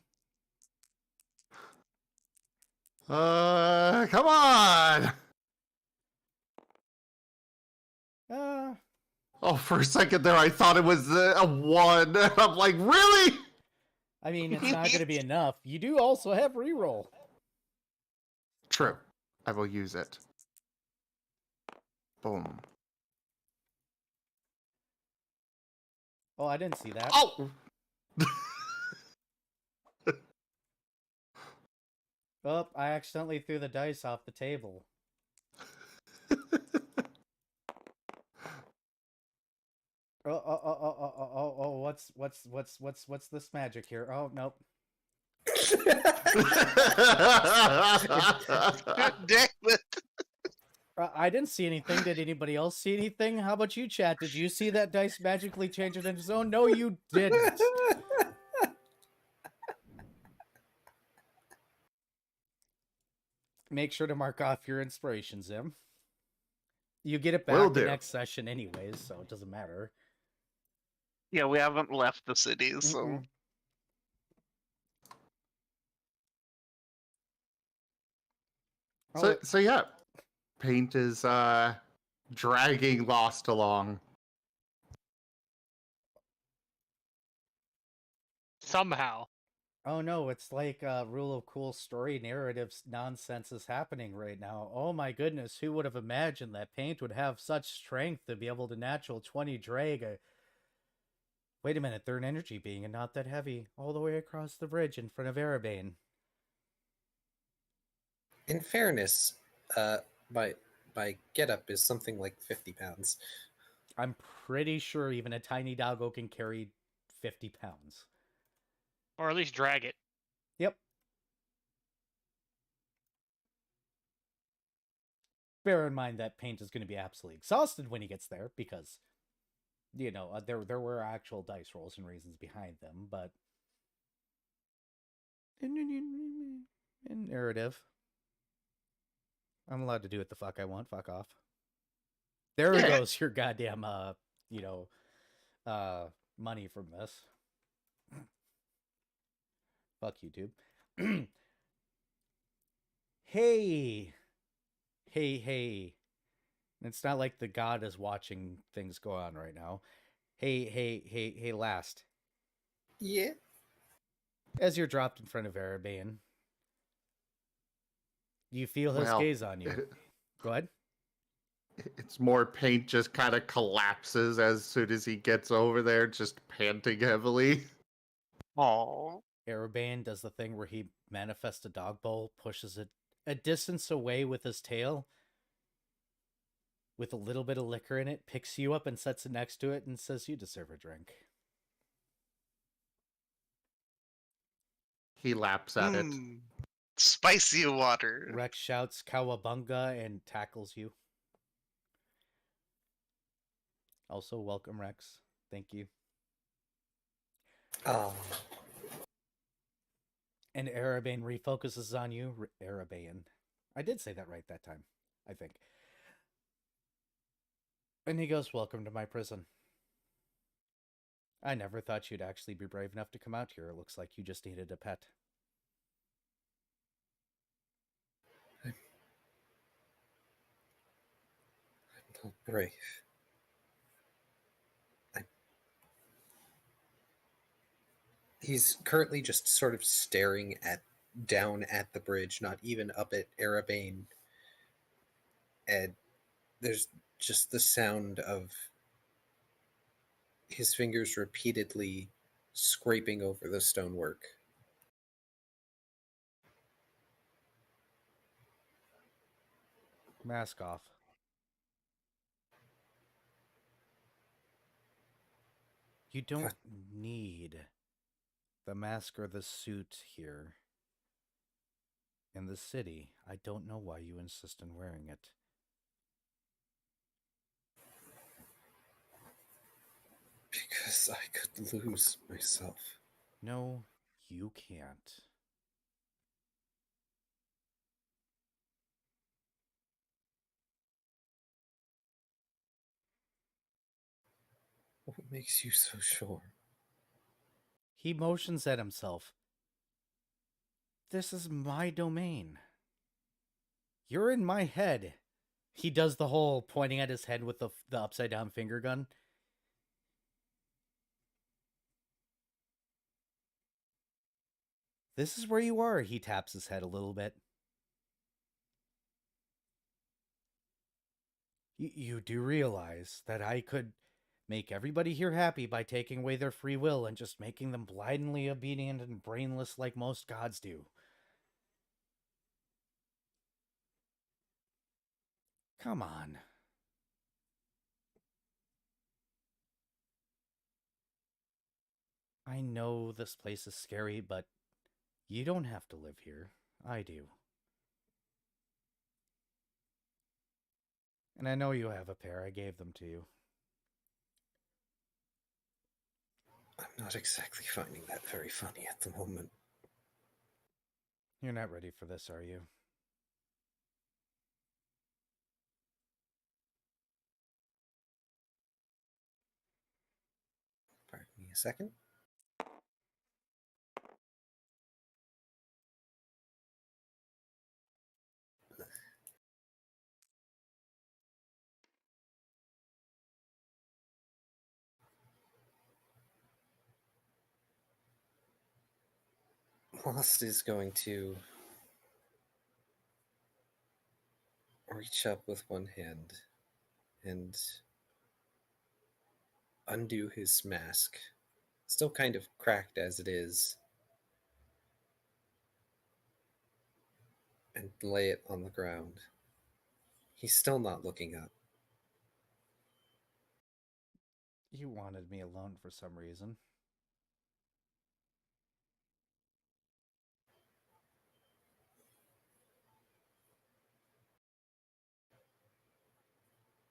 Come on! Oh, for a second there, I thought it was a 1. I'm like, really? I mean, it's not going to be enough. You do also have reroll. True. I will use it. Boom. Oh, I didn't see that. Oh! Oh, I accidentally threw the dice off the table. Oh, what's this magic here? Oh, nope. God damn it. I didn't see anything. Did anybody else see anything? How about you, chat? Did you see that dice magically change it into zone? No, you didn't. Make sure to mark off your inspiration, Zim. You get it Will back the do. next session anyways, so it doesn't matter. Yeah, we haven't left the city, so Mm-mm. Oh, So yeah, Paint is dragging Lost along. Somehow. oh no, it's like rule of cool story narratives nonsense is happening right now. Oh my goodness, who would have imagined that Paint would have such strength to be able to natural 20 drag a... Wait a minute, they're an energy being and not that heavy, all the way across the bridge in front of Erebane. In fairness, my getup is something like 50 pounds. I'm pretty sure even a tiny doggo can carry 50 pounds. Or at least drag it. Yep. Bear in mind that Paint is going to be absolutely exhausted when he gets there because, you know, there were actual dice rolls and reasons behind them, but in narrative, I'm allowed to do what the fuck I want. Fuck off. There Yeah. goes your goddamn money from this. Fuck YouTube. Hey. It's not like the god is watching things go on right now. Hey, last. Yeah. As you're dropped in front of Erebane, you feel his Well, gaze on you. Go ahead. It's more Paint just kind of collapses as soon as he gets over there, just panting heavily. oh, Erebane does the thing where he manifests a dog bowl, pushes it a distance away with his tail, with a little bit of liquor in it, picks you up and sets it next to it, and says, "You deserve a drink." He laps at it. Spicy water. Rex shouts "Cowabunga" and tackles you. Also, welcome, Rex. Thank you. Oh. And Erebane refocuses on you. Erebane. I did say that right that time, I think. And he goes, "Welcome to my prison. I never thought you'd actually be brave enough to come out here. It looks like you just needed a pet." I'm not brave. He's currently just sort of staring down at the bridge, not even up at Erebane. And there's just the sound of his fingers repeatedly scraping over the stonework. Mask off. You don't What? need the mask or the suit here. In the city, I don't know why you insist on wearing it. Because I could lose myself. No, you can't. What makes you so sure? He motions at himself. This is my domain. You're in my head. He does the whole pointing at his head with the upside down finger gun. This is where you are. He taps his head a little bit. You do realize that I could make everybody here happy by taking away their free will and just making them blindly obedient and brainless like most gods do. Come on. I know this place is scary, but you don't have to live here. I do. And I know you have a pair. I gave them to you. I'm not exactly finding that very funny at the moment. You're not ready for this, are you? second. Lost is going to reach up with one hand and undo his mask, still kind of cracked as it is, and lay it on the ground. He's still not looking up. You wanted me alone for some reason.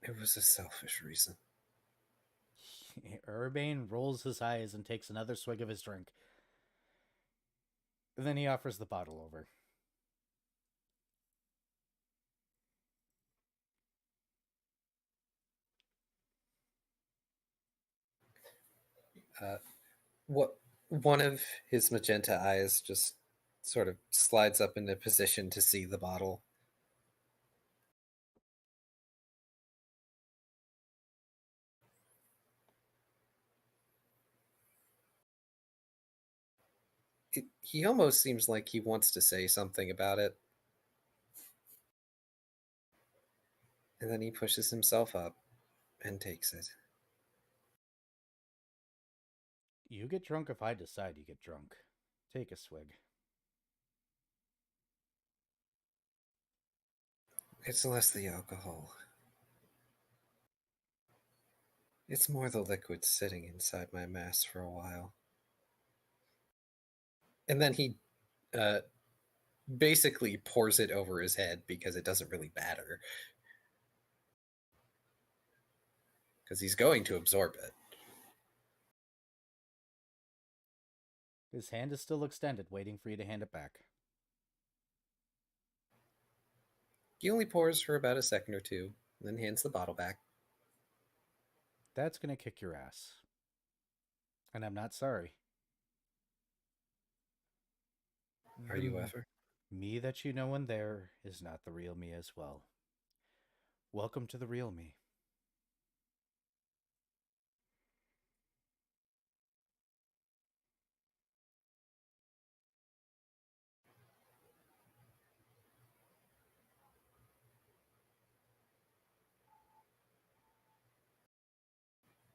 It was a selfish reason. Urbane rolls his eyes and takes another swig of his drink. Then he offers the bottle over. What one of his magenta eyes just sort of slides up into position to see the bottle. He almost seems like he wants to say something about it. And then he pushes himself up and takes it. You get drunk if I decide you get drunk. Take a swig. It's less the alcohol. It's more the liquid sitting inside my mask for a while. And then he basically pours it over his head because it doesn't really matter. Because he's going to absorb it. His hand is still extended, waiting for you to hand it back. He only pours for about a second or two, then hands the bottle back. That's gonna kick your ass. And I'm not sorry. Are you ever? Me that you know in there is not the real me as well. Welcome to the real me.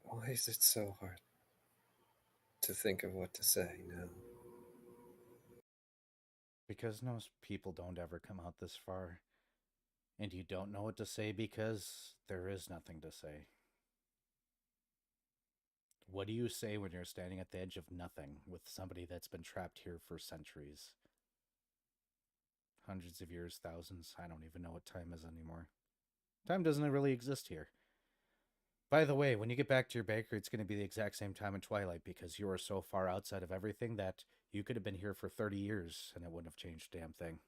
Why is it so hard to think of what to say now? Because most people don't ever come out this far. And you don't know what to say because there is nothing to say. What do you say when you're standing at the edge of nothing with somebody that's been trapped here for centuries? Hundreds of years, thousands, I don't even know what time is anymore. Time doesn't really exist here. By the way, when you get back to your bakery, it's going to be the exact same time in Twilight because you are so far outside of everything that you could have been here for 30 years and it wouldn't have changed a damn thing.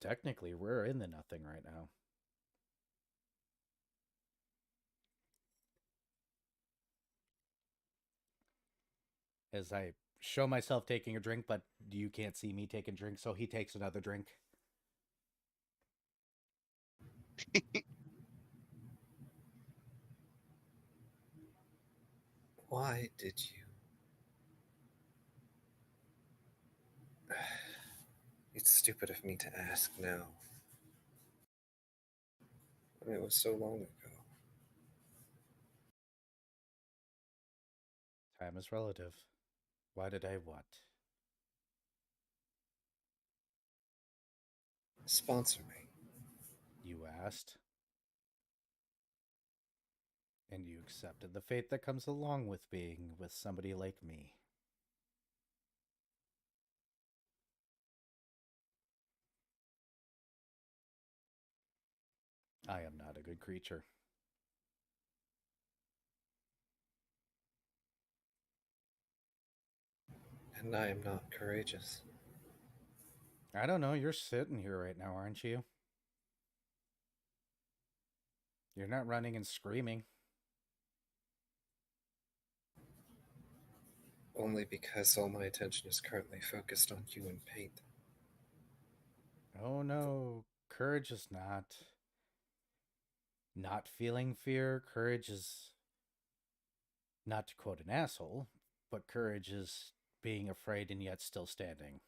Technically, we're in the nothing right now. As I show myself taking a drink, but you can't see me taking a drink, so he takes another drink. Why did you? It's stupid of me to ask now. It was so long ago. Time is relative. Why did I what? Sponsor me. You asked. And you accepted the fate that comes along with being with somebody like me. I am not a good creature. And I am not courageous. I don't know, you're sitting here right now, aren't you? You're not running and screaming. Only because all my attention is currently focused on you and paint. Oh no, courage is not feeling fear. Courage is, not to quote an asshole, but courage is being afraid and yet still standing.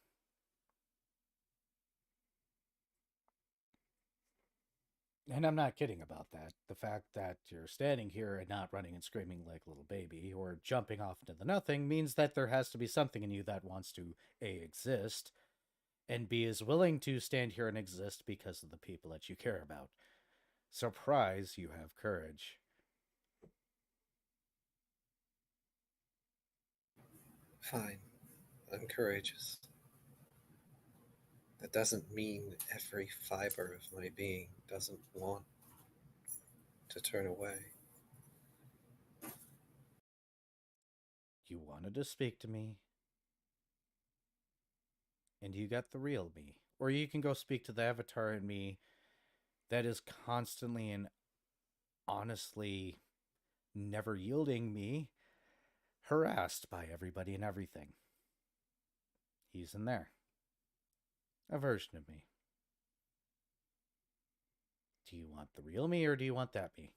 And I'm not kidding about that. The fact that you're standing here and not running and screaming like a little baby or jumping off into the nothing means that there has to be something in you that wants to A, exist, and B, is willing to stand here and exist because of the people that you care about. Surprise, you have courage. Fine. I'm courageous. That doesn't mean every fiber of my being doesn't want to turn away. You wanted to speak to me, and you got the real me. Or you can go speak to the avatar in me that is constantly and honestly never yielding me, harassed by everybody and everything. He's in there. A version of me. Do you want the real me or do you want that me?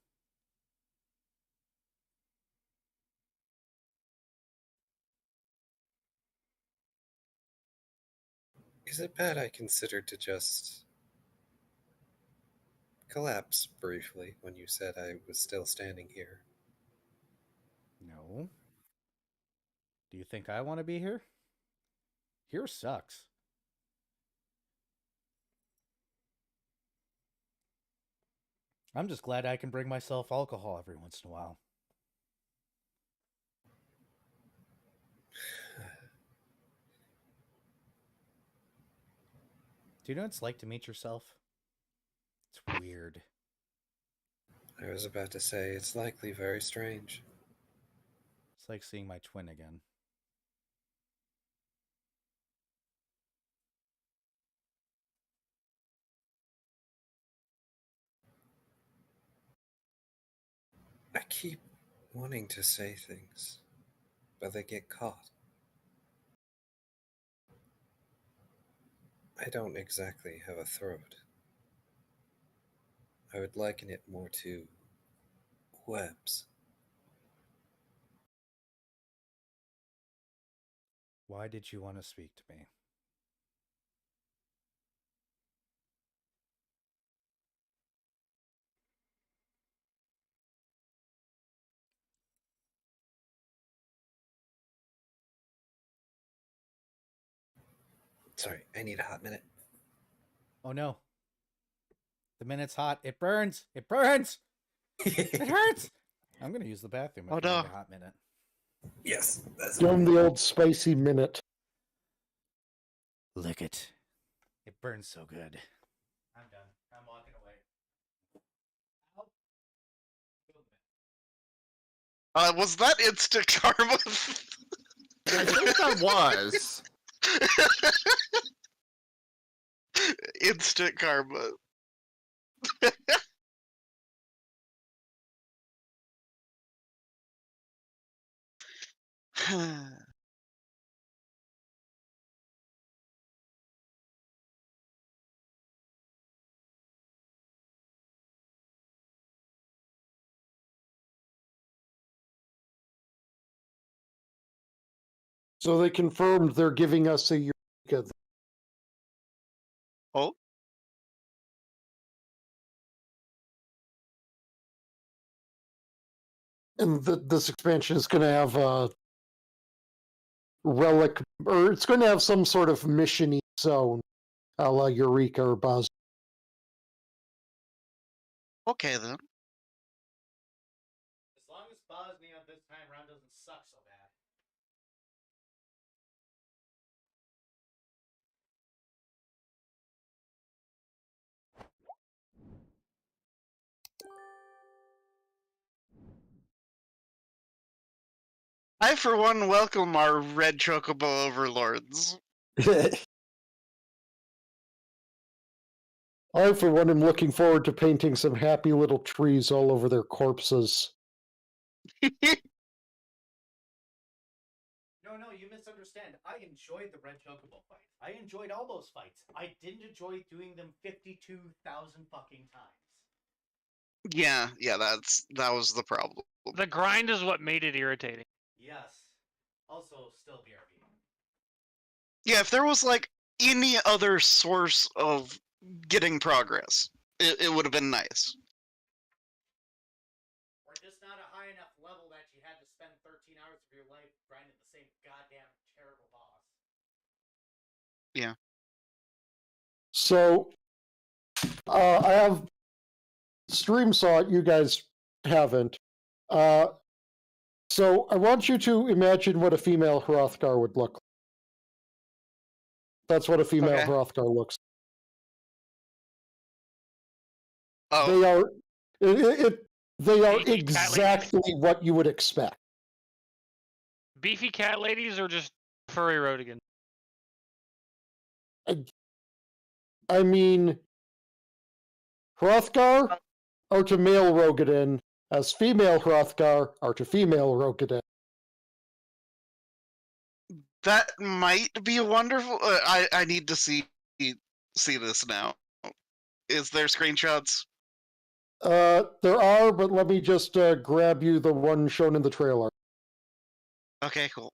Is it bad I considered to just collapse briefly when you said I was still standing here? No. Do you think I want to be here? Here sucks. I'm just glad I can bring myself alcohol every once in a while. Do you know what it's like to meet yourself? It's weird. I was about to say, it's likely very strange. It's like seeing my twin again. I keep wanting to say things, but they get caught. I don't exactly have a throat. I would liken it more to webs. Why did you want to speak to me? Sorry, I need a hot minute. Oh no. The minute's hot. It burns. It burns. It hurts. I'm going to use the bathroom Oh, if you need no. a hot minute. Yes, that's Give him the old spicy minute. Lick it. It burns so good. I'm done. I'm walking away. Was that instant karma? I think that was. Instant karma. So they confirmed they're giving us a Eureka. Oh, And this expansion is going to have a relic, or it's going to have some sort of mission-y zone, a la Eureka or Bosnia. okay then. As long as Bosnia this time around doesn't suck so bad. I, for one, welcome our red chocobo overlords. I, for one, am looking forward to painting some happy little trees all over their corpses. No, you misunderstand. I enjoyed the Red Chocobo fight. I enjoyed all those fights. I didn't enjoy doing them 52,000 fucking times. Yeah, that was the problem. The grind is what made it irritating. Yes. Also, still BRB. Yeah, if there was like any other source of getting progress, it would have been nice. Or just not a high enough level that you had to spend 13 hours of your life grinding the same goddamn terrible boss. Yeah. So, I have stream saw it. You guys haven't. So I want you to imagine what a female Hrothgar would look like. That's what a female Okay. Hrothgar looks. Oh, They are. They are Beefy cat exactly what you would expect. Beefy cat ladies or just furry Rodigan? I mean, Hrothgar are to male Rogadin, as female Hrothgar are to female Rogadin. that might be wonderful. I need to see this now. Is there screenshots? There are, but let me just grab you the one shown in the trailer. Okay, cool.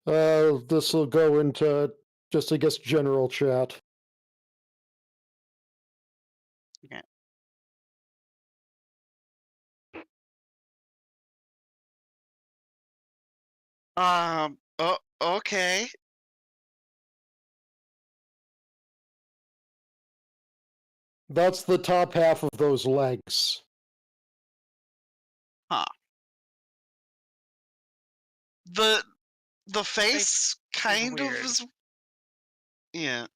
This will go into just, I guess, general chat. Okay. Oh, okay. That's the top half of those legs. The face kind of weird. is. Yeah.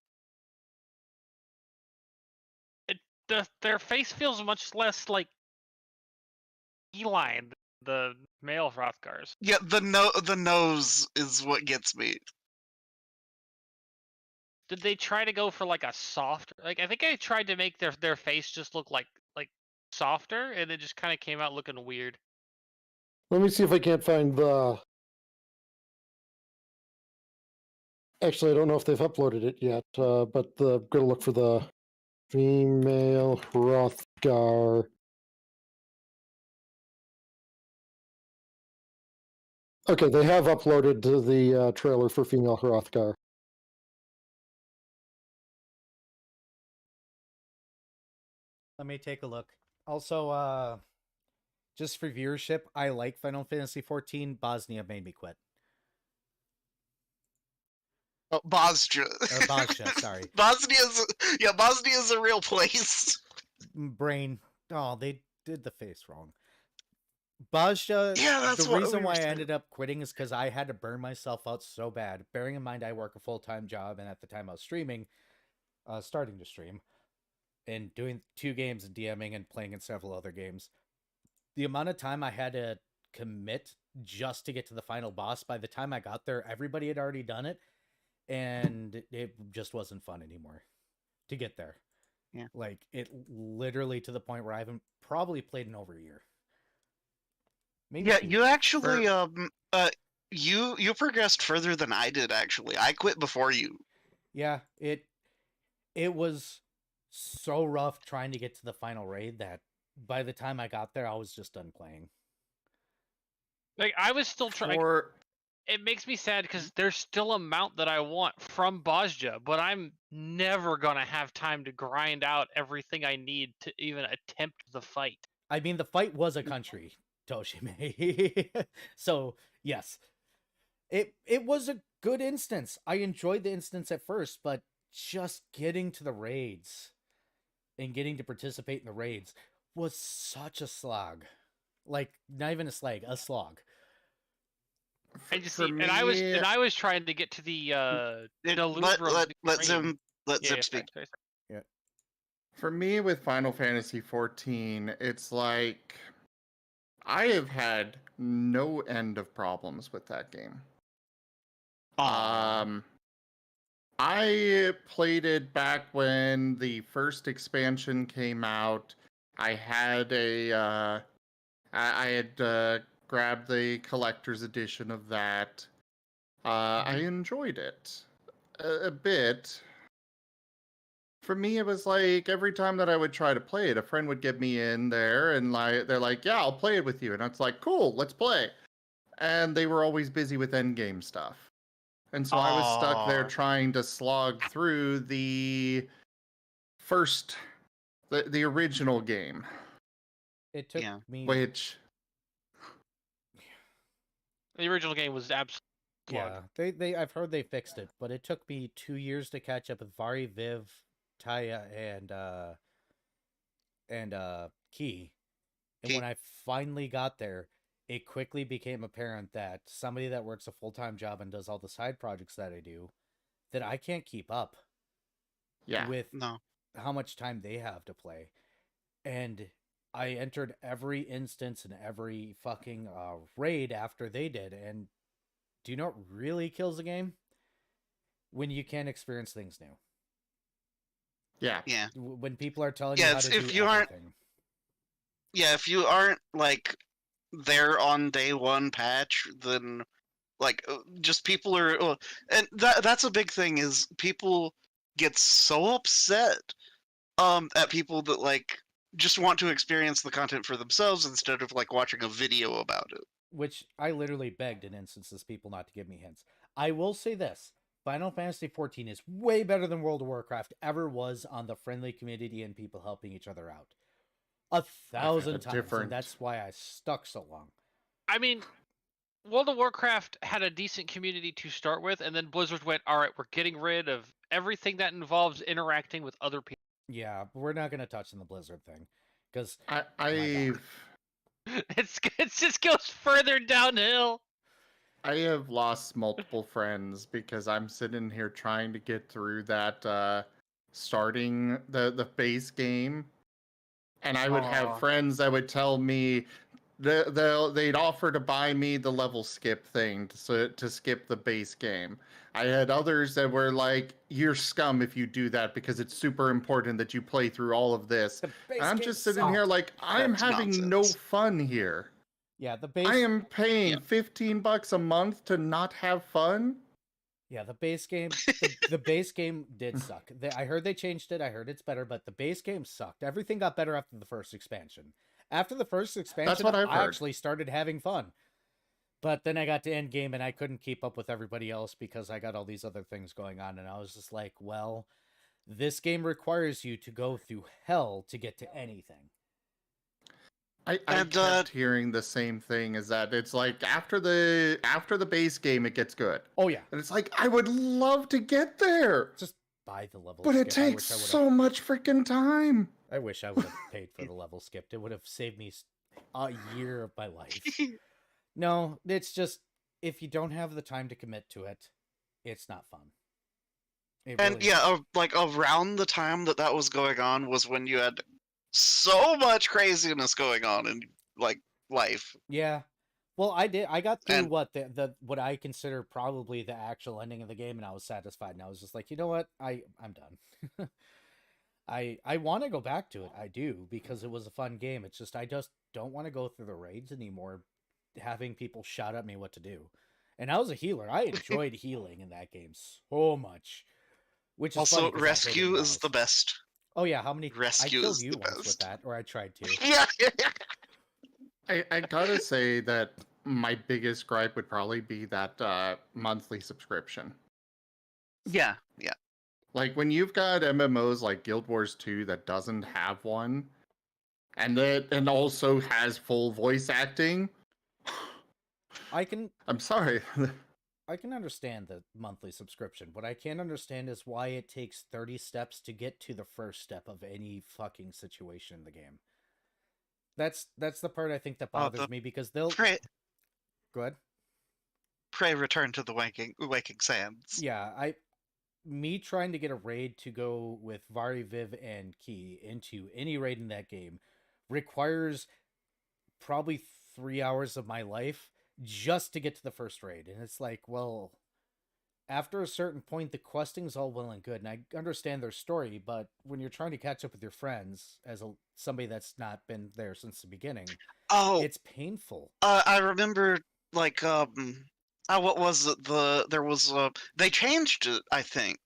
Their face feels much less like feline than the male Hrothgars. Yeah, the nose is what gets me. Did they try to go for like a soft? Like I think I tried to make their face just look like softer, and it just kind of came out looking weird. Let me see if I can't find the... Actually, I don't know if they've uploaded it yet, but I'm going to look for the female Hrothgar. Okay, they have uploaded the trailer for female Hrothgar. Let me take a look. Also, just for viewership, I like Final Fantasy XIV. Bosnia made me quit. Oh, Bosnia. Bosnia, sorry. Bosnia's a real place. Brain. Oh, they did the face wrong. Bosnia, Yeah, that's the what reason we why were I saying. ended up quitting is because I had to burn myself out so bad. Bearing in mind I work a full-time job, and at the time I was streaming, starting to stream, and doing 2 games and DMing and playing in several other games. The amount of time I had to commit just to get to the final boss, by the time I got there, everybody had already done it, and it just wasn't fun anymore to get there. Yeah. Like, it literally to the point where I haven't probably played in over a year. Maybe Yeah, 2. you actually you progressed further than I did. Actually, I quit before you. Yeah, it was so rough trying to get to the final raid that by the time I got there, I was just done playing. Like I was still trying. For It makes me sad because there's still a mount that I want from Bosja, but I'm never gonna have time to grind out everything I need to even attempt the fight. I mean, the fight was a country, Toshime. So, yes. It was a good instance. I enjoyed the instance at first, but just getting to the raids and getting to participate in the raids was such a slog. Like, not even a slag, a slog. And you for see, and I was me, trying to get to the Let Louvre Zim yeah, speak. sorry. For me, with Final Fantasy XIV, it's like I have had no end of problems with that game. I played it back when the first expansion came out. I had I had grabbed the collector's edition of that. I enjoyed it a bit. For me, it was like every time that I would try to play it, a friend would get me in there, and they're like, "Yeah, I'll play it with you," and it's like, "Cool, let's play." And they were always busy with endgame stuff, and so I was stuck there Aw. trying to slog through the the original game, It took Yeah. me which The original game was absolutely yeah, I've heard they fixed it, but it took me 2 years to catch up with Vari, Viv, Taya, and Key. And when Key. I finally got there, it quickly became apparent that somebody that works a full-time job and does all the side projects that I do, that I can't keep up yeah, with No. how much time they have to play. And I entered every instance and every fucking raid after they did, and do you know what really kills the game? When you can't experience things new. yeah. Yeah. When people are telling Yeah, you how it's- to if do you aren't- everything. Yeah, if you aren't like there on day one patch, then like just people are, and that's a big thing is people get so upset at people that like just want to experience the content for themselves instead of like watching a video about it. Which I literally begged in instances people not to give me hints. I will say this. Final Fantasy XIV is way better than World of Warcraft ever was on the friendly community and people helping each other out. 1,000 times, different- and that's why I stuck so long. I mean, World of Warcraft had a decent community to start with, and then Blizzard went, all right, we're getting rid of everything that involves interacting with other people. Yeah, but we're not going to touch on the Blizzard thing. Because I've It just goes further downhill. I have lost multiple friends because I'm sitting here trying to get through that starting the base game, and I would Aw. have friends that would tell me they'd offer to buy me the level skip thing to skip the base game. I had others that were like, "You're scum if you do that because it's super important that you play through all of this." the base And I'm game just sitting sucked. here like, I'm That's having no nonsense. fun here. Yeah, the base. I am paying Yeah. $15 a month to not have fun. Yeah, the base game. The base game did suck. I heard they changed it. I heard it's better, but the base game sucked. Everything got better after the first expansion. After the first expansion, what I've I heard. actually started having fun. But then I got to end game and I couldn't keep up with everybody else because I got all these other things going on, and I was just like, well, this game requires you to go through hell to get to anything. I And, kept hearing the same thing, is that it's like after the base game it gets good. Oh yeah, And it's like I would love to get there, just buy the level. but it skip. takes so much freaking time. I wish I would have paid for the level skipped. It would have saved me a year of my life. No, it's just if you don't have the time to commit to it, it's not fun. It And really yeah, like around the time that was going on was when you had so much craziness going on in like life. yeah. Well, I did. I got through And- what what I consider probably the actual ending of the game, and I was satisfied. And I was just like, you know what, I'm done. I want to go back to it. I do, because it was a fun game. It's just I just don't want to go through the raids anymore, having people shout at me what to do. And I was a healer. I enjoyed healing in that game so much. Which is Also, funny 'cause I hated rescue it is most. the best. Oh yeah, how many? Rescue I killed is you the once with best. that, or I tried to. Yeah. I gotta say that my biggest gripe would probably be that monthly subscription. Yeah. Like when you've got MMOs like Guild Wars 2 that doesn't have one, and also has full voice acting. I can I'm sorry. understand the monthly subscription. What I can't understand is why it takes 30 steps to get to the first step of any fucking situation in the game. That's the part I think that Oh, bothers the me, because they'll Pray, go ahead. pray return to the waking sands. Yeah, me trying to get a raid to go with Vari, Viv, and Key into any raid in that game requires probably 3 hours of my life just to get to the first raid. And it's like, well, after a certain point, the questing's all well and good, and I understand their story, but when you're trying to catch up with your friends as somebody that's not been there since the beginning, Oh, it's painful. I remember like what was it? There was they changed it, I think,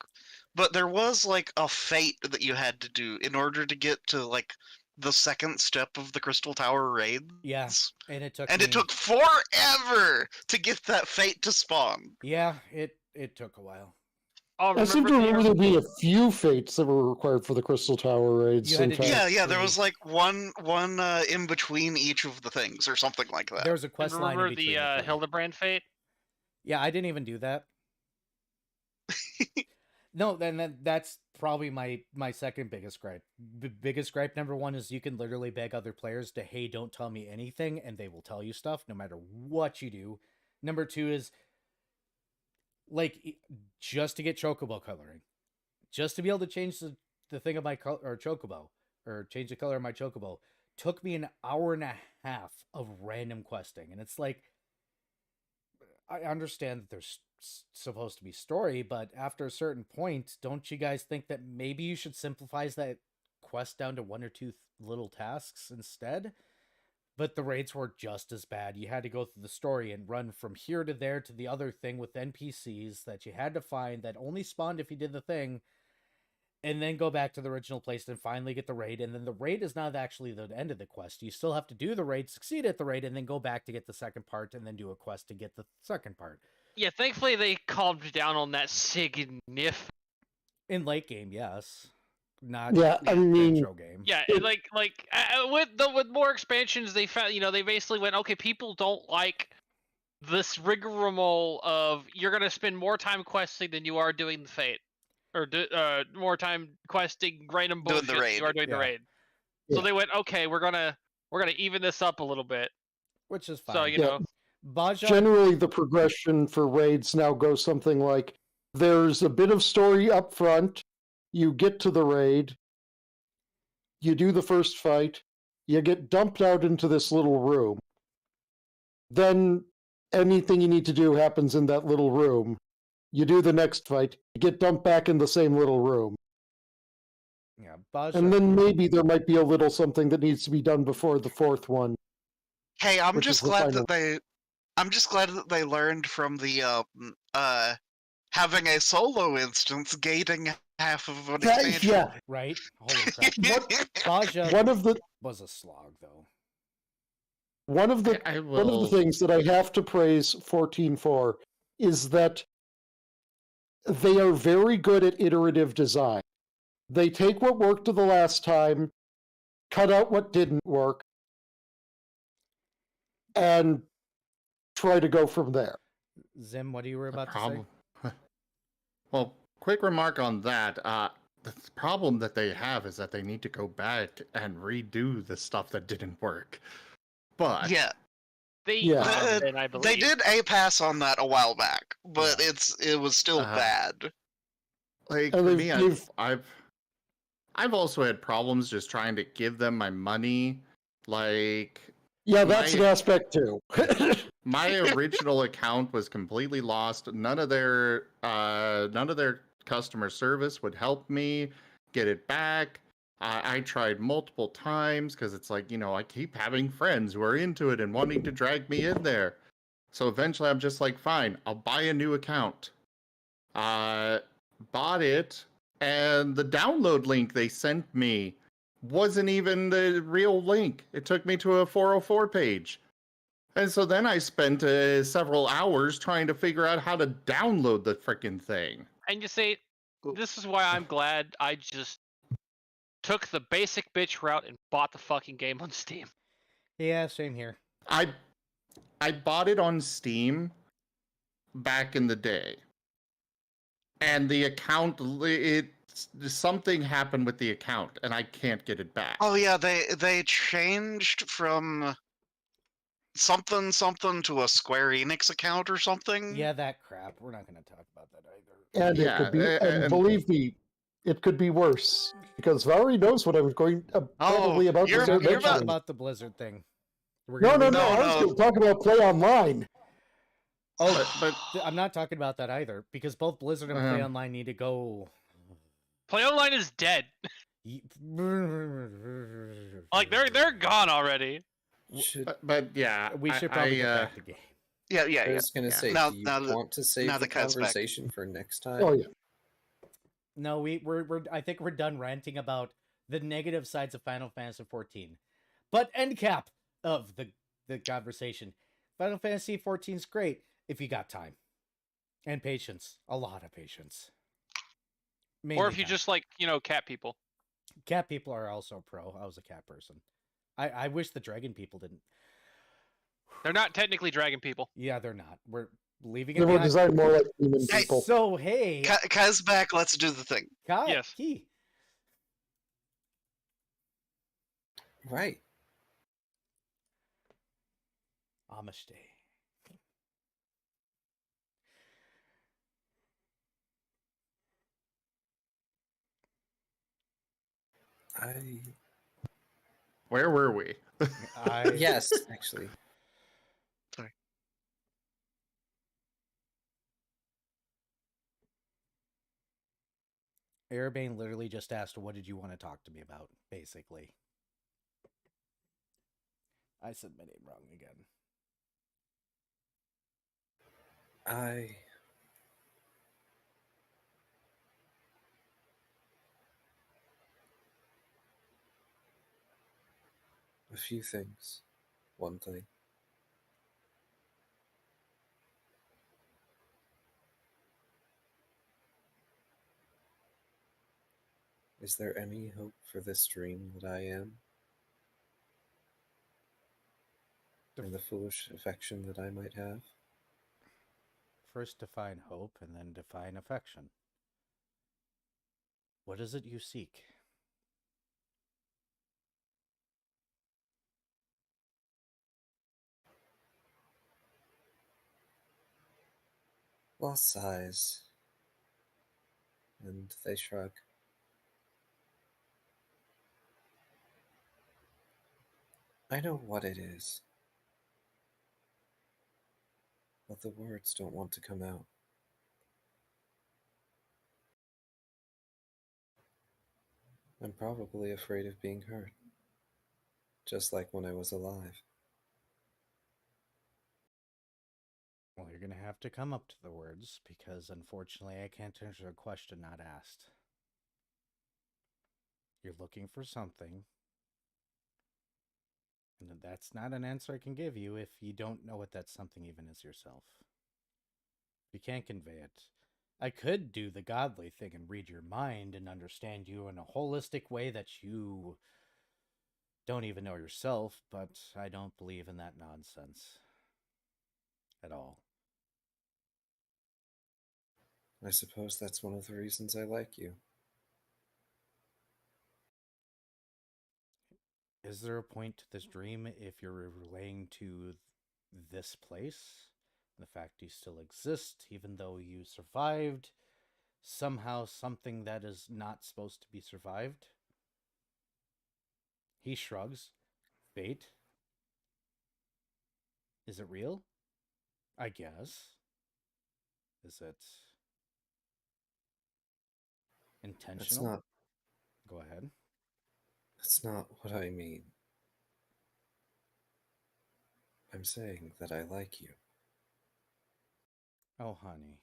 but there was like a fate that you had to do in order to get to like the second step of the Crystal Tower raids. Yeah, and it took And it took forever to get that fate to spawn. Yeah, it took a while. Oh, I seem to remember remember there being a few fates that were required for the Crystal Tower raids. You had to do- sometimes. Yeah, there Three. was like one in between each of the things or something like that. There was a quest line in remember between. the thing. Hildebrand fate? Yeah, I didn't even do that. No, then that's probably my second biggest gripe. Biggest gripe number one is you can literally beg other players to, hey, don't tell me anything, and they will tell you stuff no matter what you do. Number two is like just to get chocobo coloring, just to be able to change the thing of my or chocobo or change the color of my chocobo took me an hour and a half of random questing, and it's like I understand that there's supposed to be story, but after a certain point, don't you guys think that maybe you should simplify that quest down to one or two little tasks instead? But the raids were just as bad. You had to go through the story and run from here to there to the other thing with NPCs that you had to find that only spawned if you did the thing, and then go back to the original place and finally get the raid. And then the raid is not actually the end of the quest. You still have to do the raid, succeed at the raid, and then go back to get the second part, and then do a quest to get the second part. Yeah, thankfully they calmed down on that significantly. In late game, yes. Not Yeah, I mean, intro game. Yeah, with more expansions, they found they basically went, okay, people don't like this rigmarole of you're gonna spend more time questing than you are doing the fate, or more time questing random Doing bullshit the than raid. you are doing the Yeah. raid. So Yeah. they went, okay, we're gonna even this up a little bit. Which is fine. So you Yeah. know, Baja, Generally, the progression for raids now goes something like there's a bit of story up front, you get to the raid, you do the first fight, you get dumped out into this little room. Then anything you need to do happens in that little room. You do the next fight, you get dumped back in the same little room. yeah, Baja. And then maybe there might be a little something that needs to be done before the fourth one. Hey, I'm Which is just the glad final- that I'm just glad that they learned from the having a solo instance gating half of an expansion. Yeah, Right? Holy crap. What- Baja one of the was a slog, though. one of the I one of will. the things that I have to praise 14 for is that they are very good at iterative design. They take what worked the last time, cut out what didn't work, and try to go from there. Zim, what you were The about to say? problem. Well, quick remark on that. The problem that they have is that they need to go back and redo the stuff that didn't work. But Yeah, they Yeah. have been, I believe. they did a pass on that a while back, but Yeah. it was still Uh-huh. bad. like And for they've- me, they've- I've also had problems just trying to give them my money. Like Yeah, that's My- an aspect too. my original account was completely lost. None of their customer service would help me get it back. I tried multiple times because it's like, I keep having friends who are into it and wanting to drag me in there. So eventually I'm just like, fine, I'll buy a new account. Bought it, and the download link they sent me wasn't even the real link. It took me to a 404 page. And so then I spent several hours trying to figure out how to download the frickin' thing. And you see, this is why I'm glad I just took the basic bitch route and bought the fucking game on Steam. Yeah, same here. I bought it on Steam back in the day. And the account, something happened with the account, and I can't get it back. Oh yeah, they changed from something to a Square Enix account or something. Yeah, that crap. We're not going to talk about that either. And it Yeah, could be, and and- believe me, it could be worse because Valerie knows what I was going probably about to you're- start you're We're talking mentioning. about the Blizzard thing. We're No, gonna no, leave no. that- I was no. going to talk about play online. Oh, but I'm not talking about that either, because both Blizzard and Play Online need to go. Play Online is dead. Like they're gone already. Should but yeah, We should probably get back to game. Yeah, I was gonna say, Now- do you now that- want to save now the that Kai's back. conversation for next time? Oh yeah. No, we're I think we're done ranting about the negative sides of Final Fantasy XIV. But end cap of the conversation. Final Fantasy XIV is great if you got time and patience, a lot of patience. Or Mainly if you time. just like, cat people. Cat people are also pro. I was a cat person. I wish the dragon people didn't. They're not technically dragon people. Yeah, they're not. We're leaving They it were behind. designed more like human Hey, people. So hey, Kai's back. Let's do the thing. Kai, Yes. Key. Right. Amish Day. where were we? Yes, actually. Airbane literally just asked, "What did you want to talk to me about?" Basically, I said my name wrong again. A few things. One thing. Is there any hope for this dream that I am? And the foolish affection that I might have? First define hope and then define affection. What is it you seek? Lost sighs. And they shrug. I know what it is. But the words don't want to come out. I'm probably afraid of being hurt. Just like when I was alive. Well, you're going to have to come up to the words, because unfortunately I can't answer a question not asked. You're looking for something, and that's not an answer I can give you if you don't know what that something even is yourself. You can't convey it. I could do the godly thing and read your mind and understand you in a holistic way that you don't even know yourself, but I don't believe in that nonsense at all. I suppose that's one of the reasons I like you. Is there a point to this dream if you're relaying to this place? The fact you still exist, even though you survived somehow something that is not supposed to be survived? He shrugs. Fate? Is it real? I guess. Is it intentional? That's not Go ahead. That's not what I mean. I'm saying that I like you. Oh, honey.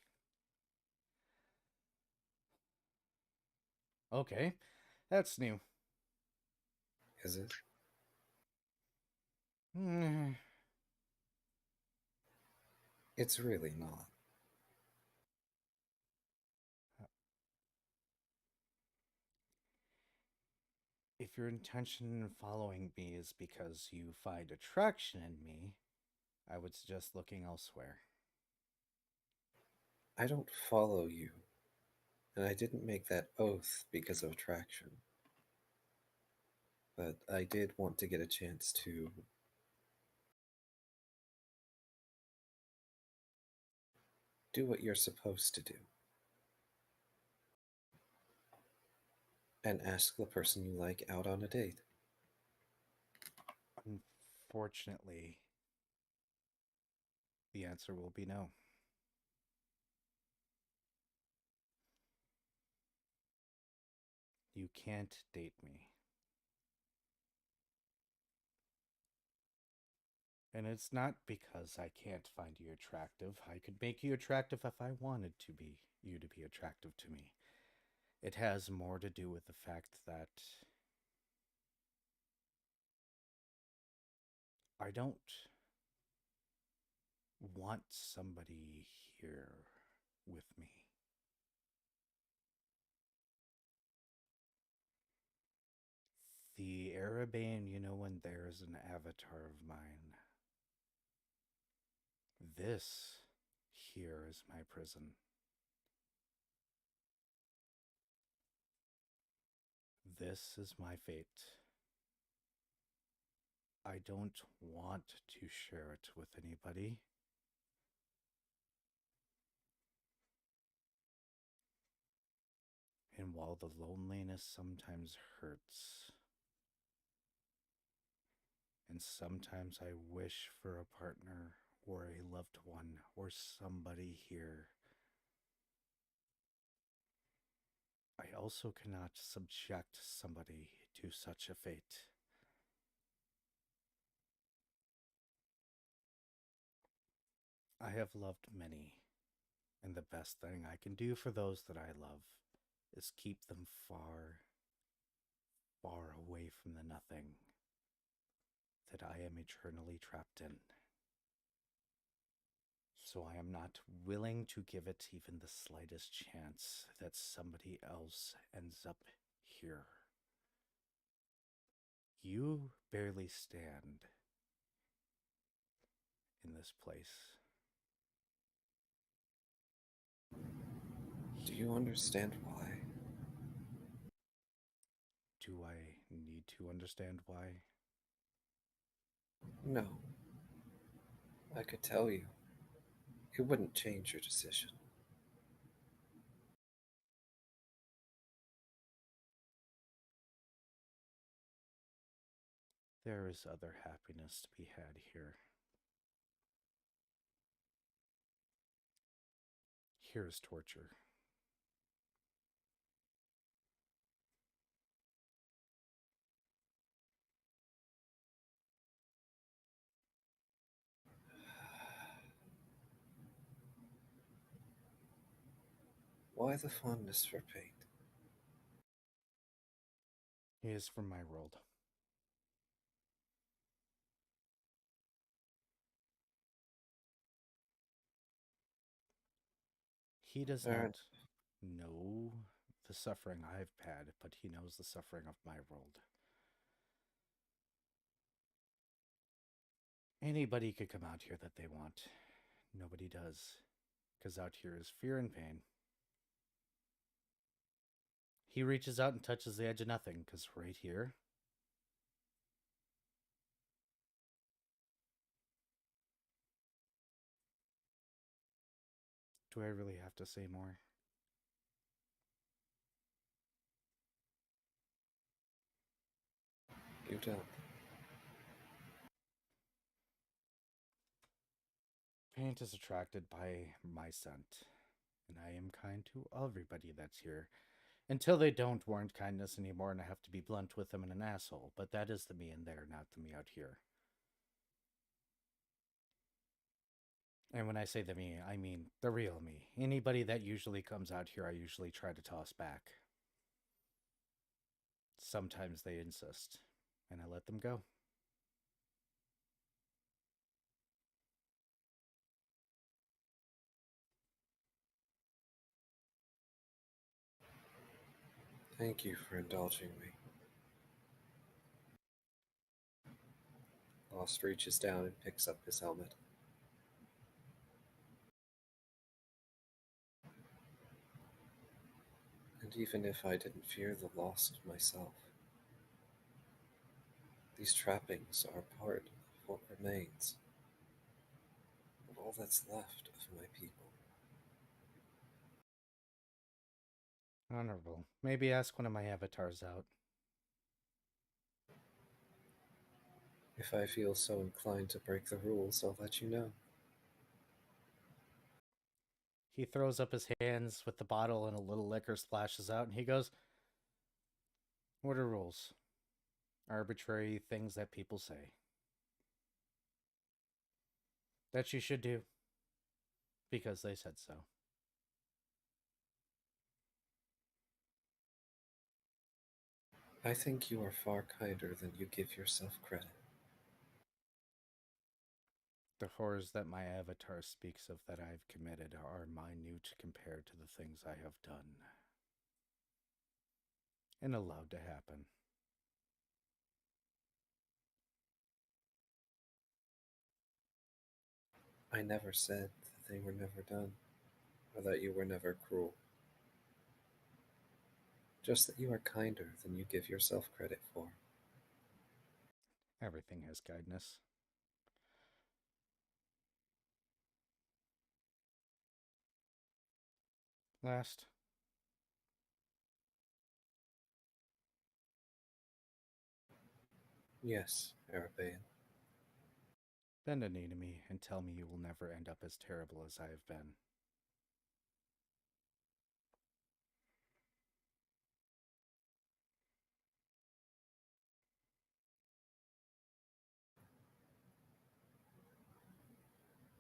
Okay, that's new. Is it? Hmm. It's really not. If your intention in following me is because you find attraction in me, I would suggest looking elsewhere. I don't follow you, and I didn't make that oath because of attraction. But I did want to get a chance to do what you're supposed to do. And ask the person you like out on a date. Unfortunately, the answer will be no. You can't date me. And it's not because I can't find you attractive. I could make you attractive if I wanted you to be attractive to me. It has more to do with the fact that I don't want somebody here with me. The Erebane, you know, when there's an avatar of mine. This here is my prison. This is my fate. I don't want to share it with anybody. And while the loneliness sometimes hurts, and sometimes I wish for a partner or a loved one or somebody here, I also cannot subject somebody to such a fate. I have loved many, and the best thing I can do for those that I love is keep them far, far away from the nothing that I am eternally trapped in. So I am not willing to give it even the slightest chance that somebody else ends up here. You barely stand in this place. Do you understand why? Do I need to understand why? No. I could tell you. It wouldn't change your decision. There is other happiness to be had here. Here is torture. Why the fondness for paint? He is from my world. He does Fair not know the suffering I've had, but he knows the suffering of my world. Anybody could come out here that they want. Nobody does. Because out here is fear and pain. He reaches out and touches the edge of nothing, because right here, do I really have to say more? You don't. Paint is attracted by my scent, and I am kind to everybody that's here. Until they don't warrant kindness anymore and I have to be blunt with them and an asshole. But that is the me in there, not the me out here. And when I say the me, I mean the real me. Anybody that usually comes out here, I usually try to toss back. Sometimes they insist, and I let them go. Thank you for indulging me. Lost reaches down and picks up his helmet. And even if I didn't fear the lost myself, these trappings are part of what remains, of all that's left of my people. Honorable. Maybe ask one of my avatars out. If I feel so inclined to break the rules, I'll let you know. He throws up his hands with the bottle and a little liquor splashes out and he goes, What are rules? Arbitrary things that people say. That you should do. Because they said so. I think you are far kinder than you give yourself credit. The horrors that my avatar speaks of that I've committed are minute compared to the things I have done. And allowed to happen. I never said that they were never done, or that you were never cruel. Just that you are kinder than you give yourself credit for. Everything has kindness. Last. Yes, Arabean. Bend a knee to me and tell me you will never end up as terrible as I have been.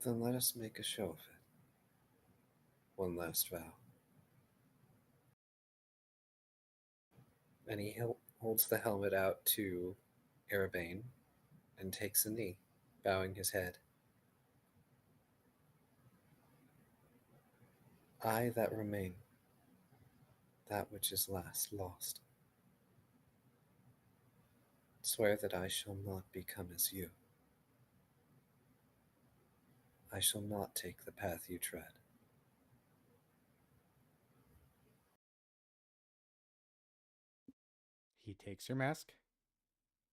Then let us make a show of it. One last vow. And he holds the helmet out to Arabane and takes a knee, bowing his head. I that remain, that which is last lost, swear that I shall not become as you. I shall not take the path you tread. He takes your mask,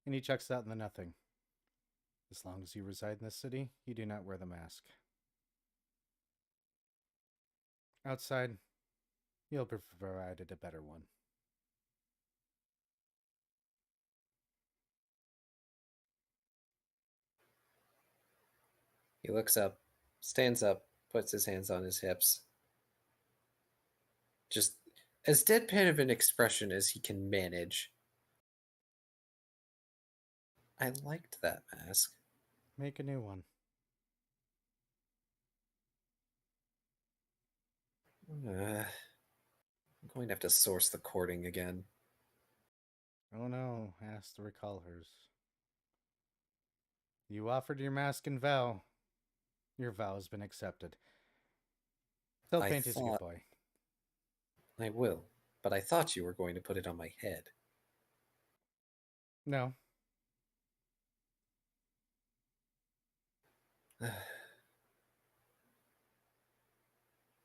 and he checks out in the nothing. As long as you reside in this city, you do not wear the mask. Outside, you'll be provided a better one. He looks up, stands up, puts his hands on his hips. Just as deadpan of an expression as he can manage. I liked that mask. Make a new one. I'm going to have to source the cording again. Oh no, ask the recallers. You offered your mask and vow. Your vow has been accepted. Tell I Fantasy thought- goodbye. I will, but I thought you were going to put it on my head. No.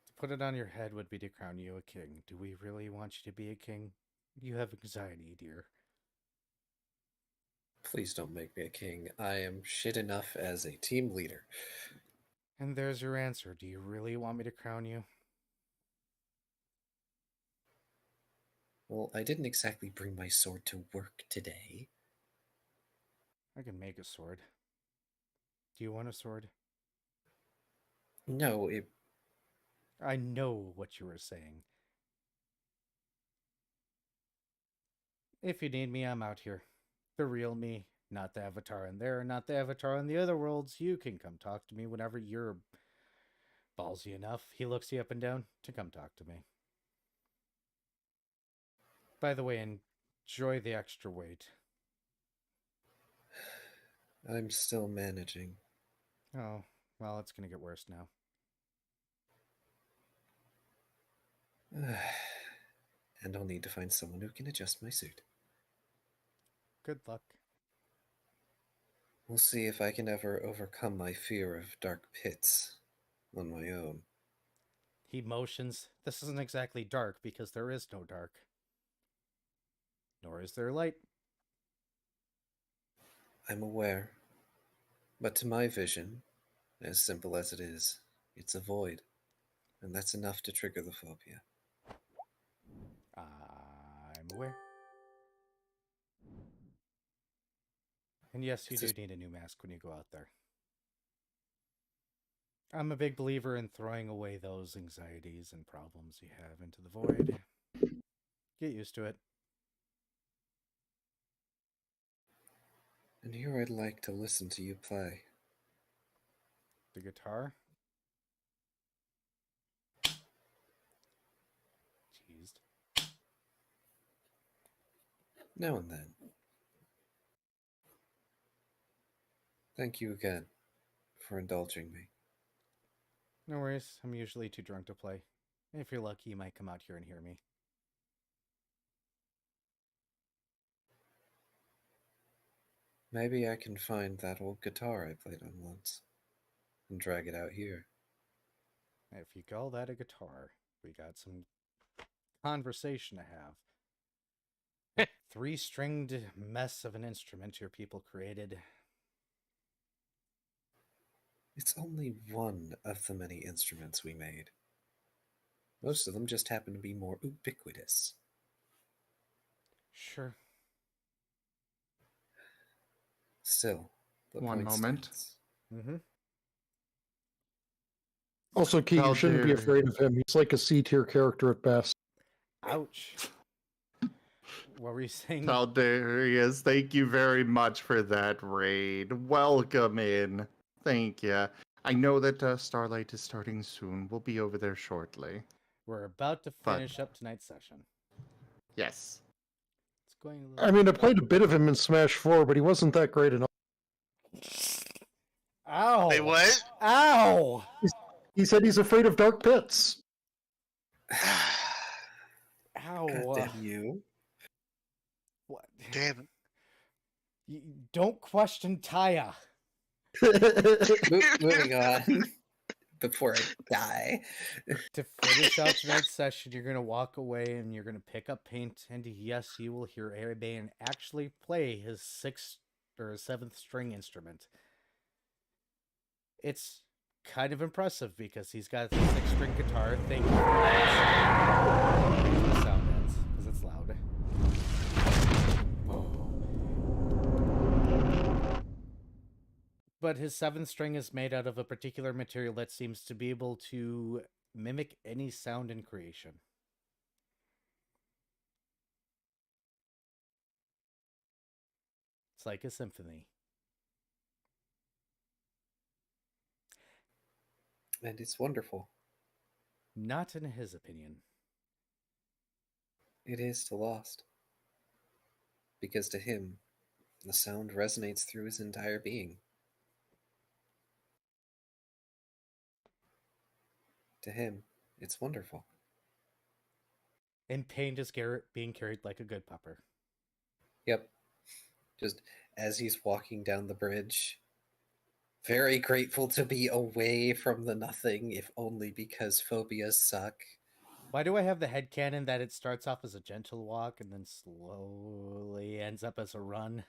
To put it on your head would be to crown you a king. Do we really want you to be a king? You have anxiety, dear. Please don't make me a king. I am shit enough as a team leader. And there's your answer. Do you really want me to crown you? Well, I didn't exactly bring my sword to work today. I can make a sword. Do you want a sword? No, I know what you were saying. If you need me, I'm out here. The real me, not the avatar in there, not the avatar in the other worlds. You can come talk to me whenever you're ballsy enough. He looks you up and down to come talk to me. By the way, enjoy the extra weight. I'm still managing. Oh, well, it's gonna get worse now. And I'll need to find someone who can adjust my suit. Good luck. We'll see if I can ever overcome my fear of dark pits on my own. He motions. This isn't exactly dark because there is no dark. Nor is there light. I'm aware. But to my vision, as simple as it is, it's a void. And that's enough to trigger the phobia. I'm aware. And yes, you It's do just- need a new mask when you go out there. I'm a big believer in throwing away those anxieties and problems you have into the void. Get used to it. And here I'd like to listen to you play. The guitar? Jeez. Now and then. Thank you again for indulging me. No worries. I'm usually too drunk to play. If you're lucky, you might come out here and hear me. Maybe I can find that old guitar I played on once and drag it out here. If you call that a guitar, we got some conversation to have. That three-stringed mess of an instrument your people created. It's only one of the many instruments we made. Most of them just happen to be more ubiquitous. Sure. Still, the One point moment. stands. Mm-hmm. Also, Key, you shouldn't be Valdir. afraid of him. He's like a C-tier character at best. Ouch. What were you saying? Valdarius, thank you very much for that raid. Welcome in. Thank you. I know that Starlight is starting soon. We'll be over there shortly. We're about to But- finish up tonight's session. Yes. It's going a little... I mean, I played a bit of him in Smash 4, but he wasn't that great enough. Ow! Wait, what? Ow! He said he's afraid of dark pits. Ow! God damn you. What? Damn it. Don't question Taya. Moving on. Before I die. To finish out tonight's session, you're going to walk away and you're going to pick up paint, and yes, you will hear Araban actually play his 6th or 7th string instrument. It's kind of impressive because he's got a 6-string guitar. Thank you. The sound ends because it's loud. But his 7th string is made out of a particular material that seems to be able to mimic any sound in creation. It's like a symphony. And it's wonderful. Not in his opinion. It is to Lost. Because to him, the sound resonates through his entire being. To him, it's wonderful. And pain is being carried like a good pupper. Yep. Just as he's walking down the bridge, very grateful to be away from the nothing, if only because phobias suck. Why do I have the headcanon that it starts off as a gentle walk and then slowly ends up as a run?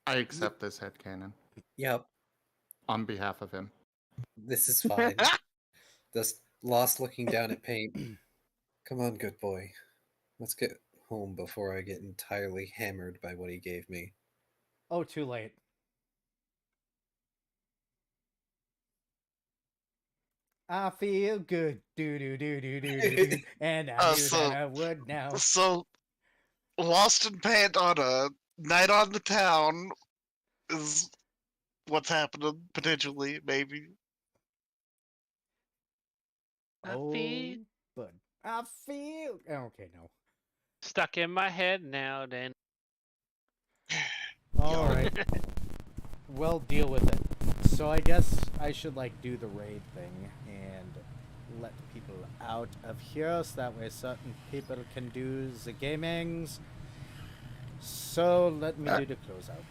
I accept this headcanon Yep, on behalf of him. this is fine. Just Lost looking down at paint. Come on, good boy. Let's get home before I get entirely hammered by what he gave me. Oh, too late. I feel good, do do do do do do, and I knew So- that I would now. So, Lost in Paint on a night on the town is what's happening, potentially, maybe. I Oh, feel but I feel okay. No. stuck in my head now, then. All right. Well, deal with it. So I guess I should like do the raid thing and let people out of here, so that way certain people can do the gamings. So let me do the closeout.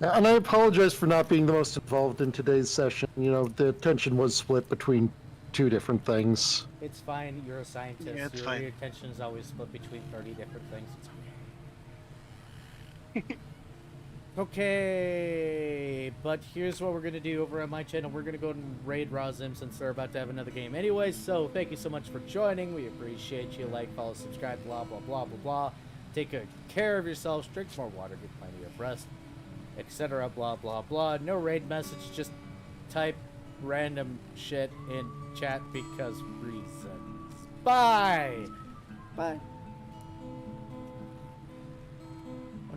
And I apologize for not being the most involved in today's session. You know, the attention was split between two different things. It's fine. You're a scientist. Yeah, it's Your fine. attention is always split between 30 different things. It's okay. Okay, but here's what we're going to do over on my channel. We're going to go and raid Razim since they're about to have another game anyway. So thank you so much for joining. We appreciate you. Like, follow, subscribe, blah, blah, blah, blah, blah. Take good care of yourselves. Drink more water. Get plenty of rest, etc. Blah, blah, blah. No raid message. Just type random shit in chat because reasons. Bye. Bye.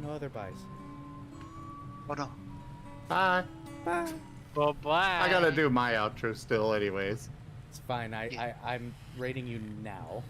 No other buys. Oh no. Bye. Bye. Bye bye. I gotta do my outro still, anyways. It's fine. Yeah. I'm rating you now.